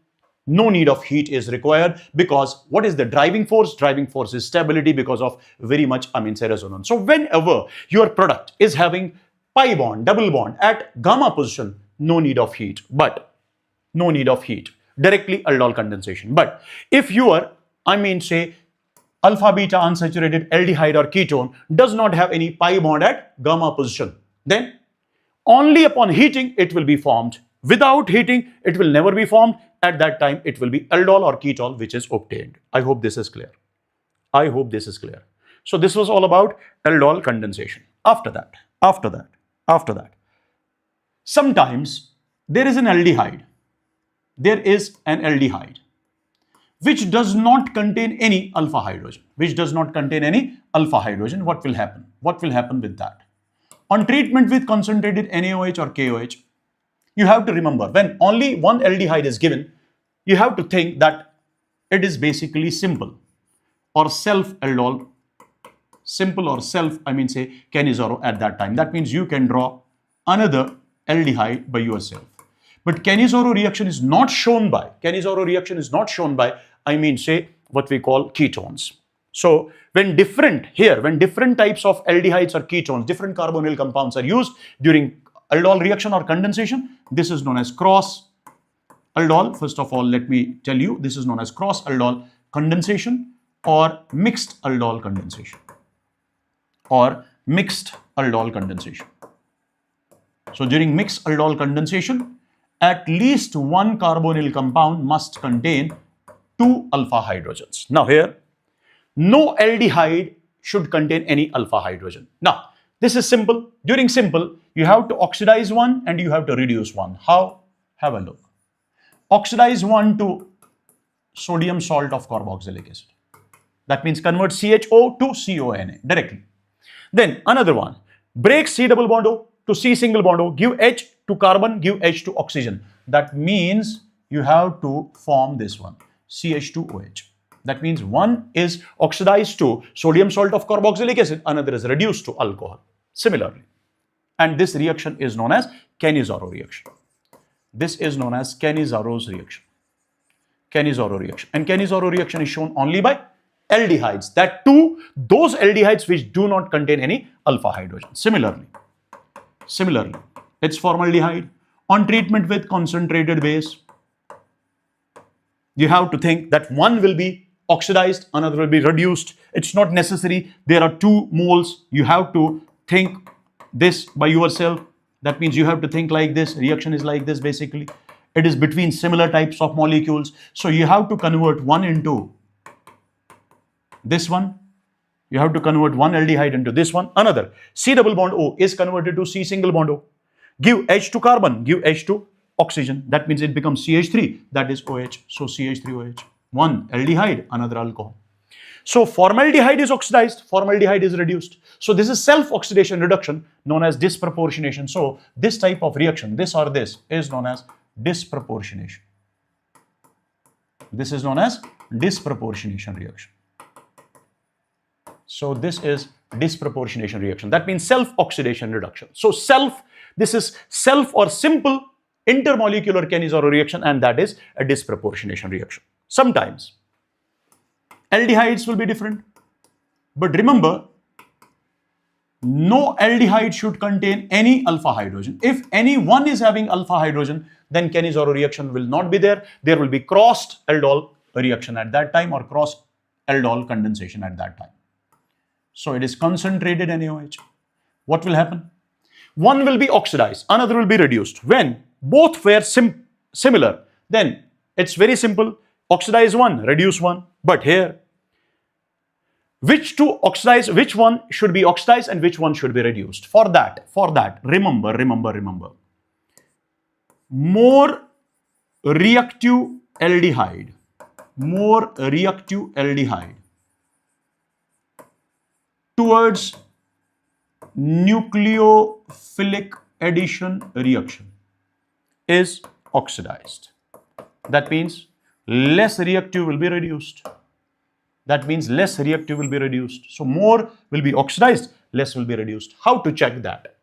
no need of heat is required, because what is the driving force? Driving force is stability because of very much say resonance. So whenever your product is having pi bond, double bond at gamma position, no need of heat, directly aldol condensation. But if your say alpha beta unsaturated aldehyde or ketone does not have any pi bond at gamma position, then only upon heating it will be formed. Without heating, it will never be formed. At that time, it will be aldol or ketol which is obtained. I hope this is clear. So this was all about aldol condensation. After that, sometimes there is an aldehyde. Which does not contain any alpha hydrogen. What will happen? With that? On treatment with concentrated NaOH or KOH, you have to remember, when only one aldehyde is given, you have to think that it is basically simple or self-aldol, Cannizzaro at that time. That means you can draw another aldehyde by yourself. But Cannizzaro reaction is not shown by, what we call ketones. So when different types of aldehydes or ketones, different carbonyl compounds are used during aldol reaction or condensation, this is known as cross aldol. First of all, let me tell you, this is known as cross aldol condensation or mixed aldol condensation. So during mixed aldol condensation, at least one carbonyl compound must contain 2 alpha hydrogens. Now here, no aldehyde should contain any alpha hydrogen. Now, this is simple. During simple, you have to oxidize one and you have to reduce one. How? Have a look. Oxidize one to sodium salt of carboxylic acid. That means convert CHO to CONA directly. Then another one. Break C double bond O to C single bond O. Give H to carbon, give H to oxygen. That means you have to form this one, CH2OH. That means one is oxidized to sodium salt of carboxylic acid, another is reduced to alcohol. Similarly, and this reaction is known as Cannizzaro reaction. And Cannizzaro reaction is shown only by aldehydes. That too, those aldehydes which do not contain any alpha hydrogen. Similarly, it's formaldehyde. On treatment with concentrated base, you have to think that one will be oxidized, another will be reduced. It's not necessary. There are 2 moles. You have to think this by yourself. That means you have to think like this. Reaction is like this basically. It is between similar types of molecules. So you have to convert one into this one. You have to convert one aldehyde into this one. Another C double bond O is converted to C single bond O. Give H to carbon, give H to oxygen. That means it becomes CH3, that is OH. So CH3OH. One aldehyde, another alcohol. So formaldehyde is oxidized, formaldehyde is reduced. So this is self-oxidation reduction known as disproportionation. So this type of reaction, this or this, is known as disproportionation. This is known as disproportionation reaction. So this is disproportionation reaction. That means self-oxidation reduction. So this is self or simple intermolecular Cannizzaro reaction, and that is a disproportionation reaction. Sometimes aldehydes will be different, but remember, no aldehyde should contain any alpha hydrogen. If any one is having alpha hydrogen, then Cannizzaro reaction will not be there. There will be crossed aldol reaction at that time or cross aldol condensation at that time. So it is concentrated NaOH. What will happen? One will be oxidized, another will be reduced. When both were similar, then it's very simple. Oxidize one, reduce one. But here, which to oxidize, which one should be oxidized and which one should be reduced? For that, remember. More reactive aldehyde towards nucleophilic addition reaction is oxidized. That means less reactive will be reduced. That means less reactive will be reduced. So more will be oxidized, less will be reduced. How to check that?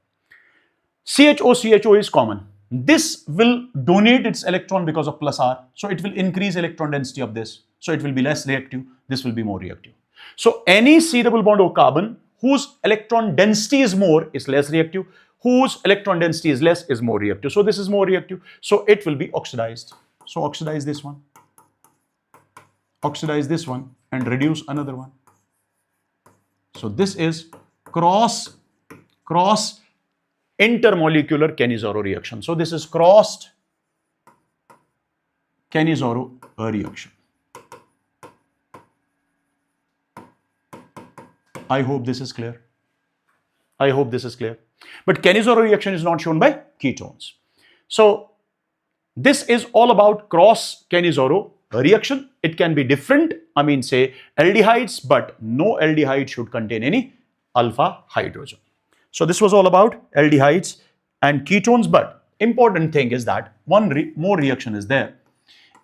CHO is common. This will donate its electron because of plus R. So it will increase electron density of this. So it will be less reactive. This will be more reactive. So any C double bond O carbon whose electron density is more is less reactive. Whose electron density is less is more reactive. So this is more reactive. So it will be oxidized. So oxidize this one. Oxidize this one and reduce another one. So this is cross intermolecular Cannizzaro reaction. So this is crossed Cannizzaro reaction. I hope this is clear. I hope this is clear. But Cannizzaro reaction is not shown by ketones. So this is all about cross Cannizzaro reaction. It can be different, I mean say aldehydes, but no aldehyde should contain any alpha hydrogen. So this was all about aldehydes and ketones, but important thing is that one more reaction is there.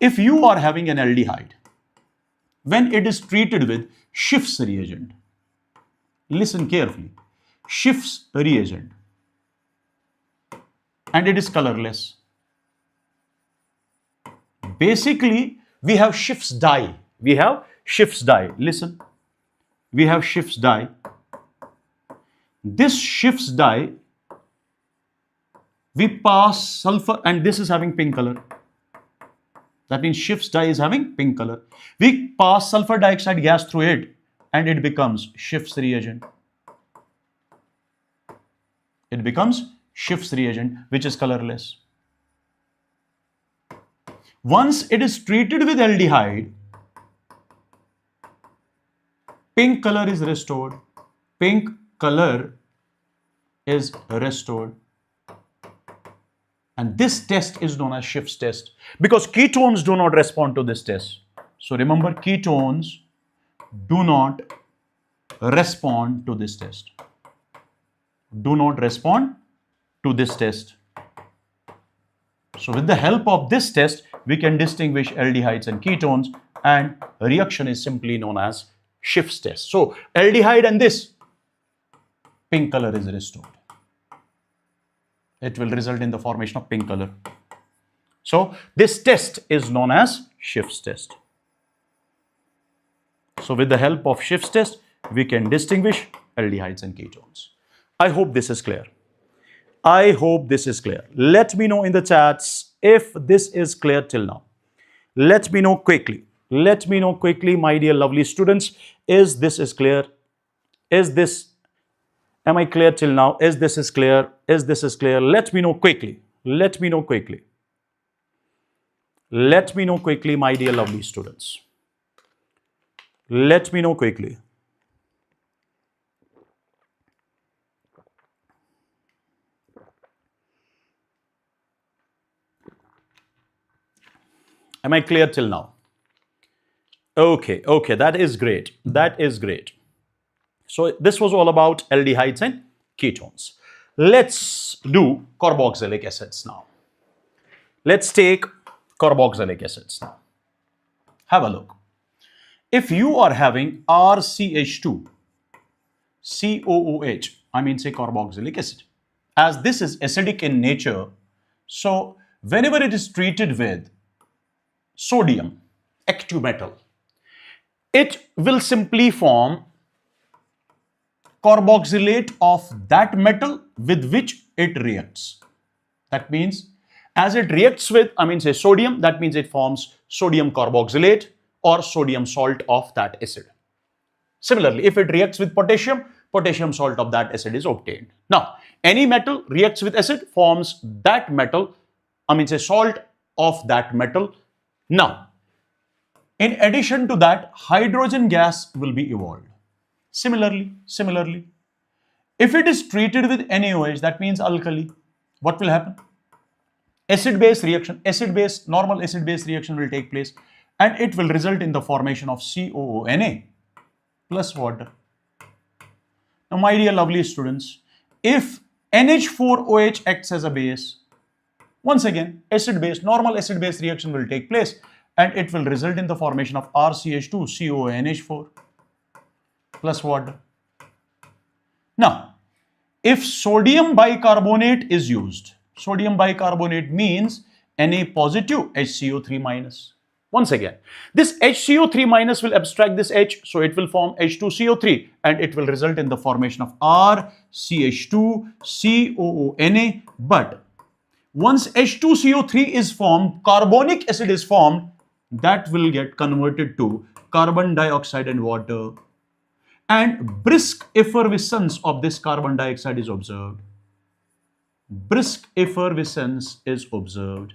If you are having an aldehyde, when it is treated with Schiff's reagent, listen carefully, Schiff's reagent, and it is colorless. Basically, we have Schiff's dye. We have Schiff's dye. Listen, we have Schiff's dye. This Schiff's dye, we pass sulfur, and this is having pink color. That means Schiff's dye is having pink color. We pass sulfur dioxide gas through it, and it becomes Schiff's reagent. It becomes Schiff's reagent, which is colorless. Once it is treated with aldehyde, pink color is restored. Pink color is restored. And this test is known as Schiff's test because ketones do not respond to this test. So remember, ketones do not respond to this test. Do not respond to this test. So with the help of this test, we can distinguish aldehydes and ketones, and reaction is simply known as Schiff's test. So aldehyde and this, pink color is restored. It will result in the formation of pink color. So this test is known as Schiff's test. So with the help of Schiff's test, we can distinguish aldehydes and ketones. I hope this is clear. I hope this is clear. Let me know in the chats if this is clear till now. Let me know quickly. Let me know quickly, my dear lovely students. Is this is clear? Am I clear till now? Is this is clear? Is this is clear? Let me know quickly. Let me know quickly. Let me know quickly, my dear lovely students. Let me know quickly. Am I clear till now? Okay, that is great. That is great. So this was all about aldehydes and ketones. Let's do carboxylic acids now. Let's take carboxylic acids now. Have a look. If you are having RCH2, COOH, I mean say carboxylic acid, as this is acidic in nature, so whenever it is treated with sodium, active metal, it will simply form carboxylate of that metal with which it reacts. That means as it reacts with, I mean say sodium, that means it forms sodium carboxylate or sodium salt of that acid. Similarly, if it reacts with potassium, potassium salt of that acid is obtained. Now, any metal reacts with acid, forms that metal, I mean say salt of that metal. Now, in addition to that, hydrogen gas will be evolved. Similarly, if it is treated with NaOH, that means alkali, what will happen? Acid-base reaction, normal acid-base reaction will take place, and it will result in the formation of COONA plus water. Now, my dear lovely students, if NH4OH acts as a base, once again, normal acid-base reaction will take place and it will result in the formation of RCH2 CONH4 plus water. Now, if sodium bicarbonate is used, sodium bicarbonate means Na positive HCO3 minus. Once again, this HCO3 minus will abstract this H, so it will form H2CO3 and it will result in the formation of RCH2COONA. But once H2CO3 is formed, carbonic acid is formed, that will get converted to carbon dioxide and water. And brisk effervescence of this carbon dioxide is observed. Brisk effervescence is observed.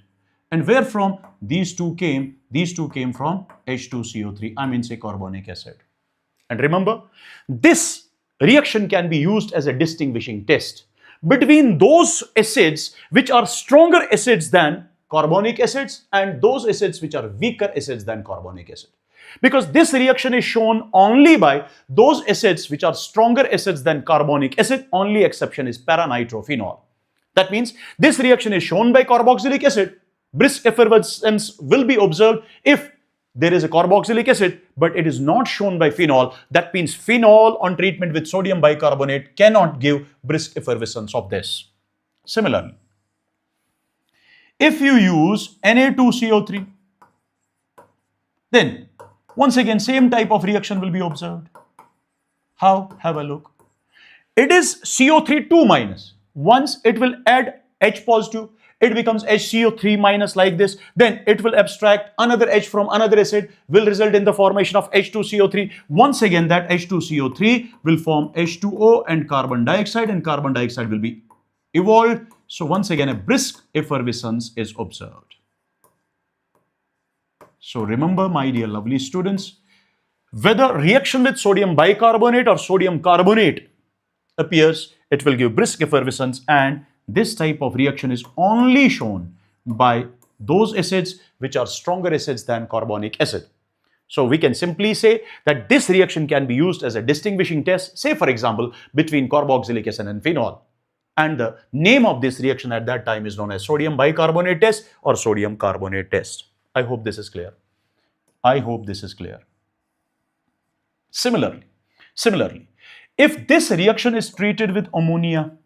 And where from these two came? These two came from H2CO3, I mean say carbonic acid. And remember, this reaction can be used as a distinguishing test between those acids which are stronger acids than carbonic acids and those acids which are weaker acids than carbonic acid. Because this reaction is shown only by those acids which are stronger acids than carbonic acid, only exception is para-nitrophenol. That means this reaction is shown by carboxylic acid. Brisk effervescence will be observed if there is a carboxylic acid, but it is not shown by phenol. That means phenol on treatment with sodium bicarbonate cannot give brisk effervescence of this. Similarly, if you use Na2CO3, then once again same type of reaction will be observed. How? Have a look. It is CO3 2 minus. Once it will add H positive, it becomes HCO3 minus like this. Then it will abstract another H from another acid, will result in the formation of H2CO3. Once again, that H2CO3 will form H2O and carbon dioxide will be evolved. So once again, a brisk effervescence is observed. So remember, my dear lovely students, whether reaction with sodium bicarbonate or sodium carbonate appears, it will give brisk effervescence, and this type of reaction is only shown by those acids which are stronger acids than carbonic acid. So we can simply say that this reaction can be used as a distinguishing test, say for example, between carboxylic acid and phenol. And the name of this reaction at that time is known as sodium bicarbonate test or sodium carbonate test. I hope this is clear. I hope this is clear. Similarly, if this reaction is treated with ammonia,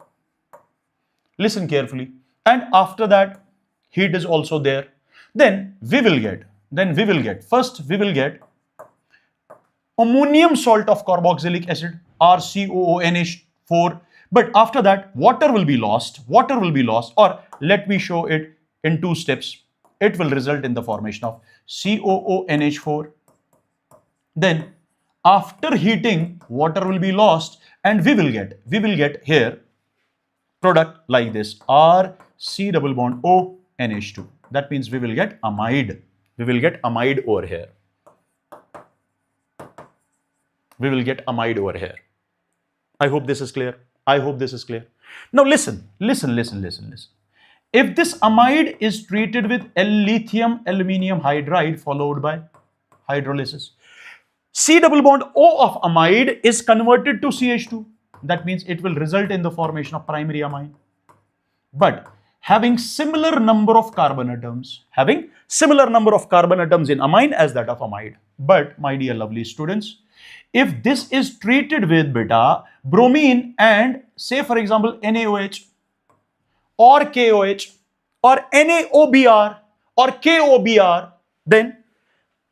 listen carefully, and after that heat is also there, then we will get ammonium salt of carboxylic acid, RCOONH4, but after that water will be lost, or let me show it in two steps. It will result in the formation of COONH4. Then after heating, water will be lost and we will get here product like this, RC double bond O NH2. That means we will get amide. We will get amide over here. I hope this is clear. Now listen. If this amide is treated with lithium aluminium hydride followed by hydrolysis, C double bond O of amide is converted to CH2. That means it will result in the formation of primary amine. But having similar number of carbon atoms in amine as that of amide. But my dear lovely students, if this is treated with beta, bromine and say for example NaOH or KOH or NaOBr or KOBr, then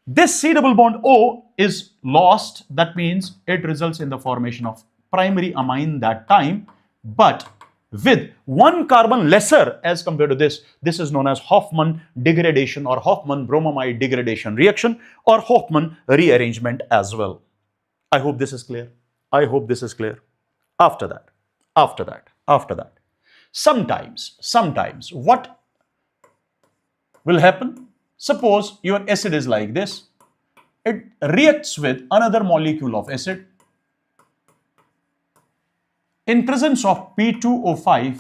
this C double bond O is lost. That means it results in the formation of primary amine that time, but with one carbon lesser as compared to this. This is known as Hofmann degradation or Hofmann bromamide degradation reaction or Hofmann rearrangement as well. I hope this is clear. After that, sometimes what will happen? Suppose your acid is like this. It reacts with another molecule of acid. In presence of P2O5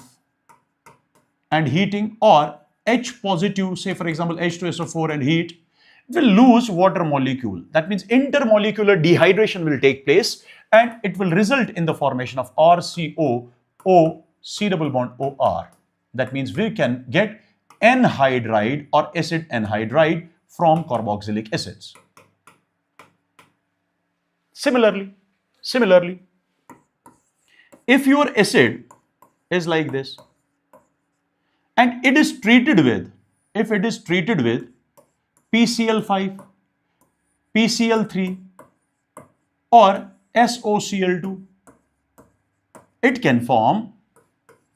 and heating or H positive, say for example H2SO4 and heat, will lose water molecule. That means intermolecular dehydration will take place and it will result in the formation of RCO O, C double bond OR. That means we can get anhydride or acid anhydride from carboxylic acids. Similarly, if your acid is like this and it is treated with, if it is treated with PCl5, PCl3 or SOCl2, it can form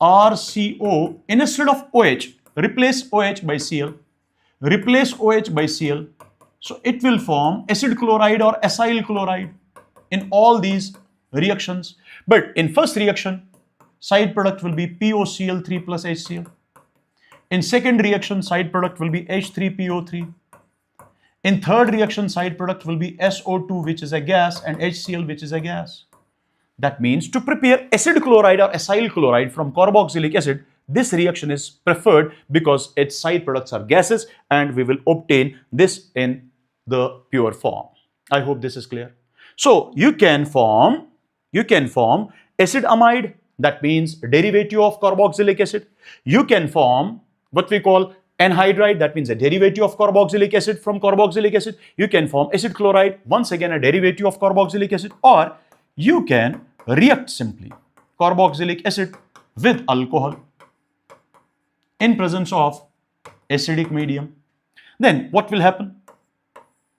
RCO. Instead of OH, replace OH by Cl. Replace OH by Cl. So it will form acid chloride or acyl chloride in all these reactions. But in first reaction, side product will be POCl3 plus HCl. In second reaction, side product will be H3PO3. In third reaction, side product will be SO2, which is a gas, and HCl, which is a gas. That means to prepare acid chloride or acyl chloride from carboxylic acid, this reaction is preferred because its side products are gases and we will obtain this in the pure form. I hope this is clear. So you can form acid amide, that means derivative of carboxylic acid. You can form what we call anhydride, that means a derivative of carboxylic acid from carboxylic acid. You can form acid chloride, once again a derivative of carboxylic acid, or you can react simply carboxylic acid with alcohol in presence of acidic medium. Then what will happen?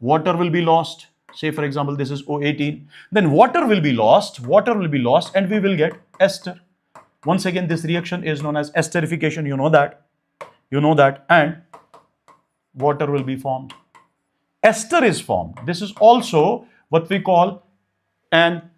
Water will be lost. Say for example, this is O18. Then water will be lost, and we will get ester. Once again, this reaction is known as esterification, you know that, and water will be formed. Ester is formed. This is also what we call an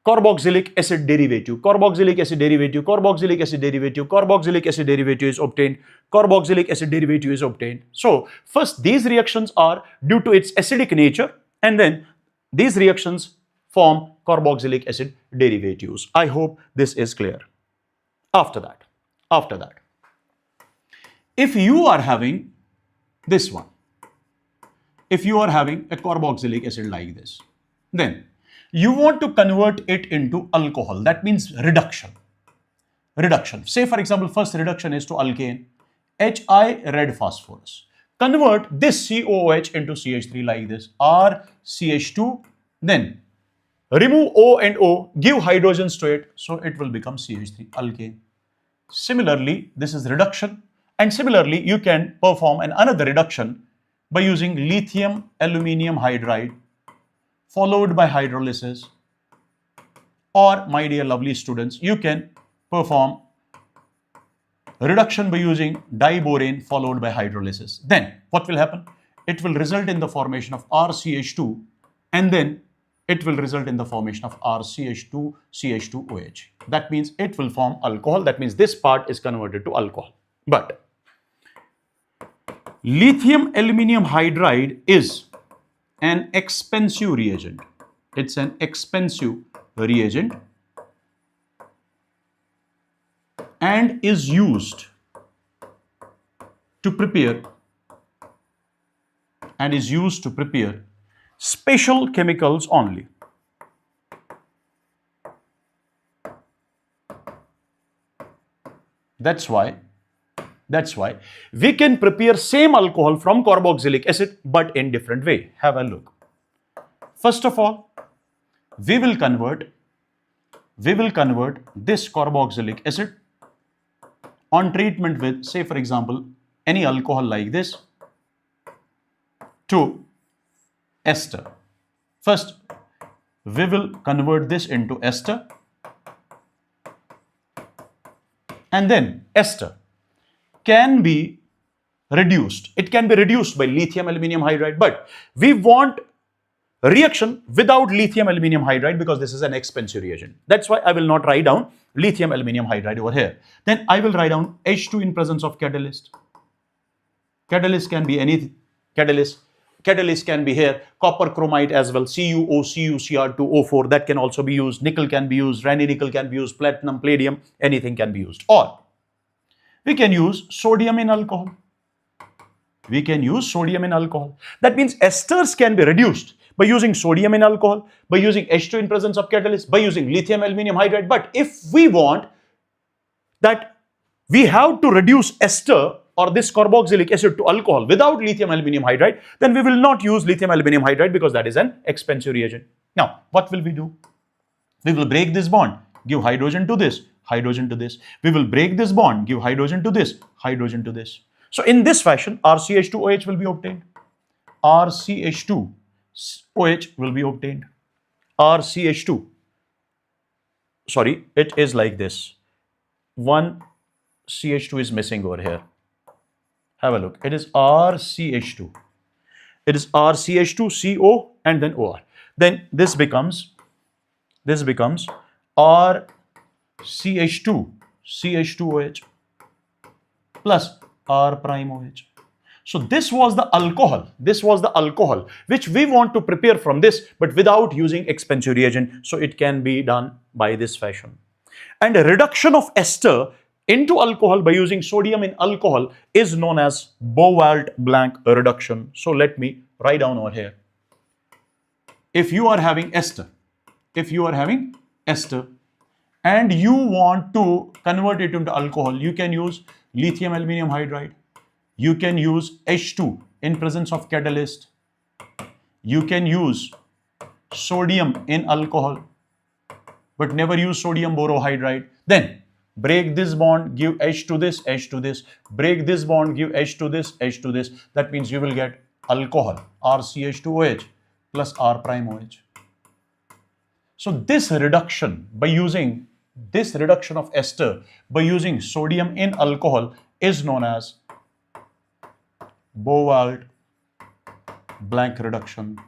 carboxylic acid derivative. Carboxylic acid derivative, carboxylic acid derivative, carboxylic acid derivative is obtained, carboxylic acid derivative is obtained. So first these reactions are due to its acidic nature, and then these reactions form carboxylic acid derivatives. I hope this is clear. After that, if you are having this one, if you are having a carboxylic acid like this, then you want to convert it into alcohol. That means reduction. Say for example, first reduction is to alkane, Hi red phosphorus. Convert this COOH into CH3 like this, RCH2, then remove O and O, give hydrogens to it, so it will become CH3, alkane. Similarly, this is reduction, and similarly you can perform another reduction by using lithium aluminium hydride followed by hydrolysis, or my dear lovely students, you can perform reduction by using diborane followed by hydrolysis. Then what will happen? It will result in the formation of RCH2, and then it will result in the formation of RCH2 CH2OH. That means it will form alcohol. That means this part is converted to alcohol. But lithium aluminium hydride is an expensive reagent. It's an expensive reagent and is used to prepare special chemicals only. That's why we can prepare same alcohol from carboxylic acid but in different way. Have a look. First of all, we will convert this carboxylic acid on treatment with, say for example, any alcohol like this to ester. First, we will convert this into ester, and then ester can be reduced. It can be reduced by lithium aluminium hydride, but we want reaction without lithium aluminium hydride because this is an expensive reagent. That's why I will not write down lithium aluminium hydride over here. Then I will write down H2 in presence of catalyst. Catalyst can be anything. Catalyst can be here copper chromite as well, CuO, CuCr2O4, that can also be used. Nickel can be used, Raney nickel can be used, platinum, palladium, anything can be used. Or we can use sodium in alcohol. That means esters can be reduced by using sodium in alcohol, by using H2 in presence of catalyst, by using lithium aluminium hydride. But if we want that we have to reduce ester or this carboxylic acid to alcohol without lithium aluminum hydride, then we will not use lithium aluminum hydride because that is an expensive reagent. Now, what will we do? We will break this bond, give hydrogen to this, hydrogen to this. We will break this bond, give hydrogen to this, hydrogen to this. So in this fashion, RCH2OH will be obtained. RCH2OH will be obtained. RCH2. Sorry, it is like this. One CH2 is missing over here. Have a look. It is RCH2. It is RCH2, CO, and then OR. Then this becomes RCH2, CH2OH plus R prime OH. So this was the alcohol. This was the alcohol which we want to prepare from this, but without using expensive reagent. So it can be done by this fashion. And a reduction of ester into alcohol by using sodium in alcohol is known as Bowalt-Blanc reduction. So let me write down over here. If you are having ester, and you want to convert it into alcohol, you can use lithium aluminum hydride. You can use H2 in presence of catalyst. You can use sodium in alcohol, but never use sodium borohydride. Then break this bond, give H to this, H to this. Break this bond, give H to this, H to this. That means you will get alcohol, RCH2OH plus R prime OH. So this reduction of ester by using sodium in alcohol is known as Bowalt-Blanc reduction.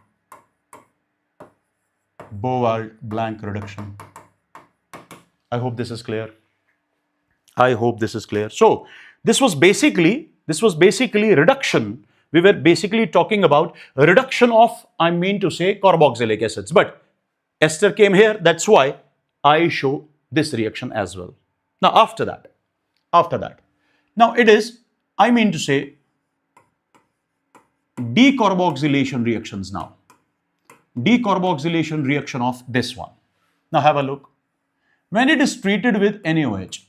Bowalt-Blanc reduction. I hope this is clear. So this was basically reduction. We were basically talking about reduction of, I mean to say, carboxylic acids, but ester came here. That's why I show this reaction as well. Now after that, now it is, I mean to say, decarboxylation reactions now. Decarboxylation reaction of this one. Now have a look. When it is treated with NaOH,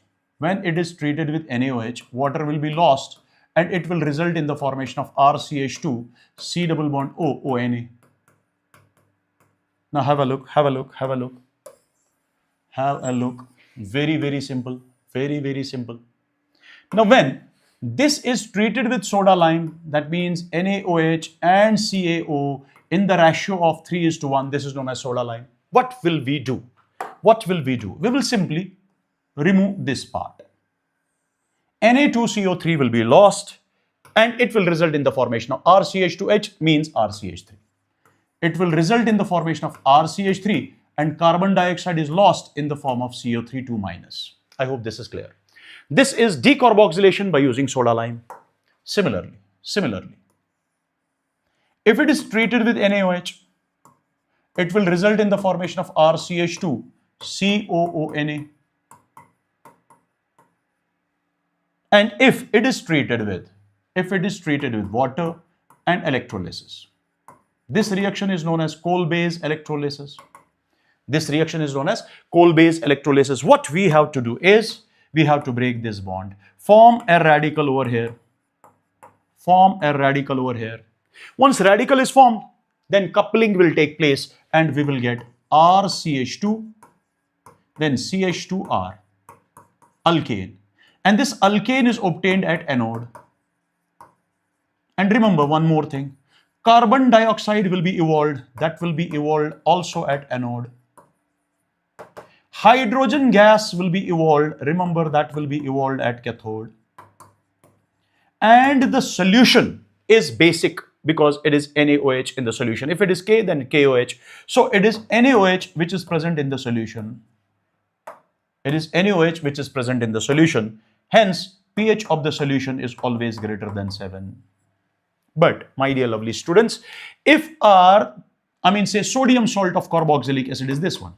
water will be lost and it will result in the formation of RCH2, C double bond O, ONA. Now have a look. Very, very simple. Now when this is treated with soda lime, that means NaOH and CaO in the ratio of 3:1. This is known as soda lime. What will we do? We will simply remove this part. Na2CO3 will be lost and it will result in the formation of RCH2H means RCH3. It will result in the formation of RCH3 and carbon dioxide is lost in the form of CO3 2-. I hope this is clear. This is decarboxylation by using soda lime. Similarly, if it is treated with NaOH, it will result in the formation of RCH2, COONA. And if it is treated with water and electrolysis, this reaction is known as coal-base electrolysis. What we have to do is, we have to break this bond, form a radical over here. Once radical is formed, then coupling will take place and we will get RCH2, then CH2R, alkane. And this alkane is obtained at anode. And remember one more thing, carbon dioxide will be evolved, that will be evolved also at anode. Hydrogen gas will be evolved, remember that will be evolved at cathode. And the solution is basic because it is NaOH in the solution. If it is K, then KOH. So it is NaOH which is present in the solution. Hence, pH of the solution is always greater than 7. But my dear lovely students, if say sodium salt of carboxylic acid is this one.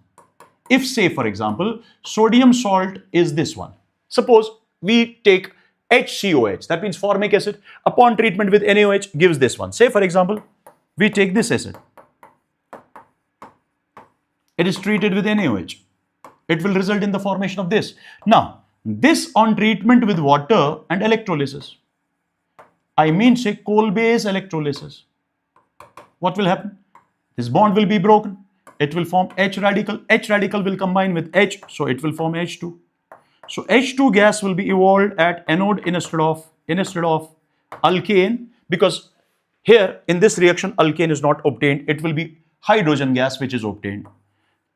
If say for example, sodium salt is this one. Suppose we take HCOH, that means formic acid, upon treatment with NaOH gives this one. Say for example, we take this acid. It is treated with NaOH. It will result in the formation of this. Now, This on treatment with water and electrolysis. I mean say coal-based electrolysis. What will happen? This bond will be broken. It will form H radical. H radical will combine with H, so it will form H2. So H2 gas will be evolved at anode instead of alkane, because here in this reaction alkane is not obtained. It will be hydrogen gas which is obtained.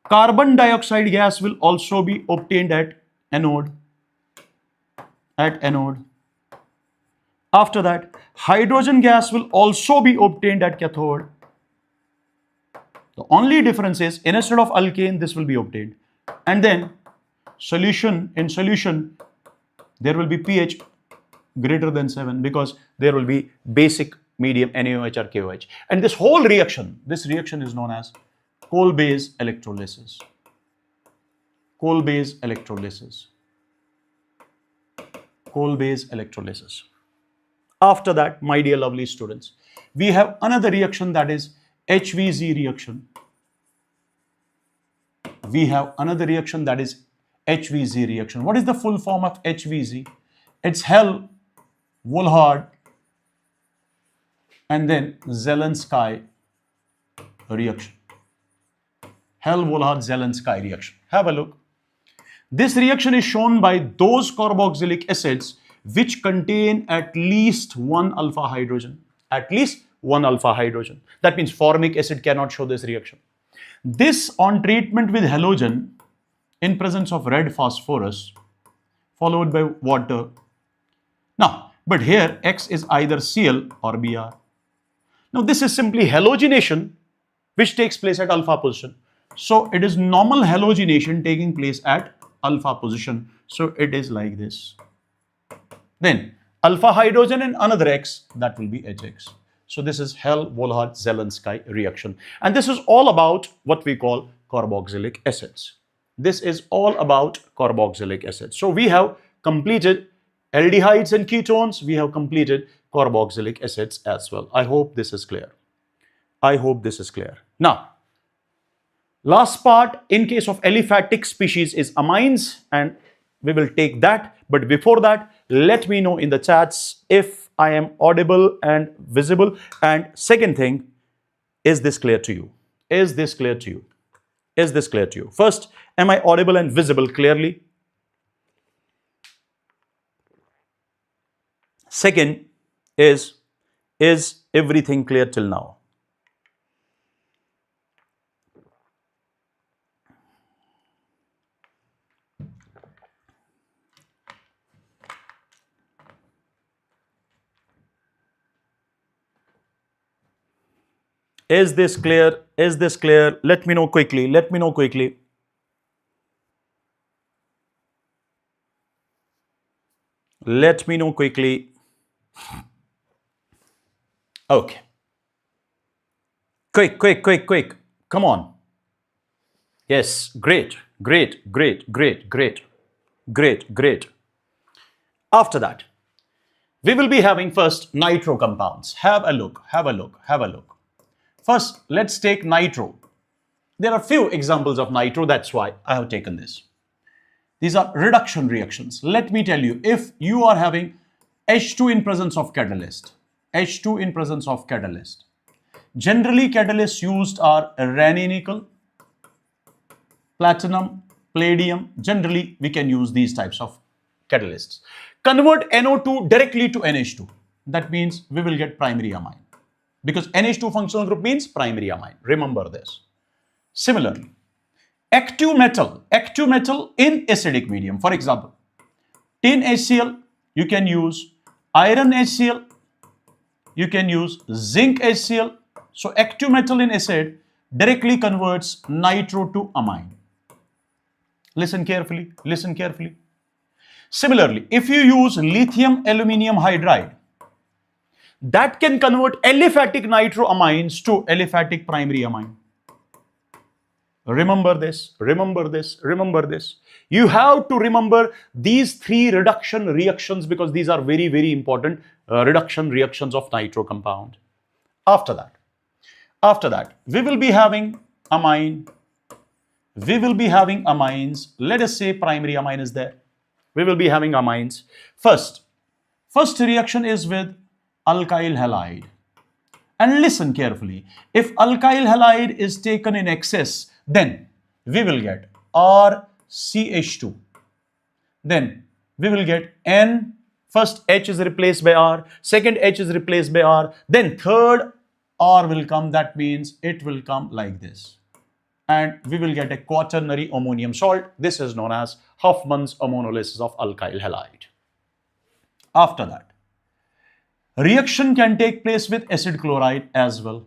Carbon dioxide gas will also be obtained at anode. After that, hydrogen gas will also be obtained at cathode. The only difference is instead of alkane, this will be obtained. And then in solution, there will be pH greater than 7 because there will be basic medium NaOH or KOH. And this whole reaction, this reaction is known as coal-based electrolysis. Coal-based electrolysis. Coal-based electrolysis. After that, my dear lovely students, we have another reaction, that is HVZ reaction. We have another reaction, that is HVZ reaction. What is the full form of HVZ? It's Hell, Wohlhard, and then Zelensky reaction. Hell, Wohlhard, Zelensky reaction. Have a look. This reaction is shown by those carboxylic acids which contain at least one alpha hydrogen. At least one alpha hydrogen. That means formic acid cannot show this reaction. This on treatment with halogen in presence of red phosphorus followed by water. Now, but here X is either Cl or Br. Now, this is simply halogenation which takes place at alpha position. So, it is normal halogenation taking place at alpha position. So, it is like this. Then, alpha hydrogen and another X, that will be HX. So, this is Hell-Wohlhard-Zelensky reaction. And this is all about what we call carboxylic acids. This is all about carboxylic acids. So, we have completed aldehydes and ketones. We have completed carboxylic acids as well. I hope this is clear. I hope this is clear. Now, last part in case of aliphatic species is amines, and we will take that. But before that, let me know in the chats if I am audible and visible. And second thing, is this clear to you? Is this clear to you? Is this clear to you? First, am I audible and visible clearly? Second is everything clear till now? Is this clear? Is this clear? Let me know quickly. Let me know quickly. Let me know quickly. Okay. Quick. Come on. Yes, great. After that, we will be having first nitro compounds. Have a look. First, let's take nitro. There are few examples of nitro, that's why I have taken this. These are reduction reactions. Let me tell you, if you are having H2 in presence of catalyst, generally catalysts used are Raney nickel, platinum, palladium. Generally, we can use these types of catalysts. Convert NO2 directly to NH2. That means we will get primary amine. Because NH2 functional group means primary amine. Remember this. Similarly, active metal in acidic medium. For example, tin HCl, you can use iron HCl, you can use zinc HCl. So active metal in acid directly converts nitro to amine. Listen carefully. Similarly, if you use lithium aluminium hydride, that can convert aliphatic nitroamines to aliphatic primary amine. Remember this. You have to remember these three reduction reactions because these are very, very important reduction reactions of nitro compound. After that, we will be having amine. We will be having amines. Let us say primary amine is there. We will be having amines. First reaction is with alkyl halide. And listen carefully. If alkyl halide is taken in excess, then we will get RCH2. Then we will get N. First H is replaced by R. Second H is replaced by R. Then third R will come. That means it will come like this. And we will get a quaternary ammonium salt. This is known as Huffman's ammonolysis of alkyl halide. After that, reaction can take place with acid chloride as well.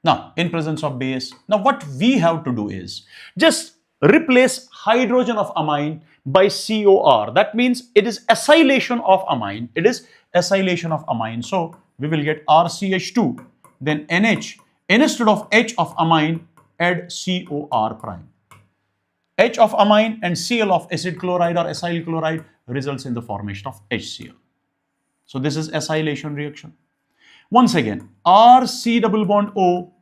Now, in presence of base, now what we have to do is just replace hydrogen of amine by COR. That means it is acylation of amine. It is acylation of amine. So we will get RCH2, then NH. Instead of H of amine, add COR prime. H of amine and Cl of acid chloride or acyl chloride results in the formation of HCl. So this is acylation reaction. Once again, RC double bond O,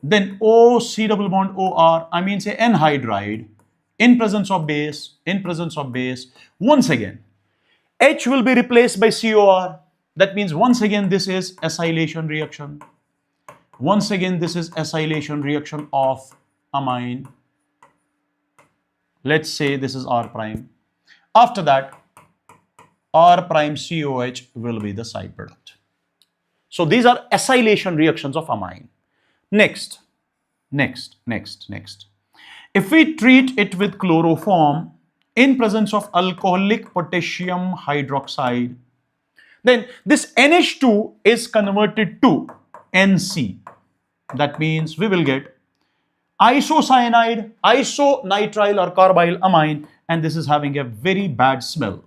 then OC double bond OR, I mean say anhydride, in presence of base, once again, H will be replaced by COR. That means once again this is acylation reaction. Once again this is acylation reaction of amine. Let's say this is R prime. After that, R prime COH will be the side product. So these are acylation reactions of amine. Next. If we treat it with chloroform in presence of alcoholic potassium hydroxide, then this NH2 is converted to NC. That means we will get isocyanide, isonitrile or carbyl amine, and this is having a very bad smell.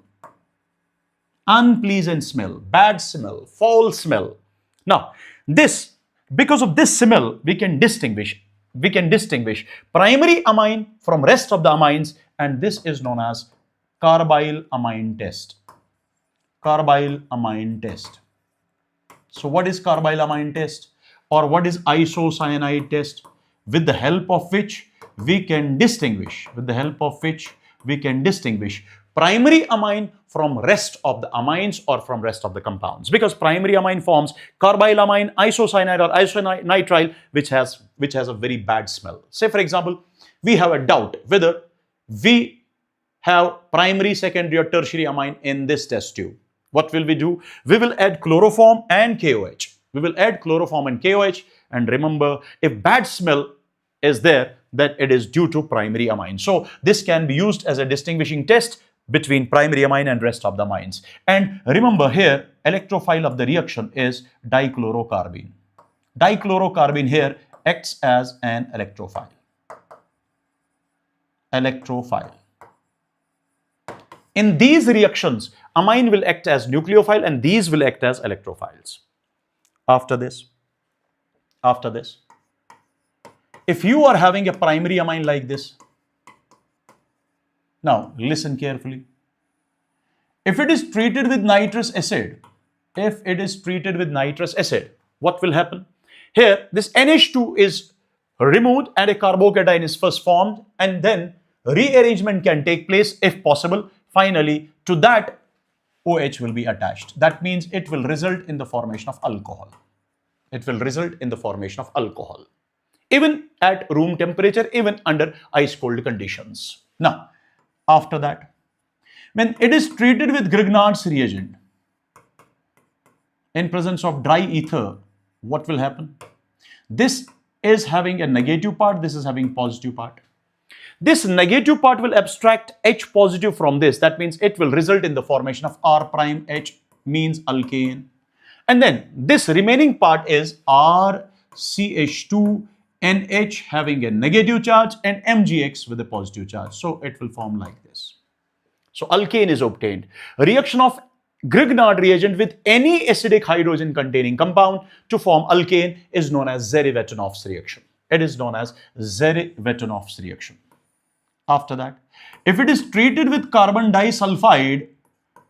Unpleasant smell, bad smell, foul smell. Now, this, because of this smell, we can distinguish primary amine from rest of the amines, and this is known as carbyl amine test. Carbyl amine test. So what is carbyl amine test, or what is isocyanide test? With the help of which we can distinguish, primary amine from rest of the amines or from rest of the compounds, because primary amine forms carbyl amine, isocyanide or isonitrile, which has a very bad smell. Say for example, we have a doubt whether we have primary, secondary or tertiary amine in this test tube. What will we do? We will add chloroform and KOH. And remember, if bad smell is there, that it is due to primary amine. So this can be used as a distinguishing test between primary amine and rest of the amines. And remember here, electrophile of the reaction is dichlorocarbene. Dichlorocarbene here acts as an electrophile. In these reactions, amine will act as nucleophile and these will act as electrophiles. After this, if you are having a primary amine like this, now listen carefully. If it is treated with nitrous acid, what will happen? Here, this NH2 is removed and a carbocation is first formed, and then rearrangement can take place if possible. Finally, to that, OH will be attached. That means it will result in the formation of alcohol. Even at room temperature, even under ice cold conditions. Now, after that, when it is treated with Grignard's reagent in presence of dry ether, what will happen? This is having a negative part, this is having positive part. This negative part will abstract H positive from this. That means it will result in the formation of R prime H, means alkane. And then this remaining part is RCH2 NH having a negative charge and MgX with a positive charge. So it will form like this. So alkane is obtained. Reaction of Grignard reagent with any acidic hydrogen containing compound to form alkane is known as Zeri-Vatanov's reaction. After that, if it is treated with carbon disulfide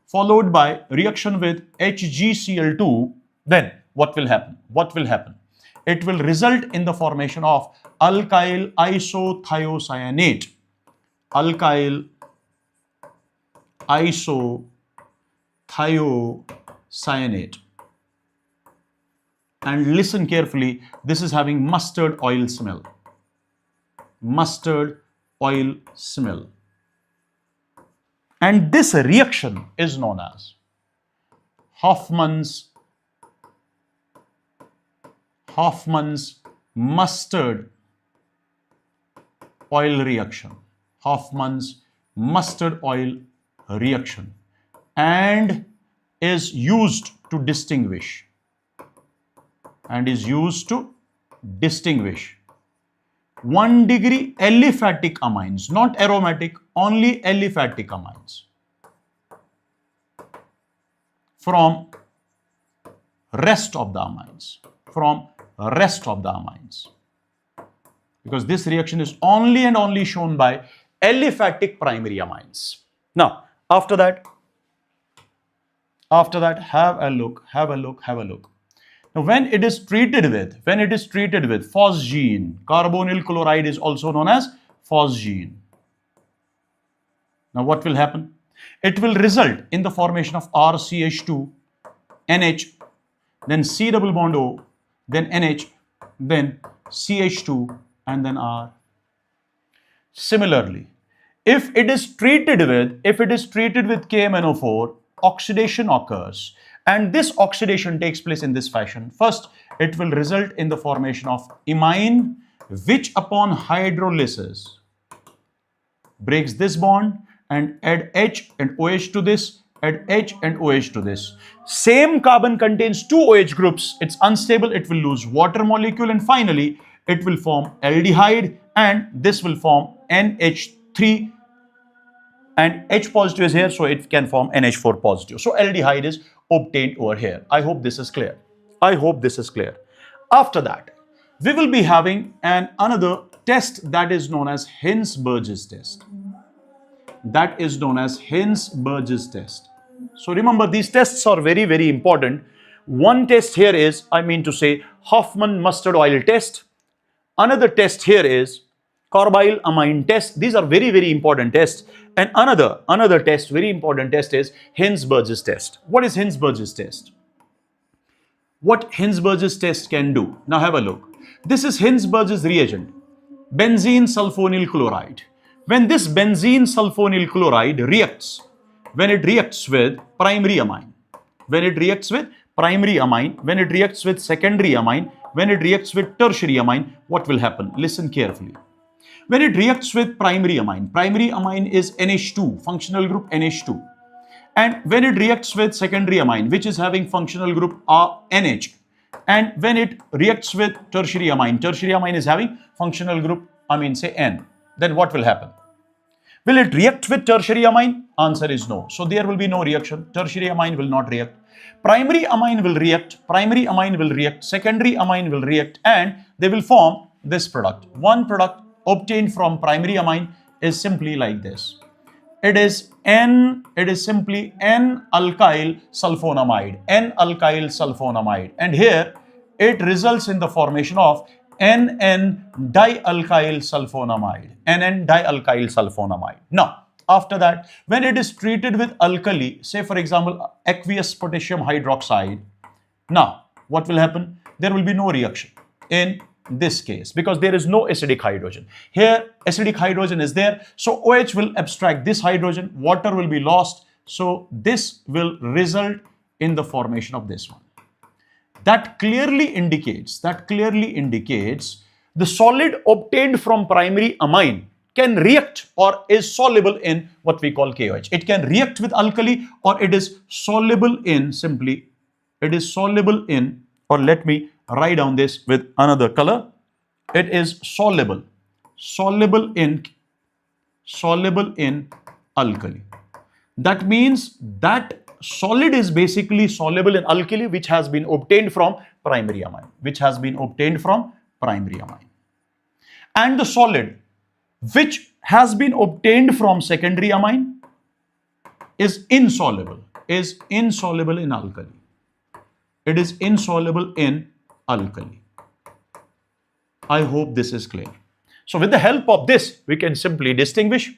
followed by reaction with HgCl2, then what will happen? It will result in the formation of alkyl isothiocyanate. Alkyl isothiocyanate. And listen carefully, this is having mustard oil smell. Mustard oil smell. And this reaction is known as Hoffman's mustard oil reaction. Hoffman's mustard oil reaction, and is used to distinguish 1-degree aliphatic amines, not aromatic, only aliphatic amines, from rest of the amines. Because this reaction is only and only shown by aliphatic primary amines. Now, after that, have a look. Now, when it is treated with phosgene, carbonyl chloride is also known as phosgene. Now, what will happen? It will result in the formation of RCH2, NH, then C double bond O, then NH, then CH2, and then R. Similarly, if it is treated with KMnO4, oxidation occurs, and this oxidation takes place in this fashion. First, it will result in the formation of imine, which upon hydrolysis breaks this bond and add H and OH to this, add H and OH to this. Same carbon contains two OH groups. It's unstable, it will lose water molecule, and finally it will form aldehyde, and this will form NH3, and H positive is here, so it can form NH4 positive. So aldehyde is obtained over here. I hope this is clear. After that, we will be having another test that is known as Hinz-Burgess test. So remember, these tests are very, very important. One test here is, Hoffman mustard oil test. Another test here is carbyl amine test. These are very, very important tests. And another test, very important test, is Hinz-Burgess test. What is Hinz-Burgess test? What Hinz-Burgess test can do? Now have a look. This is Hinz-Burgess reagent, benzene sulfonyl chloride. When this benzene sulfonyl chloride reacts, when it reacts with primary amine, when it reacts with secondary amine, when it reacts with tertiary amine, what will happen? Listen carefully. When it reacts with primary amine is NH2, functional group NH2. And when it reacts with secondary amine, which is having functional group NH. And when it reacts with tertiary amine is having functional group, N. Then what will happen? Will it react with tertiary amine? Answer is no. So there will be no reaction. Tertiary amine will not react. Primary amine will react, secondary amine will react, and they will form this product. One product obtained from primary amine is simply like this. It is simply N-alkyl sulfonamide, and here it results in the formation of NN-dialkyl sulfonamide. Now, after that, when it is treated with alkali, say for example, aqueous potassium hydroxide, now what will happen? There will be no reaction in this case because there is no acidic hydrogen. Here, acidic hydrogen is there, so OH will abstract this hydrogen, water will be lost, so this will result in the formation of this one. That clearly indicates the solid obtained from primary amine can react or is soluble in what we call KOH. It can react with alkali, or it is soluble in or let me write down this with another color. It is soluble in alkali. That means that solid is basically soluble in alkali, which has been obtained from primary amine, and the solid which has been obtained from secondary amine is insoluble in alkali. It is insoluble in alkali. I hope this is clear. So with the help of this, we can simply distinguish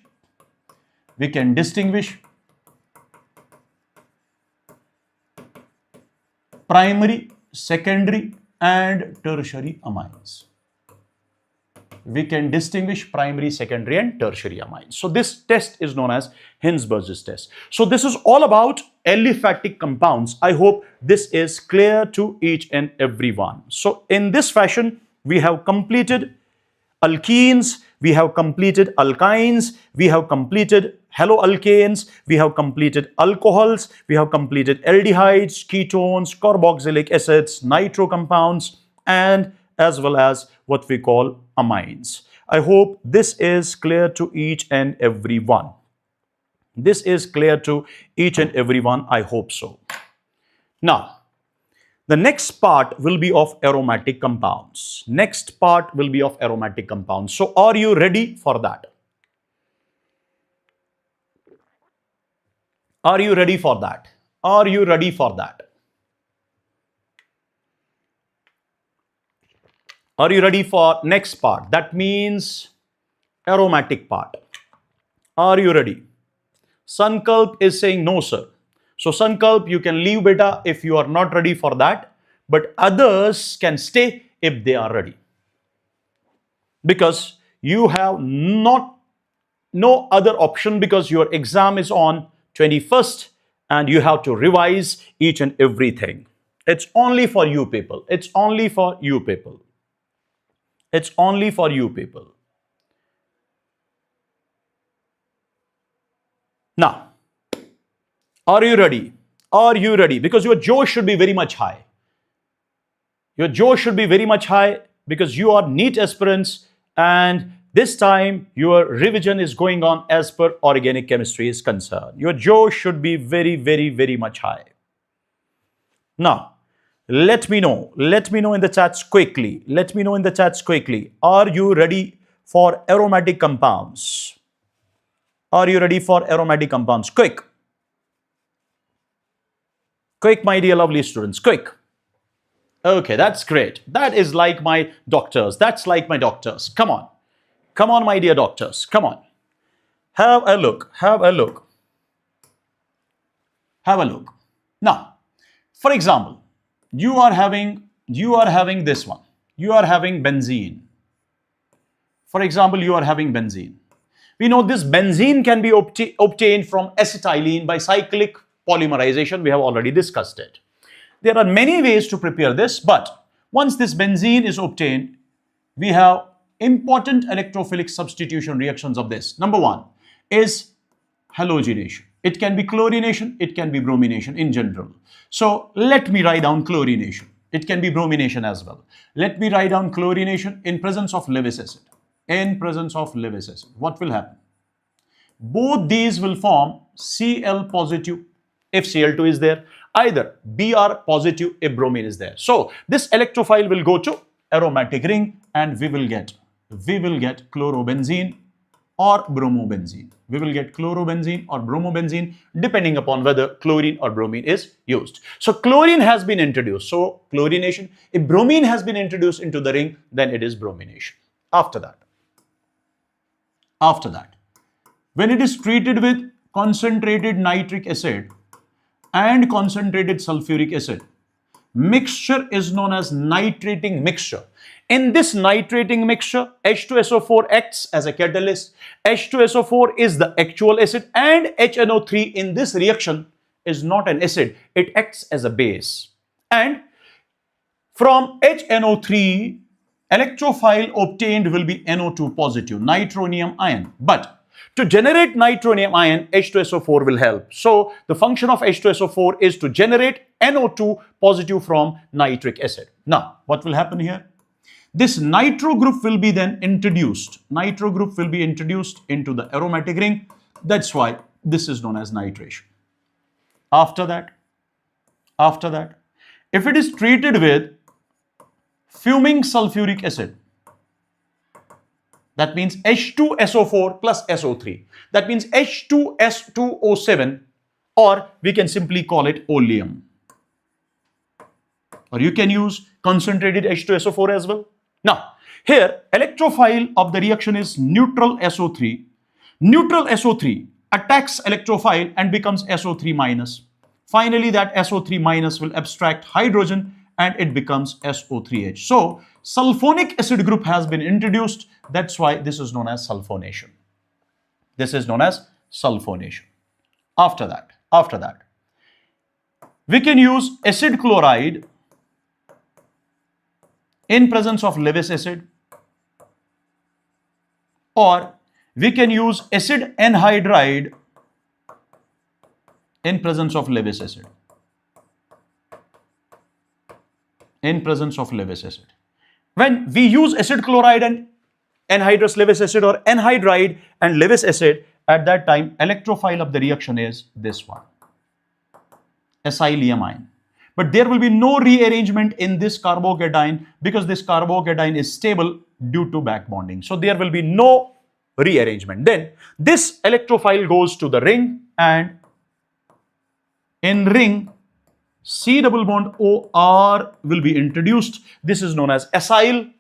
primary, secondary, and tertiary amines. We can distinguish primary, secondary, and tertiary amines. So this test is known as Hinsberg's test. So this is all about aliphatic compounds. I hope this is clear to each and every one. So in this fashion, we have completed alkenes, we have completed alkynes, we have completed haloalkanes, we have completed alcohols, we have completed aldehydes, ketones, carboxylic acids, nitro compounds, and as well as what we call amines. I hope this is clear to each and every one. This is clear to each and every one. I hope so. Now, the next part will be of aromatic compounds. Next part will be of aromatic compounds. So, are you ready for that? Are you ready for that? Are you ready for that? Are you ready for next part? That means aromatic part. Are you ready? Sankalp is saying no, sir. So Sankalp, you can leave beta if you are not ready for that, but others can stay if they are ready. Because you have no other option, because your exam is on 21st and you have to revise each and everything. It's only for you people. It's only for you people. It's only for you people. Now, are you ready? Are you ready? Because your jaw should be very much high. Your jaw should be very much high because you are NEET aspirants, and this time your revision is going on as per organic chemistry is concerned. Your jaw should be very, very, very much high. Now, let me know in the chats quickly. Let me know in the chats quickly. Are you ready for aromatic compounds? Are you ready for aromatic compounds? Quick. Quick, my dear lovely students, quick. Okay, that's great. That is like my doctors. That's like my doctors. Come on. Come on, my dear doctors. Come on. Have a look. Have a look. Have a look. Now, for example, you are having this one. You are having benzene. For example, you are having benzene. We know this benzene can be obtained from acetylene by cyclic polymerization. We have already discussed it. There are many ways to prepare this, but once this benzene is obtained, we have important electrophilic substitution reactions of this. Number one is halogenation. It can be chlorination, it can be bromination in general. So let me write down chlorination. It can be bromination as well. Let me write down chlorination in presence of Lewis acid. In presence of Lewis acid, what will happen? Both these will form Cl positive if Cl2 is there, either Br positive if bromine is there. So this electrophile will go to aromatic ring and we will get chlorobenzene or bromobenzene. We will get chlorobenzene or bromobenzene depending upon whether chlorine or bromine is used. So chlorine has been introduced. So chlorination. If bromine has been introduced into the ring, then it is bromination. After that, when it is treated with concentrated nitric acid and concentrated sulfuric acid, mixture is known as nitrating mixture. In this nitrating mixture, H2SO4 acts as a catalyst. H2SO4 is the actual acid, and HNO3 in this reaction is not an acid. It acts as a base. And from HNO3, electrophile obtained will be NO2 positive, nitronium ion. But to generate nitronium ion, H2SO4 will help. So the function of H2SO4 is to generate NO2 positive from nitric acid. Now, what will happen here? This nitro group will be then introduced. Nitro group will be introduced into the aromatic ring. That's why this is known as nitration. After that, if it is treated with fuming sulfuric acid, that means H2SO4 plus SO3. That means H2S2O7, or we can simply call it oleum. Or you can use concentrated H2SO4 as well. Now, here electrophile of the reaction is neutral SO3. Neutral SO3 attacks electrophile and becomes SO3 minus. Finally, that SO3 minus will abstract hydrogen and it becomes SO3H. So sulfonic acid group has been introduced. That's why this is known as sulfonation. This is known as sulfonation. After that, we can use acid chloride in presence of Lewis acid, or we can use acid anhydride in presence of Lewis acid. In presence of Lewis acid. When we use acid chloride and anhydrous Lewis acid, or anhydride and Lewis acid, at that time electrophile of the reaction is this one, acyl-amine. But there will be no rearrangement in this carbocation because this carbocation is stable due to back bonding. So there will be no rearrangement. Then this electrophile goes to the ring, and in ring C double bond OR will be introduced. This is known as acyl.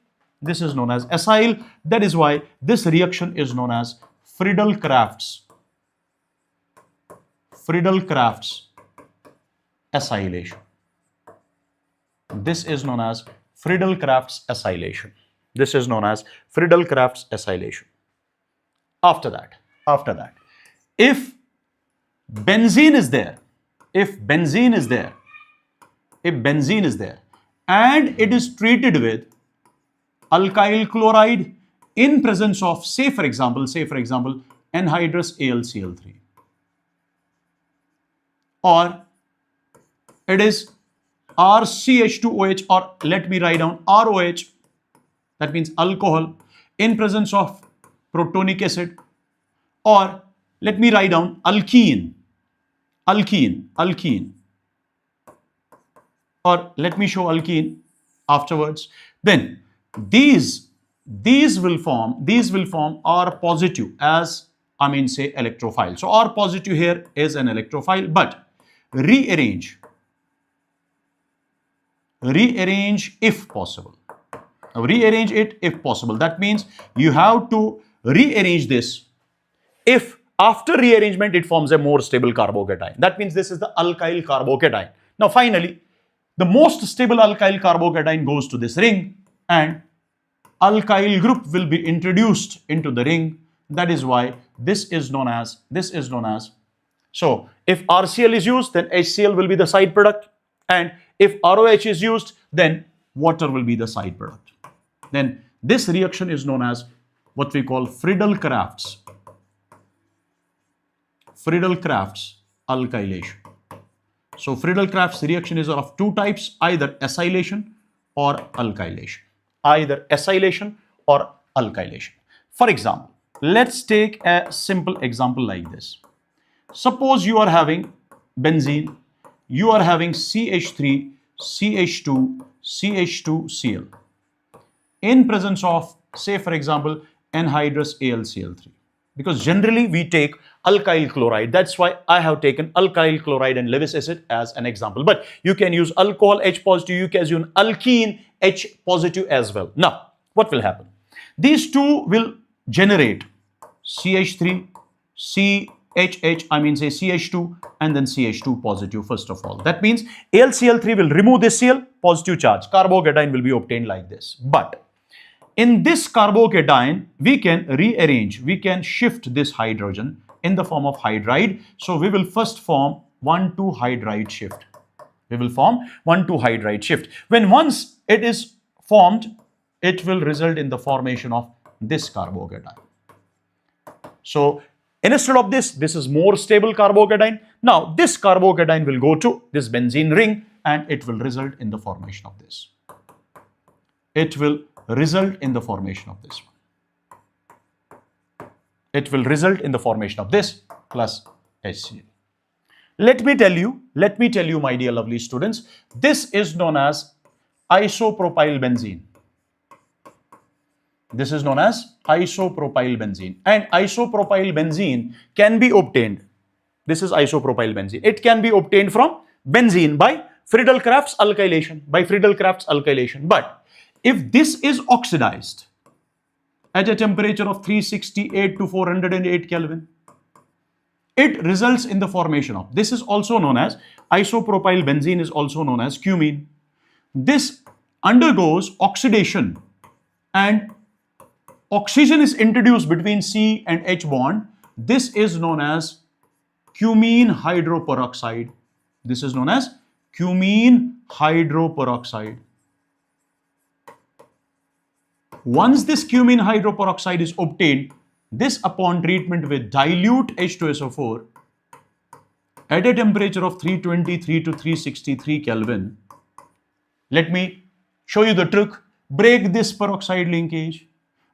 This is known as acyl. That is why this reaction is known as Friedel-Crafts acylation. This is known as Friedel-Crafts acylation. This is known as Friedel-Crafts acylation. After that, if benzene is there, and it is treated with alkyl chloride in presence of, say for example, anhydrous AlCl3, or it is RCH2OH, or let me write down ROH, that means alcohol, in presence of protonic acid, or let me write down alkene, or let me show alkene afterwards. Then these will form R positive as say electrophile. So R positive here is an electrophile, but rearrange if possible. Rearrange it if possible. That means you have to rearrange this. If after rearrangement it forms a more stable carbocation, that means this is the alkyl carbocation. Now finally, the most stable alkyl carbocation goes to this ring, and alkyl group will be introduced into the ring. That is why this is known as. So if RCl is used, then HCl will be the side product, and if ROH is used, then water will be the side product. Then this reaction is known as what we call Friedel-Crafts alkylation. So Friedel-Crafts reaction is of two types, either acylation or alkylation. For example, let's take a simple example like this. Suppose you are having benzene, you are having CH3, CH2, CH2Cl in presence of, say for example, anhydrous AlCl3. Because generally we take alkyl chloride. That's why I have taken alkyl chloride and Lewis acid as an example. But you can use alcohol H positive, you can use alkene H positive as well. Now, what will happen? These two will generate CH3, CHH, say CH2, and then CH2 positive first of all. That means AlCl3 will remove this Cl, positive charge. Carbocation will be obtained like this. But in this carbocation, we can rearrange, we can shift this hydrogen in the form of hydride. So we will first form 1,2 hydride shift. When once it is formed, it will result in the formation of this carbocation. So instead of this is more stable carbocation. Now this carbocation will go to this benzene ring, and it will result in the formation of this. It will result in the formation of this one. It will result in the formation of this plus HCl. Let me tell you, my dear lovely students, this is known as isopropyl benzene. This is known as isopropyl benzene. And isopropyl benzene can be obtained. This is isopropyl benzene. It can be obtained from benzene by Friedel-Crafts alkylation. But if this is oxidized at a temperature of 368 to 408 Kelvin, it results in the formation of, this is also known as isopropyl benzene, is also known as cumene. This undergoes oxidation and oxygen is introduced between C and H bond. This is known as cumene hydroperoxide. This is known as cumene hydroperoxide. Once this cumene hydroperoxide is obtained, this upon treatment with dilute H2SO4 at a temperature of 323 to 363 Kelvin. Let me show you the trick. Break this peroxide linkage,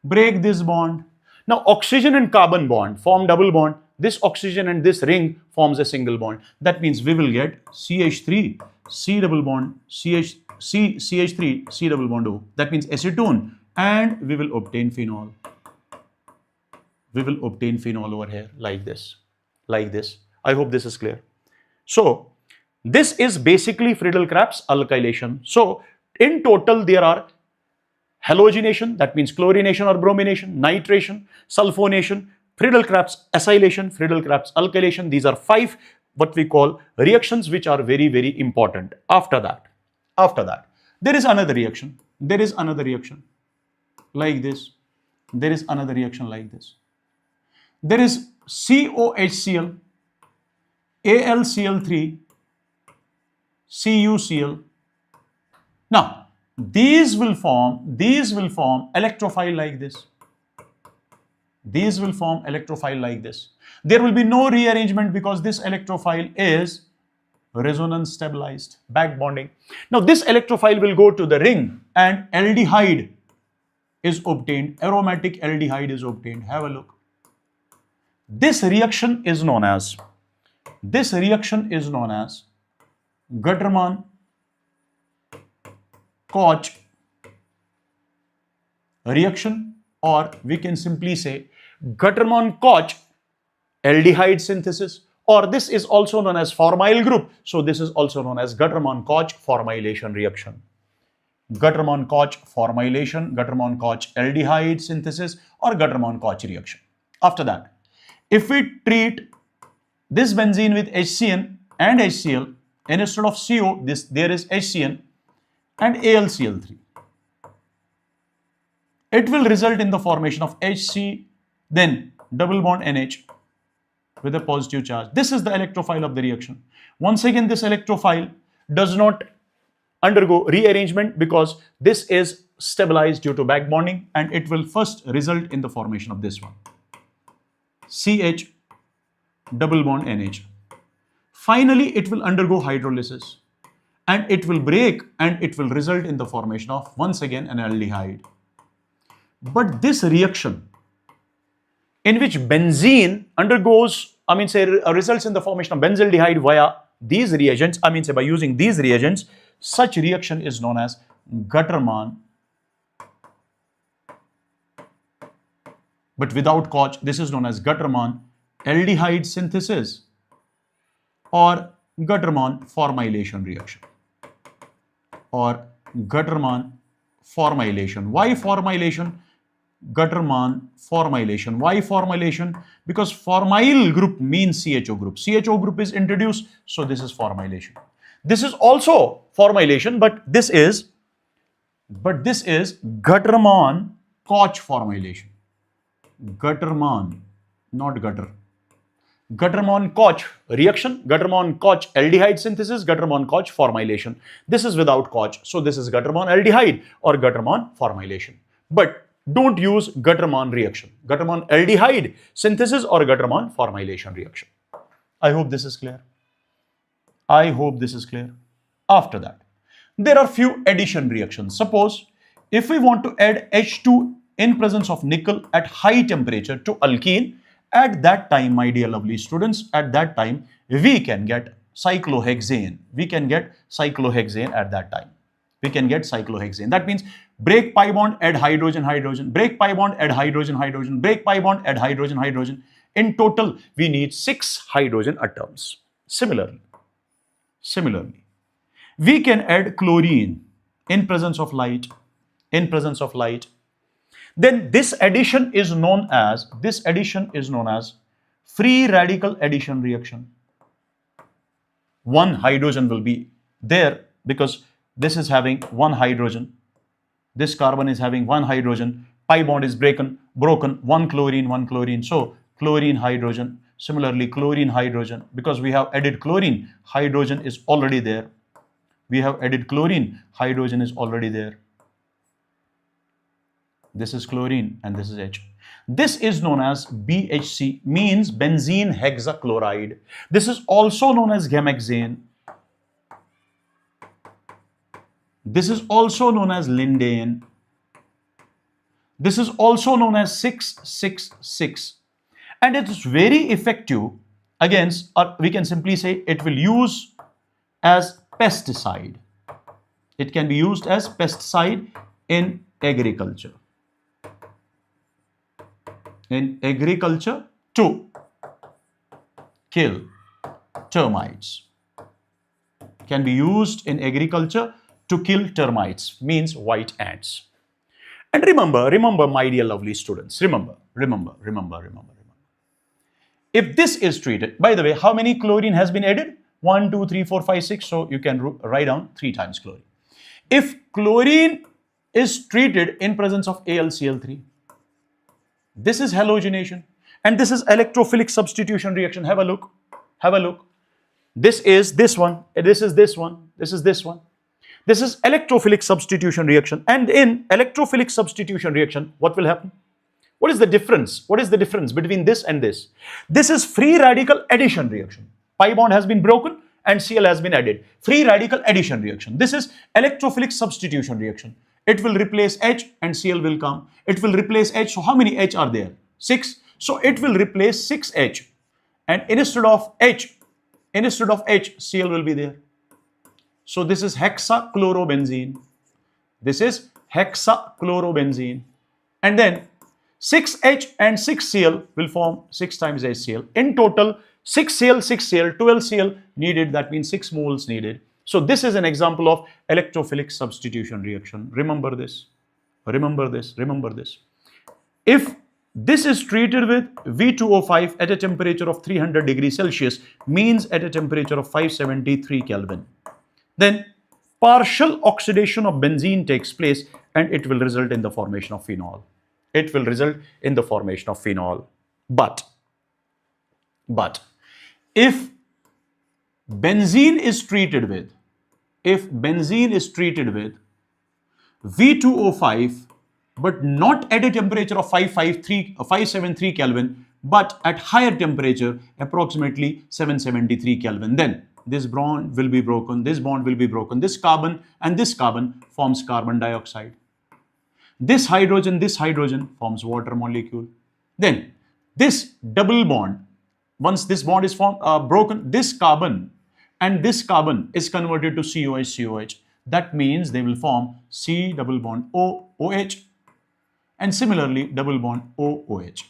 break this bond. Now oxygen and carbon bond form double bond. This oxygen and this ring forms a single bond. That means we will get CH3, C double bond, CH3, C double bond O. That means acetone, and we will obtain phenol. We will obtain phenol over here like this, like this. I hope this is clear. So this is basically Friedel-Crafts alkylation. So in total there are halogenation, that means chlorination or bromination, nitration, sulfonation, Friedel-Crafts acylation, Friedel-Crafts alkylation. These are 5 what we call reactions which are very, very important. After that, there is another reaction. There is another reaction like this. There is another reaction like this. There is COHCl, AlCl3, CuCl. Now, these will form electrophile like this. These will form electrophile like this. There will be no rearrangement because this electrophile is resonance stabilized, back bonding. Now, this electrophile will go to the ring and aldehyde is obtained, aromatic aldehyde is obtained. Have a look. This reaction is known as Gutterman-Koch reaction, or we can simply say Gutterman-Koch aldehyde synthesis, or this is also known as formyl group. So this is also known as Gutterman-Koch formylation reaction. Gutterman-Koch formylation, Gutterman-Koch aldehyde synthesis, or Gutterman-Koch reaction. After that, if we treat this benzene with HCN and HCl, and instead of CO, there is HCN and AlCl3. It will result in the formation of HC, then double bond NH with a positive charge. This is the electrophile of the reaction. Once again, this electrophile does not undergo rearrangement because this is stabilized due to back bonding, and it will first result in the formation of this one, CH double bond NH. Finally, it will undergo hydrolysis and it will break and it will result in the formation of once again an aldehyde. But this reaction in which benzene undergoes, results in the formation of benzaldehyde via these reagents, by using these reagents, such reaction is known as Gutterman. But without Koch, this is known as Gutterman aldehyde synthesis or Gutterman formylation reaction or Gutterman formylation. Why formylation? Gutterman formylation. Why formylation? Because formyl group means CHO group. CHO group is introduced, so this is formylation. This is also formylation, but this is Gutterman-Koch formylation. Gutterman, not gutter. Gutterman-Koch reaction, Gutterman-Koch aldehyde synthesis, Gutterman-Koch formylation. This is without Koch, so this is Gutterman aldehyde or Gutterman formylation. But don't use Gutterman reaction, Gutterman aldehyde synthesis or Gutterman formylation reaction. I hope this is clear. I hope this is clear. After that, there are few addition reactions. Suppose if we want to add H2 in presence of nickel at high temperature to alkene, at that time, my dear lovely students, at that time, we can get cyclohexane. We can get cyclohexane at that time. We can get cyclohexane. That means break pi bond, add hydrogen, hydrogen, break pi bond, add hydrogen, hydrogen, break pi bond, add hydrogen, hydrogen. In total, we need 6 hydrogen atoms. Similarly, we can add chlorine in presence of light, Then this addition is known as free radical addition reaction. One hydrogen will be there because this is having one hydrogen. This carbon is having one hydrogen. Pi bond is broken, one chlorine. So chlorine hydrogen. Similarly, chlorine hydrogen, because we have added chlorine, hydrogen is already there. We have added chlorine, hydrogen is already there. This is chlorine and this is H. This is known as BHC, means benzene hexachloride. This is also known as gamexane. This is also known as lindane. This is also known as 666. And it is very effective against, or we can simply say it will use as pesticide. It can be used as pesticide in agriculture. In agriculture to kill termites. Can be used in agriculture to kill termites, means white ants. And remember, my dear lovely students, remember. If this is treated, by the way, how many chlorine has been added? 1, 2, 3, 4, 5, 6. So you can write down 3 times chlorine. If chlorine is treated in presence of AlCl3, this is halogenation and this is electrophilic substitution reaction. Have a look. This is this one, this is this one, this is this one. This is electrophilic substitution reaction. And in electrophilic substitution reaction, what will happen? What is the difference? What is the difference between this and this? This is free radical addition reaction. Pi bond has been broken and Cl has been added. Free radical addition reaction. This is electrophilic substitution reaction. It will replace H and Cl will come. It will replace H. So how many H are there? 6. So it will replace 6H. And instead of H, Cl will be there. So this is hexachlorobenzene. This is hexachlorobenzene. And then 6H and 6Cl will form 6 times HCl. In total, 6Cl, 12Cl needed. That means 6 moles needed. So this is an example of electrophilic substitution reaction. Remember this. If this is treated with V2O5 at a temperature of 300 degrees Celsius, means at a temperature of 573 Kelvin, then partial oxidation of benzene takes place and it will result in the formation of phenol. But if benzene is treated with V2O5 but not at a temperature of 573 Kelvin but at higher temperature, approximately 773 Kelvin, then this bond will be broken, this bond will be broken, this carbon and this carbon forms carbon dioxide. This hydrogen forms water molecule. Then this double bond, once this bond is broken, this carbon and this carbon is converted to COH. That means they will form C double bond OH and similarly double bond OOH.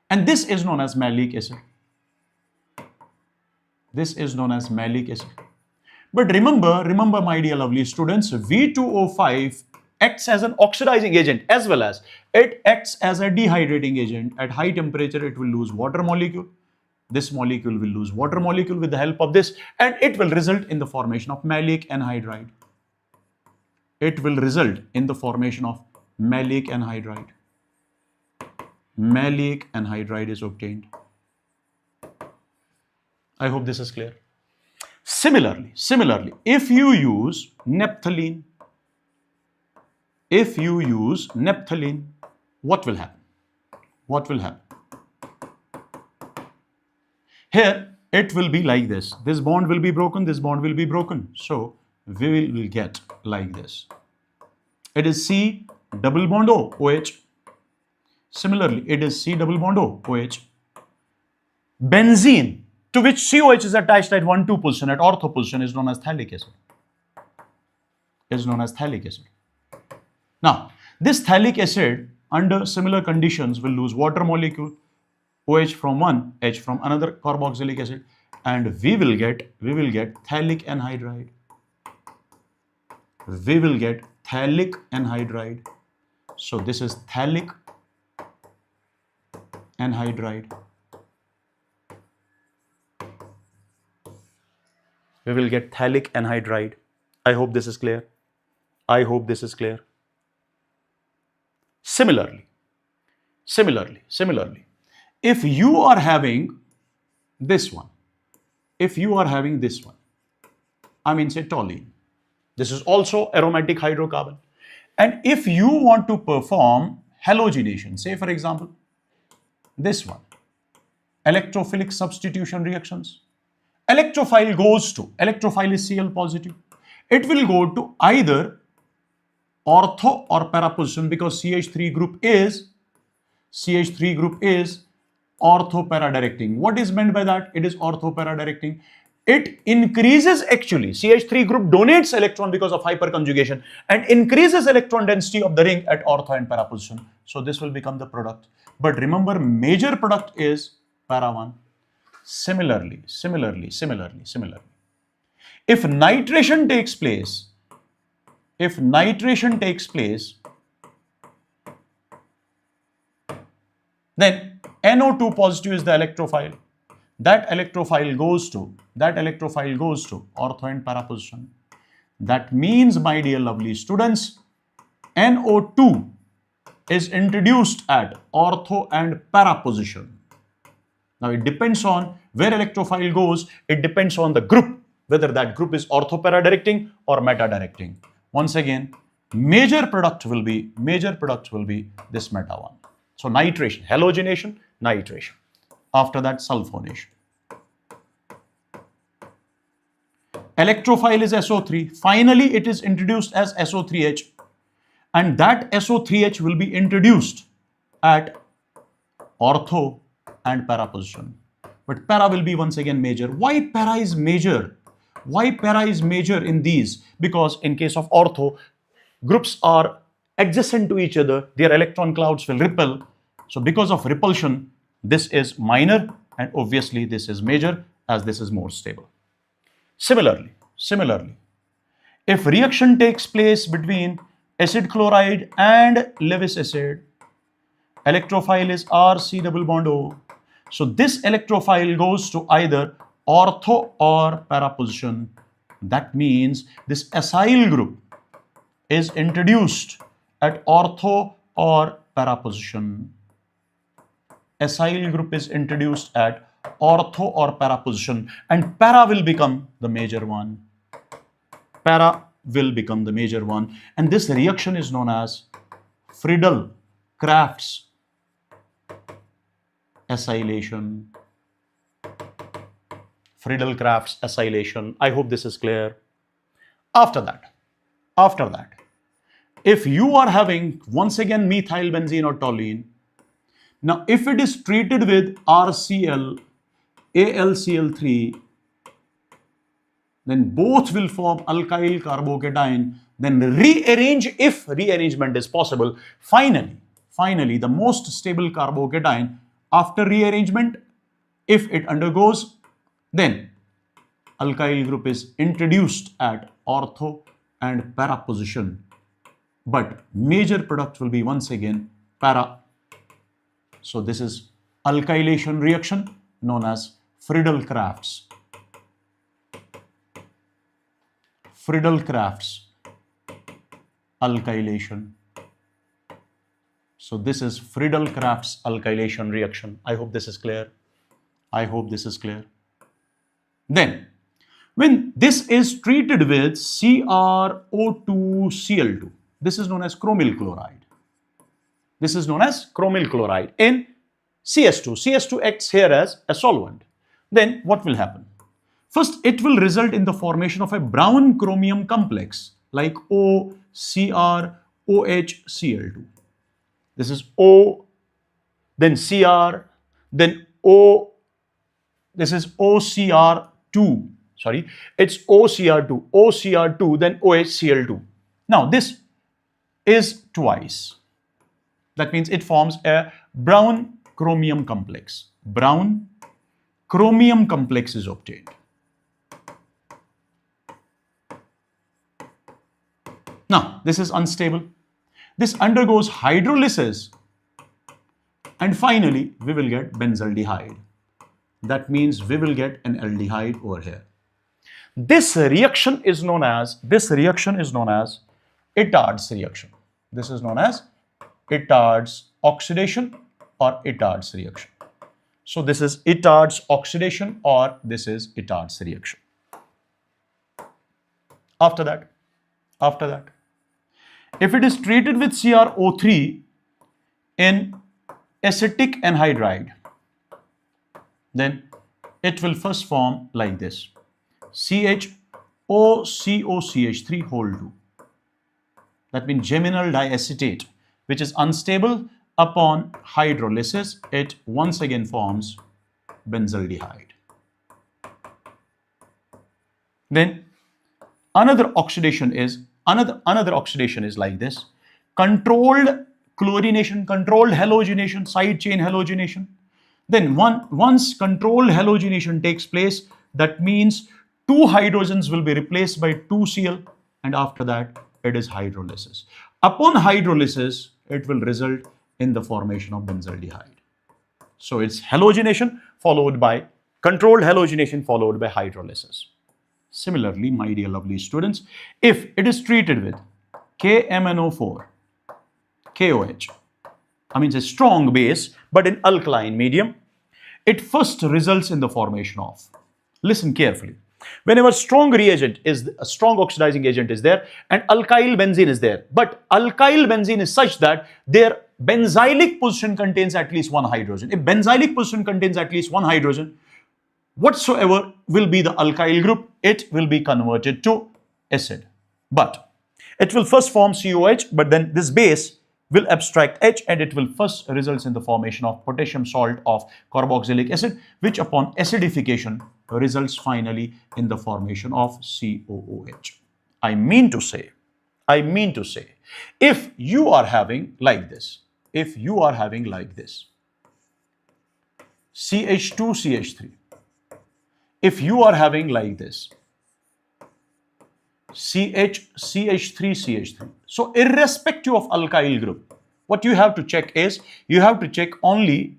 And this is known as malic acid. But remember, my dear lovely students, V2O5 acts as an oxidizing agent as well as it acts as a dehydrating agent. At high temperature, it will lose water molecule. This molecule will lose water molecule with the help of this, and it will result in the formation of malic anhydride. Malic anhydride is obtained. I hope this is clear. Similarly, if you use naphthalene, what will happen? Here, it will be like this. This bond will be broken, So, we will get like this. It is C double bond O, OH. Similarly, it is C double bond O, OH. Benzene, to which COH is attached at 1,2 position, at ortho position, is known as phthalic acid. Now, this phthalic acid, under similar conditions, will lose water molecule, OH from one, H from another carboxylic acid, and we will get phthalic anhydride. So this is phthalic anhydride. we will get phthalic anhydride. I hope this is clear. I hope this is clear. Similarly, if you are having this one, I mean say toluene, this is also aromatic hydrocarbon. And if you want to perform halogenation, say for example, this one, electrophilic substitution reactions, electrophile is Cl positive. It will go to either ortho or para position because CH3 group is ortho para directing. What is meant by that? It is ortho para directing. It increases actually, CH3 group donates electron because of hyperconjugation and increases electron density of the ring at ortho and para position. So this will become the product. But remember, major product is para 1. Similarly, if nitration takes place, then NO2 positive is the electrophile. That electrophile goes to ortho and para position. That means, my dear lovely students, NO2 is introduced at ortho and para position. Now it depends on where electrophile goes. It depends on the group, whether that group is ortho para directing or meta directing. Once again, major product will be this meta one. So nitration, halogenation, nitration. After that, sulfonation. Electrophile is SO3. Finally, it is introduced as SO3H. And that SO3H will be introduced at ortho and para position. But para will be once again major. Why para is major? Why para is major in these? Because in case of ortho, groups are adjacent to each other. Their electron clouds will repel. So because of repulsion, this is minor and obviously this is major as this is more stable. Similarly, if reaction takes place between acid chloride and Lewis acid, electrophile is RC double bond O. So this electrophile goes to either ortho or para position. That means this acyl group is introduced at ortho or para position. Acyl group is introduced at ortho or para position, and para will become the major one. And this reaction is known as Friedel-Crafts acylation. I hope this is clear. After that, if you are having once again methyl benzene or toluene, now if it is treated with RCl, AlCl3, then both will form alkyl carbocation, then rearrange if rearrangement is possible. Finally, the most stable carbocation after rearrangement, if it undergoes, then alkyl group is introduced at ortho and para position. But major product will be once again para. So this is alkylation reaction known as Friedel-Crafts alkylation. So this is Friedel-Crafts alkylation reaction. I hope this is clear. Then, when this is treated with CrO2Cl2, this is known as chromyl chloride. In CS2 acts here as a solvent. Then what will happen? First, it will result in the formation of a brown chromium complex like OCrOHCl2. This is O, then Cr, then O. This is OCr2. Sorry, it's OCr2, then OHCl2. Now this is twice. That means it forms a brown chromium complex. Brown chromium complex is obtained. Now, this is unstable. This undergoes hydrolysis and finally we will get benzaldehyde. That means we will get an aldehyde over here. This reaction is known as Itard's reaction. This is known as Itard's oxidation or Itard's reaction. So this is Itard's oxidation or this is Itard's reaction. After that, if it is treated with CrO3 in acetic anhydride, then it will first form like this: CHOCOCH3 whole 2. That means geminal diacetate, which is unstable. Upon hydrolysis, it once again forms benzaldehyde. Then another oxidation is like this: controlled chlorination, controlled halogenation, side chain halogenation. Then once controlled halogenation takes place, that means 2 hydrogens will be replaced by 2 Cl, and after that it is hydrolysis. Upon hydrolysis, it will result in the formation of benzaldehyde. So it's halogenation followed by controlled halogenation followed by hydrolysis. Similarly, my dear lovely students, if it is treated with KMNO4, KOH, I mean it's a strong base but in alkaline medium, it first results in the formation of, listen carefully, whenever strong reagent is, a strong oxidizing agent is there and alkyl benzene is there, but alkyl benzene is such that their benzylic position contains at least 1 hydrogen. If benzylic position contains at least 1 hydrogen, whatsoever will be the alkyl group, it will be converted to acid. But it will first form COH, but then this base will abstract H and it will first result in the formation of potassium salt of carboxylic acid, which upon acidification results finally in the formation of COOH. I mean to say, if you are having like this, CH2CH3, if you are having like this, CH3CH3, so irrespective of alkyl group, what you have to check is, you have to check only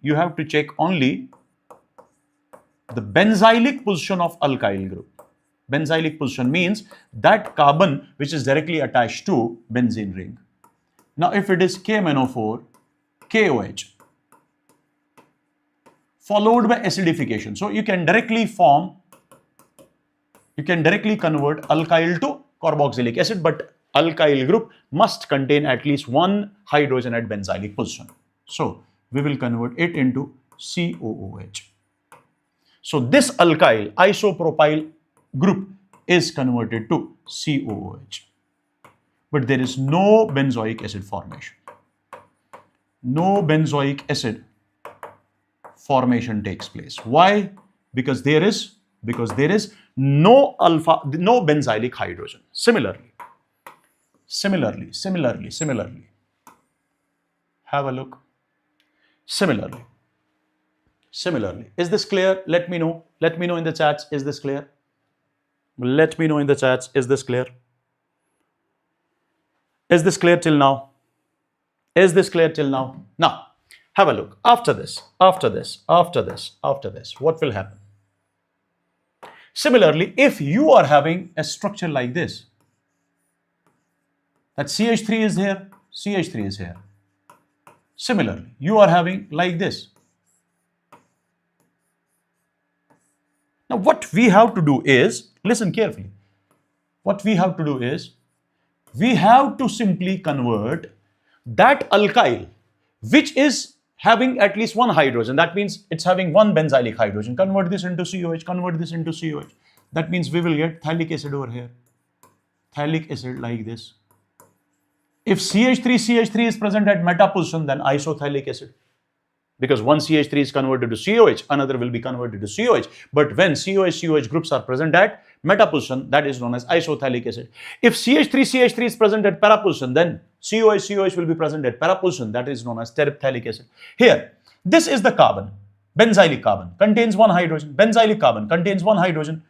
the benzylic position of alkyl group. Benzylic position means that carbon which is directly attached to benzene ring. Now if it is KMNO4, KOH, followed by acidification, so you can directly convert alkyl to carboxylic acid, but alkyl group must contain at least 1 hydrogen at benzylic position. So we will convert it into COOH. So this alkyl isopropyl group is converted to COOH. But there is no benzoic acid formation. No benzoic acid formation takes place. Why? Because there is no benzylic hydrogen. Similarly, have a look. Similarly, is this clear? Let me know in the chats, is this clear? Let me know in the chats, is this clear? Is this clear till now? Now, have a look. After this, what will happen? Similarly, if you are having a structure like this, that CH3 is here, CH3 is here. Similarly, you are having like this. Now, what we have to do is, listen carefully. What we have to do is, we have to simply convert that alkyl, which is having at least 1 hydrogen, that means it's having 1 benzylic hydrogen, convert this into COH, That means we will get phthalic acid over here. Phthalic acid like this. If CH3 is present at meta position, then isophthalic acid. Because one CH3 is converted to COH, another will be converted to COH. But when COH groups are present at meta position, that is known as isophthalic acid. If CH3 is present at para position, then COH will be present at para position, that is known as terephthalic acid. Here, this is the carbon, benzylic carbon, contains 1 hydrogen, benzylic carbon contains 1 hydrogen,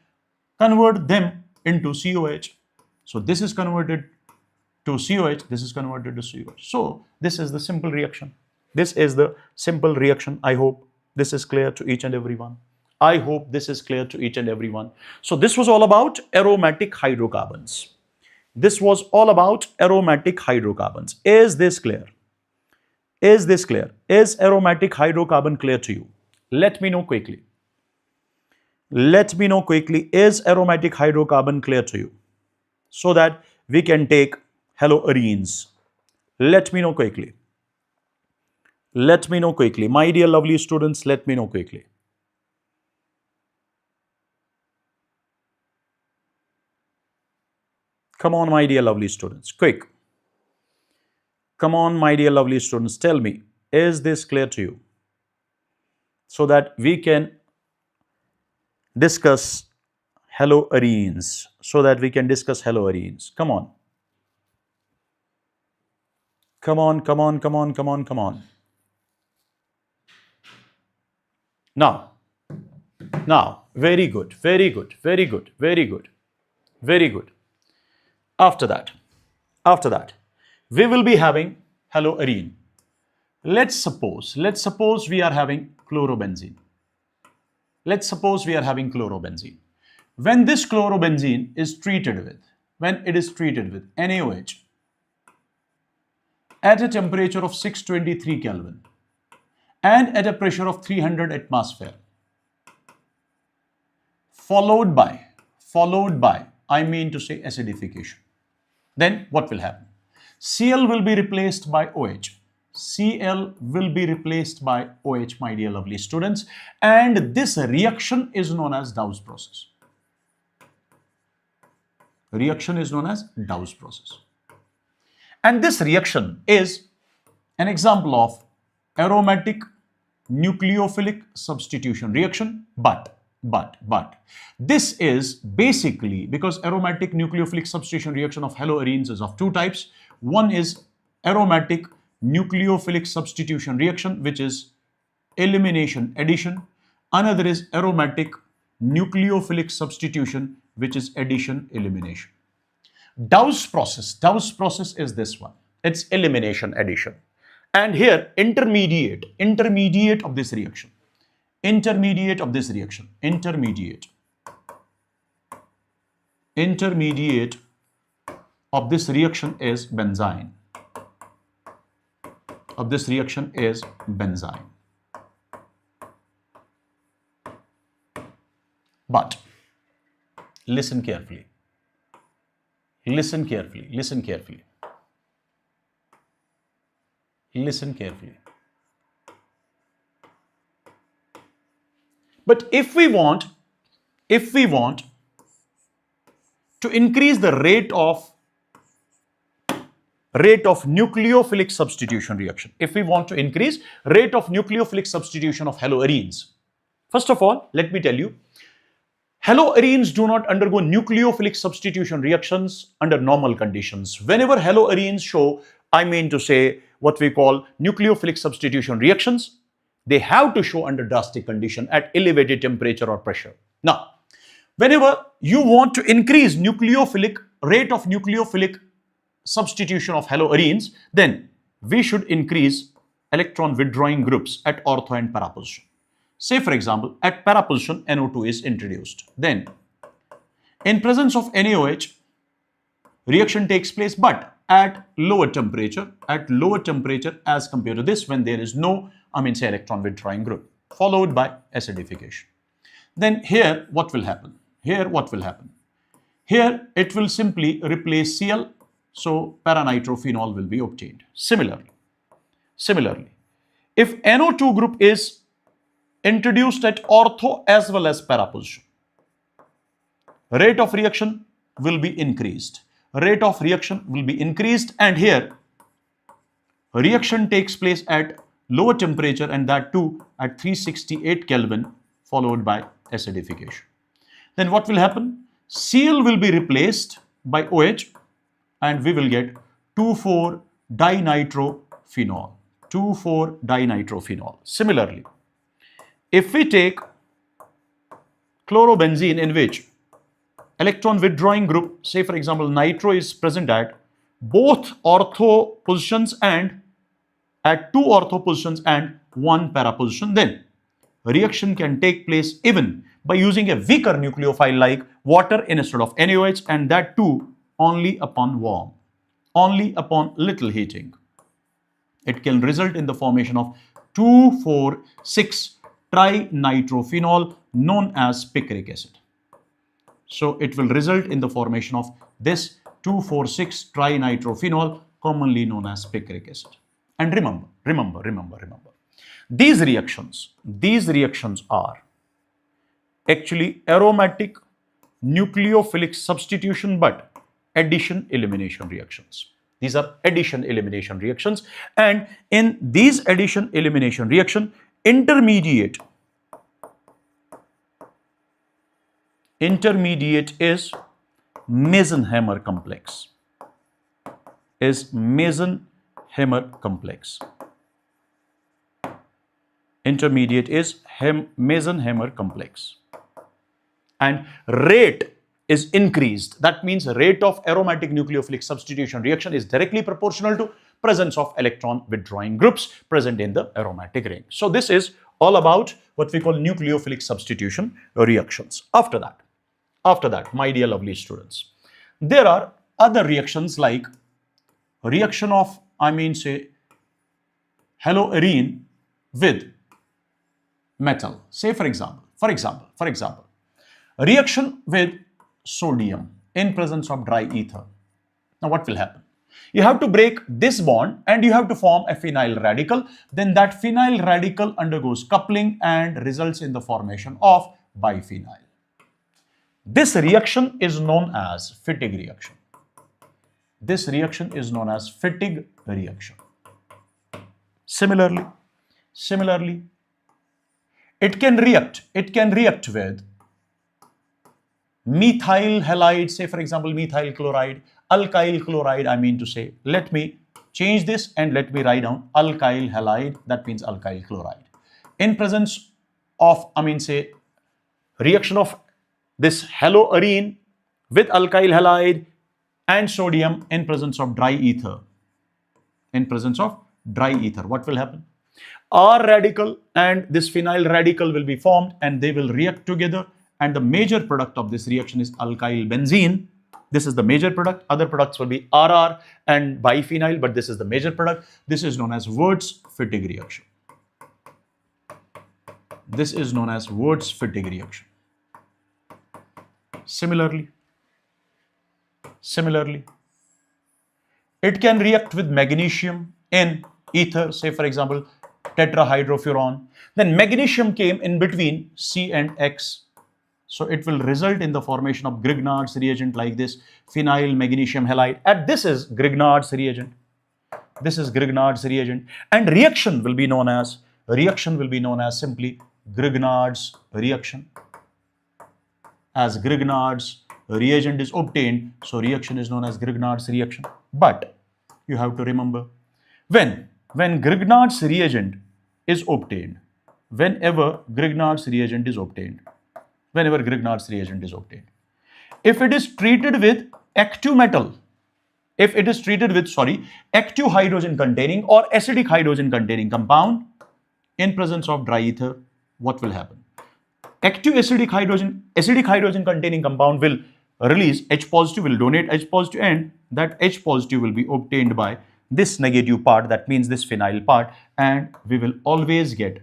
convert them into COH. So this is converted to COH, this is converted to COH. So this is the simple reaction. I hope this is clear to each and every one. I hope this is clear to each and everyone. So this was all about aromatic hydrocarbons. This was all about aromatic hydrocarbons. Is this clear? Is this clear? Is aromatic hydrocarbon clear to you? Let me know quickly. Let me know quickly. Is aromatic hydrocarbon clear to you? So that we can take haloarenes. Let me know quickly. Let me know quickly. My dear lovely students, let me know quickly. Come on, my dear lovely students, quick. Come on, my dear lovely students, tell me, is this clear to you? So that we can discuss haloarenes. So that we can discuss haloarenes. Come on. Come on, come on, come on, come on, come on. Now, very good, very good, very good, very good, very good. After that, we will be having haloarene. Let's suppose we are having chlorobenzene. Let's suppose we are having chlorobenzene. When this chlorobenzene is treated with, NaOH at a temperature of 623 Kelvin and at a pressure of 300 atmosphere, followed by, I mean to say acidification. Then what will happen? Cl will be replaced by OH. Cl will be replaced by OH, my dear lovely students. And this reaction is known as Dow's process. Reaction is known as Dow's process. And this reaction is an example of aromatic nucleophilic substitution reaction, but this is basically because aromatic nucleophilic substitution reaction of haloarenes is of two types. One is aromatic nucleophilic substitution reaction, which is elimination addition. Another is aromatic nucleophilic substitution, which is addition elimination. Dow's process is this one. It's elimination addition. And here intermediate of this reaction. Intermediate of this reaction is benzene. But listen carefully. Listen carefully. But if we want to increase the rate of nucleophilic substitution reaction, if we want to increase rate of nucleophilic substitution of haloarenes, first of all, let me tell you, haloarenes do not undergo nucleophilic substitution reactions under normal conditions. Whenever haloarenes show, I mean to say, what we call nucleophilic substitution reactions, they have to show under drastic condition at elevated temperature or pressure. Now, whenever you want to increase rate of nucleophilic substitution of haloarenes, then we should increase electron withdrawing groups at ortho and para position. Say for example, at para position NO2 is introduced. Then, in presence of NaOH, reaction takes place, but at lower temperature as compared to this, when there is no, electron withdrawing group, followed by acidification. Then here what will happen? Here it will simply replace Cl, so para-nitrophenol will be obtained. Similarly, if NO2 group is introduced at ortho as well as para position, rate of reaction will be increased. And here reaction takes place at lower temperature, and that too at 368 Kelvin, followed by acidification. Then what will happen? Cl will be replaced by OH and we will get 2,4-dinitrophenol. Similarly, if we take chlorobenzene in which electron withdrawing group, say for example nitro, is present at both ortho positions and at 2 ortho positions and 1 para position, then reaction can take place even by using a weaker nucleophile like water instead of NaOH, and that too only upon warm, only upon little heating. It can result in the formation of 2,4,6 trinitrophenol known as picric acid. So it will result in the formation of this 2,4,6 trinitrophenol, commonly known as picric acid. And remember, these reactions are actually aromatic nucleophilic substitution but addition elimination reactions. These are addition elimination reactions, and in these addition elimination reaction, intermediate is Mesenheimer complex. Intermediate is Mesenheimer complex. And rate is increased. That means rate of aromatic nucleophilic substitution reaction is directly proportional to presence of electron withdrawing groups present in the aromatic ring. So this is all about what we call nucleophilic substitution reactions. After that, my dear lovely students, there are other reactions like reaction of, say, haloarine with metal. Say for example, reaction with sodium in presence of dry ether. Now what will happen? You have to break this bond and you have to form a phenyl radical. Then that phenyl radical undergoes coupling and results in the formation of biphenyl. This reaction is known as fatigue reaction. Similarly, it can react with methyl halide, say for example methyl chloride, alkyl chloride, let me change this and let me write down alkyl halide, that means alkyl chloride. In presence of, reaction of this haloarine with alkyl halide and sodium in presence of dry ether. What will happen? R radical and this phenyl radical will be formed and they will react together, and the major product of this reaction is alkyl benzene. This is the major product. Other products will be RR and biphenyl, but this is the major product. This is known as Wurtz fatigue reaction. Similarly, it can react with magnesium in ether, say for example tetrahydrofuran. Then magnesium came in between C and X, so it will result in the formation of Grignard's reagent like this, phenyl magnesium halide, and this is Grignard's reagent. And reaction will be known as simply Grignard's reaction. As Grignard's reagent is obtained, so reaction is known as Grignard's reaction. But you have to remember, when Grignard's reagent is obtained, whenever Grignard's reagent is obtained, if it is treated with active metal, active hydrogen containing or acidic hydrogen containing compound in presence of dry ether, what will happen? Active acidic hydrogen containing compound will release H positive, will donate H positive, and that H positive will be obtained by this negative part, that means this phenyl part, and we will always get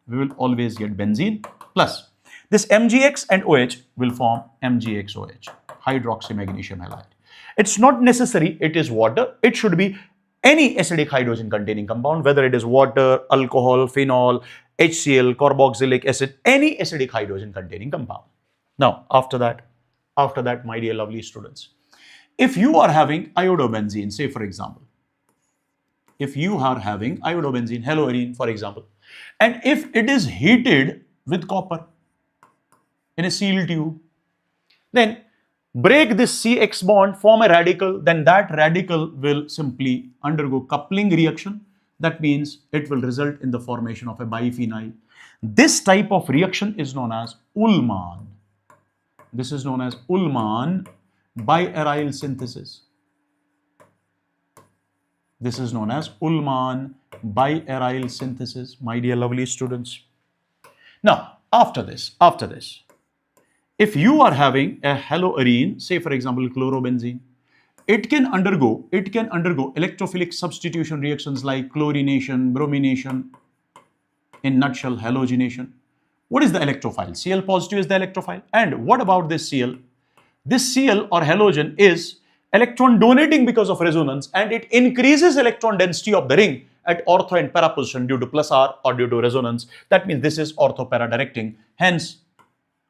benzene plus this MgX and OH will form MgXOH, hydroxy magnesium halide. It's not necessary it is water, it should be any acidic hydrogen containing compound, whether it is water, alcohol, phenol, HCl, carboxylic acid, any acidic hydrogen containing compound. Now, after that, my dear lovely students, if you are having iodobenzene, say for example, haloarine for example, and if it is heated with copper in a sealed tube, then break this CX bond, form a radical, then that radical will simply undergo coupling reaction. That means it will result in the formation of a biphenyl. This type of reaction is known as Ullmann. Biaryl synthesis. My dear lovely students. Now, after this, if you are having a haloarene, say for example chlorobenzene, it can undergo electrophilic substitution reactions like chlorination, bromination, in nutshell halogenation. What is the electrophile? Cl positive is the electrophile. And what about this Cl? This Cl or halogen is electron donating because of resonance, and it increases electron density of the ring at ortho and para position due to plus R or due to resonance. That means this is ortho para directing. Hence,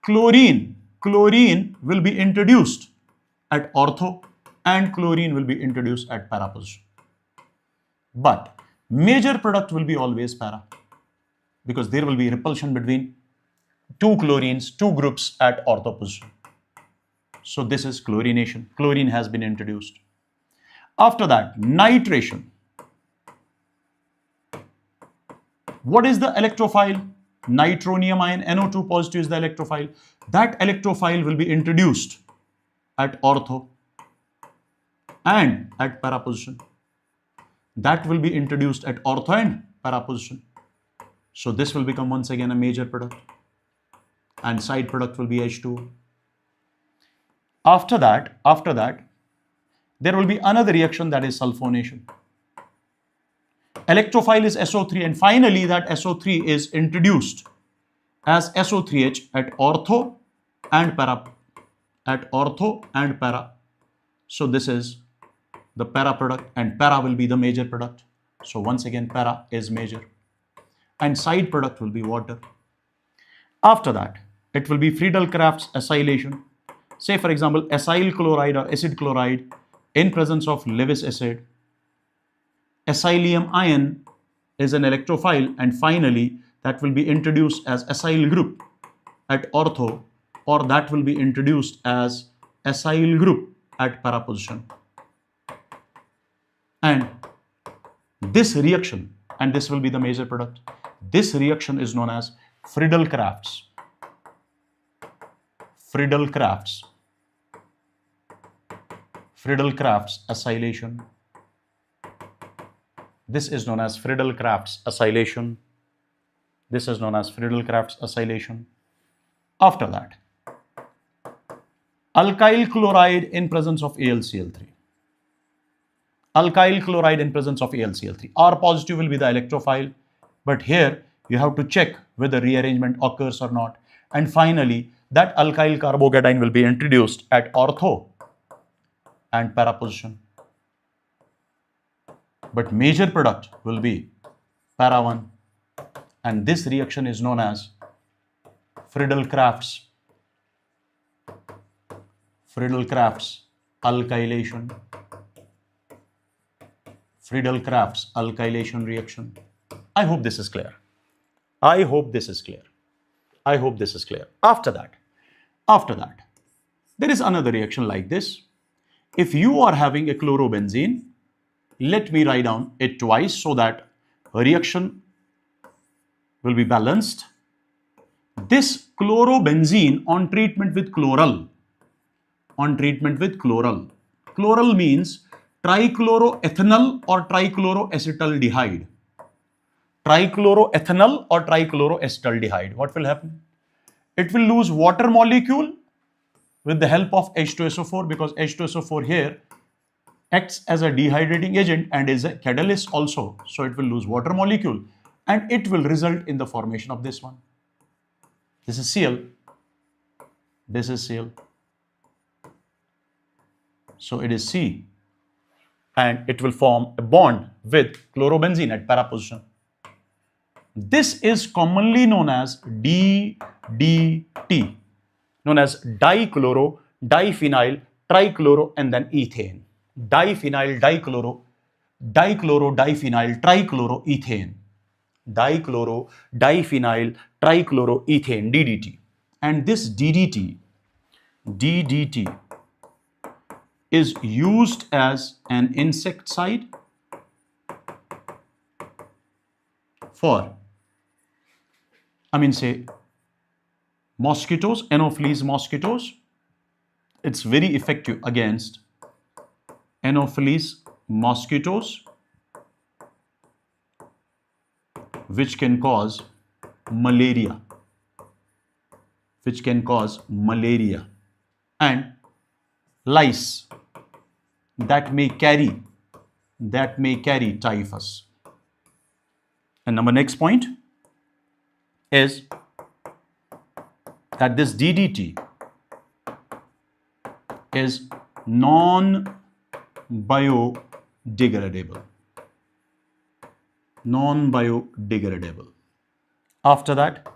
chlorine will be introduced at ortho and chlorine will be introduced at para position. But major product will be always para, because there will be repulsion between two chlorines, two groups at ortho position. So this is chlorination. Chlorine has been introduced. After that, nitration. What is the electrophile? Nitronium ion, NO2 positive is the electrophile. That electrophile will be introduced at ortho and at para position. That will be introduced at ortho and para position. So this will become once again a major product, and side product will be H2O. After that, there will be another reaction, that is sulfonation. Electrophile is SO3, and finally that SO3 is introduced as SO3H at ortho and para. So this is the para product, and para will be the major product. So once again, para is major, and side product will be water. After that, it will be Friedel-Crafts acylation. Say for example, acyl chloride or acid chloride in presence of Lewis acid. Acylium ion is an electrophile, and finally that will be introduced as acyl group at ortho, or that will be introduced as acyl group at para position. And this reaction, and this will be the major product, this reaction is known as Friedel-Crafts. Friedel-Crafts acylation. This is known as Friedel-Crafts acylation. After that, alkyl chloride in presence of AlCl3. R positive will be the electrophile, but here you have to check whether rearrangement occurs or not. And finally, that alkyl carbocation will be introduced at ortho and para position. But major product will be para 1, and this reaction is known as Friedel-Crafts alkylation. Friedel-Crafts alkylation reaction. I hope this is clear. After that, there is another reaction like this. If you are having a chlorobenzene, let me write down it twice so that a reaction will be balanced. This chlorobenzene on treatment with chloral. Chloral means trichloroethanol or trichloroacetaldehyde. What will happen? It will lose water molecule with the help of H2SO4, because H2SO4 here acts as a dehydrating agent and is a catalyst also. So it will lose water molecule, and it will result in the formation of this one. This is Cl. So it is C, and it will form a bond with chlorobenzene at para position. This is commonly known as DDT, known as dichloro, diphenyl, trichloro, and then ethane. Diphenyl, dichloro, diphenyl, trichloroethane. Dichloro, diphenyl, trichloroethane, DDT. And this DDT is used as an insecticide for, say, mosquitoes, Anopheles mosquitoes. It's very effective against Anopheles mosquitoes, which can cause malaria. which can cause malaria, and lice that may carry typhus. And our next point is that this DDT is non-biodegradable. Non-biodegradable. After that,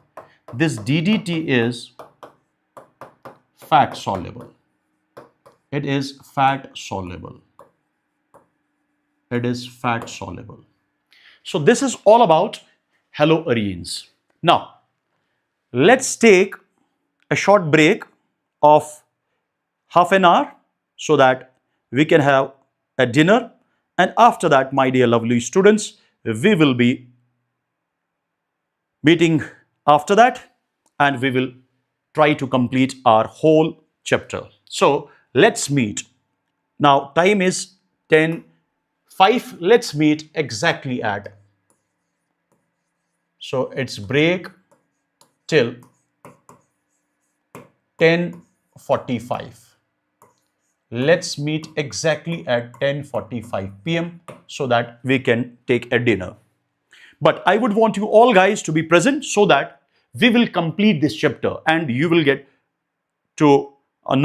this DDT is fat soluble. It is fat soluble. It is fat soluble. So this is all about haloarenes. Now, let's take a short break of half an hour so that we can have a dinner. And after that, my dear lovely students, we will be meeting after that, and we will try to complete our whole chapter. So let's meet. Now time is 10:05. Let's meet exactly at. So it's break till 10:45. Let's meet exactly at 10:45 p.m. so that we can take a dinner. But I would want you all guys to be present so that we will complete this chapter and you will get to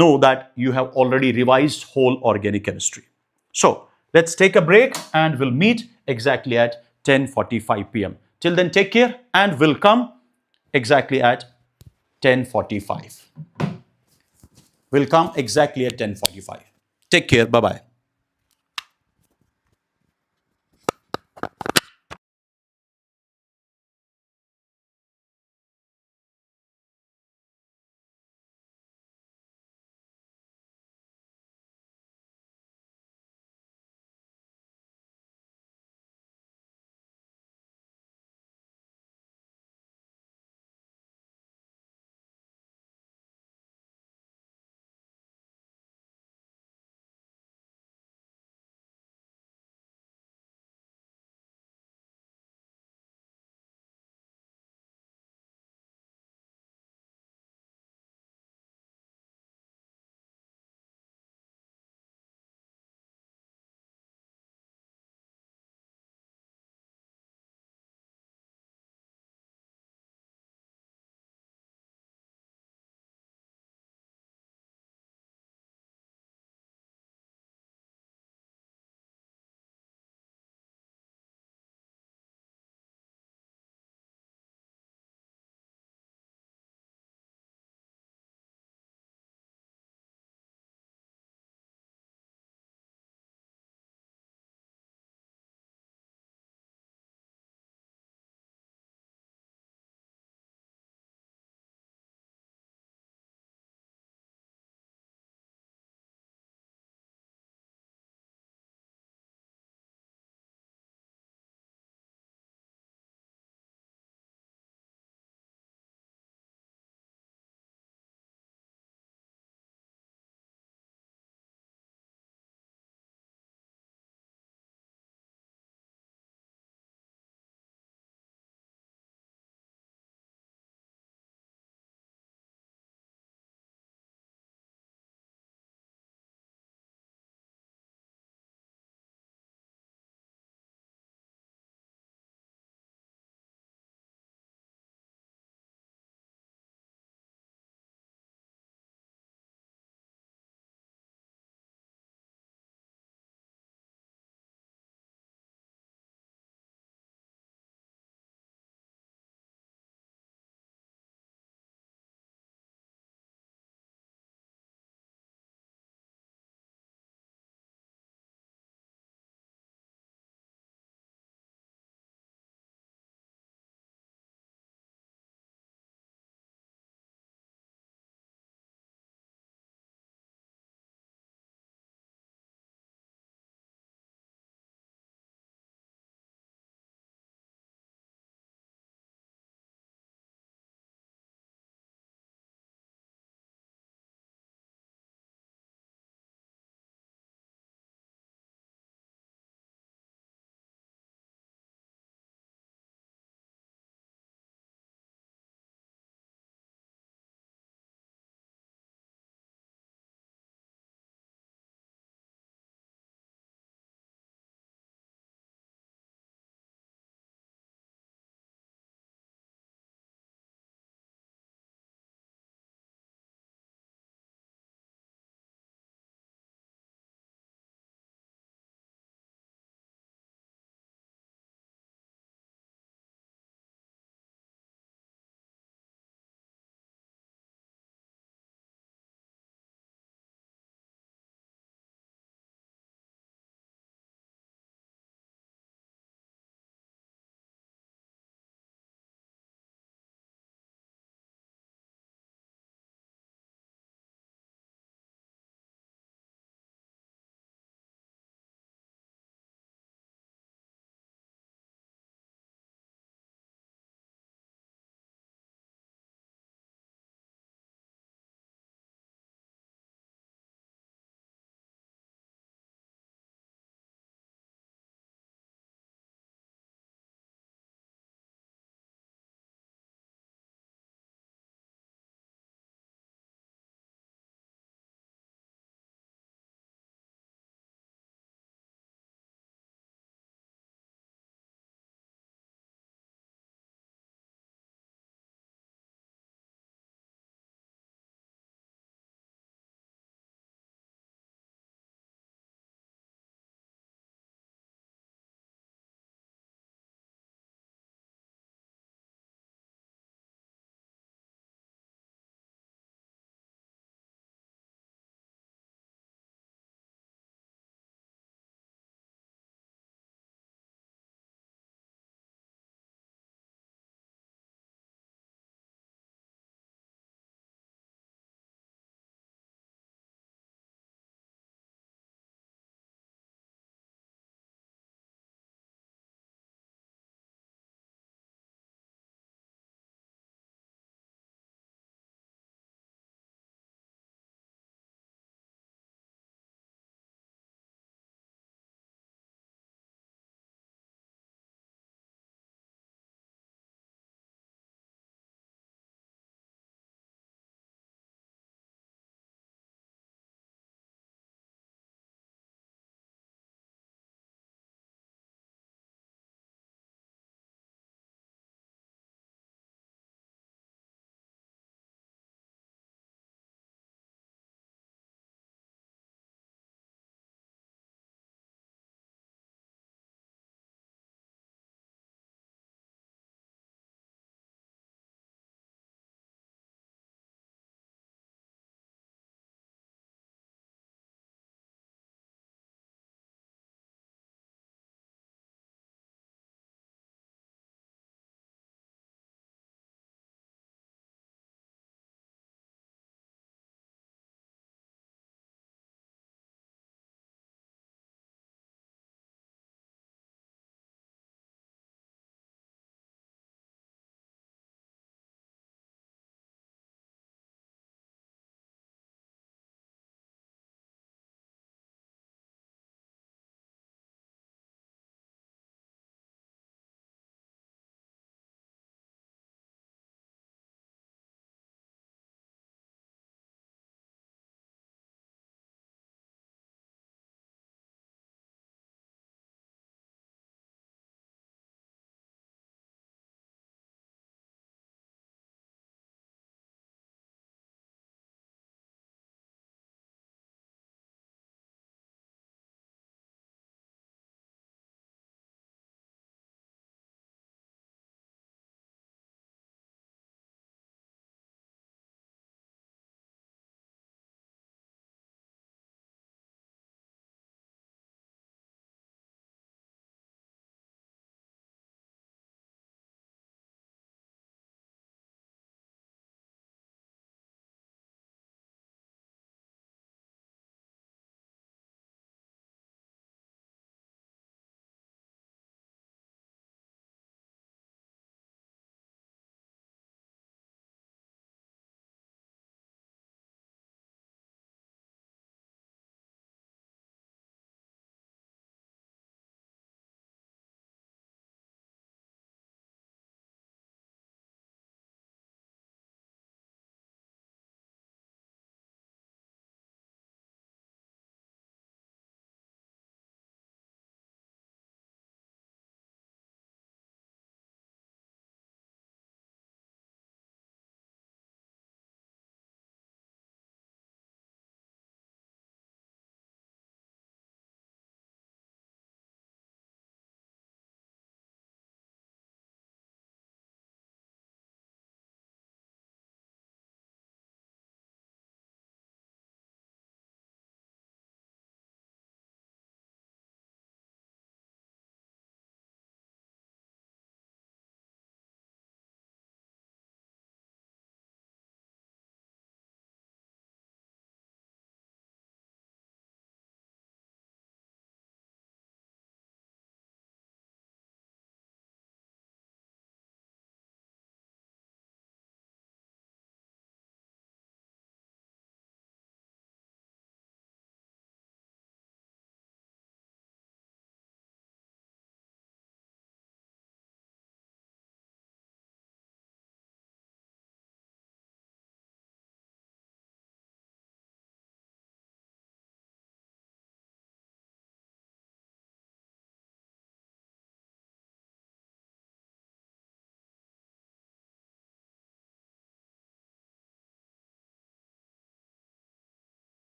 know that you have already revised whole organic chemistry. So let's take a break and we'll meet exactly at 10:45 p.m. Till then, take care, and we'll come exactly at 10:45. We'll come exactly at 10:45. Take care. Bye-bye.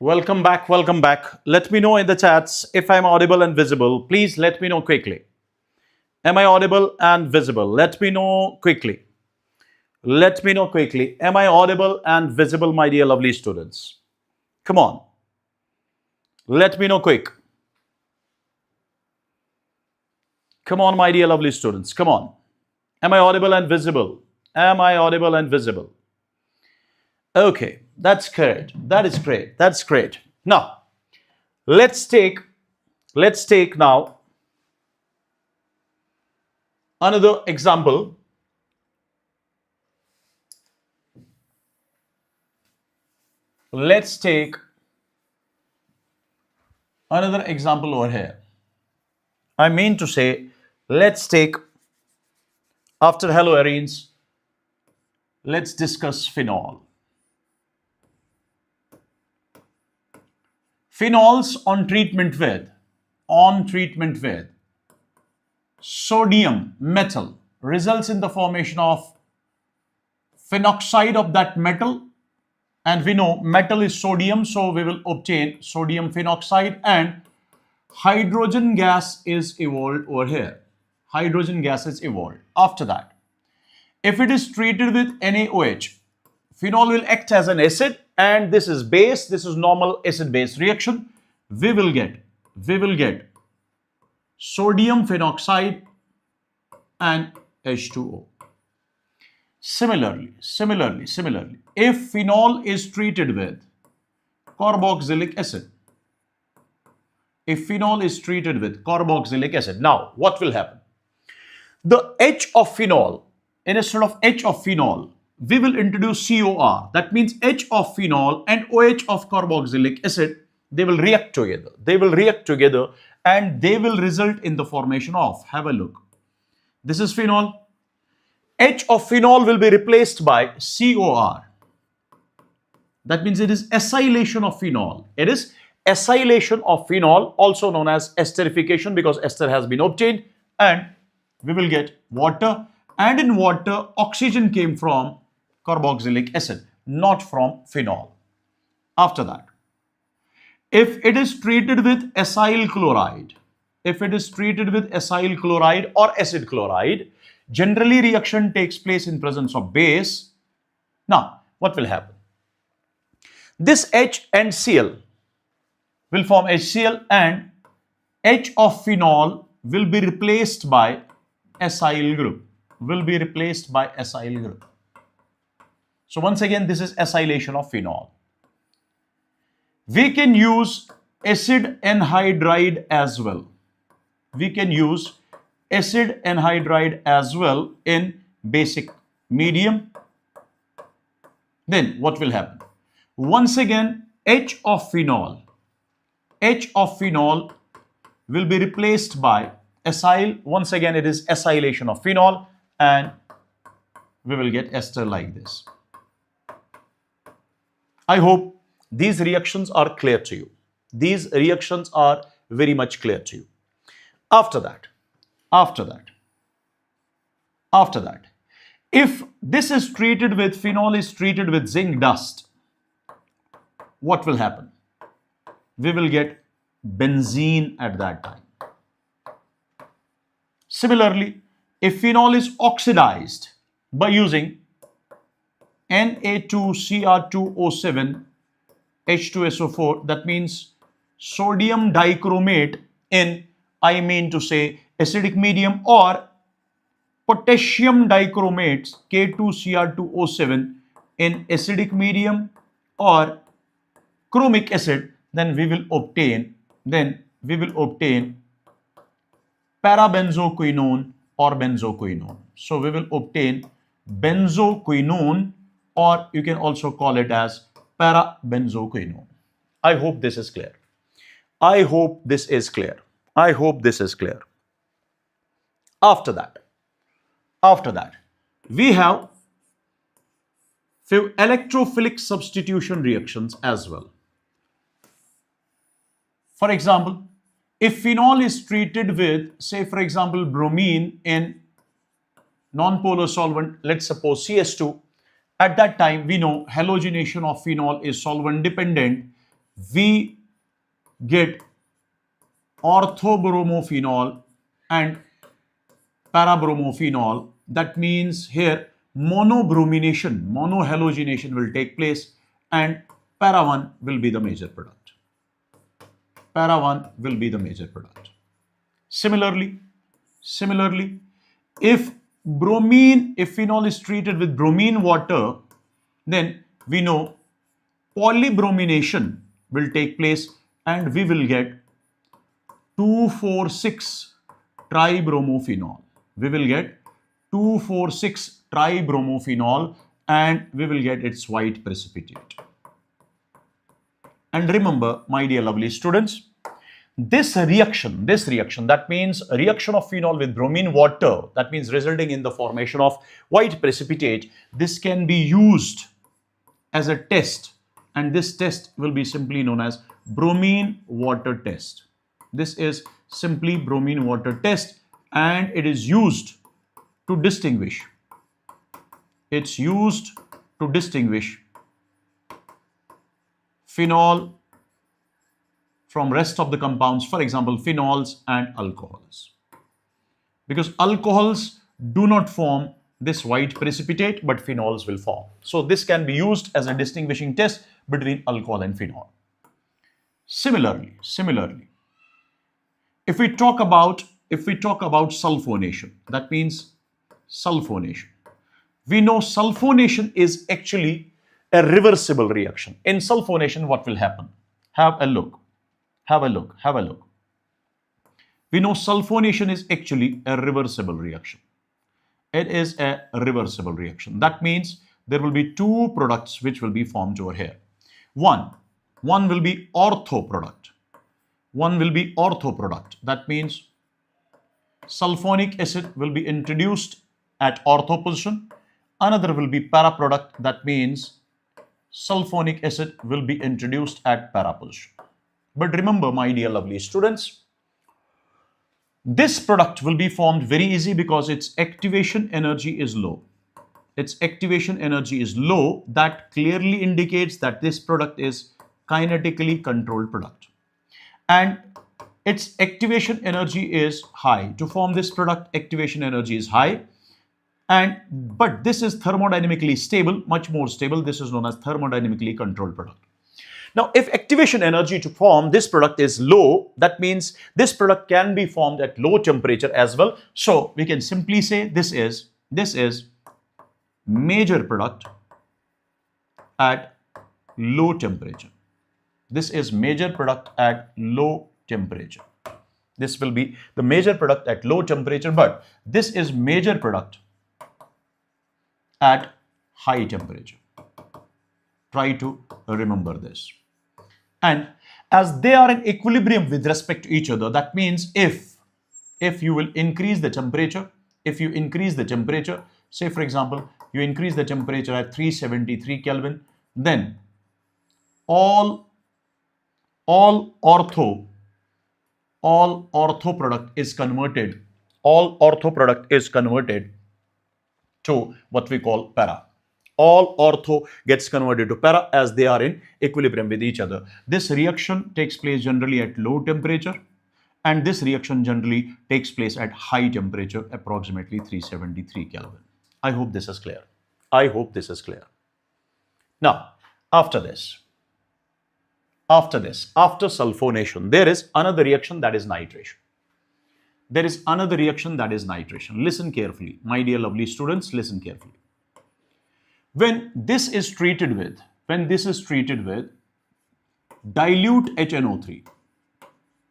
Welcome back. Welcome back. Let me know in the chats if I'm audible and visible. Please let me know quickly. Am I audible and visible? Let me know quickly. Let me know quickly. Am I audible and visible, my dear lovely students? Come on. Let me know quick. Come on, my dear lovely students. Come on. Am I audible and visible? Am I audible and visible? Okay, that's great. That is great. That's great. Now, let's take now another example. Let's take another example over here. I mean to say, let's take, after haloarenes, let's discuss phenol. Phenols on treatment with sodium metal results in the formation of phenoxide of that metal, and we know metal is sodium, so we will obtain sodium phenoxide, and hydrogen gas is evolved over here. Hydrogen gas is evolved. After that, if it is treated with NaOH, phenol will act as an acid, and this is base. This is normal acid-base reaction. We will get sodium phenoxide and H2O. Similarly, if phenol is treated with carboxylic acid, now what will happen? The H of phenol, instead of H of phenol, we will introduce COR. That means H of phenol and OH of carboxylic acid, they will react together. And they will result in the formation of, have a look. This is phenol. H of phenol will be replaced by COR. That means it is acylation of phenol. It is acylation of phenol, also known as esterification, because ester has been obtained, and we will get water. And in water, oxygen came from carboxylic acid, not from phenol. After that, if it is treated with acyl chloride, or acid chloride, generally reaction takes place in presence of base. Now, what will happen? This H and Cl will form HCl, and H of phenol will be replaced by acyl group. So once again, this is acylation of phenol. We can use acid anhydride as well. In basic medium. Then what will happen? Once again, H of phenol will be replaced by acyl. Once again, it is acylation of phenol, and we will get ester like this. I hope these reactions are clear to you. These reactions are very much clear to you. After that, if this is treated with, phenol is treated with zinc dust, what will happen? We will get benzene at that time. Similarly, if phenol is oxidized by using Na2Cr2O7 H2SO4, that means sodium dichromate in, I mean to say, acidic medium, or potassium dichromate K2Cr2O7 in acidic medium, or chromic acid, then we will obtain parabenzoquinone or benzoquinone. So we will obtain benzoquinone, or you can also call it as parabenzoquinone. I hope this is clear. After that, we have few electrophilic substitution reactions as well. For example, if phenol is treated with, say for example, bromine in non-polar solvent, let's suppose CS2, at that time we know halogenation of phenol is solvent dependent, we get orthobromophenol and parabromophenol. That means here monobromination, monohalogenation will take place, and para 1 will be the major product. Para 1 will be the major product. Similarly, if phenol is treated with bromine water, then we know polybromination will take place and we will get 2,4,6 tribromophenol. We will get 2,4,6 tribromophenol and we will get its white precipitate. And remember, my dear lovely students, this reaction, that means a reaction of phenol with bromine water, that means resulting in the formation of white precipitate, this can be used as a test, and this test will be simply known as bromine water test. This is simply bromine water test, and it is used to distinguish. It's used to distinguish phenol from rest of the compounds, for example, phenols and alcohols. Because alcohols do not form this white precipitate, but phenols will form. So this can be used as a distinguishing test between alcohol and phenol. Similarly, if we talk about sulfonation, that means sulfonation. We know sulfonation is actually a reversible reaction. In sulfonation, what will happen? Have a look. We know sulfonation is actually a reversible reaction. It is a reversible reaction. That means there will be two products which will be formed over here. One will be ortho product. That means sulfonic acid will be introduced at ortho position. Another will be para product. That means sulfonic acid will be introduced at para position. But remember, my dear lovely students, this product will be formed very easy because its activation energy is low. That clearly indicates that this product is kinetically controlled product. And its activation energy is high. To form this product, activation energy is high. But this is thermodynamically stable, much more stable. This is known as thermodynamically controlled product. Now, if activation energy to form this product is low, that means this product can be formed at low temperature as well. So we can simply say this is major product at low temperature. This is major product at low temperature. This will be the major product at low temperature, but this is major product at high temperature. Try to remember this. And as they are in equilibrium with respect to each other, that means if you will increase the temperature, say for example, you increase the temperature at 373 Kelvin, then all ortho product is converted to what we call para. All ortho gets converted to para as they are in equilibrium with each other. This reaction takes place generally at low temperature, and this reaction generally takes place at high temperature, approximately 373 Kelvin. I hope this is clear. Now, after sulfonation, there is another reaction, that is nitration. Listen carefully, my dear lovely students, listen carefully. When this is treated with dilute HNO3,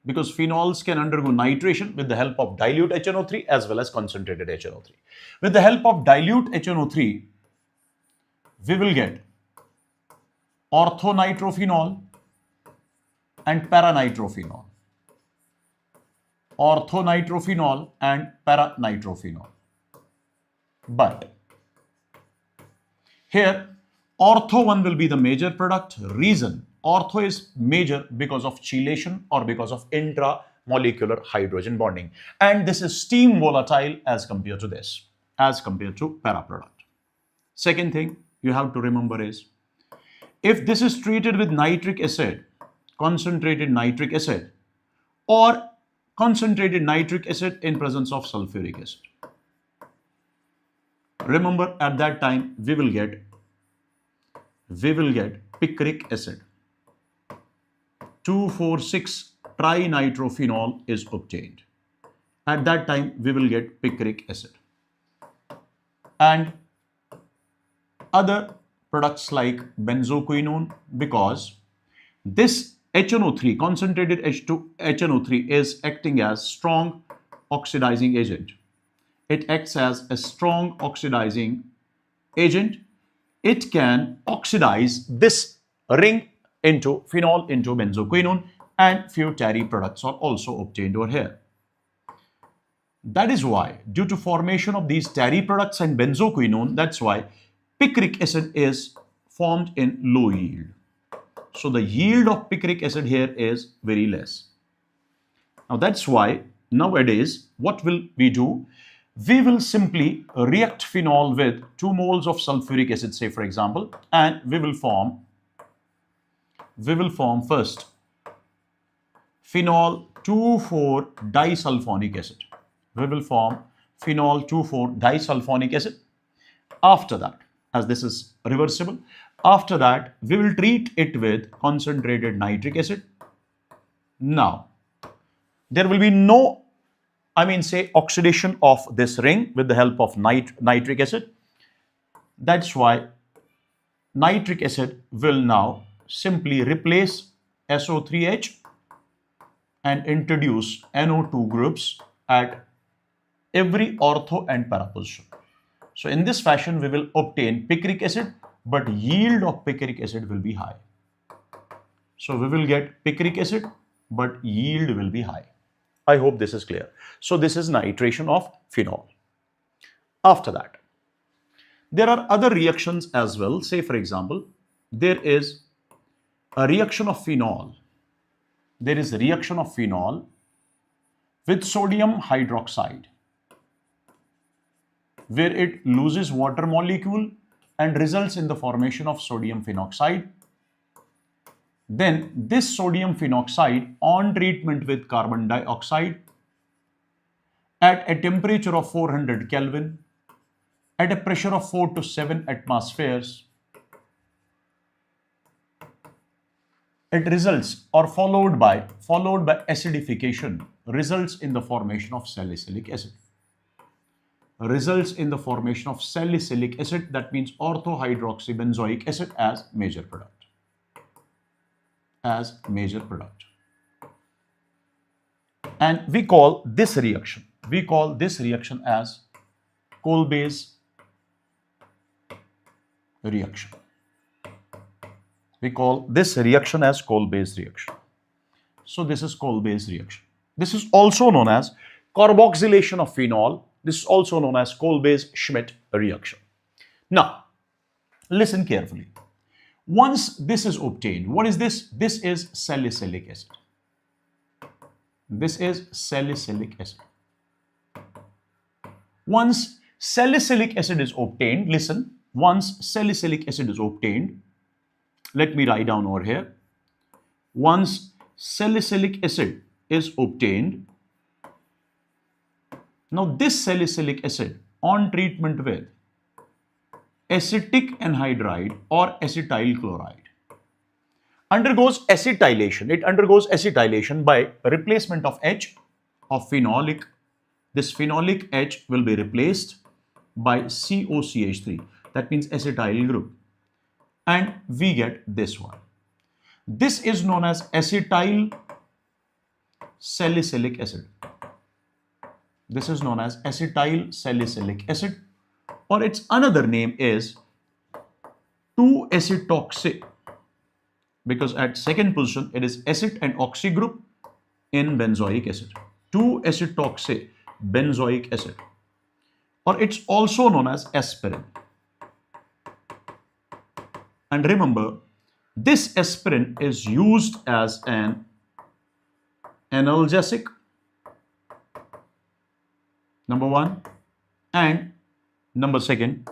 because phenols can undergo nitration with the help of dilute HNO3 as well as concentrated HNO3. With the help of dilute HNO3, we will get orthonitrophenol and paranitrophenol. But here, ortho 1 will be the major product. Reason, ortho is major because of chelation or because of intramolecular hydrogen bonding. And this is steam volatile as compared to para product. Second thing you have to remember is, if this is treated with nitric acid, concentrated nitric acid or concentrated nitric acid in presence of sulfuric acid. Remember, at that time we will get picric acid. 2,4,6 trinitrophenol is obtained. At that time we will get picric acid. And other products like benzoquinone, because this HNO3, concentrated HNO3 is acting as strong oxidizing agent. It acts as a strong oxidizing agent. It can oxidize this ring into phenol into benzoquinone, and few TARI products are also obtained over here. That is why, due to formation of these TARI products and benzoquinone, that's why picric acid is formed in low yield. So the yield of picric acid here is very less. Now that's why nowadays what will we do? We will simply react phenol with 2 moles of sulfuric acid, say for example, and we will form first phenol 2,4-disulfonic acid. We will form phenol 2,4-disulfonic acid. After that, as this is reversible, after that we will treat it with concentrated nitric acid. Now there will be no, oxidation of this ring with the help of nitric acid. That's why nitric acid will now simply replace SO3H and introduce NO2 groups at every ortho and para position. So in this fashion we will obtain picric acid, but yield of picric acid will be high. So we will get picric acid, but yield will be high. I hope this is clear. So this is nitration of phenol. After that, there are other reactions as well. Say for example, there is a reaction of phenol. There is a reaction of phenol with sodium hydroxide, where it loses water molecule and results in the formation of sodium phenoxide. Then this sodium phenoxide, on treatment with carbon dioxide at a temperature of 400 Kelvin, at a pressure of 4 to 7 atmospheres, it results, or followed by acidification, results in the formation of salicylic acid. Results in the formation of salicylic acid, that means orthohydroxybenzoic acid as major product. And we call this reaction as Kolbe's reaction. We call this reaction as Kolbe's reaction. So this is Kolbe's reaction. This is also known as carboxylation of phenol. This is also known as Kolbe's-Schmidt reaction. Now, listen carefully. Once this is obtained, what is this? This is salicylic acid. This is salicylic acid. Once salicylic acid is obtained, listen, once salicylic acid is obtained, let me write down over here. Once salicylic acid is obtained, now this salicylic acid, on treatment with acetic anhydride or acetyl chloride, undergoes acetylation. It undergoes acetylation by replacement of H of phenolic. This phenolic H will be replaced by COCH3. That means acetyl group. And we get this one. This is known as acetyl salicylic acid. This is known as acetyl salicylic acid, or its another name is 2-acetoxy, because at second position it is acid and oxy group in benzoic acid. 2-acetoxy benzoic acid, or it's also known as aspirin. And remember, this aspirin is used as an analgesic, number one, and number second,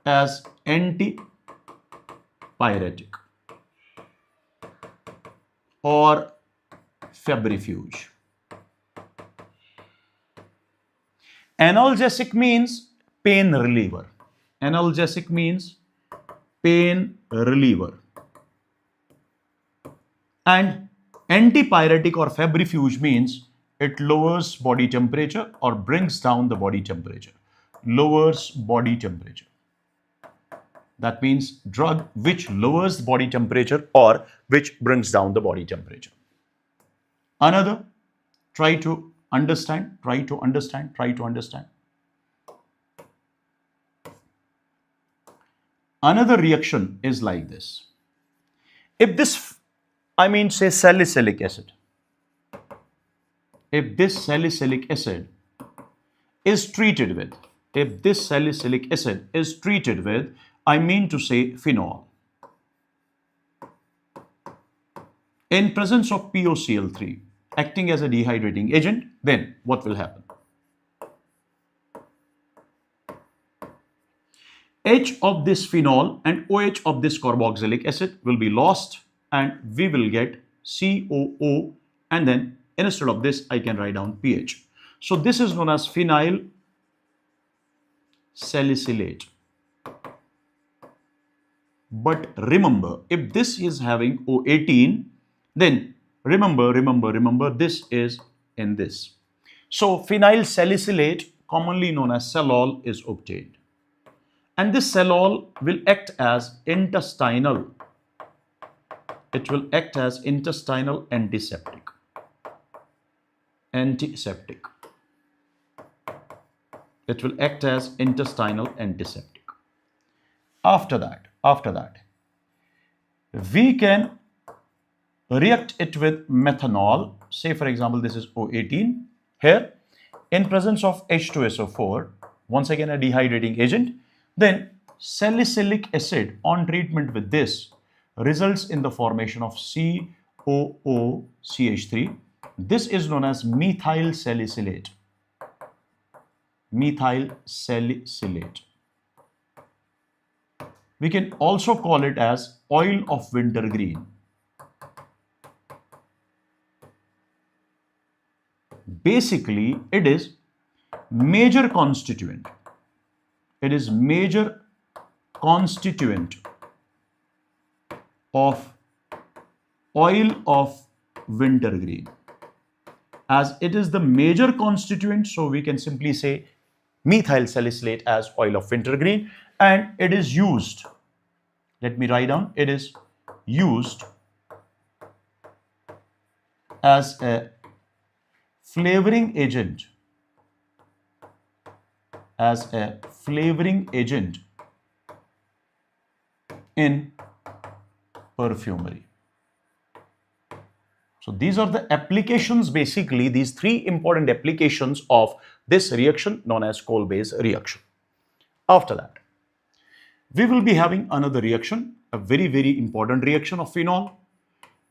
as antipyretic. or febrifuge. Analgesic means pain reliever. Analgesic means pain reliever. And antipyretic or febrifuge means it lowers body temperature or brings down the body temperature. Lowers body temperature. That means drug which lowers the body temperature or which brings down the body temperature. Another, try to understand. Another reaction is like this. If this, say salicylic acid. If this salicylic acid is treated with, I mean to say phenol, in presence of POCl3 acting as a dehydrating agent, then what will happen? H of this phenol and OH of this carboxylic acid will be lost and we will get COO, and then instead of this I can write down pH. So this is known as phenyl salicylate. But remember, if this is having O18, then remember this is in this. So phenyl salicylate, commonly known as Salol, is obtained. And this Salol will act as intestinal. It will act as intestinal antiseptic. It will act as intestinal antiseptic. After that, we can react it with methanol. Say for example, this is O18 here, in presence of H2SO4, once again a dehydrating agent. Then salicylic acid on treatment with this results in the formation of COOCH3. This is known as methyl salicylate. We can also call it as oil of wintergreen. Basically, it is major constituent. It is major constituent of oil of wintergreen. As it is the major constituent, so we can simply say methyl salicylate as oil of wintergreen, and it is used, let me write down, it is used as a flavoring agent, in perfumery. So these are the applications, basically these three important applications of this reaction known as coal-base reaction. After that, we will be having another reaction, a very, very important reaction of phenol,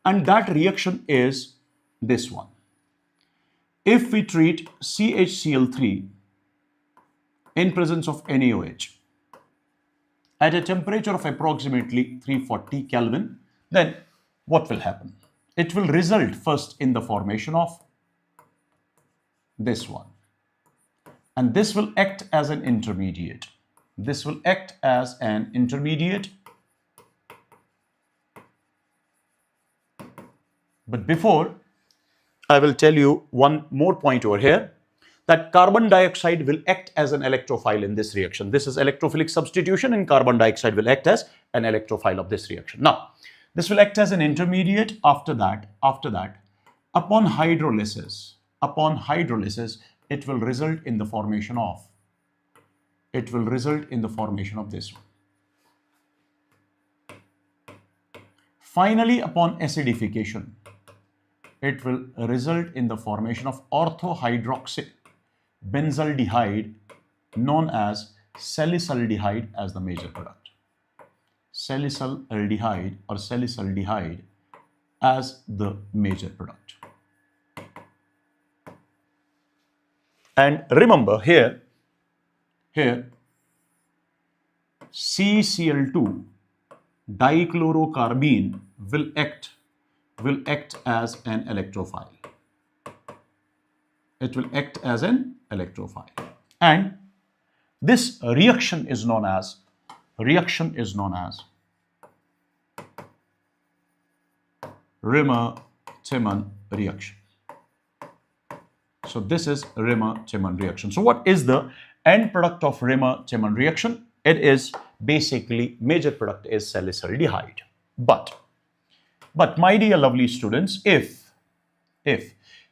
and that reaction is this one. If we treat CHCl3 in presence of NaOH at a temperature of approximately 340 Kelvin, then what will happen? It will result first in the formation of this one. And this will act as an intermediate. But before, I will tell you one more point over here, that carbon dioxide will act as an electrophile in this reaction. This is electrophilic substitution, and carbon dioxide will act as an electrophile of this reaction. Now, this will act as an intermediate. After that, upon hydrolysis, it will result in the formation of this one. Finally, upon acidification, it will result in the formation of orthohydroxy benzaldehyde, known as salicylaldehyde, as the major product. Salicylaldehyde or salicylaldehyde as the major product. And remember here CCl2 dichlorocarbene will act will act as an electrophile. It will act as an electrophile. And this reaction is known as Rimmer-Timon reaction. So this is Rimmer-Timon reaction. So what is the end product of Rimmer-Timon reaction? It is basically, major product is salicylaldehyde. But my dear lovely students, if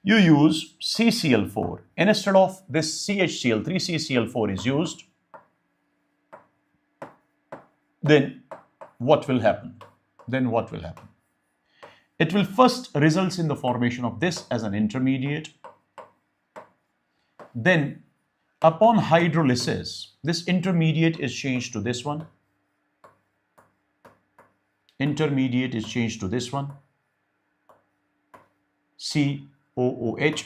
you use CCl4 instead of this CHCl, 3CCl4 is used, then what will happen? It will first result in the formation of this as an intermediate. Then upon hydrolysis, this intermediate is changed to this one. Intermediate is changed to this one, COOH.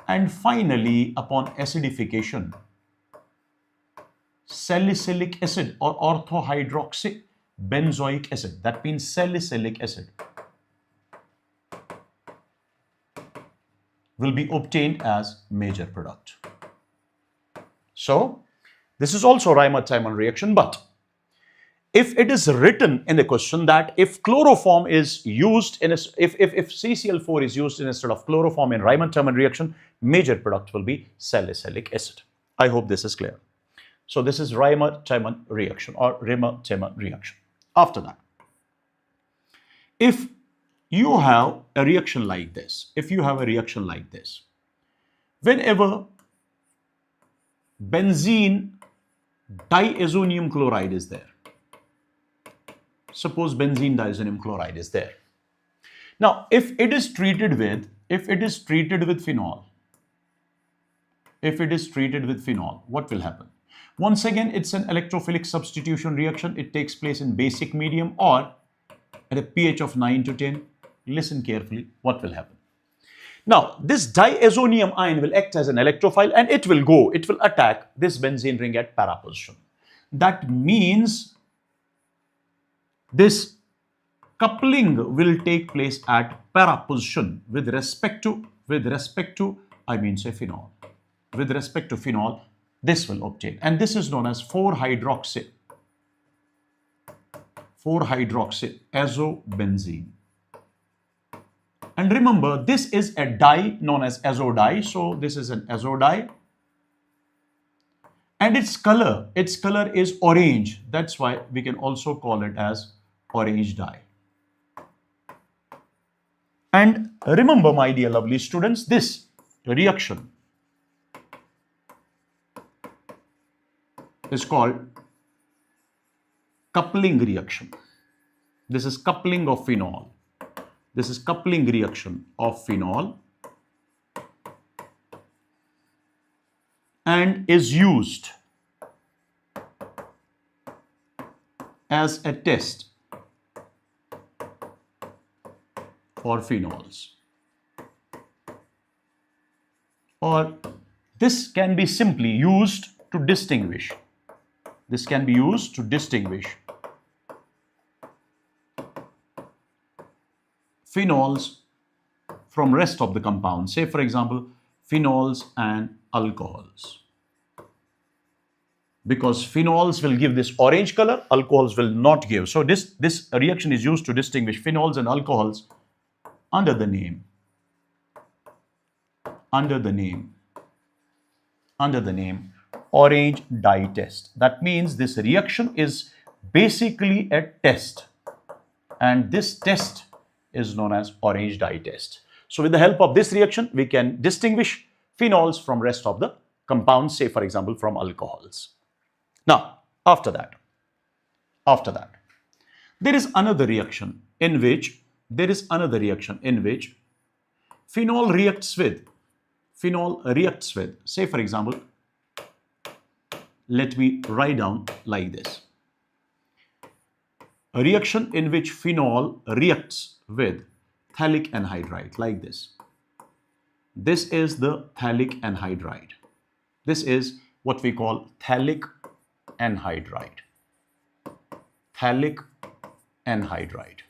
And finally, upon acidification, salicylic acid or orthohydroxy benzoic acid, that means salicylic acid, will be obtained as major product. So this is also Rimmer-Timon reaction, but if it is written in the question that if chloroform is used in if CCl4 is used instead of chloroform in Rimmer-Timon reaction, major product will be salicylic acid. I hope this is clear. So this is Rimmer-Timon reaction or Rimmer-Timon reaction. After that, if you have a reaction like this, whenever benzene diazonium chloride is there, suppose benzene diazonium chloride is there. Now, if it is treated with phenol, what will happen? Once again, it's an electrophilic substitution reaction. It takes place in basic medium or at a pH of 9 to 10. Listen carefully, what will happen? Now, this diazonium ion will act as an electrophile and it will attack this benzene ring at para position. That means this coupling will take place at para position with respect to phenol. With respect to phenol, this will obtain, and this is known as 4-hydroxy azobenzene. And remember, this is a dye known as azo dye, so this is an azo dye, and its color is orange. That's why we can also call it as orange dye. And remember, my dear lovely students, this reaction is called coupling reaction. This is coupling of phenol. This is coupling reaction of phenol and is used as a test for phenols. Or this can be simply used to distinguish. This can be used to distinguish phenols from rest of the compounds. Say, for example, phenols and alcohols. Because phenols will give this orange color, alcohols will not give. So this reaction is used to distinguish phenols and alcohols under the name orange dye test. That means this reaction is basically a test, and this test is known as orange dye test. So with the help of this reaction, we can distinguish phenols from rest of the compounds, say for example from alcohols. Now, after that, there is another reaction in which phenol reacts with, say for example, let me write down like this. A reaction in which phenol reacts with phthalic anhydride like this. This is the phthalic anhydride. This is what we call phthalic anhydride. Phthalic anhydride.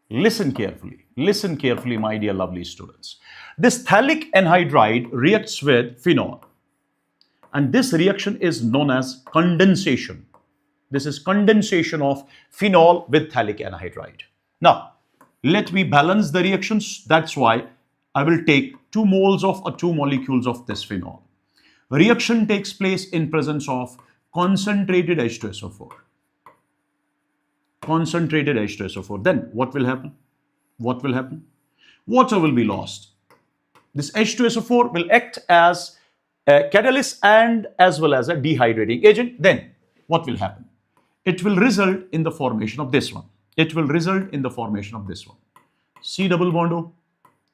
Listen carefully, my dear lovely students. This phthalic anhydride reacts with phenol, and this reaction is known as condensation. This is condensation of phenol with phthalic anhydride. Now, let me balance the reactions. That's why I will take 2 moles of or 2 molecules of this phenol. Reaction takes place in presence of concentrated H2SO4. Concentrated H2SO4. Then what will happen? What will happen? Water will be lost. This H2SO4 will act as a catalyst and as well as a dehydrating agent. Then what will happen? It will result in the formation of this one. It will result in the formation of this one. C double bond O,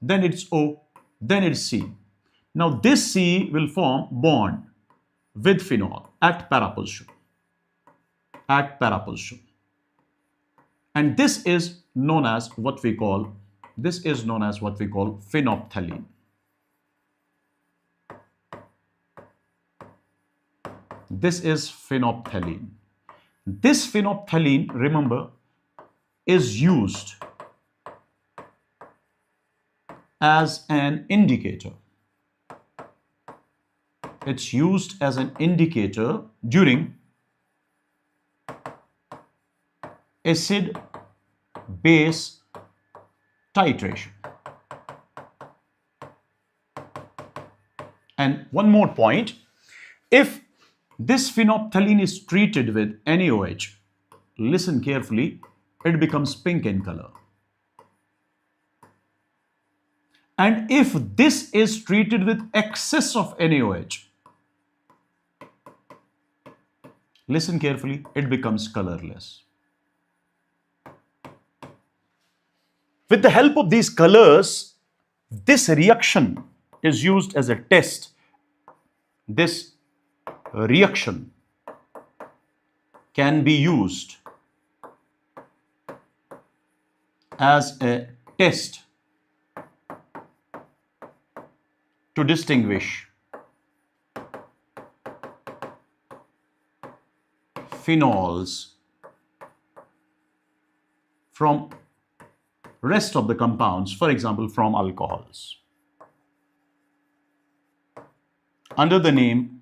then it's O, then it's C. Now this C will form bond with phenol at parapulsion. At parapulsion. And this is known as what we call phenolphthalein. This is phenolphthalein. This phenolphthalein, remember, is used as an indicator. It's used as an indicator during acid-base titration. And one more point, if this phenolphthalein is treated with NaOH, listen carefully, it becomes pink in color. And if this is treated with excess of NaOH, listen carefully, it becomes colorless. With the help of these colors, this reaction is used as a test. This reaction can be used as a test to distinguish phenols from rest of the compounds, for example, from alcohols. Under the name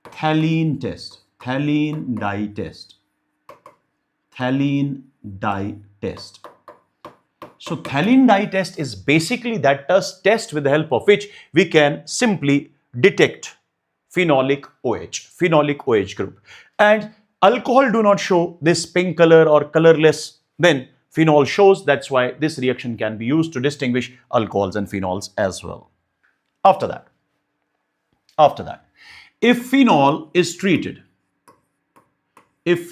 phthalene test, phthalene dye test, phthalene dye test. So phthalene dye test is basically that test with the help of which we can simply detect phenolic OH group. And alcohol do not show this pink color or colorless, then phenol shows. That's why this reaction can be used to distinguish alcohols and phenols as well. After that, if phenol is treated with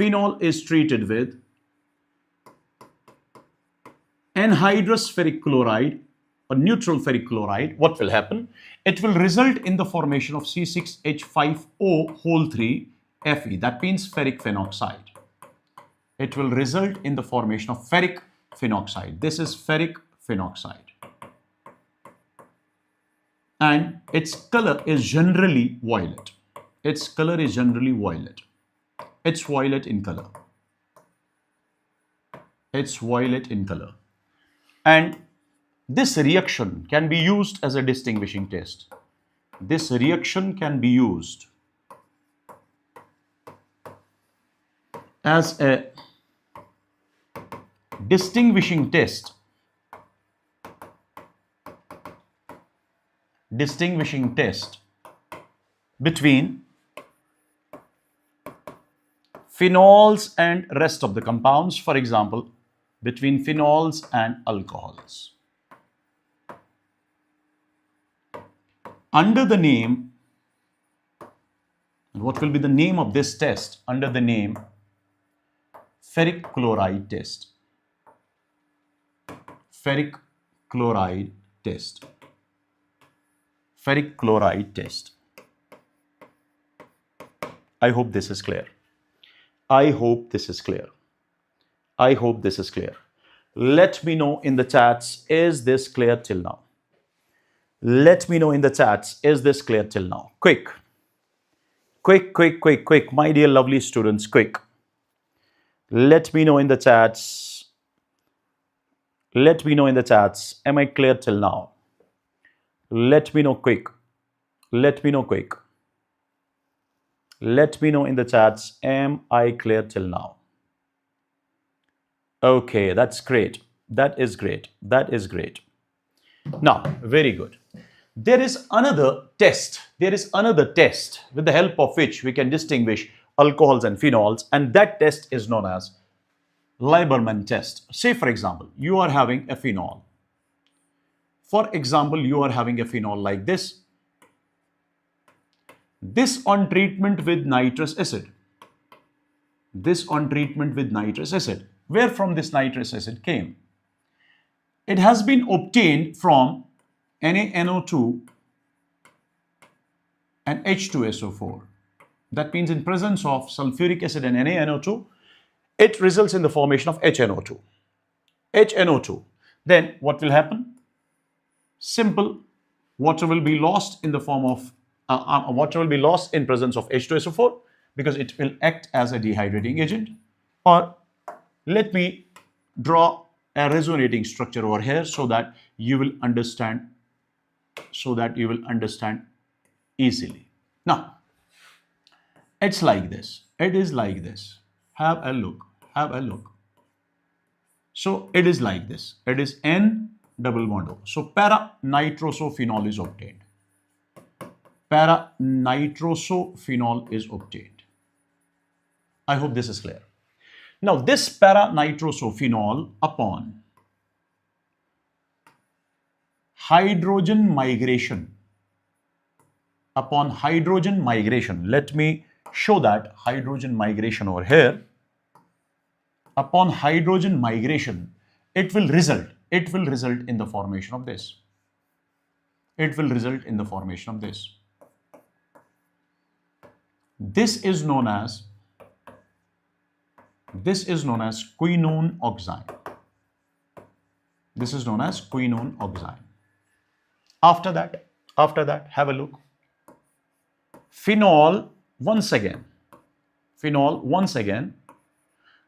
anhydrous ferric chloride or neutral ferric chloride, what will happen? It will result in the formation of C6H5O3 Fe. That means ferric phenoxide. It will result in the formation of ferric phenoxide. This is ferric phenoxide. And its color is generally violet. Its color is generally violet. It's violet in color. It's violet in color. And this reaction can be used as a distinguishing test. This reaction can be used as a distinguishing test between phenols and rest of the compounds, for example, between phenols and alcohols. Under the name, and what will be the name of this test? Under the name ferric chloride test. Ferric chloride test. Ferric chloride test. I hope this is clear. I hope this is clear. I hope this is clear. Let me know in the chats, is this clear till now? Let me know in the chats, is this clear till now? Quick. Quick, quick, quick, quick. My dear lovely students, quick. Let me know in the chats. Let me know in the chats. Am I clear till now? Let me know quick. Let me know quick. Let me know in the chats. Am I clear till now? Okay, that's great. That is great. That is great. Now, very good. There is another test. There is another test with the help of which we can distinguish alcohols and phenols, and that test is known as Lieberman test. Say, for example, you are having a phenol. For example, you are having a phenol like this. This on treatment with nitrous acid. This on treatment with nitrous acid. Where from this nitrous acid came? It has been obtained from NaNO2 and H2SO4. That means in presence of sulfuric acid and NaNO2, it results in the formation of HNO2. HNO2. Then what will happen? Simple. Water will be lost in the form of water will be lost in presence of H2SO4 because it will act as a dehydrating agent. Or let me draw a resonating structure over here so that you will understand. Easily. Now, it's like this. It is like this. Have a look. Have a look. So it is like this. It is N double bond O. So para-nitrosophenol is obtained. Para-nitrosophenol is obtained. I hope this is clear. Now this para-nitrosophenol upon hydrogen migration, let me show that hydrogen migration over here. Upon hydrogen migration, it will result in the formation of this. It will result in the formation of this. This is known as quinone oxime. This is known as quinone oxime. After that, have a look. Phenol once again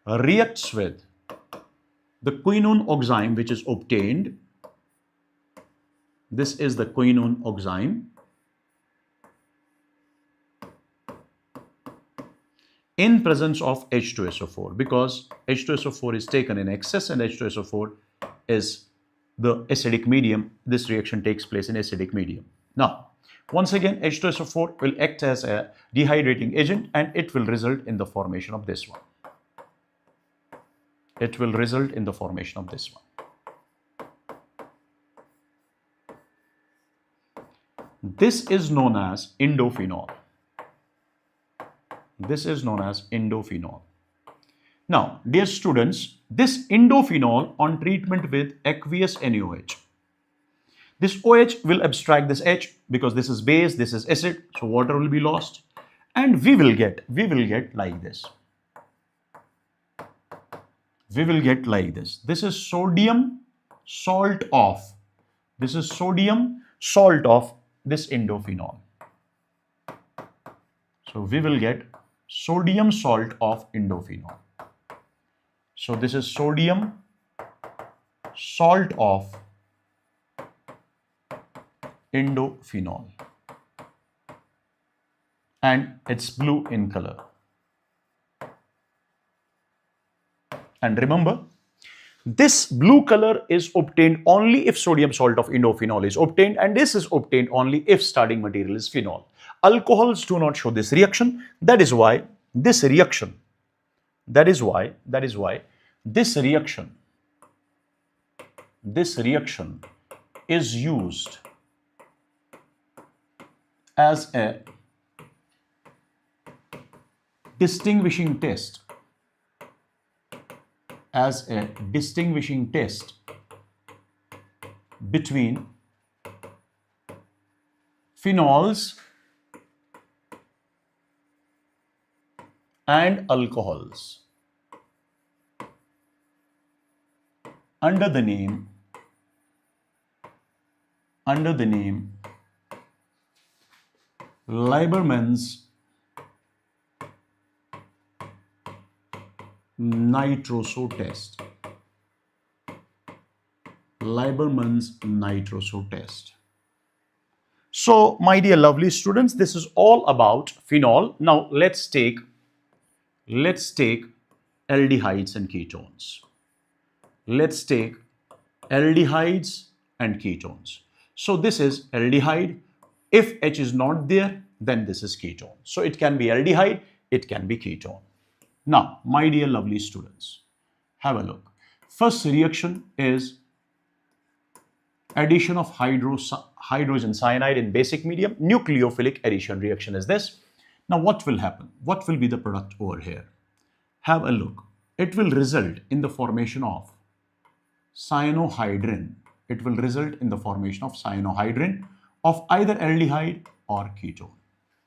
reacts with the quinone oxime which is obtained. This is the quinone oxime in presence of H2SO4 because H2SO4 is taken in excess and H2SO4 is the acidic medium. This reaction takes place in acidic medium. Now, once again, H2SO4 will act as a dehydrating agent and it will result in the formation of this one. It will result in the formation of this one. This is known as indophenol. This is known as indophenol. Now, dear students, this indophenol on treatment with aqueous NaOH. This OH will abstract this H because this is base, this is acid, so water will be lost, and we will get like this. We will get like this. This is sodium salt of. This is sodium salt of this indophenol. So we will get sodium salt of indophenol. So this is sodium salt of indophenol. And it's blue in color. And remember, this blue color is obtained only if sodium salt of indophenol is obtained, and this is obtained only if starting material is phenol. Alcohols do not show this reaction. That is why this reaction is used as a distinguishing test. Between phenols and alcohols under the name nitroso test. Lieberman's nitroso test. So, my dear lovely students, this is all about phenol. Now, let's take aldehydes and ketones. Let's take aldehydes and ketones. So, this is aldehyde. If H is not there, then this is ketone. So, it can be aldehyde, it can be ketone. Now, my dear lovely students, have a look. First reaction is addition of hydrogen cyanide in basic medium. Nucleophilic addition reaction is this. Now what will happen? What will be the product over here? Have a look. It will result in the formation of cyanohydrin. It will result in the formation of cyanohydrin of either aldehyde or ketone.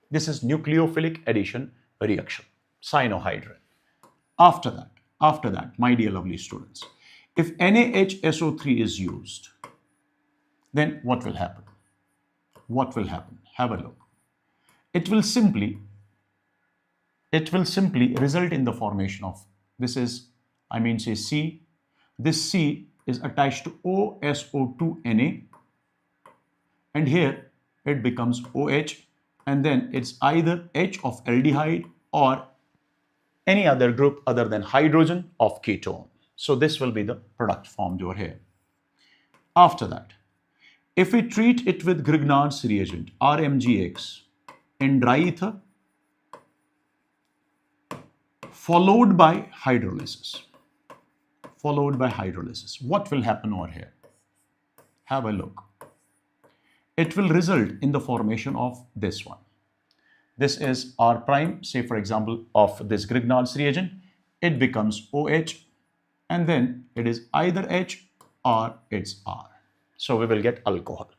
This is nucleophilic addition reaction, cyanohydrin. After that, my dear lovely students, if NaHSO3 is used, then what will happen? What will happen? Have a look. It will simply result in the formation of, this is, I mean say C. This C is attached to OSO2Na, and here it becomes OH, and then it's either H of aldehyde or any other group other than hydrogen of ketone. So this will be the product formed over here. After that, if we treat it with Grignard's reagent, RMGX, in dry ether, followed by hydrolysis, what will happen over here? Have a look. It will result in the formation of this one. This is R prime, say for example, of this Grignard's reagent. It becomes OH, and then it is either H or it's R. So we will get alcohol.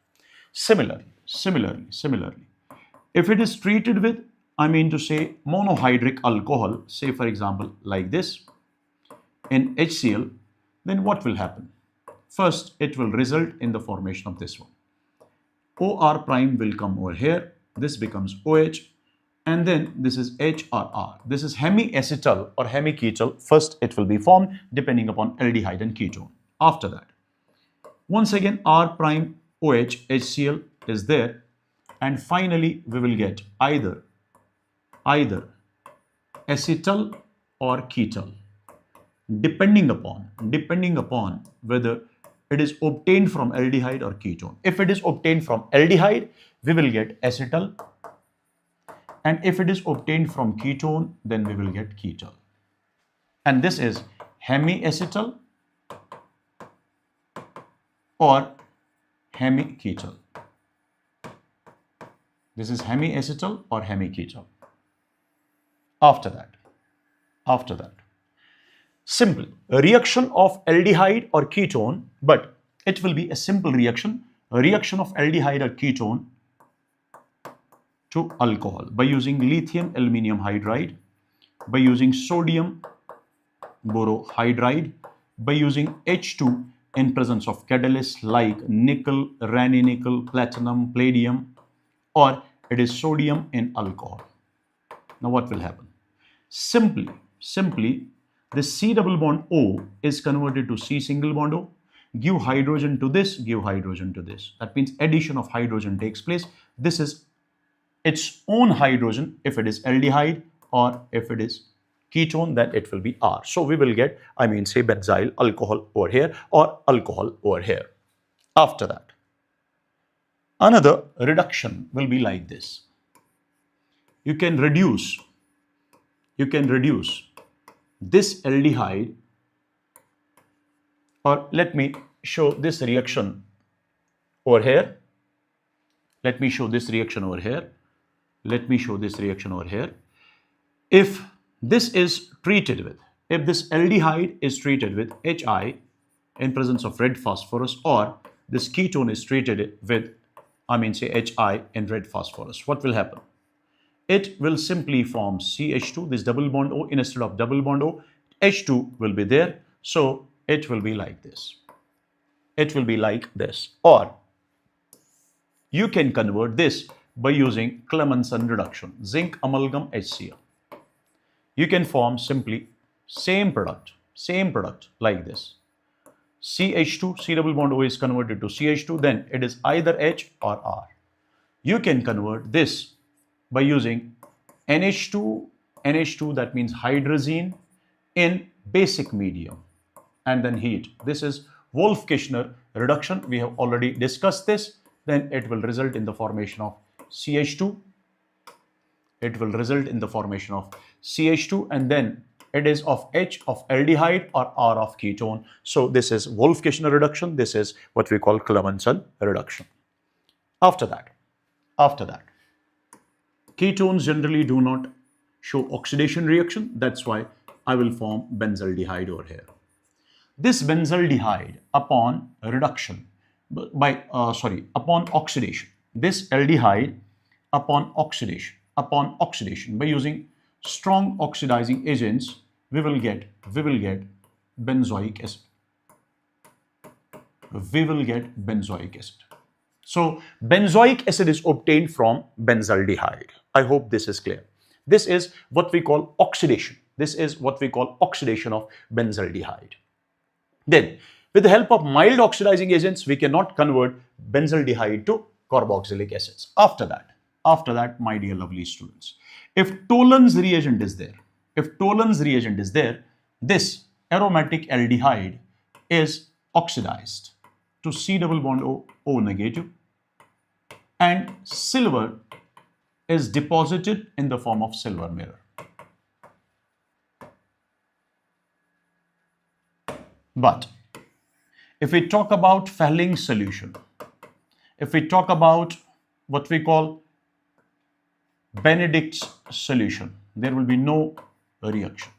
Similarly, if it is treated with, I mean to say, monohydric alcohol, say for example like this, in HCl, then what will happen? First, it will result in the formation of this one. OR prime will come over here. This becomes OH, and then this is HRR. This is hemiacetal or hemiketal. First, it will be formed depending upon aldehyde and ketone. After that, once again, R prime OH HCl is there, and finally we will get either acetal or ketal, depending upon whether it is obtained from aldehyde or ketone. If it is obtained from aldehyde, we will get acetal, and if it is obtained from ketone, then we will get ketal. And this is hemiacetal or hemiketal. This is hemiacetal or hemiketal. After that, simple reaction of aldehyde or ketone, but it will be a simple reaction of aldehyde or ketone to alcohol by using lithium aluminium hydride, by using sodium borohydride, by using H2 in presence of catalysts like nickel, ranitidine, platinum, palladium, or it is sodium in alcohol. Now what will happen? Simply, this C double bond O is converted to C single bond O. Give hydrogen to this, give hydrogen to this. That means addition of hydrogen takes place. This is its own hydrogen if it is aldehyde, or if it is ketone, then it will be R. So we will get, I mean say, benzyl alcohol over here or alcohol over here. After that, another reduction will be like this. You can reduce this aldehyde, or let me show this reaction over here. Let me show this reaction over here. If this is treated with, if this aldehyde is treated with HI in presence of red phosphorus, or this ketone is treated with, I mean say, HI in red phosphorus, what will happen? It will simply form CH2, this double bond O, instead of double bond O, H2 will be there. So it will be like this. Or you can convert this by using Clemmensen reduction, zinc amalgam HCl. You can form simply same product like this. CH2, C double bond O is converted to CH2, then it is either H or R. You can convert this by using NH2, that means hydrazine in basic medium, and then heat. This is Wolff-Kishner reduction. We have already discussed this. Then it will result in the formation of CH2. It will result in the formation of CH2, and then it is of H of aldehyde or R of ketone. So this is Wolff-Kishner reduction. This is what we call Clemmensen reduction. After that, ketones generally do not show oxidation reaction. That's why I will form benzaldehyde over here. This benzaldehyde upon reduction upon oxidation, this aldehyde upon oxidation by using strong oxidizing agents, we will get benzoic acid. So benzoic acid is obtained from benzaldehyde. I hope this is clear. This is what we call oxidation. This is what we call oxidation of benzaldehyde. Then, with the help of mild oxidizing agents, we cannot convert benzaldehyde to carboxylic acids. After that, my dear lovely students, if Tolan's reagent is there, this aromatic aldehyde is oxidized to C double bond O negative, and silver is deposited in the form of silver mirror. But if we talk about Fehling solution, if we talk about what we call Benedict's solution, there will be no reaction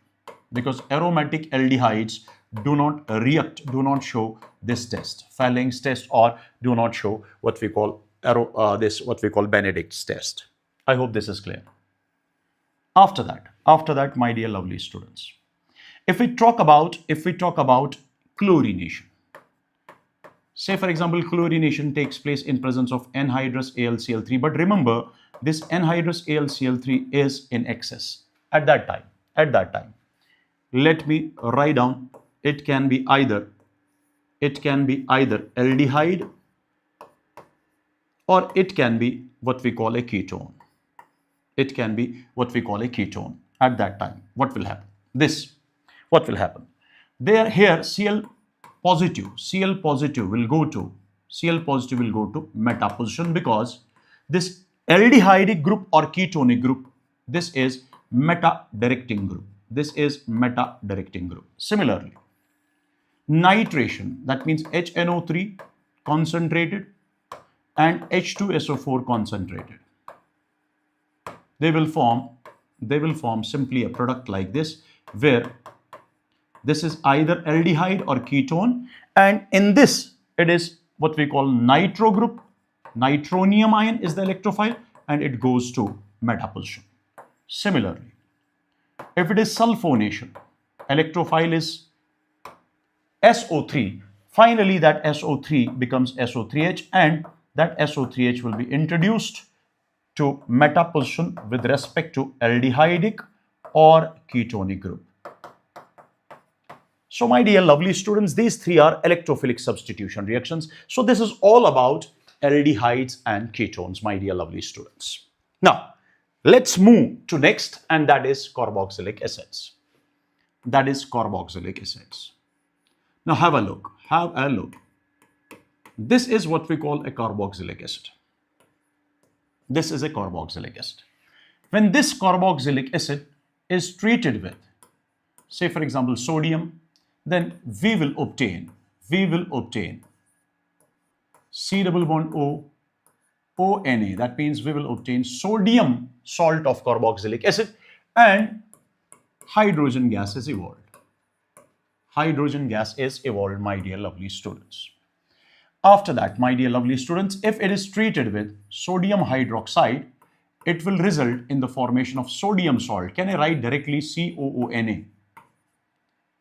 because aromatic aldehydes do not react, do not show this test, Fehling's test, or do not show what we call Benedict's test. I hope this is clear. After that, my dear lovely students, if we talk about chlorination, say for example, chlorination takes place in presence of anhydrous AlCl3, but remember this anhydrous AlCl3 is in excess at that time. Let me write down, it can be either aldehyde or it can be what we call a ketone. At that time. What will happen? Here Cl positive will go to meta position because this aldehydic group or ketonic group, this is meta directing group. Similarly, nitration, that means HNO3 concentrated and H2SO4 concentrated. They will form simply a product like this, where this is either aldehyde or ketone, and in this it is what we call nitro group. Nitronium ion is the electrophile and it goes to meta position. Similarly, if it is sulfonation, electrophile is SO3. Finally, that SO3 becomes SO3H, and that SO3H will be introduced to meta position with respect to aldehydic or ketonic group. So my dear lovely students, these three are electrophilic substitution reactions. So this is all about aldehydes and ketones, my dear lovely students. Now, let's move to next, and that is carboxylic acids. Now have a look. This is what we call a carboxylic acid. This is a carboxylic acid. When this carboxylic acid is treated with, say for example, sodium, then we will obtain C double bond O, ONA. That means we will obtain sodium salt of carboxylic acid, and hydrogen gas is evolved. My dear lovely students. After that, my dear lovely students, if it is treated with sodium hydroxide, it will result in the formation of sodium salt. Can I write directly COONA?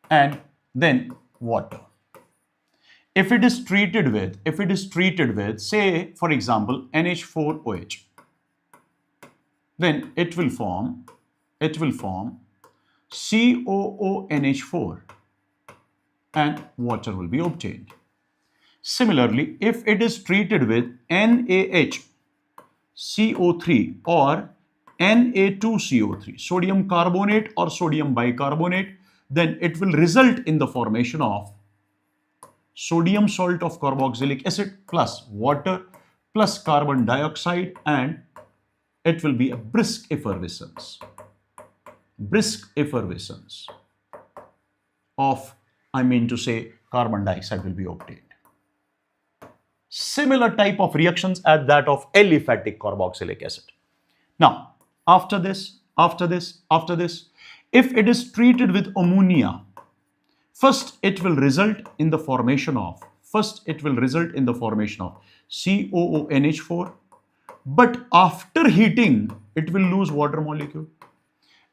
And then water. If it is treated with, say for example, NH4OH, then it will form COONH4 and water will be obtained. Similarly, if it is treated with NaHCO3 or Na2CO3, sodium carbonate or sodium bicarbonate, then it will result in the formation of sodium salt of carboxylic acid plus water plus carbon dioxide, and it will be a brisk effervescence. Brisk effervescence of, carbon dioxide will be obtained. Similar type of reactions as that of aliphatic carboxylic acid. Now, after this, if it is treated with ammonia, first it will result in the formation of COONH4, but after heating, it will lose water molecule,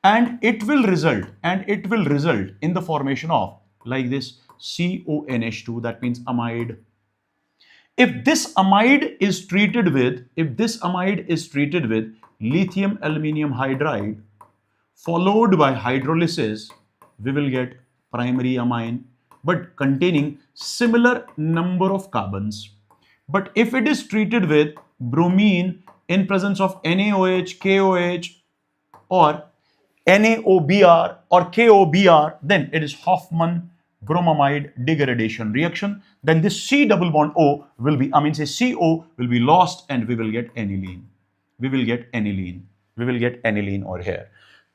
and it will result in the formation of, like this, CONH2, that means amide. If this amide is treated with lithium aluminium hydride followed by hydrolysis, we will get primary amine, but containing similar number of carbons. But if it is treated with bromine in presence of NaOH, KOH, or NaOBr or KOBr, then it is Hoffman bromamide degradation reaction. Then this C double bond O will be, CO will be lost, and we will get aniline. We will get aniline over here.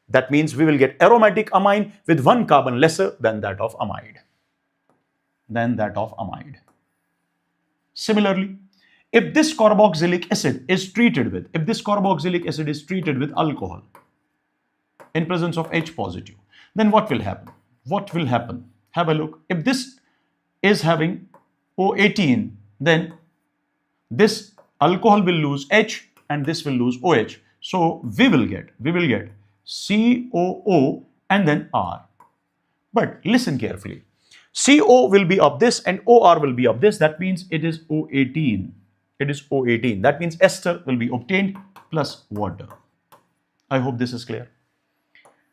That means we will get aromatic amine with one carbon lesser than that of amide. Similarly, if this carboxylic acid is treated with alcohol in presence of H positive, then what will happen? Have a look. If this is having O18, then this alcohol will lose H and this will lose OH. So we will get COO and then R. But listen carefully. CO will be of this and OR will be of this. That means it is O18. That means ester will be obtained plus water. I hope this is clear.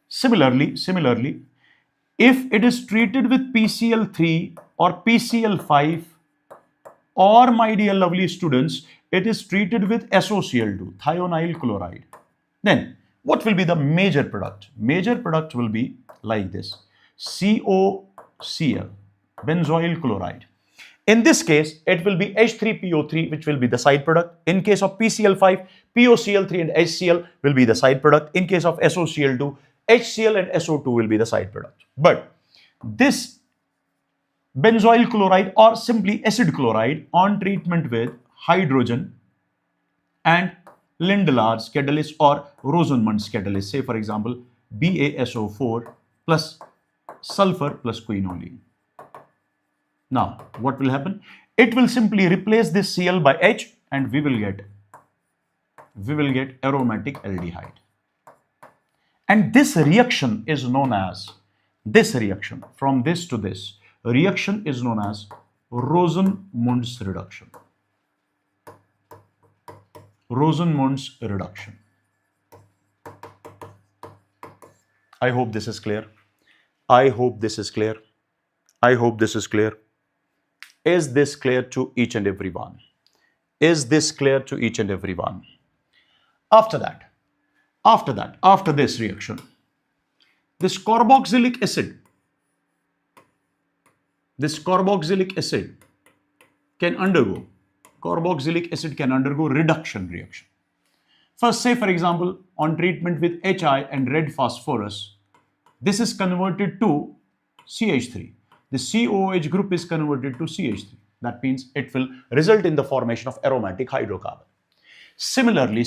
Similarly, if it is treated with PCl3 or PCl5, or, my dear lovely students, it is treated with SOCl2, thionyl chloride, then what will be the major product? Major product will be like this: COCl, benzoyl chloride. In this case, it will be H3PO3, which will be the side product. In case of PCl5, POCl3 and HCl will be the side product. In case of SOCl2, HCl and SO2 will be the side product. But this benzoyl chloride, or simply acid chloride, on treatment with hydrogen and Lindelar's catalyst or Rosenmund's catalyst, say for example BaSO4 plus sulfur plus quinoline. Now what will happen? It will simply replace this Cl by H, and we will get aromatic aldehyde. And this reaction is known as, from this to this reaction is known as Rosenmund's reduction. I hope this is clear. Is this clear to each and everyone? After this reaction, this carboxylic acid can undergo reduction reaction. First, say for example, on treatment with HI and red phosphorus, this is converted to CH3. The COOH group is converted to CH3. That means it will result in the formation of aromatic hydrocarbon. Similarly,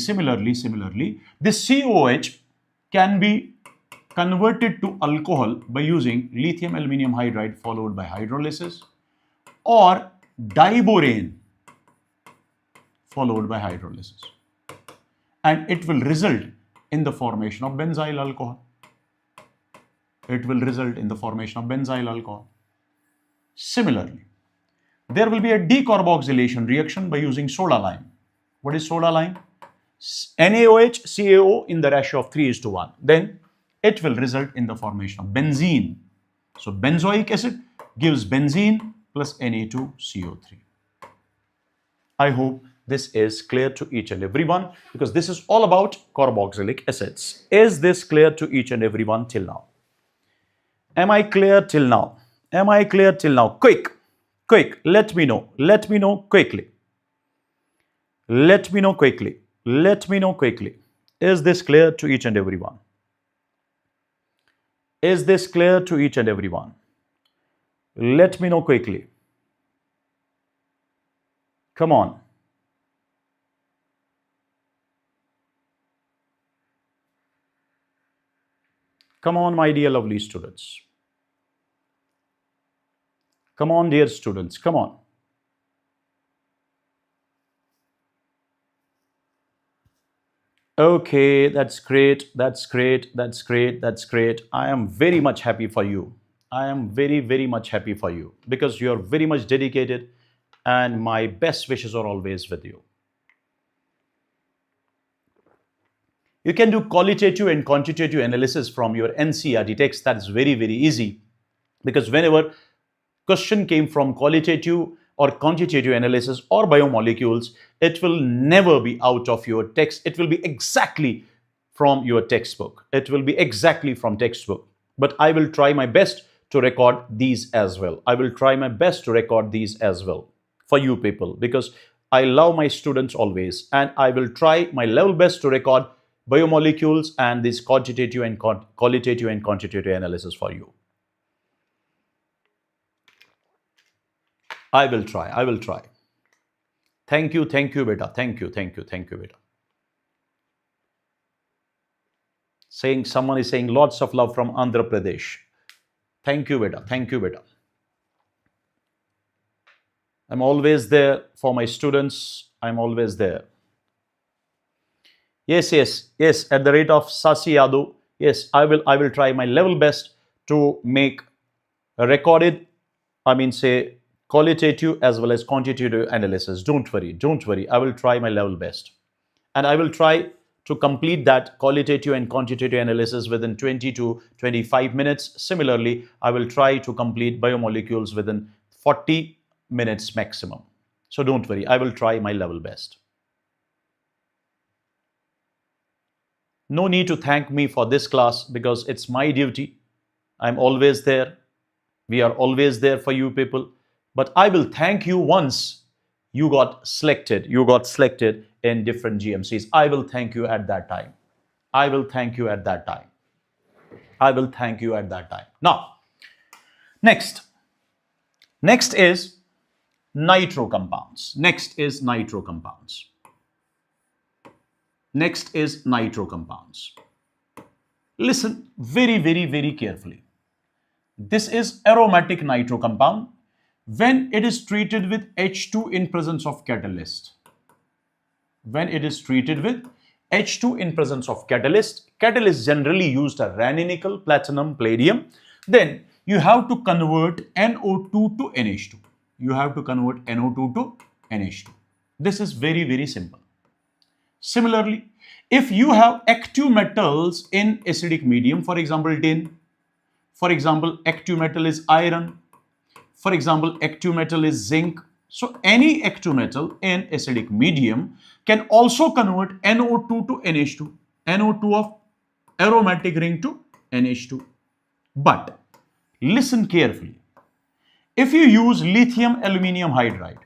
this COOH can be converted to alcohol by using lithium aluminium hydride followed by hydrolysis, or diborane followed by hydrolysis, and it will result in the formation of benzyl alcohol. Similarly, there will be a decarboxylation reaction by using soda lime. What is soda lime? NaOH, CaO in the ratio of 3:1. Then it will result in the formation of benzene. So benzoic acid gives benzene plus Na2CO3. I hope this is clear to each and everyone, because this is all about carboxylic acids. Is this clear to each and everyone till now? Am I clear till now? Am I clear till now? Quick, let me know. Let me know quickly. Let me know quickly. Let me know quickly. Is this clear to each and everyone? Is this clear to each and everyone? Let me know quickly. Come on. Come on, my dear lovely students. Come on, dear students. Come on. Okay, that's great. That's great. That's great. That's great. I am very much happy for you. I am very, very much happy for you, because you are very much dedicated and my best wishes are always with you. You can do qualitative and quantitative analysis from your NCERT text. That is very, very easy, because whenever question came from qualitative or quantitative analysis or biomolecules, it will never be out of your text. It will be exactly from your textbook. It will be exactly from textbook. But I will try my best to record these as well. I will try my best to record these as well for you people, because I love my students always, and I will try my level best to record biomolecules and this quantitative and qualitative and quantitative analysis for you. I will try. I will try. Thank you, beta. Thank you, beta. Someone is saying lots of love from Andhra Pradesh. Thank you, beta. Thank you, beta. I'm always there for my students. I'm always there. Yes. At the rate of Sasi Yadu. Yes, I will try my level best to make a recorded, qualitative as well as quantitative analysis. Don't worry. I will try my level best. And I will try to complete that qualitative and quantitative analysis within 20 to 25 minutes. Similarly, I will try to complete biomolecules within 40 minutes maximum. So don't worry, I will try my level best. No need to thank me for this class, because it's my duty. I'm always there. We are always there for you people. But I will thank you once you got selected in different GMCs. I will thank you at that time. Now, next is nitro compounds. Next is nitro compounds. Listen very, very, very carefully. This is aromatic nitro compound when it is treated with H2 in presence of catalyst. Catalyst generally used a raninical, platinum, palladium. Then you have to convert NO2 to NH2. This is very, very simple. Similarly, if you have active metals in acidic medium, for example, tin, for example, active metal is iron, for example, active metal is zinc. So any active metal in acidic medium can also convert NO2 to NH2, NO2 of aromatic ring to NH2. But listen carefully. If you use lithium aluminium hydride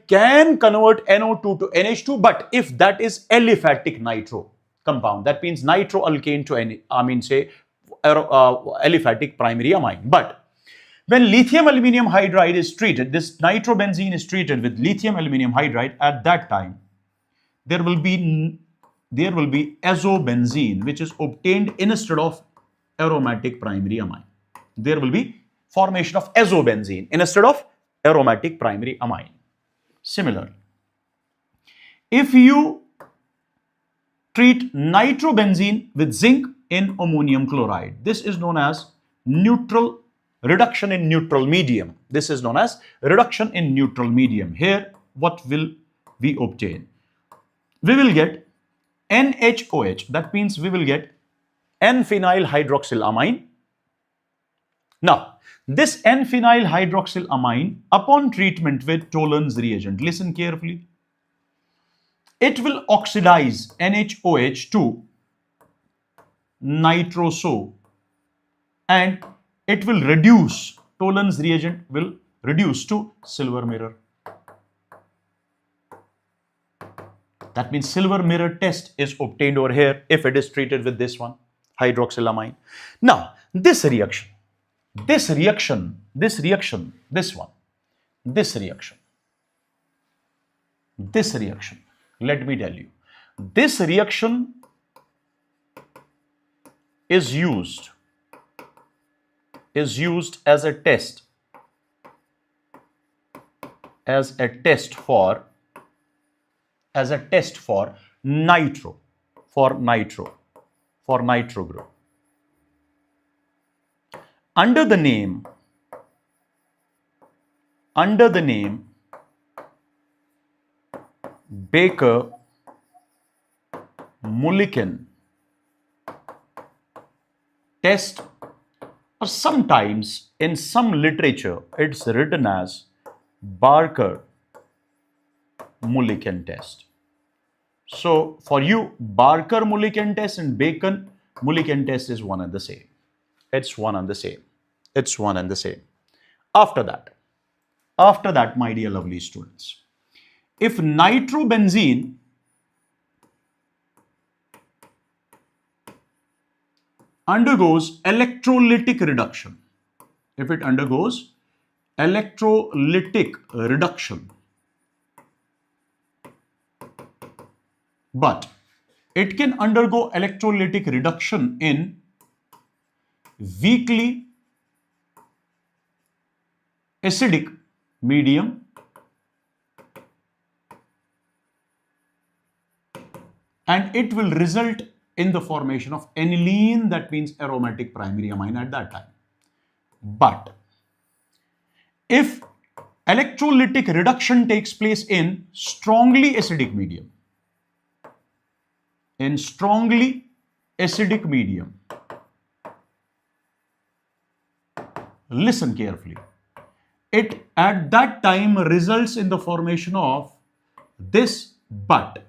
can convert NO2 to NH2, but if that is aliphatic nitro compound, that means nitroalkane to aliphatic primary amine. But when lithium aluminium hydride is treated, this nitrobenzene is treated with lithium aluminium hydride, at that time there will be azobenzene, which is obtained instead of aromatic primary amine. There will be formation of azobenzene instead of aromatic primary amine. Similarly, if you treat nitrobenzene with zinc in ammonium chloride, this is known as reduction in neutral medium. Here, what will we obtain? We will get NHOH. That means we will get N-phenyl hydroxylamine. Now, this N-phenyl hydroxylamine, upon treatment with Tollens reagent, listen carefully, it will oxidize NHOH to nitroso, and it will reduce, Tollens reagent will reduce to silver mirror. That means silver mirror test is obtained over here if it is treated with this one, hydroxylamine. Now, this reaction, this reaction, this reaction, this one, this reaction, let me tell you, this reaction is used as a test, for nitro group. Under the name Baker-Mulliken test, or sometimes in some literature it's written as Barker-Mulliken test. So for you, Barker-Mulliken test and Bacon-Mulliken test is one and the same. It's one and the same. After that, my dear lovely students, if nitrobenzene undergoes electrolytic reduction, but it can undergo electrolytic reduction in weakly acidic medium and it will result in the formation of aniline, that means aromatic primary amine at that time. But if electrolytic reduction takes place in strongly acidic medium, listen carefully, it at that time results in the formation of this, but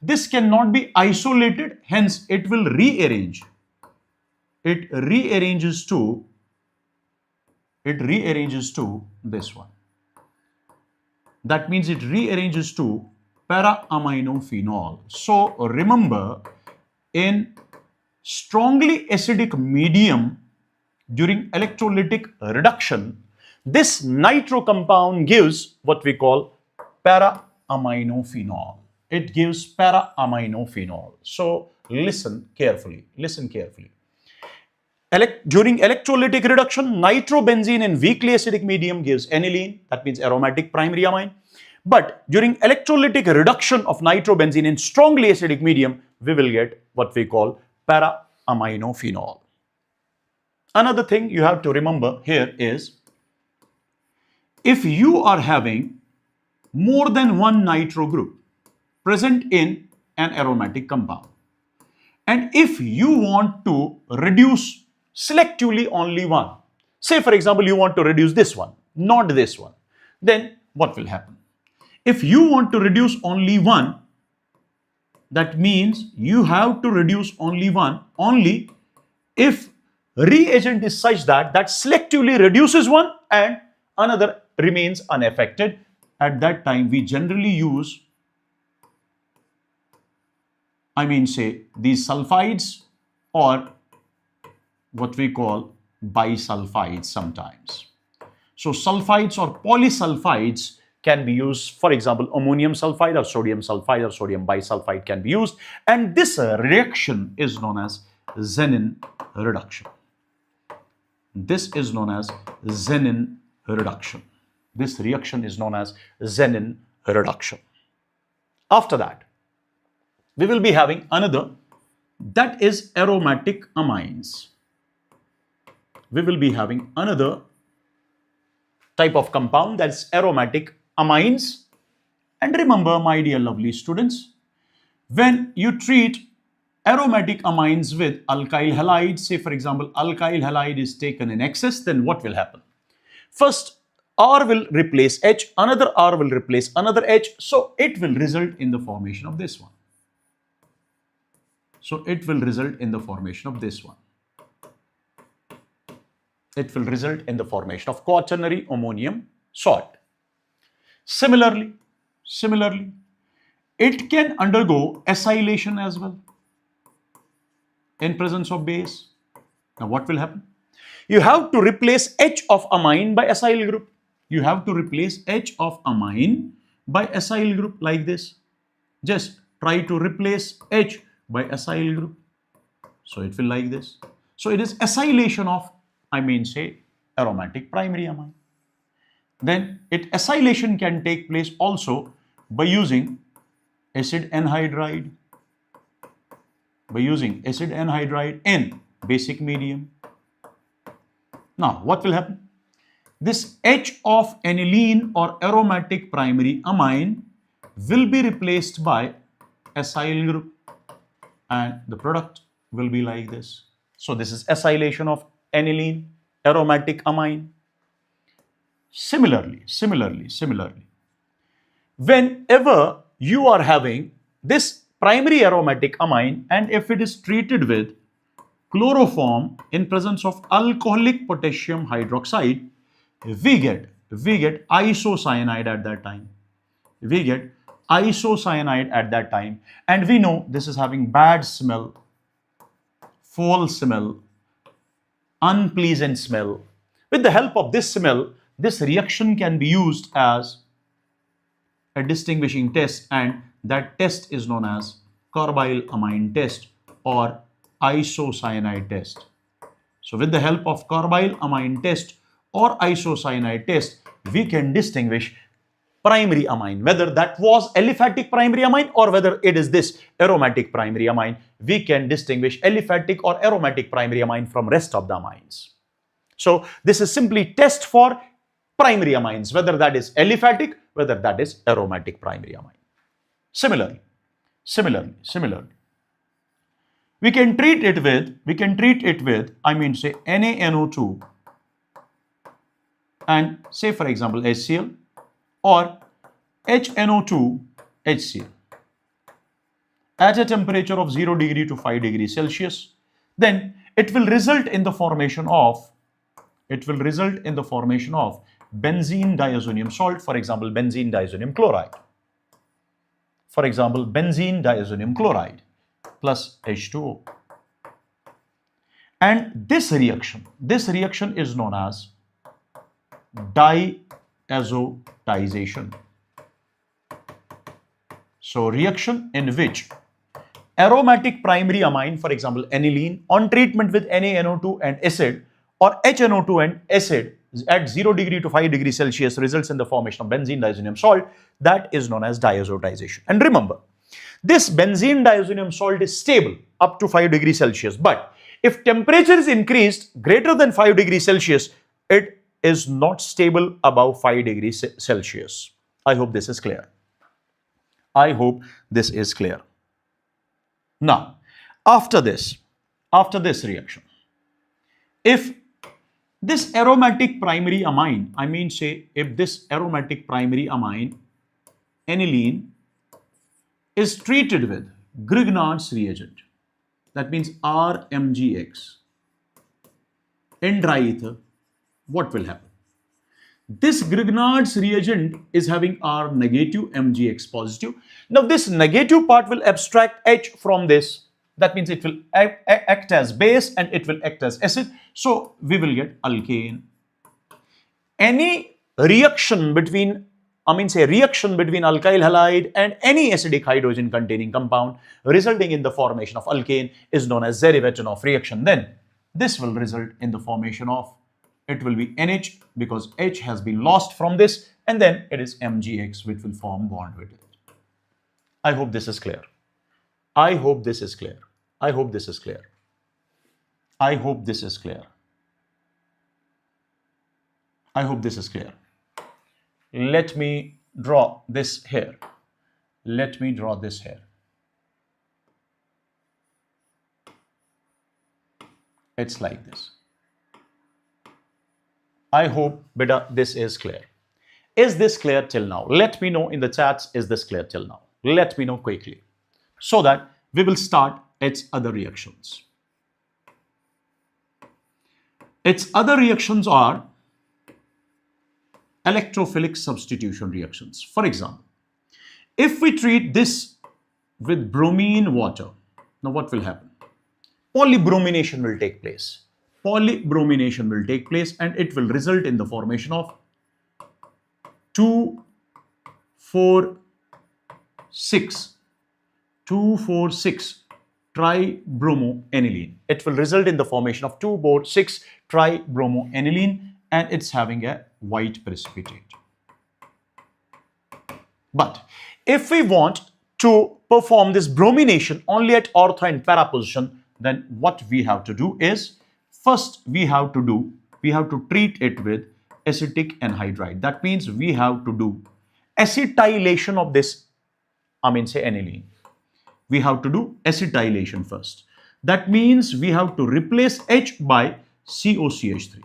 this cannot be isolated, hence it will rearrange. It rearranges to this one. That means it rearranges to para-aminophenol. So remember, in strongly acidic medium during electrolytic reduction, this nitro compound gives what we call para-aminophenol. It gives para-aminophenol. So listen carefully. During electrolytic reduction, nitrobenzene in weakly acidic medium gives aniline, that means aromatic primary amine. But during electrolytic reduction of nitrobenzene in strongly acidic medium, we will get what we call para-aminophenol. Another thing you have to remember here is, if you are having more than one nitro group present in an aromatic compound, and if you want to reduce selectively only one, say for example you want to reduce this one, not this one, then what will happen? If you want to reduce only one, that means you have to reduce only one only if reagent is such that selectively reduces one and another remains unaffected. At that time we generally use, say these sulfides or what we call bisulfides sometimes. So sulfides or polysulfides can be used, for example, ammonium sulfide or sodium bisulfide can be used, and this reaction is known as Zenin reduction. This reaction is known as Zenin reduction. After that, we will be having another, that is aromatic amines. We will be having another type of compound, that's aromatic amines. And remember, my dear lovely students, When you treat aromatic amines with alkyl halides, say for example, alkyl halide is taken in excess, then what will happen? First, R will replace H, another R will replace another H, so it will result in the formation of this one. So it will result in the formation of this one. It will result in the formation of quaternary ammonium salt. Similarly, it can undergo acylation as well in presence of base. Now what will happen? You have to replace H of amine by acyl group. You have to replace H of amine by acyl group like this. Just try to replace H by acyl group. So it will like this. So it is acylation of, say, aromatic primary amine. Then acylation can take place also by using acid anhydride. By using acid anhydride in basic medium. Now, what will happen? This H of aniline or aromatic primary amine will be replaced by acyl group and the product will be like this. So, this is acylation of aniline, aromatic amine. Similarly, whenever you are having this primary aromatic amine and if it is treated with chloroform in presence of alcoholic potassium hydroxide, we get isocyanide at that time. We get isocyanide at that time, and we know this is having bad smell, foul smell, unpleasant smell. With the help of this smell, this reaction can be used as a distinguishing test, and that test is known as carbylamine test or isocyanide test. So with the help of carbylamine test or isocyanide test, we can distinguish primary amine, whether that was aliphatic primary amine or whether it is this aromatic primary amine. We can distinguish aliphatic or aromatic primary amine from rest of the amines. So this is simply test for primary amines, whether that is aliphatic, whether that is aromatic primary amine. Similarly, we can treat it with, say NaNO2 and say for example HCl or HNO2 HCl at a temperature of 0 degree to 5 degrees Celsius. Then it will result in the formation of benzene diazonium salt, for example benzene diazonium chloride. For example, benzene diazonium chloride plus H2O. And this reaction is known as diazotization. So reaction in which aromatic primary amine, for example aniline, on treatment with NaNO2 and acid or HNO2 and acid at 0 degree to 5 degrees Celsius results in the formation of benzene diazonium salt. That is known as diazotization. And remember, this benzene diazonium salt is stable up to 5 degrees Celsius. But if temperature is increased greater than 5 degrees Celsius, it is not stable above 5 degrees Celsius. I hope this is clear. Now, after this reaction, if this aromatic primary amine, if this aromatic primary amine, aniline, is treated with Grignard's reagent, that means RMgX, in dry ether, what will happen? This Grignard's reagent is having R negative, MgX positive. Now this negative part will abstract H from this. That means it will act as base and it will act as acid. So we will get alkane. Any reaction between, alkyl halide and any acidic hydrogen containing compound resulting in the formation of alkane is known as Zarivatinov reaction. Then this will result in the formation of, it will be NH because H has been lost from this, and then it is MgX which will form bond with it. I hope this is clear. Let me draw this here. It's like this. I hope, beta, this is clear. Is this clear till now? Let me know in the chats, is this clear till now? Let me know quickly so that we will start its other reactions. Its other reactions are electrophilic substitution reactions. For example, if we treat this with bromine water, now what will happen? Polybromination will take place. Polybromination will take place and it will result in the formation of 2,4,6 tribromoaniline. It will result in the formation of 2,4,6 tribromoaniline and it's having a white precipitate. But if we want to perform this bromination only at ortho and para position, then what we have to do is, first we have to treat it with acetic anhydride. That means we have to do acetylation of this, aniline. We have to do acetylation first. That means we have to replace H by COCH3.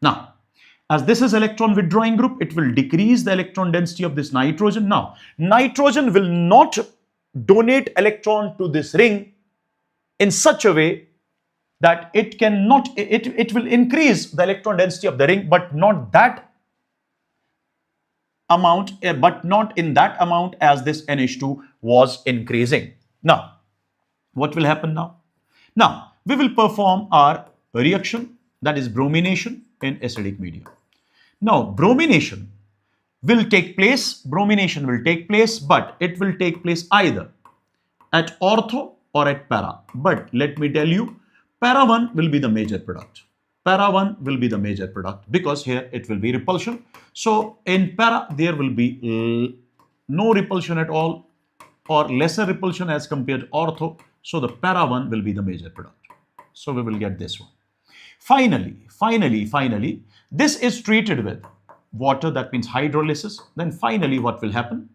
Now, as this is electron withdrawing group, it will decrease the electron density of this nitrogen. Now, nitrogen will not donate electron to this ring in such a way that it will increase the electron density of the ring, but not that amount, but not in that amount as this NH2 was increasing. Now, what will happen now? Now, we will perform our reaction, that is bromination in acidic medium. Now, bromination will take place, but it will take place either at ortho or at para. But let me tell you, para 1 will be the major product. Para 1 will be the major product because here it will be repulsion. So in para, there will be no repulsion at all or lesser repulsion as compared to ortho. So the para 1 will be the major product. So we will get this one. Finally, this is treated with water, that means hydrolysis. Then finally what will happen?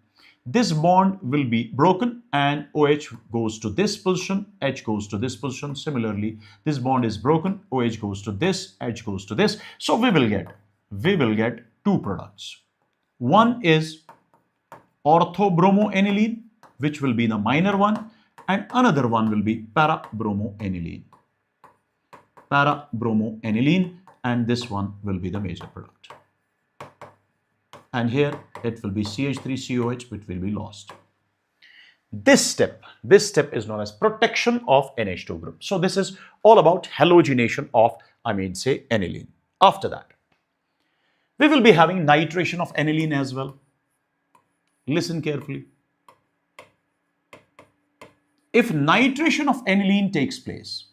This bond will be broken and OH goes to this position, H goes to this position. Similarly, this bond is broken, OH goes to this, H goes to this. So we will get two products. One is orthobromoaniline, which will be the minor one, and another one will be parabromoaniline. And this one will be the major product. And here it will be CH3COH, which will be lost. This step is known as protection of NH2 group. So this is all about halogenation of aniline. After that, we will be having nitration of aniline as well. Listen carefully. If nitration of aniline takes place,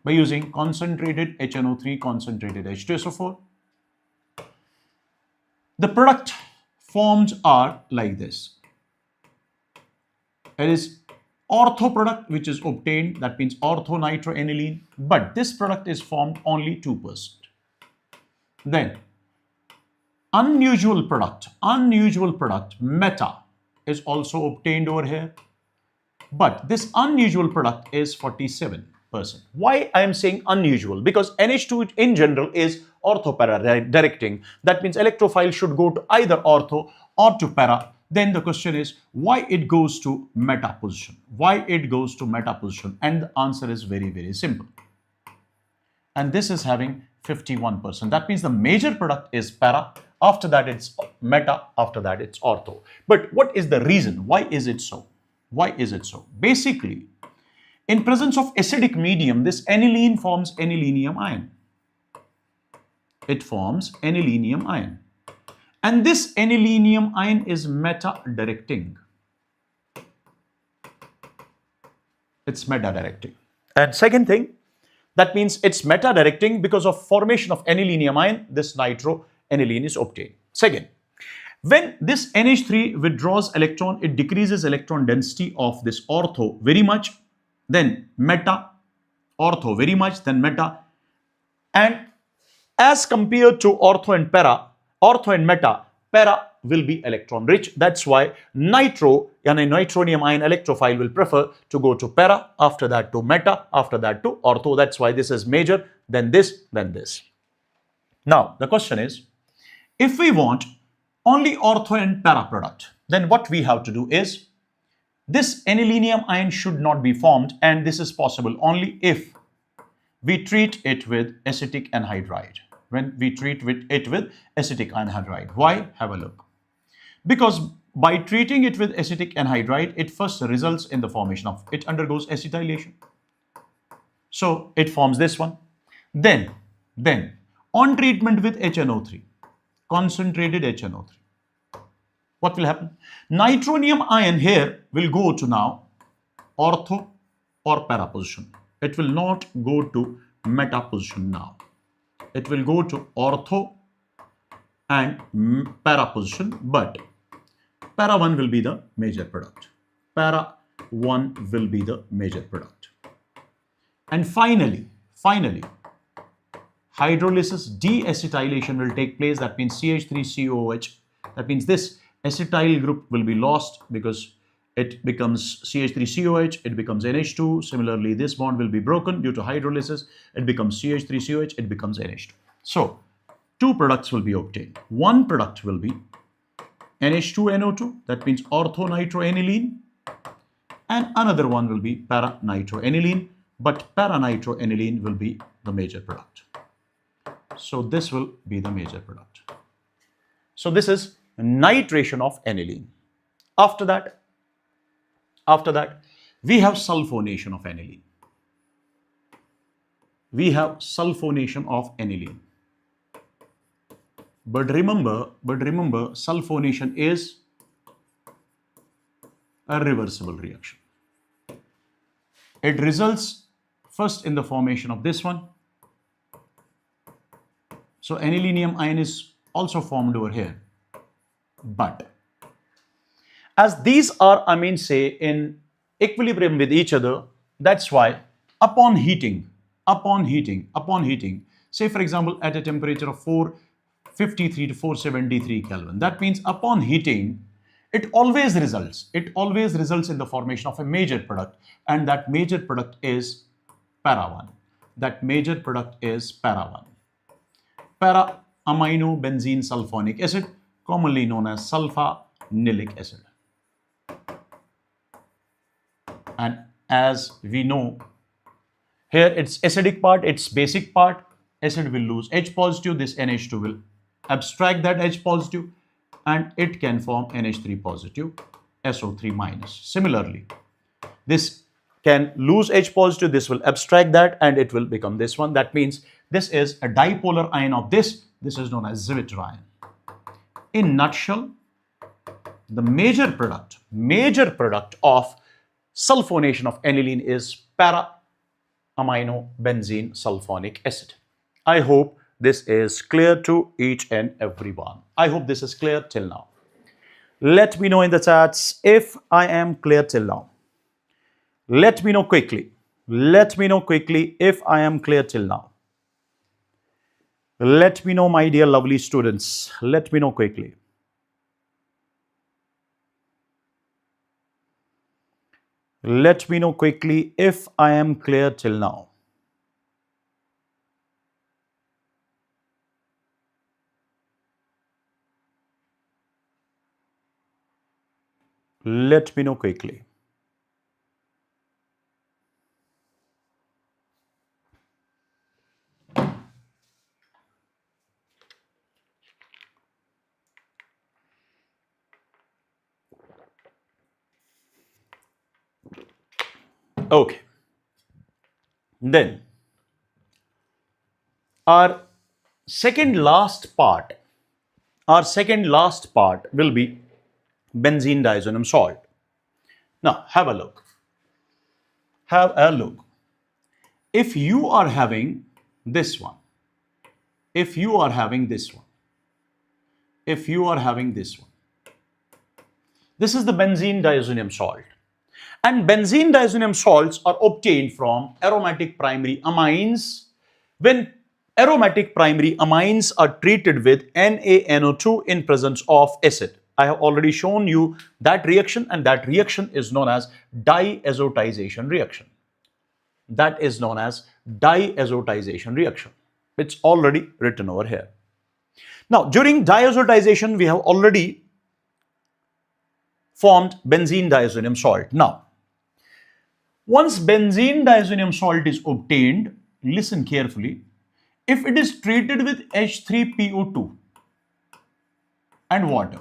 by using concentrated HNO3, concentrated H2SO4, the product forms are like this. It is ortho product which is obtained, that means orthonitroaniline, but this product is formed only 2%. Then unusual product meta is also obtained over here, but this unusual product is 47%. Why I am saying unusual? Because NH2 in general is ortho-para directing. That means electrophile should go to either ortho or to para. Then the question is why it goes to meta position? And the answer is very, very simple. And this is having 51%. That means the major product is para. After that it's meta. After that it's ortho. But what is the reason? Why is it so? Basically, in presence of acidic medium, this aniline forms anilinium ion. It forms anilinium ion. And this anilinium ion is meta-directing. It's meta-directing. And second thing, that means it's meta-directing because of formation of anilinium ion, this nitroaniline is obtained. Second, when this NH3 withdraws electron, it decreases electron density of this ortho very much, then meta, ortho very much, then meta. And as compared to ortho and meta, para will be electron rich. That's why nitro and a nitronium ion electrophile will prefer to go to para, after that to meta, after that to ortho. That's why this is major, then this, then this. Now the question is, if we want only ortho and para product, then what we have to do is, this anilinium ion should not be formed, and this is possible only if we treat it with acetic anhydride. When we treat it with acetic anhydride. Why? Have a look. Because by treating it with acetic anhydride, it first results in the formation of, it undergoes acetylation. So it forms this one. Then on treatment with HNO3, concentrated HNO3, what will happen? Nitronium ion here will go to now ortho or para position. It will not go to meta position now. It will go to ortho and para position, but para 1 will be the major product. Para 1 will be the major product. And finally, hydrolysis deacetylation will take place. That means CH3COOH. That means this acetyl group will be lost because it becomes CH3COH, it becomes NH2. Similarly, this bond will be broken due to hydrolysis. It becomes CH3COH, it becomes NH2. So, two products will be obtained. One product will be NH2NO2, that means orthonitroaniline, and another one will be para-nitroaniline, but para-nitroaniline will be the major product. So, this will be the major product. So, this is nitration of aniline. After that, we have sulfonation of aniline. We have sulfonation of aniline. But remember, sulfonation is a reversible reaction. It results first in the formation of this one. So anilinium ion is also formed over here. But as these are amines, say, in equilibrium with each other, that's why upon heating, say for example at a temperature of 453 to 473 Kelvin, that means upon heating, it always results in the formation of a major product, and that major product is para 1. That major product is para 1. Para-amino benzene sulfonic acid, commonly known as sulfanilic acid. And as we know, here it's acidic part, it's basic part. Acid will lose H positive, this NH2 will abstract that H positive, and it can form NH3 positive, SO3 minus. Similarly, this can lose H positive, this will abstract that, and it will become this one. That means this is a dipolar ion of this. This is known as Zwitter ion. In nutshell, the major product of sulfonation of aniline is para-amino benzene sulfonic acid. I hope this is clear to each and everyone. I hope this is clear till now. Let me know in the chats if I am clear till now. Let me know quickly. Let me know quickly if I am clear till now. Let me know, my dear lovely students. Let me know quickly. Let me know quickly if I am clear till now. Let me know quickly. Okay. Then our second last part will be benzene diazonium salt. Now have a look. Have a look. If you are having this one, this is the benzene diazonium salt. And benzene diazonium salts are obtained from aromatic primary amines when aromatic primary amines are treated with NaNO2 in presence of acid. I have already shown you that reaction, and that reaction is known as diazotization reaction. That is known as diazotization reaction. It's already written over here. Now, during diazotization, we have already formed benzene diazonium salt. Now, once benzene diazonium salt is obtained, listen carefully, if it is treated with H3PO2 and water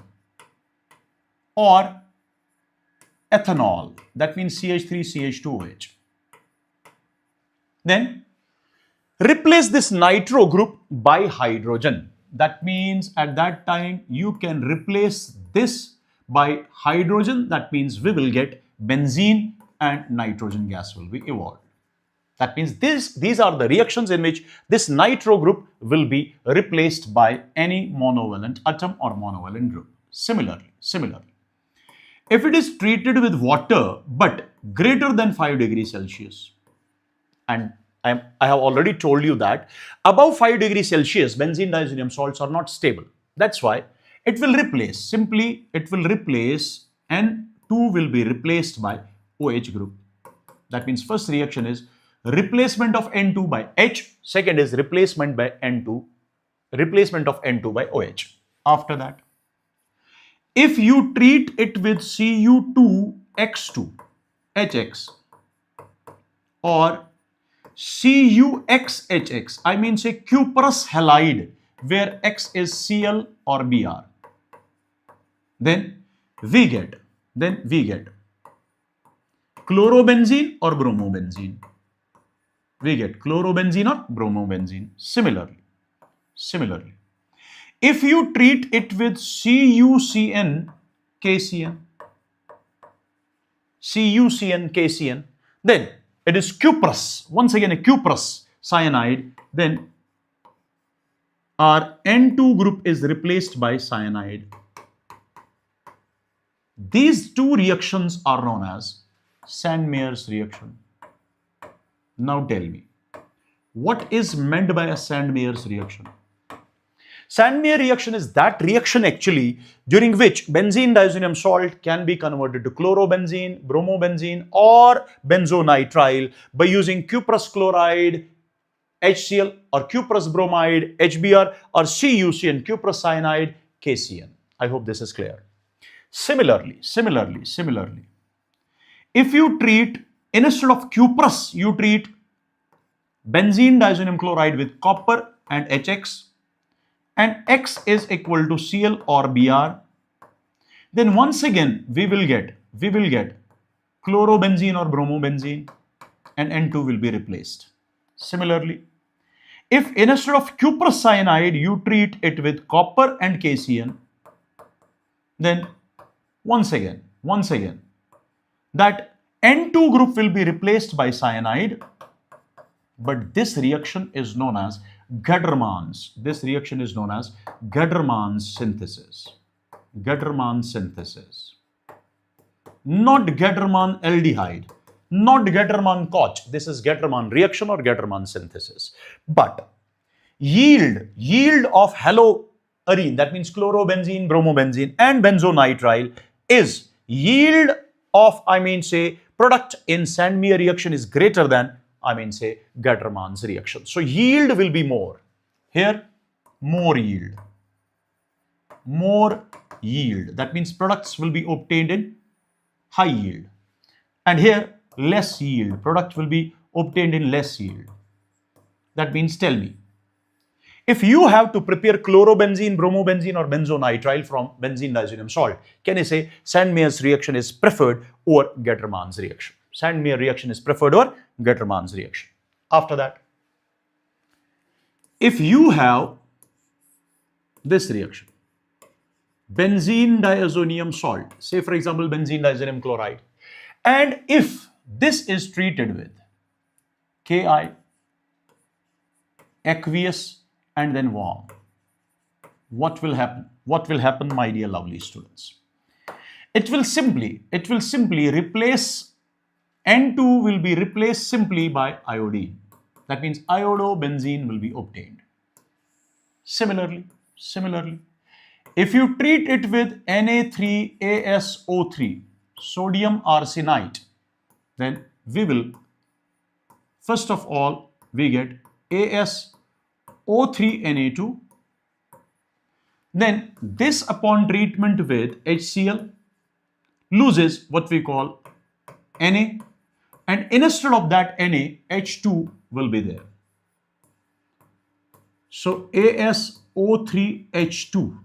or ethanol, that means CH3CH2OH, then replace this nitro group by hydrogen. That means at that time you can replace this by hydrogen. That means we will get benzene and nitrogen gas will be evolved. That means these are the reactions in which this nitro group will be replaced by any monovalent atom or monovalent group. Similarly, if it is treated with water but greater than 5 degrees Celsius, and I have already told you that above 5 degrees Celsius, benzene diazonium salts are not stable. That's why it will replace, simply it will replace, N2 will be replaced by OH group. That means first reaction is replacement of N2 by H, second is replacement by N2, replacement of N2 by OH. After that, if you treat it with Cu2X2, HX, or CuXHX, I mean say cuprous halide, where X is Cl or Br, then we get chlorobenzene or bromobenzene. We get chlorobenzene or bromobenzene. Similarly, if you treat it with CuCN, KCN, then it is cuprous, once again a cuprous cyanide, then our N2 group is replaced by cyanide. These two reactions are known as Sandmeyer's reaction. Now tell me, what is meant by a Sandmeyer's reaction? Sandmeyer reaction is that reaction actually during which benzene diazonium salt can be converted to chlorobenzene, bromobenzene or benzonitrile by using cuprous chloride, HCl, or cuprous bromide, HBr, or CuCN, cuprous cyanide, KCN. I hope this is clear. Similarly, if you treat, instead of cuprous, you treat benzene diazonium chloride with copper and HX, and X is equal to Cl or Br, then once again we will get chlorobenzene or bromobenzene, and N2 will be replaced. Similarly, if instead of cuprous cyanide you treat it with copper and KCN, then once again that N2 group will be replaced by cyanide, but this reaction is known as Gedermann's. This reaction is known as Gedermann's synthesis. Not Gedermann aldehyde, not Gedermann Koch. This is Gedermann reaction or Gedermann synthesis. But yield of haloarine, that means chlorobenzene, bromobenzene and benzonitrile, is yield of, product in Sandmeyer reaction is greater than, Gedermann's reaction. So yield will be more. Here, more yield. That means products will be obtained in high yield. And here, less yield. Product will be obtained in less yield. That means, tell me, if you have to prepare chlorobenzene, bromobenzene or benzonitrile from benzene diazonium salt, can I say Sandmeyer's reaction is preferred over Gedermann's reaction? Sandmeyer reaction is preferred over Gedermann's reaction. After that, if you have this reaction, benzene diazonium salt, say for example benzene diazonium chloride, and if this is treated with Ki, aqueous and then warm, what will happen? What will happen, my dear lovely students? It will simply replace, N2 will be replaced simply by iodine. That means iodobenzene will be obtained. Similarly, if you treat it with Na3ASO3, sodium arsenite, then we will, first of all, we get ASO3Na2. Then this, upon treatment with HCl, loses what we call Na, and instead of that Na, H2 will be there. So ASO3H2.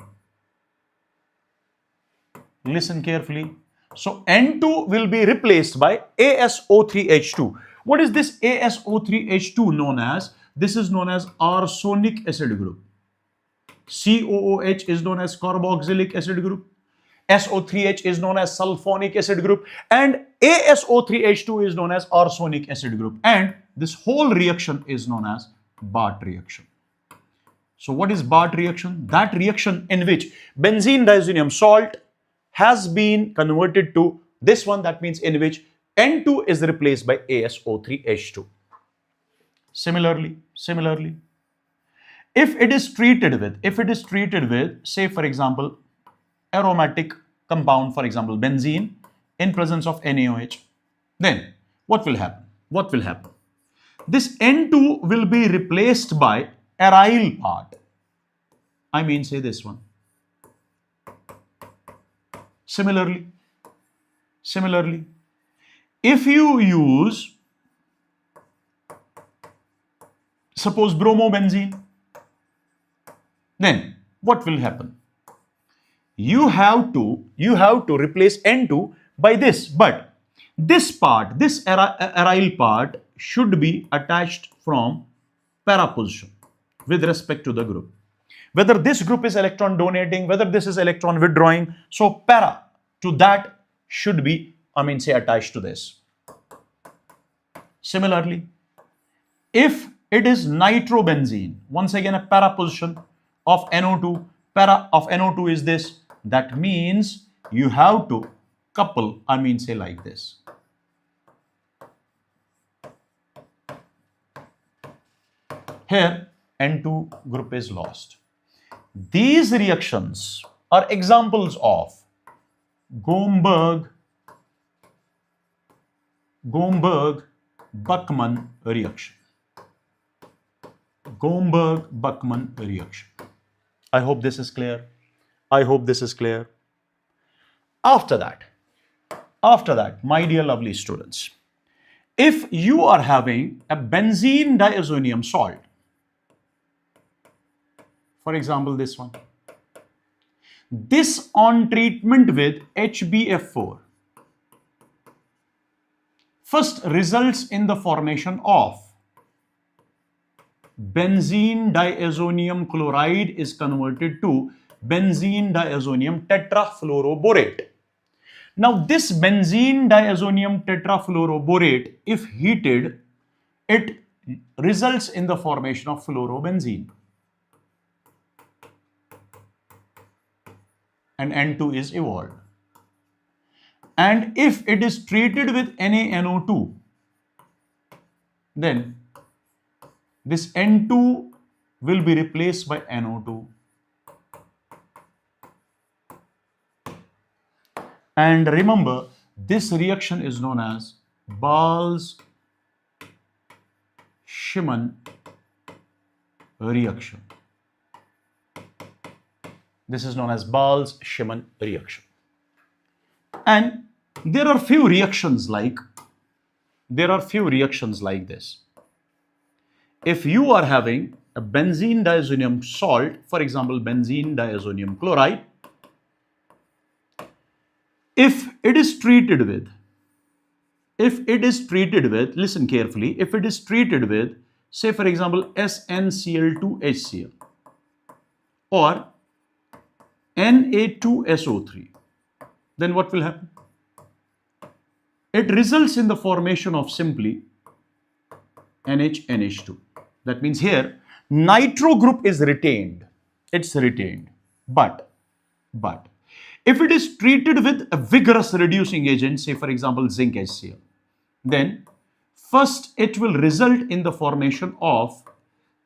Listen carefully. So N2 will be replaced by ASO3H2. What is this ASO3H2 known as? This is known as arsenic acid group. COOH is known as carboxylic acid group. SO3H is known as sulfonic acid group, and ASO3H2 is known as arsenic acid group. And this whole reaction is known as Barth reaction. So what is Barth reaction? That reaction in which benzene diazonium salt has been converted to this one, that means in which N2 is replaced by ASO3H2. Similarly, if it is treated with, say for example, aromatic compound, for example, benzene, in presence of NaOH, then what will happen? This N2 will be replaced by aryl part. I mean, say this one. Similarly, if you use, suppose, bromobenzene, then what will happen? You have to replace N2 by this, but this part, this aryl part, should be attached from para position with respect to the group. Whether this group is electron donating, whether this is electron withdrawing, so para to that should be, say, attached to this. Similarly, if it is nitrobenzene, once again a para position of NO2, para of NO2 is this, that means you have to couple, say, like this. Here N2 group is lost. These reactions are examples of Gomberg-Bachmann reaction. Gomberg-Bachmann reaction. I hope this is clear. After that, my dear lovely students, if you are having a benzene diazonium salt, for example, this one, this on treatment with HbF4 first results in the formation of benzene diazonium chloride is converted to benzene diazonium tetrafluoroborate. Now this benzene diazonium tetrafluoroborate, if heated, it results in the formation of fluorobenzene. And N2 is evolved. And if it is treated with NaNO2, then this N2 will be replaced by NO2. And remember, this reaction is known as Bals-Schimmann reaction. This is known as Bals-Schimmann reaction. And there are few reactions like this. If you are having a benzene diazonium salt, for example, benzene diazonium chloride, if it is treated with, listen carefully, if it is treated with, say for example, SnCl2HCl or Na2SO3, then what will happen? It results in the formation of simply NH2. That means here nitro group is retained. It's retained. But if it is treated with a vigorous reducing agent, say for example zinc HCl, then first it will result in the formation of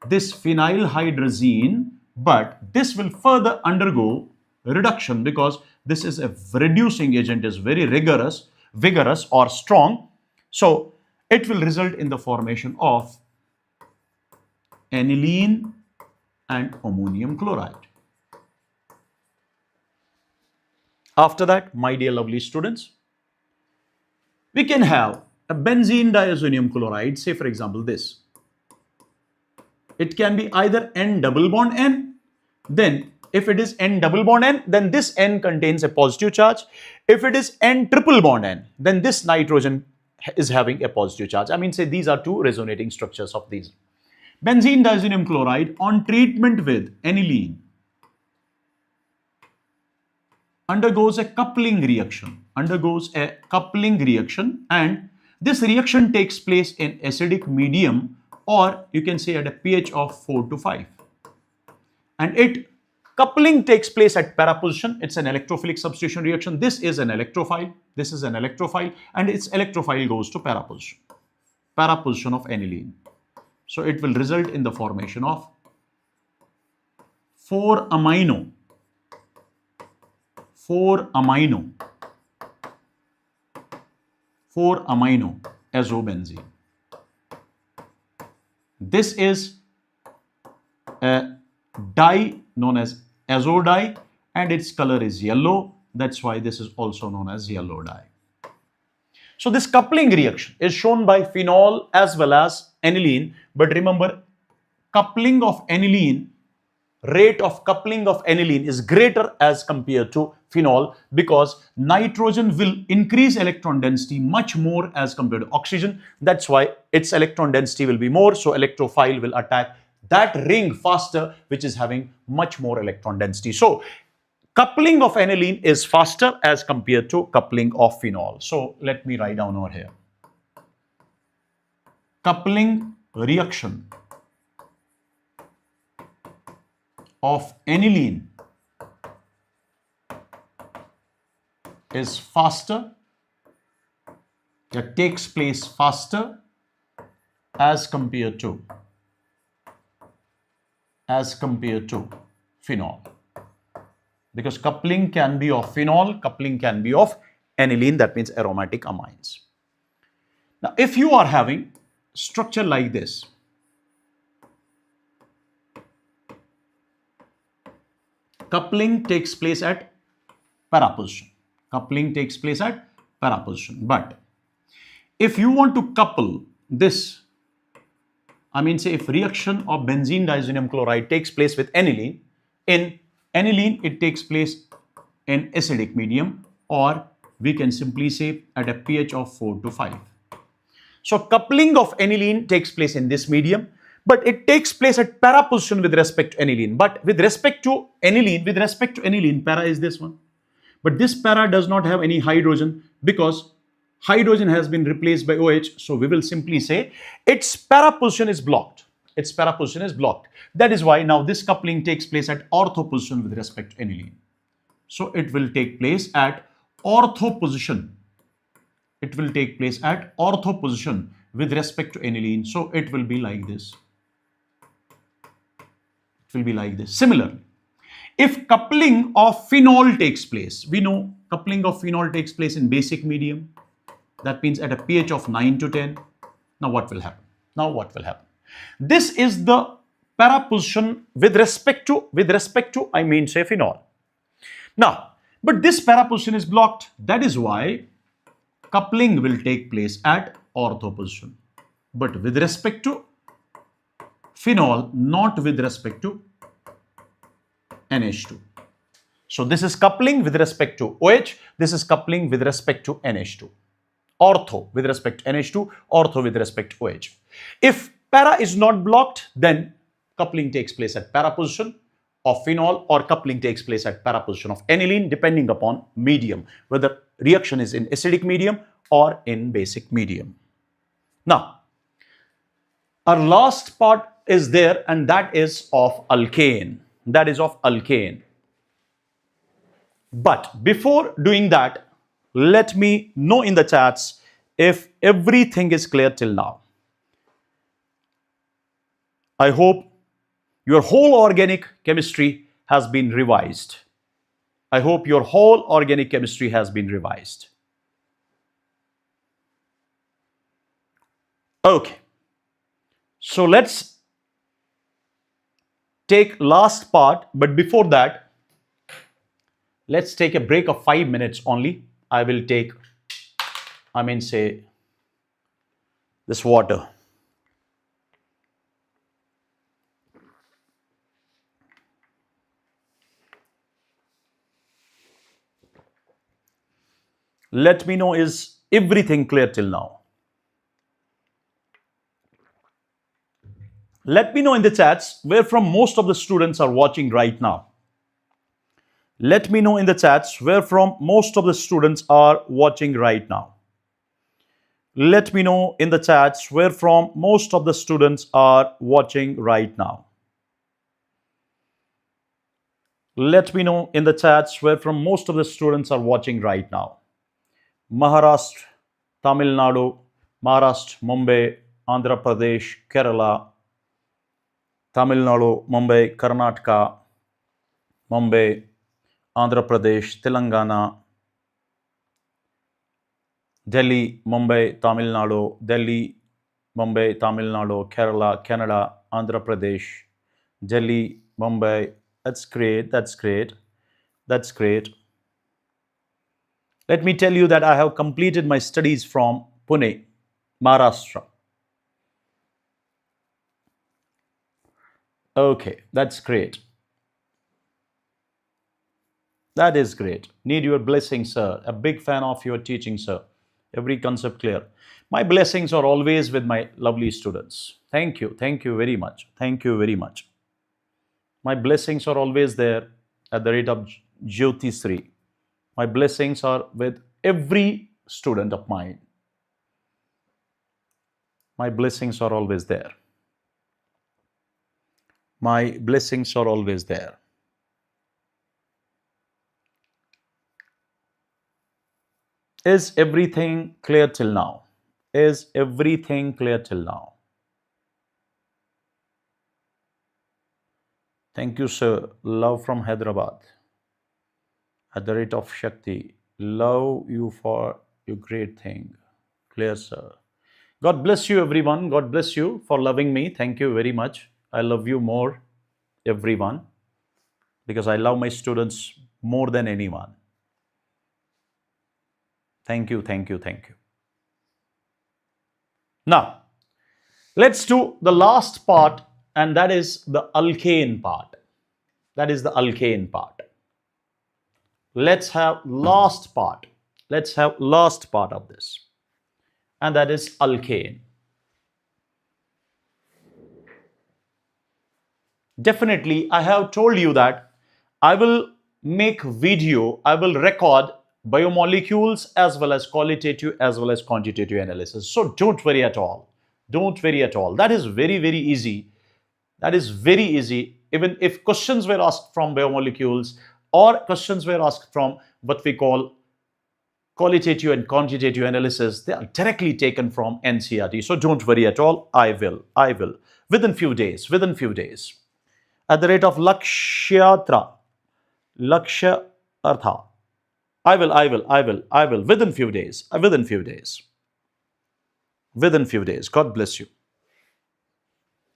this phenylhydrazine but this will further undergo reduction because this is a reducing agent, is very vigorous or strong. So it will result in the formation of aniline and ammonium chloride. After that, my dear lovely students, we can have a benzene diazonium chloride, say for example this. It can be either N double bond N, then if it is N double bond N, then this N contains a positive charge. If it is N triple bond N, then this nitrogen is having a positive charge. I mean, say these are two resonating structures of these. Benzene diazonium chloride on treatment with aniline undergoes a coupling reaction, and this reaction takes place in acidic medium, or you can say at a pH of 4 to 5. And coupling takes place at para position. It's an electrophilic substitution reaction. This is an electrophile, and its electrophile goes to para position of aniline. So it will result in the formation of 4-amino azobenzene. This is a dye known as azo dye, and its color is yellow. That's why this is also known as yellow dye. So this coupling reaction is shown by phenol as well as aniline. But remember, rate of coupling of aniline is greater as compared to phenol, because nitrogen will increase electron density much more as compared to oxygen. That's why its electron density will be more. So electrophile will attack that ring faster, which is having much more electron density. So coupling of aniline is faster as compared to coupling of phenol. So let me write down over here. Coupling reaction of aniline is faster, that takes place faster as compared to phenol, because coupling can be of phenol, coupling can be of aniline, that means aromatic amines. Now if you are having structure like this, coupling takes place at para position. But if you want to couple this, I mean, say if reaction of benzene diazonium chloride takes place with aniline, in aniline it takes place in acidic medium, or we can simply say at a pH of 4 to 5. So coupling of aniline takes place in this medium, but it takes place at para position with respect to aniline. But with respect to aniline, para is this one. But this para does not have any hydrogen, because hydrogen has been replaced by OH. So we will simply say its para position is blocked. That is why now this coupling takes place at ortho position with respect to aniline. So it will take place at ortho position. With respect to aniline. So it will be like this. Similarly, if coupling of phenol takes place, we know coupling of phenol takes place in basic medium. That means at a pH of 9 to 10. Now what will happen? This is the para position with respect to I mean say phenol. Now, but this para position is blocked. That is why coupling will take place at ortho position, but with respect to phenol, not with respect to NH2. So this is coupling with respect to OH, this is coupling with respect to NH2. Ortho with respect to NH2, ortho with respect to OH. If para is not blocked, then coupling takes place at para position of phenol, or coupling takes place at para position of aniline, depending upon medium, whether reaction is in acidic medium or in basic medium. Now, our last part is there, and that is of alkane. But before doing that, let me know in the chats if everything is clear till now. I hope Your whole organic chemistry has been revised. I hope your whole organic chemistry has been revised. Okay. So let's take last part, but before that, let's take a break of 5 minutes only. I will take, say, this water. Let me know, is everything clear till now? Let me know in the chats where from most of the students are watching right now. Let me know in the chats where from most of the students are watching right now. Let me know in the chats where from most of the students are watching right now. Let me know in the chats where from most of the students are watching right now. Maharashtra, Tamil Nadu, Maharashtra, Mumbai, Andhra Pradesh, Kerala, Tamil Nadu, Mumbai, Karnataka, Mumbai, Andhra Pradesh, Telangana, Delhi, Mumbai, Tamil Nadu, Delhi, Mumbai, Tamil Nadu, Kerala, Canada, Andhra Pradesh, Delhi, Mumbai. That's great, that's great, that's great. Let me tell you that I have completed my studies from Pune, Maharashtra. Okay, that's great. That is great. Need your blessing, sir. A big fan of your teaching, sir. Every concept clear. My blessings are always with my lovely students. Thank you. Thank you very much. Thank you very much. My blessings are always there at the rate of Jyoti Sri. My blessings are with every student of mine. My blessings are always there. My blessings are always there. Is everything clear till now? Is everything clear till now? Thank you, sir. Love from Hyderabad. At the rate of Shakti. Love you for your great thing. Clear, sir. God bless you, everyone. God bless you for loving me. Thank you very much. I love you more, everyone, because I love my students more than anyone. Thank you, thank you, thank you. Now, let's do the last part, and that is the alkane part. That is the alkane part. Let's have last part. Let's have last part of this, and that is alkane. Definitely, I have told you that I will make video, I will record biomolecules as well as qualitative as well as quantitative analysis. So don't worry at all. Don't worry at all. That is very, very easy. That is very easy. Even if questions were asked from biomolecules or questions were asked from what we call qualitative and quantitative analysis, they are directly taken from NCERT. So don't worry at all. I will. Within few days. At the rate of Lakshya Artha. I will. Within few days. God bless you.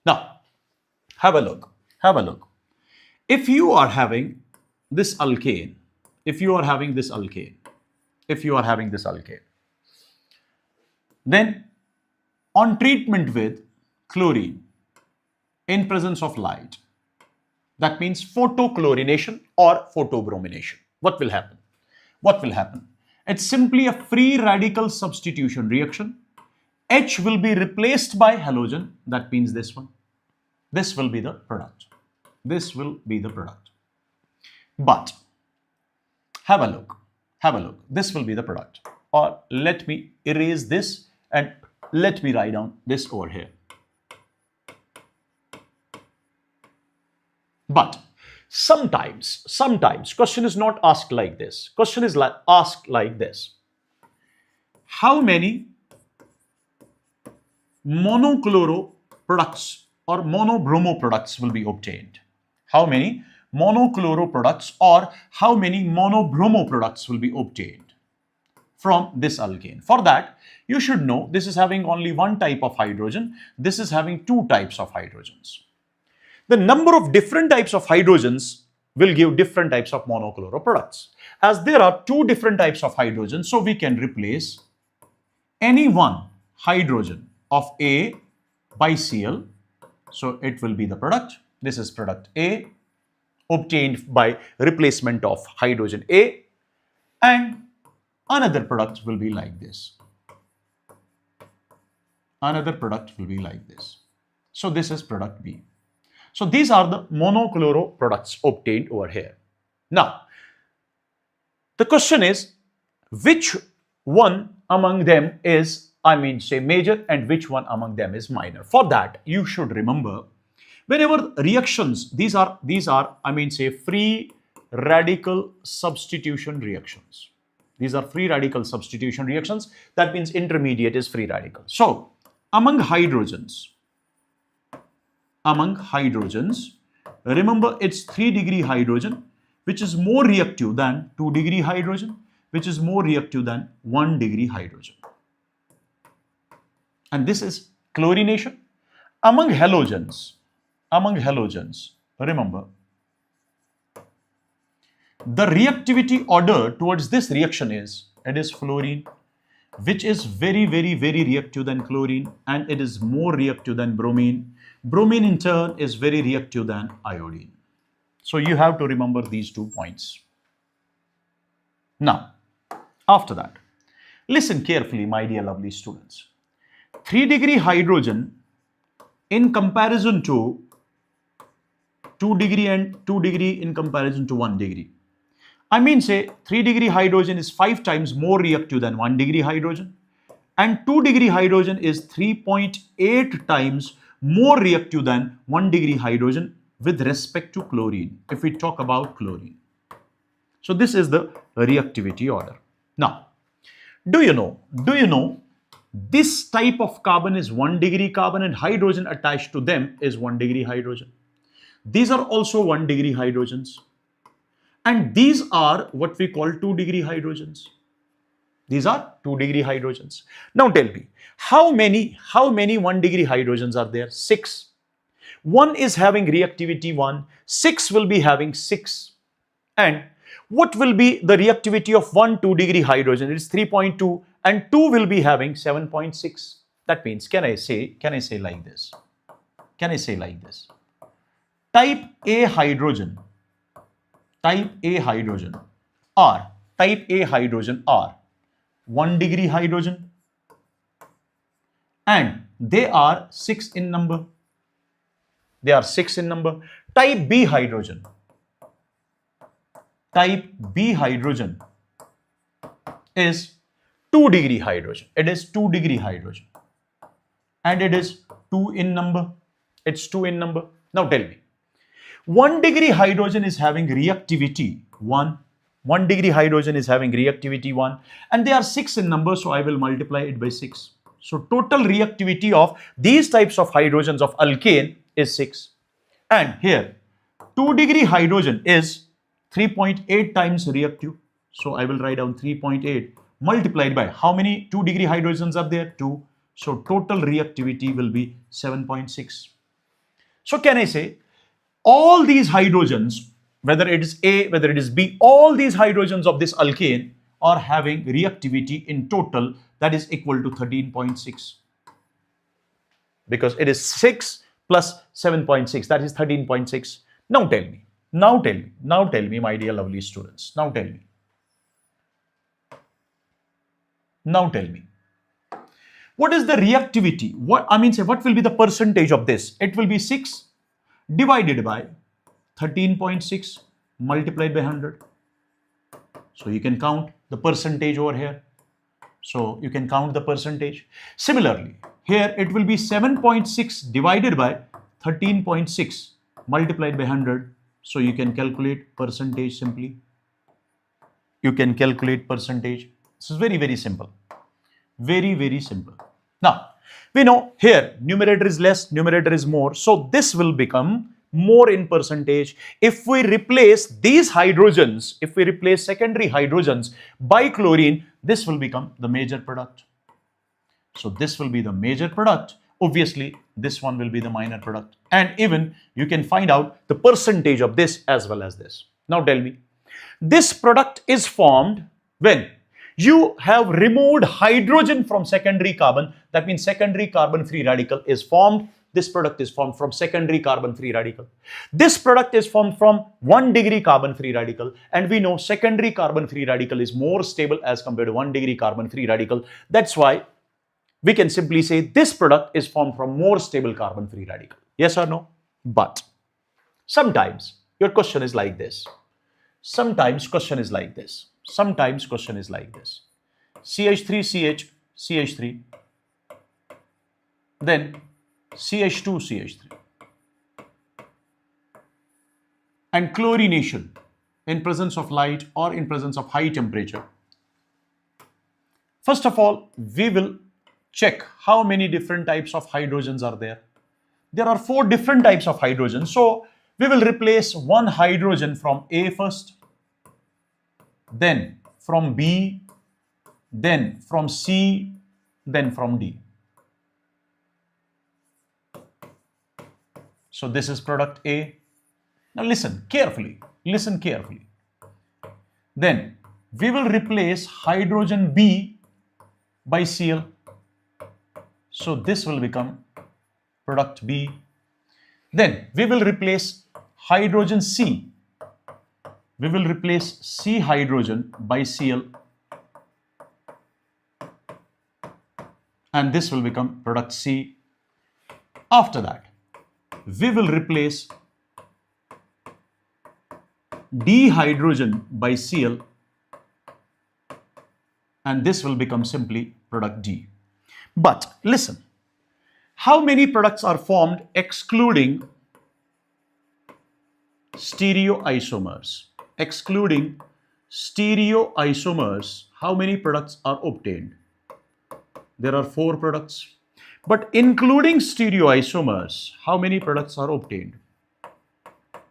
Now, have a look. If you are having this alkane, then on treatment with chlorine in presence of light, that means photochlorination or photobromination. What will happen? It's simply a free radical substitution reaction. H will be replaced by halogen. That means this one. This will be the product. But have a look. This will be the product. Or let me erase this and let me write down this over here. But sometimes question is not asked like this. Question is asked like this. How many monochloro products or monobromo products will be obtained? How many monochloro products or how many monobromo products will be obtained from this alkane? For that, you should know this is having only one type of hydrogen. This is having two types of hydrogens. The number of different types of hydrogens will give different types of monochloro products. As there are two different types of hydrogens, so we can replace any one hydrogen of A by Cl. So it will be the product. This is product A obtained by replacement of hydrogen A, and another product will be like this. Another product will be like this. So this is product B. So these are the monochloro products obtained over here. Now, the question is, which one among them is, major, and which one among them is minor? For that, you should remember, whenever reactions, these are free radical substitution reactions. These are free radical substitution reactions. That means intermediate is free radical. So, among hydrogens, remember it's 3-degree hydrogen, which is more reactive than 2-degree hydrogen, which is more reactive than 1-degree hydrogen. And this is chlorination. Among halogens, remember, the reactivity order towards this reaction is, it is fluorine, which is very, very, very reactive than chlorine, and it is more reactive than bromine. Bromine in turn is very reactive than iodine. So you have to remember these 2 points. Now, after that, listen carefully, my dear lovely students. 3-degree hydrogen in comparison to 2-degree and 2-degree in comparison to 1-degree. 3-degree hydrogen is 5 times more reactive than 1-degree hydrogen, and 2-degree hydrogen is 3.8 times more reactive than 1-degree hydrogen with respect to chlorine, if we talk about chlorine. So this is the reactivity order. Now, do you know this type of carbon is 1-degree carbon and hydrogen attached to them is 1-degree hydrogen. These are also 1-degree hydrogens. And these are what we call 2-degree hydrogens. These are 2-degree hydrogens. Now tell me, how many 1-degree hydrogens are there? 6. 1 is having reactivity 1, 6 will be having 6. And what will be the reactivity of one 2-degree hydrogen? It is 3.2, and 2 will be having 7.6. That means, can I say like this? Type A hydrogen are 1-degree hydrogen, and they are 6 in number. Type B hydrogen is 2-degree hydrogen. It is 2-degree hydrogen, and it is 2 in number. It's 2 in number. Now tell me, 1-degree hydrogen is having reactivity 1. 1-degree hydrogen is having reactivity 1, and they are 6 in number, so I will multiply it by 6. So total reactivity of these types of hydrogens of alkane is 6. And here, 2-degree hydrogen is 3.8 times reactive. So I will write down 3.8 multiplied by how many 2-degree hydrogens are there? 2. So total reactivity will be 7.6. So can I say, all these hydrogens, whether it is A, whether it is B, all these hydrogens of this alkane are having reactivity in total that is equal to 13.6. Because it is 6 plus 7.6, that is 13.6. Now tell me, my dear lovely students, now tell me, what is the reactivity? What will be the percentage of this? It will be 6 divided by 13.6 multiplied by 100. So you can count the percentage over here. Similarly, here it will be 7.6 divided by 13.6 multiplied by 100. So you can calculate percentage simply. This is very, very simple. Very, very simple. Now, We know here numerator is less, numerator is more. So this will become more in percentage. If we replace these hydrogens, if we replace secondary hydrogens by chlorine, this will become the major product. So this will be the major product. Obviously, this one will be the minor product. And even you can find out the percentage of this as well as this. Now tell me, this product is formed when you have removed hydrogen from secondary carbon. That means secondary carbon free radical is formed. This product is formed from secondary carbon free radical. This product is formed from 1 degree carbon free radical. And we know secondary carbon free radical is more stable as compared to 1 degree carbon free radical. That's why we can simply say this product is formed from more stable carbon free radical. Yes or no? But sometimes your question is like this. Sometimes question is like this. Sometimes question is like this. CH3, CH, CH3. Then CH2, CH3. And chlorination in presence of light or in presence of high temperature. First of all, we will check how many different types of hydrogens are there. There are 4 different types of hydrogen. So we will replace one hydrogen from A first, then from B, then from C, then from D. So this is product A. Now listen carefully. Listen carefully. Then we will replace hydrogen B by Cl. So this will become product B. Then we will replace hydrogen C. We will replace C hydrogen by Cl. And this will become product C. After that, we will replace D hydrogen by Cl. And this will become simply product D. But listen, how many products are formed excluding stereoisomers? Excluding stereoisomers, how many products are obtained? There are 4 products. But including stereoisomers, how many products are obtained?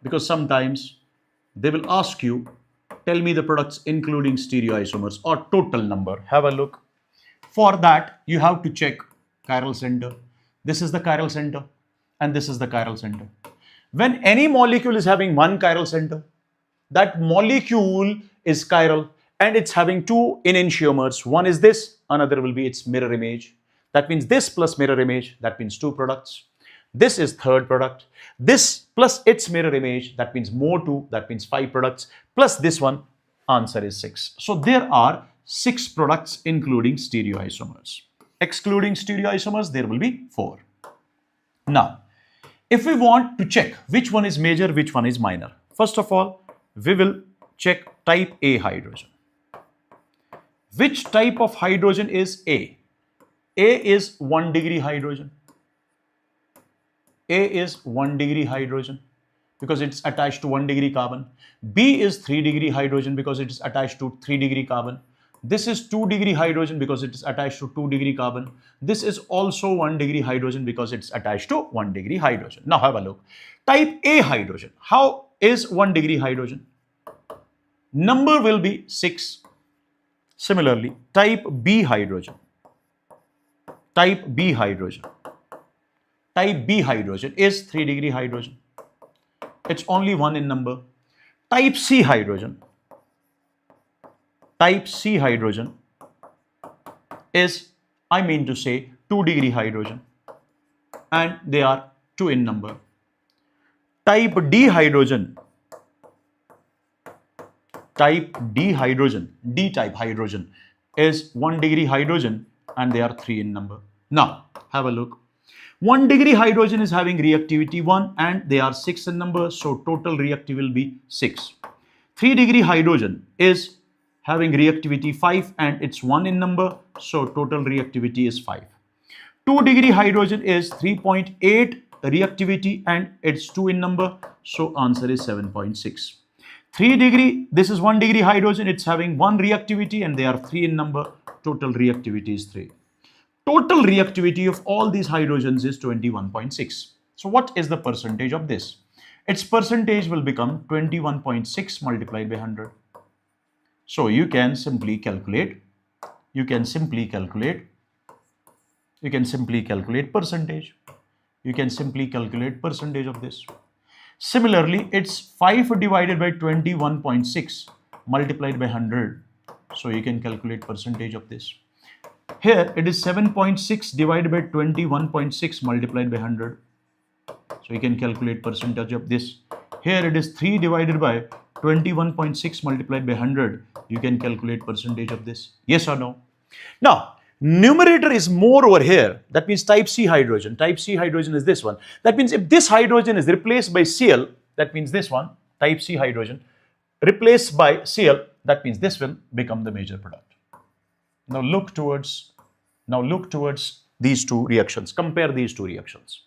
Because sometimes they will ask you, tell me the products including stereoisomers or total number. Have a look. For that, you have to check chiral center. This is the chiral center and this is the chiral center. When any molecule is having one chiral center, that molecule is chiral and it's having 2 enantiomers. One is this, another will be its mirror image. That means this plus mirror image, that means 2 products. This is third product. This plus its mirror image, that means more 2, that means 5 products. Plus this one, answer is 6. So there are 6 products including stereoisomers. Excluding stereoisomers, there will be 4. Now, if we want to check which one is major, which one is minor, first of all, we will check type A hydrogen. Which type of hydrogen is A? A is 1 degree hydrogen. A is 1 degree hydrogen because it's attached to 1 degree carbon. B is 3 degree hydrogen because it is attached to 3 degree carbon. This is 2 degree hydrogen because it is attached to 2 degree carbon. This is also 1 degree hydrogen because it's attached to 1 degree hydrogen. Now have a look. Type A hydrogen. How is 1 degree hydrogen? Number will be 6. Similarly, type B hydrogen. Type B hydrogen. Type B hydrogen is 3 degree hydrogen. It's only 1 in number. Type C hydrogen. Type C hydrogen is, I mean to say, 2 degree hydrogen. And they are 2 in number. Type D hydrogen. Type D hydrogen, D type hydrogen is 1 degree hydrogen and they are 3 in number. Now, have a look. 1 degree hydrogen is having reactivity 1 and they are 6 in number, so total reactivity will be 6. 3 degree hydrogen is having reactivity 5 and it's 1 in number, so total reactivity is 5. 2 degree hydrogen is 3.8 reactivity and it's 2 in number, so answer is 7.6. 3 degree, this is 1 degree hydrogen, it's having 1 reactivity and they are 3 in number, total reactivity is 3. total reactivity of all these hydrogens is 21.6. So what is the percentage of this? Its percentage will become 21.6 multiplied by 100. So you can simply calculate percentage. You can simply calculate percentage of this. Similarly, it's 5 divided by 21.6 multiplied by 100. So you can calculate percentage of this. Here it is 7.6 divided by 21.6 multiplied by 100. So you can calculate percentage of this. Here it is 3 divided by 21.6 multiplied by 100. You can calculate percentage of this. Yes or no? Now, numerator is more over here. That means type C hydrogen. Type C hydrogen is this one. That means if this hydrogen is replaced by Cl, that means this one, type C hydrogen, replaced by Cl, that means this will become the major product. Now look towards these two reactions. Compare these two reactions.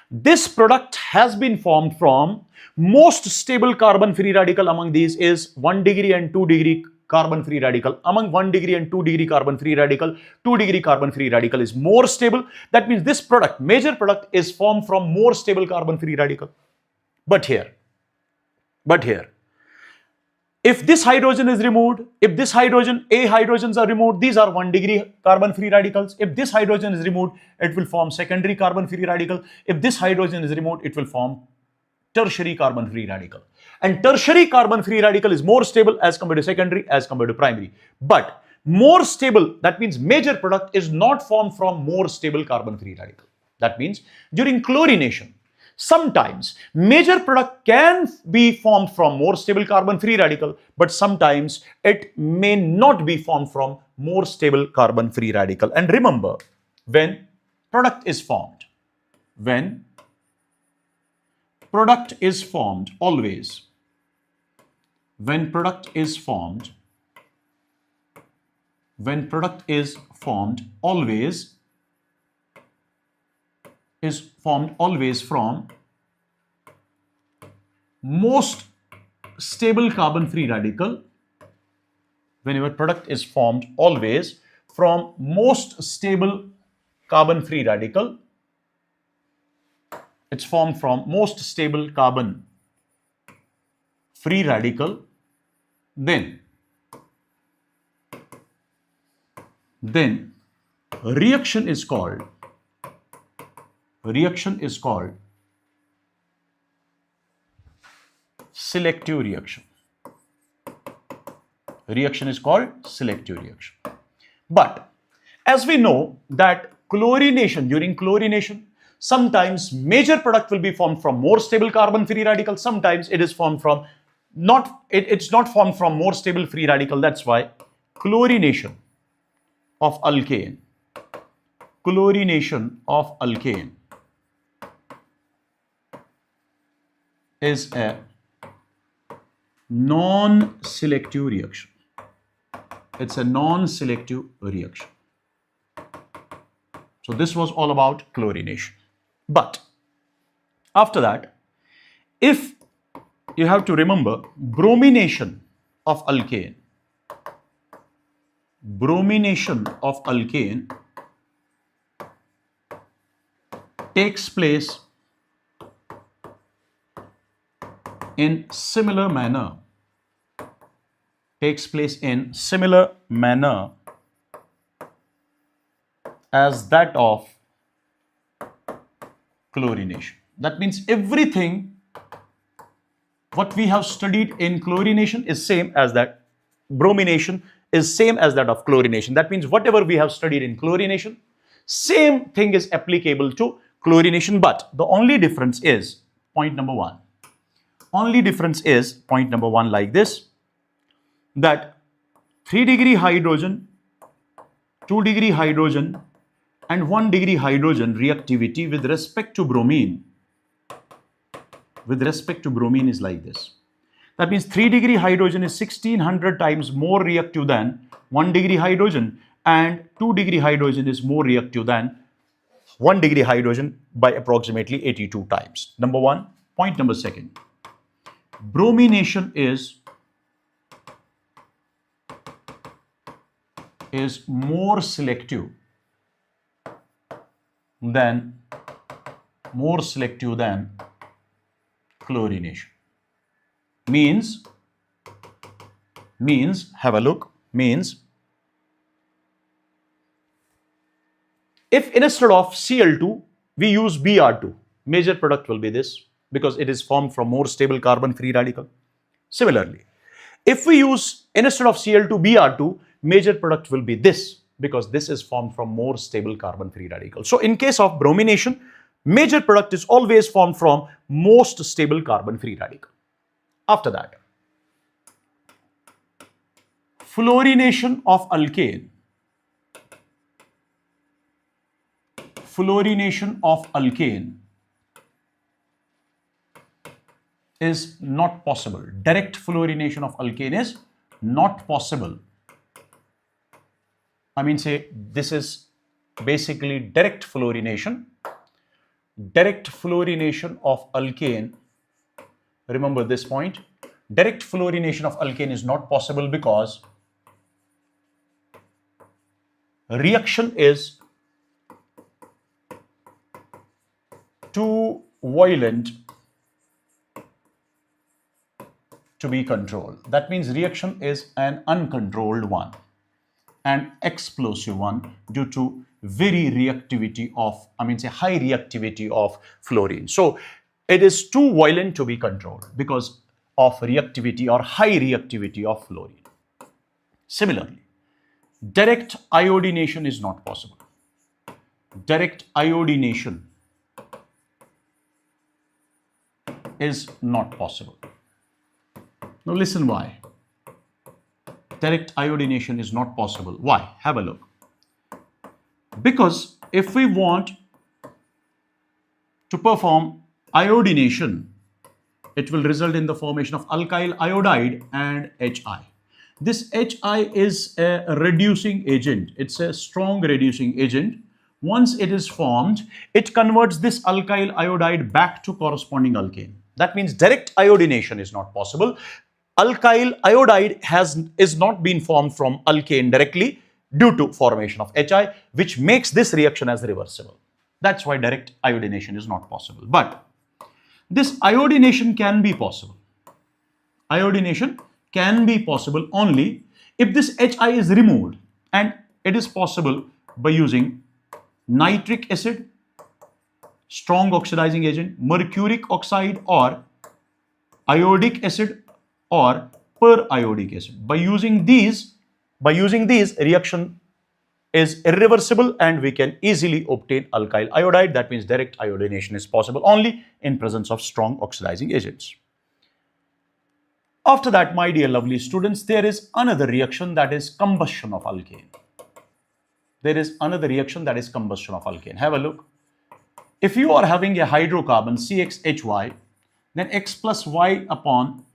This product has been formed from most stable carbon free radical among these is 1 degree and 2 degree carbon free radical. Among 1 degree and 2 degree carbon free radical, 2 degree carbon free radical is more stable. That means this product, major product, is formed from more stable carbon free radical. But here, if this hydrogen is removed, if this hydrogen, A hydrogens are removed, these are 1 degree carbon free radicals. If this hydrogen is removed, it will form secondary carbon free radical. If this hydrogen is removed, it will form tertiary carbon free radical. And tertiary carbon free radical is more stable as compared to secondary, as compared to primary. But more stable, that means major product is not formed from more stable carbon free radical. That means during chlorination, sometimes major product can be formed from more stable carbon free radical, but sometimes it may not be formed from more stable carbon free radical. And remember, when product is formed, always, when product is formed, always is formed always from most stable carbon free radical. Whenever product is formed always from most stable carbon free radical, it's formed from most stable carbon free radical, then reaction is called selective reaction. Reaction is called selective reaction. But as we know that during chlorination, sometimes major product will be formed from more stable carbon free radical. Sometimes it is formed from it's not formed from more stable free radical. That's why chlorination of alkane is a non-selective reaction. It's a non-selective reaction. So this was all about chlorination. But after that, if you have to remember, bromination of alkane takes place in similar manner as that of chlorination. That means everything what we have studied in chlorination is same as that. Bromination is same as that of chlorination. That means whatever we have studied in chlorination, same thing is applicable to chlorination. But the only difference is point number one. Like this, that 3 degree hydrogen, 2 degree hydrogen and 1 degree hydrogen reactivity with respect to bromine is like this. That means 3 degree hydrogen is 1600 times more reactive than 1 degree hydrogen, and 2 degree hydrogen is more reactive than 1 degree hydrogen by approximately 82 times. Number one. Point number second. Bromination is more selective than chlorination. Means, have a look, means if instead of Cl2 we use Br2, major product will be this because it is formed from more stable carbon free radical. Similarly, if we use instead of Cl2 Br2, major product will be this because this is formed from more stable carbon free radical. So in case of bromination, major product is always formed from most stable carbon free radical. After that, fluorination of alkane. Fluorination of alkane is not possible. Direct fluorination of alkane is not possible. I mean, say this is basically direct fluorination. Direct fluorination of alkane, remember this point, direct fluorination of alkane is not possible because reaction is too violent to be controlled. That means reaction is an uncontrolled one, an explosive one due to very reactivity of, high reactivity of fluorine. So it is too violent to be controlled because of reactivity or high reactivity of fluorine. Similarly, direct iodination is not possible. Direct iodination is not possible. Now listen why. Direct iodination is not possible. Why? Have a look. Because if we want to perform iodination, it will result in the formation of alkyl iodide and HI. This HI is a reducing agent. It's a strong reducing agent. Once it is formed, it converts this alkyl iodide back to corresponding alkane. That means direct iodination is not possible. Alkyl iodide is not been formed from alkane directly due to formation of HI, which makes this reaction as reversible. That's why direct iodination is not possible. But this iodination can be possible. Iodination can be possible only if this HI is removed, and it is possible by using nitric acid, strong oxidizing agent, mercuric oxide, or iodic acid or periodic acid. By using these, reaction is irreversible and we can easily obtain alkyl iodide. That means direct iodination is possible only in presence of strong oxidizing agents. After that, my dear lovely students, there is another reaction, that is combustion of alkane. There is another reaction, that is combustion of alkane. Have a look. If you are having a hydrocarbon CXHY, then X plus Y upon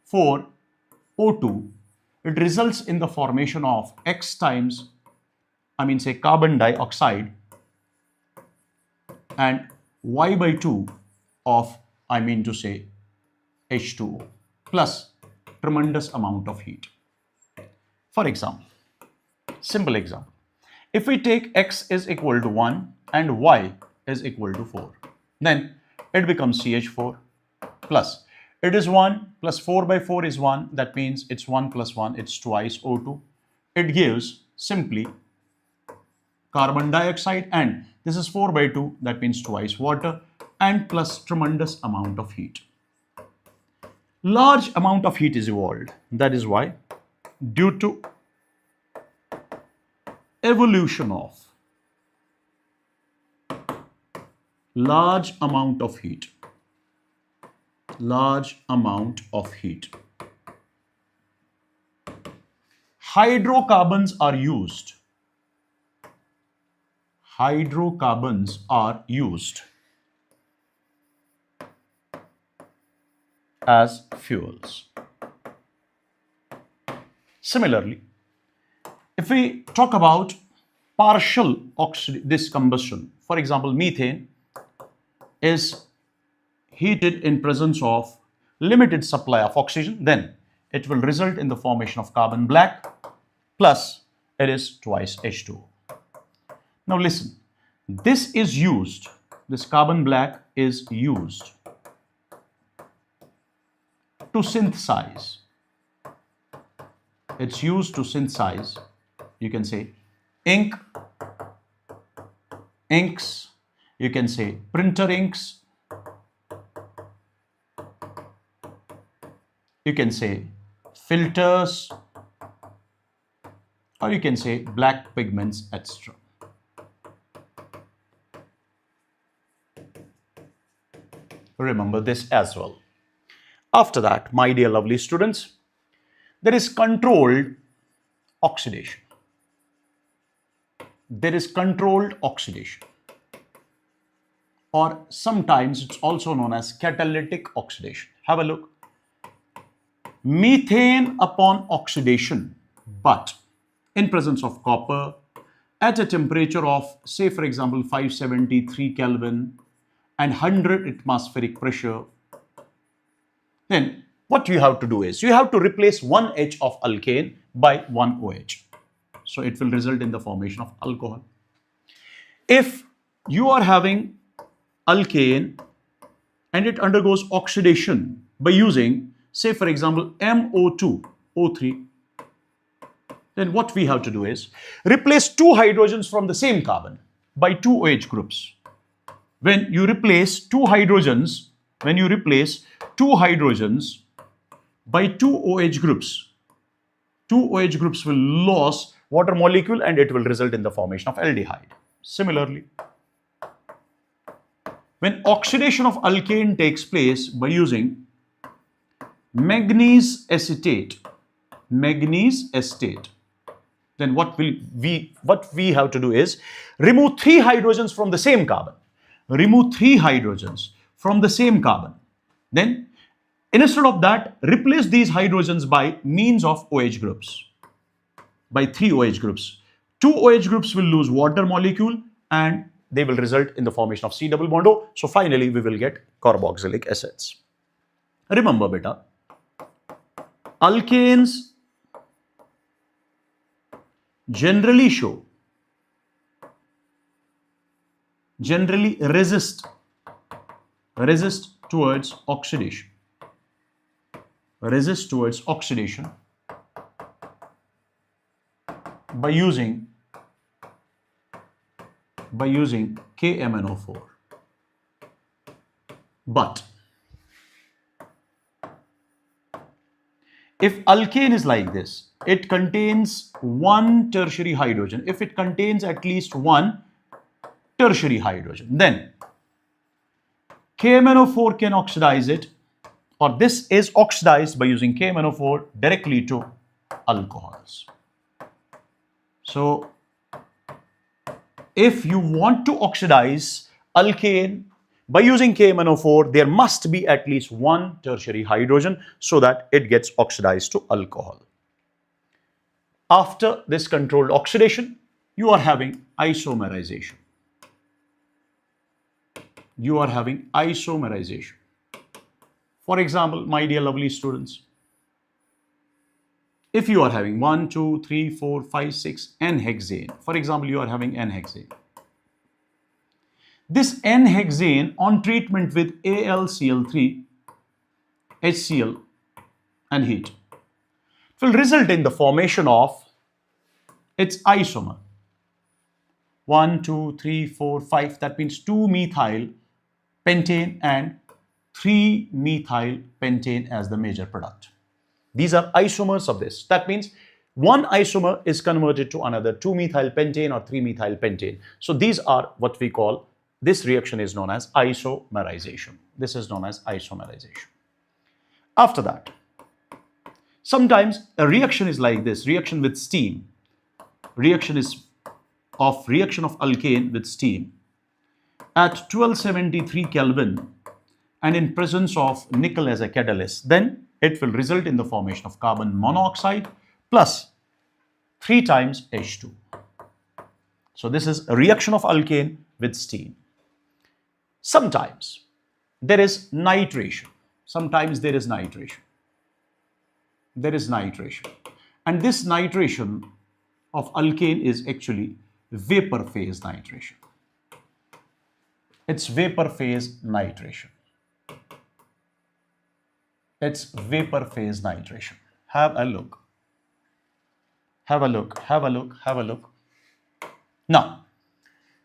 4 O2, it results in the formation of X times, carbon dioxide, and Y by 2 of, H2O, plus tremendous amount of heat. For example, simple example, if we take X is equal to 1 and Y is equal to 4, then it becomes CH4 plus, it is 1 plus 4 by 4 is 1, that means it's 1 plus 1, it's twice O2. It gives simply carbon dioxide, and this is 4 by 2, that means twice water, and plus tremendous amount of heat. Large amount of heat is evolved. That is why, due to evolution of large amount of heat, hydrocarbons are used. Hydrocarbons are used as fuels. Similarly, if we talk about partial this combustion, for example, methane is heated in presence of limited supply of oxygen, then it will result in the formation of carbon black plus it is twice H2O. Now listen, This is used, this carbon black is used to synthesize. It's used to synthesize, you can say ink, inks, you can say printer inks, you can say filters, or you can say black pigments, etc. Remember this as well. After that, my dear lovely students, there is controlled oxidation. There is controlled oxidation, or sometimes it's also known as catalytic oxidation. Have a look. Methane upon oxidation, but in presence of copper at a temperature of, say for example, 573 Kelvin and 100 atmospheric pressure, then what you have to do is you have to replace one H of alkane by one OH. So it will result in the formation of alcohol. If you are having alkane and it undergoes oxidation by using, say for example, MO2, O3, then what we have to do is replace two hydrogens from the same carbon by two OH groups. When you replace two hydrogens by two OH groups, two OH groups will lose water molecule and it will result in the formation of aldehyde. Similarly, when oxidation of alkane takes place by using manganese acetate, then what we have to do is remove three hydrogens from the same carbon. Then instead of that, replace these hydrogens by means of OH groups, by three OH groups. Two OH groups will lose water molecule and they will result in the formation of C double bond O. So finally we will get carboxylic acids. Remember beta, alkanes generally resist towards oxidation. By using KMnO4. But if alkane is like this, it contains one tertiary hydrogen. If it contains at least one tertiary hydrogen, then KMnO4 can oxidize it, or this is oxidized by using KMnO4 directly to alcohols. So if you want to oxidize alkane by using KMnO4, there must be at least one tertiary hydrogen so that it gets oxidized to alcohol. After this controlled oxidation, you are having isomerization. For example, my dear lovely students, if you are having 1, 2, 3, 4, 5, 6 N-hexane, for example, you are having N-hexane. This N-hexane on treatment with AlCl3, HCl and heat will result in the formation of its isomer. 1, 2, 3, 4, 5, that means 2-methyl pentane and 3-methyl pentane as the major product. These are isomers of this. That means one isomer is converted to another 2-methyl pentane or 3-methyl pentane. So these are what we call, this reaction is known as isomerization. After that, sometimes a reaction is like this, reaction with steam. Reaction of alkane with steam at 1273 Kelvin and in presence of nickel as a catalyst. Then it will result in the formation of carbon monoxide plus 3 times H2. So this is a reaction of alkane with steam. Sometimes there is nitration. And this nitration of alkane is actually vapor phase nitration. It's vapor phase nitration. It's vapor phase nitration. Have a look. Have a look. Have a look. Have a look. Now,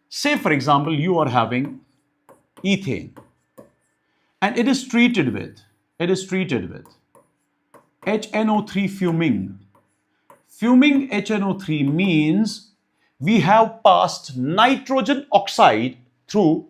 say for example, you are having ethane and it is treated with HNO3 fuming. Fuming HNO3 means we have passed nitrogen oxide through,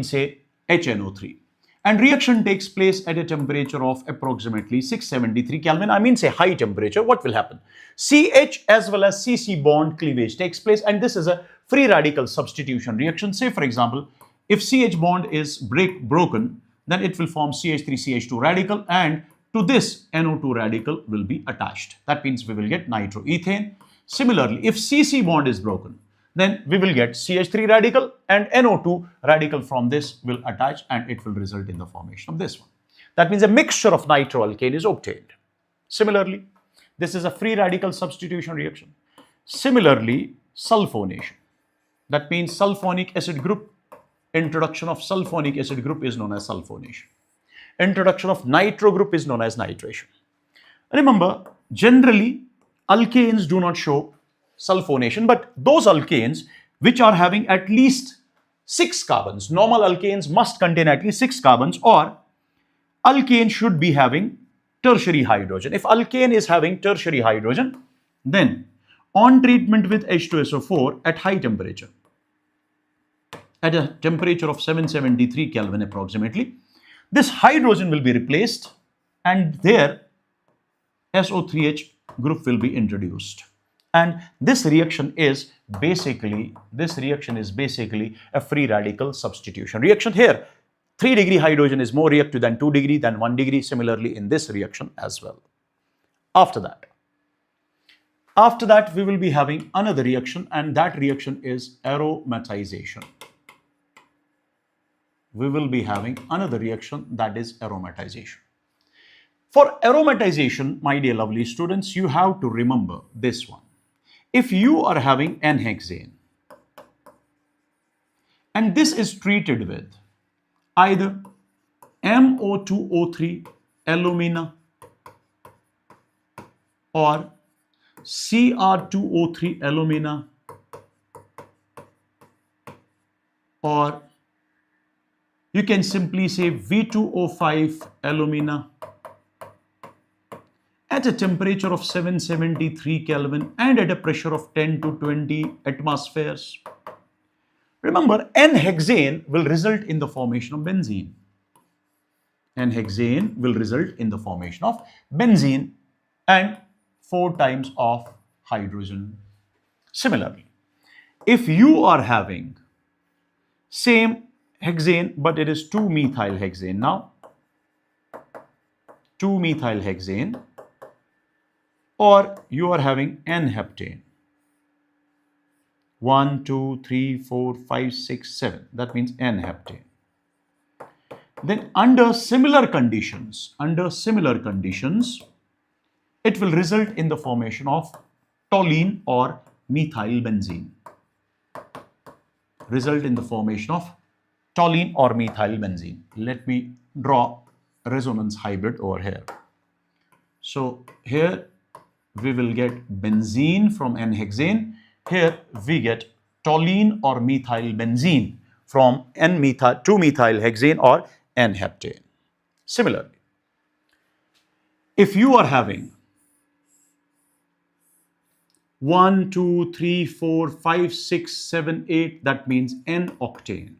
say HNO3. And reaction takes place at a temperature of approximately 673 Kelvin. Say high temperature. What will happen? CH as well as CC bond cleavage takes place, and this is a free radical substitution reaction. Say for example, if CH bond is broken, then it will form CH3CH2 radical, and to this NO2 radical will be attached. That means we will get nitroethane. Similarly, if CC bond is broken, then we will get CH3 radical and NO2 radical from this will attach, and it will result in the formation of this one. That means a mixture of nitroalkane is obtained. Similarly, this is a free radical substitution reaction. Similarly, sulfonation. That means sulfonic acid group. Introduction of sulfonic acid group is known as sulfonation. Introduction of nitro group is known as nitration. Remember, generally, alkanes do not show sulfonation, but those alkanes which are having at least 6 carbons, normal alkanes must contain at least 6 carbons, or alkane should be having tertiary hydrogen. If alkane is having tertiary hydrogen, then on treatment with H2SO4 at high temperature, at a temperature of 773 Kelvin approximately, this hydrogen will be replaced and there SO3H group will be introduced. And this reaction is basically a free radical substitution reaction. Here 3 degree hydrogen is more reactive than 2 degree than 1 degree. Similarly in this reaction as well. After that we will be having another reaction, and that reaction is aromatization. We will be having another reaction, that is aromatization. For aromatization, my dear lovely students, you have to remember this one. If you are having N-hexane and this is treated with either MO2O3 alumina or Cr2O3 alumina or you can simply say V2O5 alumina at a temperature of 773 Kelvin and at a pressure of 10 to 20 atmospheres. Remember, N-hexane will result in the formation of benzene. N-hexane will result in the formation of benzene and 4 times of hydrogen. Similarly, if you are having same hexane but it is 2-methyl hexane now, 2-methyl hexane, or you are having N-heptane, 1, 2, 3, 4, 5, 6, 7, that means N-heptane. Then under similar conditions, it will result in the formation of toluene or methyl benzene. Result in the formation of toluene or methyl benzene. Let me draw a resonance hybrid over here. So here we will get benzene from N-hexane. Here we get toluene or methyl benzene from 2-methyl hexane or N-heptane. Similarly, if you are having 1, 2, 3, 4, 5, 6, 7, 8, that means N-octane.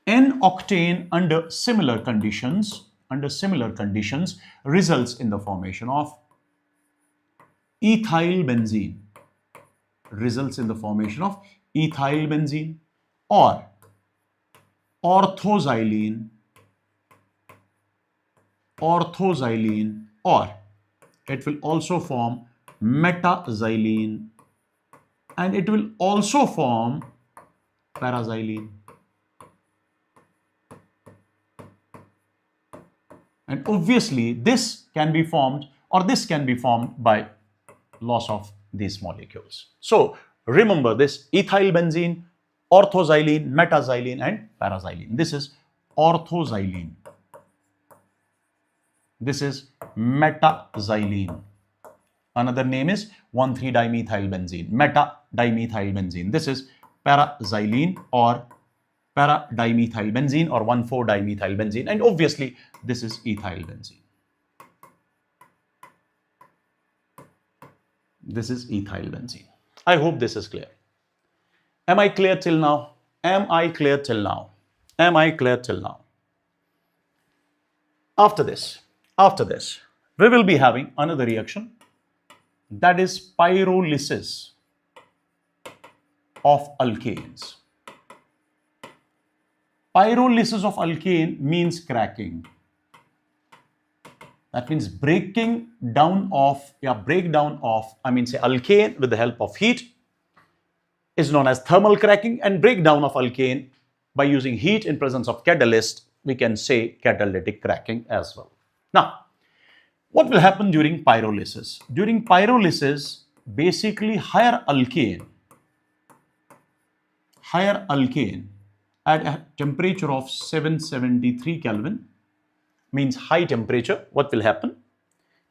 N-octane under similar conditions results in the formation of ethyl benzene. Results in the formation of ethyl benzene or orthoxylene, or it will also form metaxylene and it will also form paraxylene. And obviously this can be formed by loss of these molecules. So remember this: ethyl benzene, orthoxylene, metaxylene, and paraxylene. This is orthoxylene. This is metaxylene. Another name is 1,3-dimethylbenzene, meta-dimethylbenzene. This is paraxylene or para-dimethylbenzene or 1,4-dimethylbenzene, and obviously this is ethylbenzene. This is ethylbenzene. I hope this is clear. Am I clear till now? Am I clear till now? Am I clear till now? After this, we will be having another reaction, that is pyrolysis of alkanes. Pyrolysis of alkane means cracking. That means breakdown of alkane with the help of heat is known as thermal cracking, and breakdown of alkane by using heat in presence of catalyst, we can say catalytic cracking as well. Now, what will happen during pyrolysis? During pyrolysis, basically higher alkane at a temperature of 773 Kelvin, means high temperature. What will happen?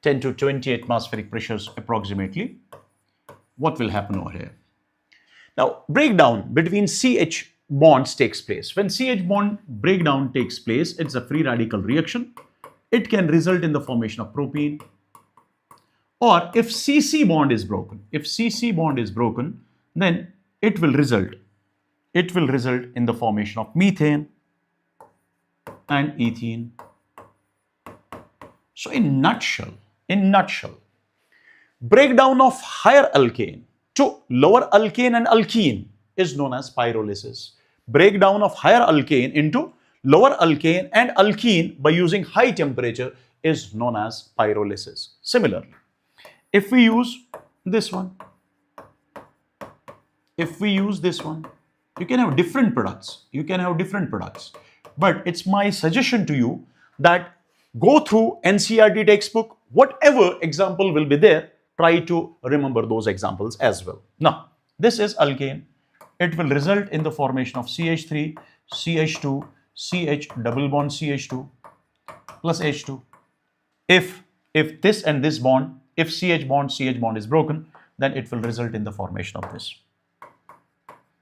10 to 20 atmospheric pressures approximately. What will happen over here? Now, breakdown between CH bonds takes place. When CH bond breakdown takes place, it's a free radical reaction. It can result in the formation of propene, or if CC bond is broken, then it will result in the formation of methane and ethene. So in nutshell, breakdown of higher alkane to lower alkane and alkene is known as pyrolysis. Breakdown of higher alkane into lower alkane and alkene by using high temperature is known as pyrolysis. Similarly, if we use this one, you can have different products. But it's my suggestion to you that go through NCERT textbook, whatever example will be there, try to remember those examples as well. Now, this is alkane. It will result in the formation of CH3, CH2, CH double bond CH2 plus H2. If this and this bond, if CH bond is broken, then it will result in the formation of this.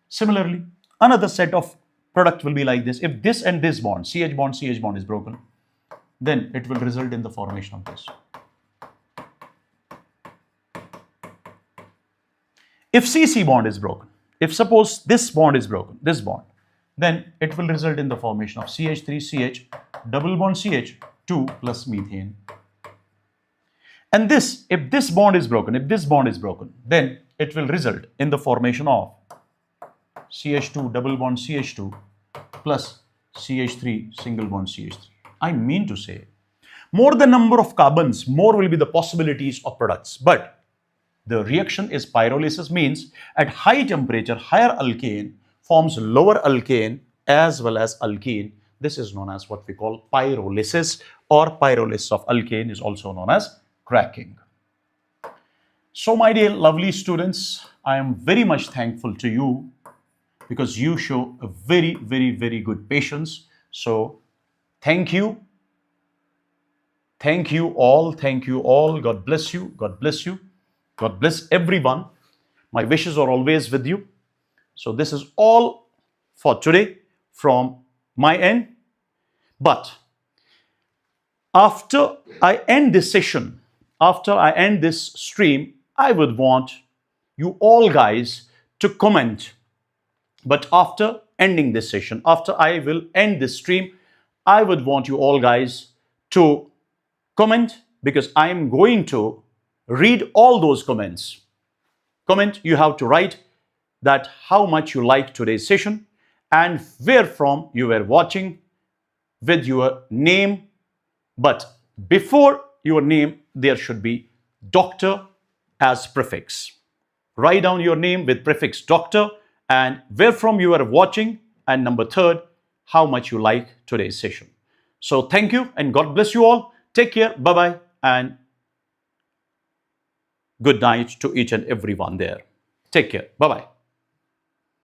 Similarly, another set of product will be like this. If this and this bond, CH bond is broken, then it will result in the formation of this. If CC bond is broken, if suppose this bond is broken, then it will result in the formation of CH3, CH, double bond CH2 plus methane. And this, if this bond is broken, then it will result in the formation of CH2, double bond CH2 plus CH3, single bond CH3. I mean to say, more the number of carbons, more will be the possibilities of products. But the reaction is pyrolysis, means at high temperature, higher alkane forms lower alkane as well as alkene. This is known as what we call pyrolysis, or pyrolysis of alkane is also known as cracking. So my dear lovely students, I am very much thankful to you because you show a very, very, very good patience. So thank you. Thank you all. God bless you. God bless everyone. My wishes are always with you. So this is all for today from my end. But after I end this session, after I end this stream, I would want you all guys to comment. But after ending this session, after I will end this stream, I would want you all guys to comment, because I am going to read all those comments. Comment, you have to write that how much you like today's session and where from you were watching with your name. But before your name, there should be doctor as prefix. Write down your name with prefix doctor and where from you are watching, and number third, how much you like today's session. So thank you and God bless you all. Take care. Bye-bye and good night to each and everyone there. Take care. Bye-bye.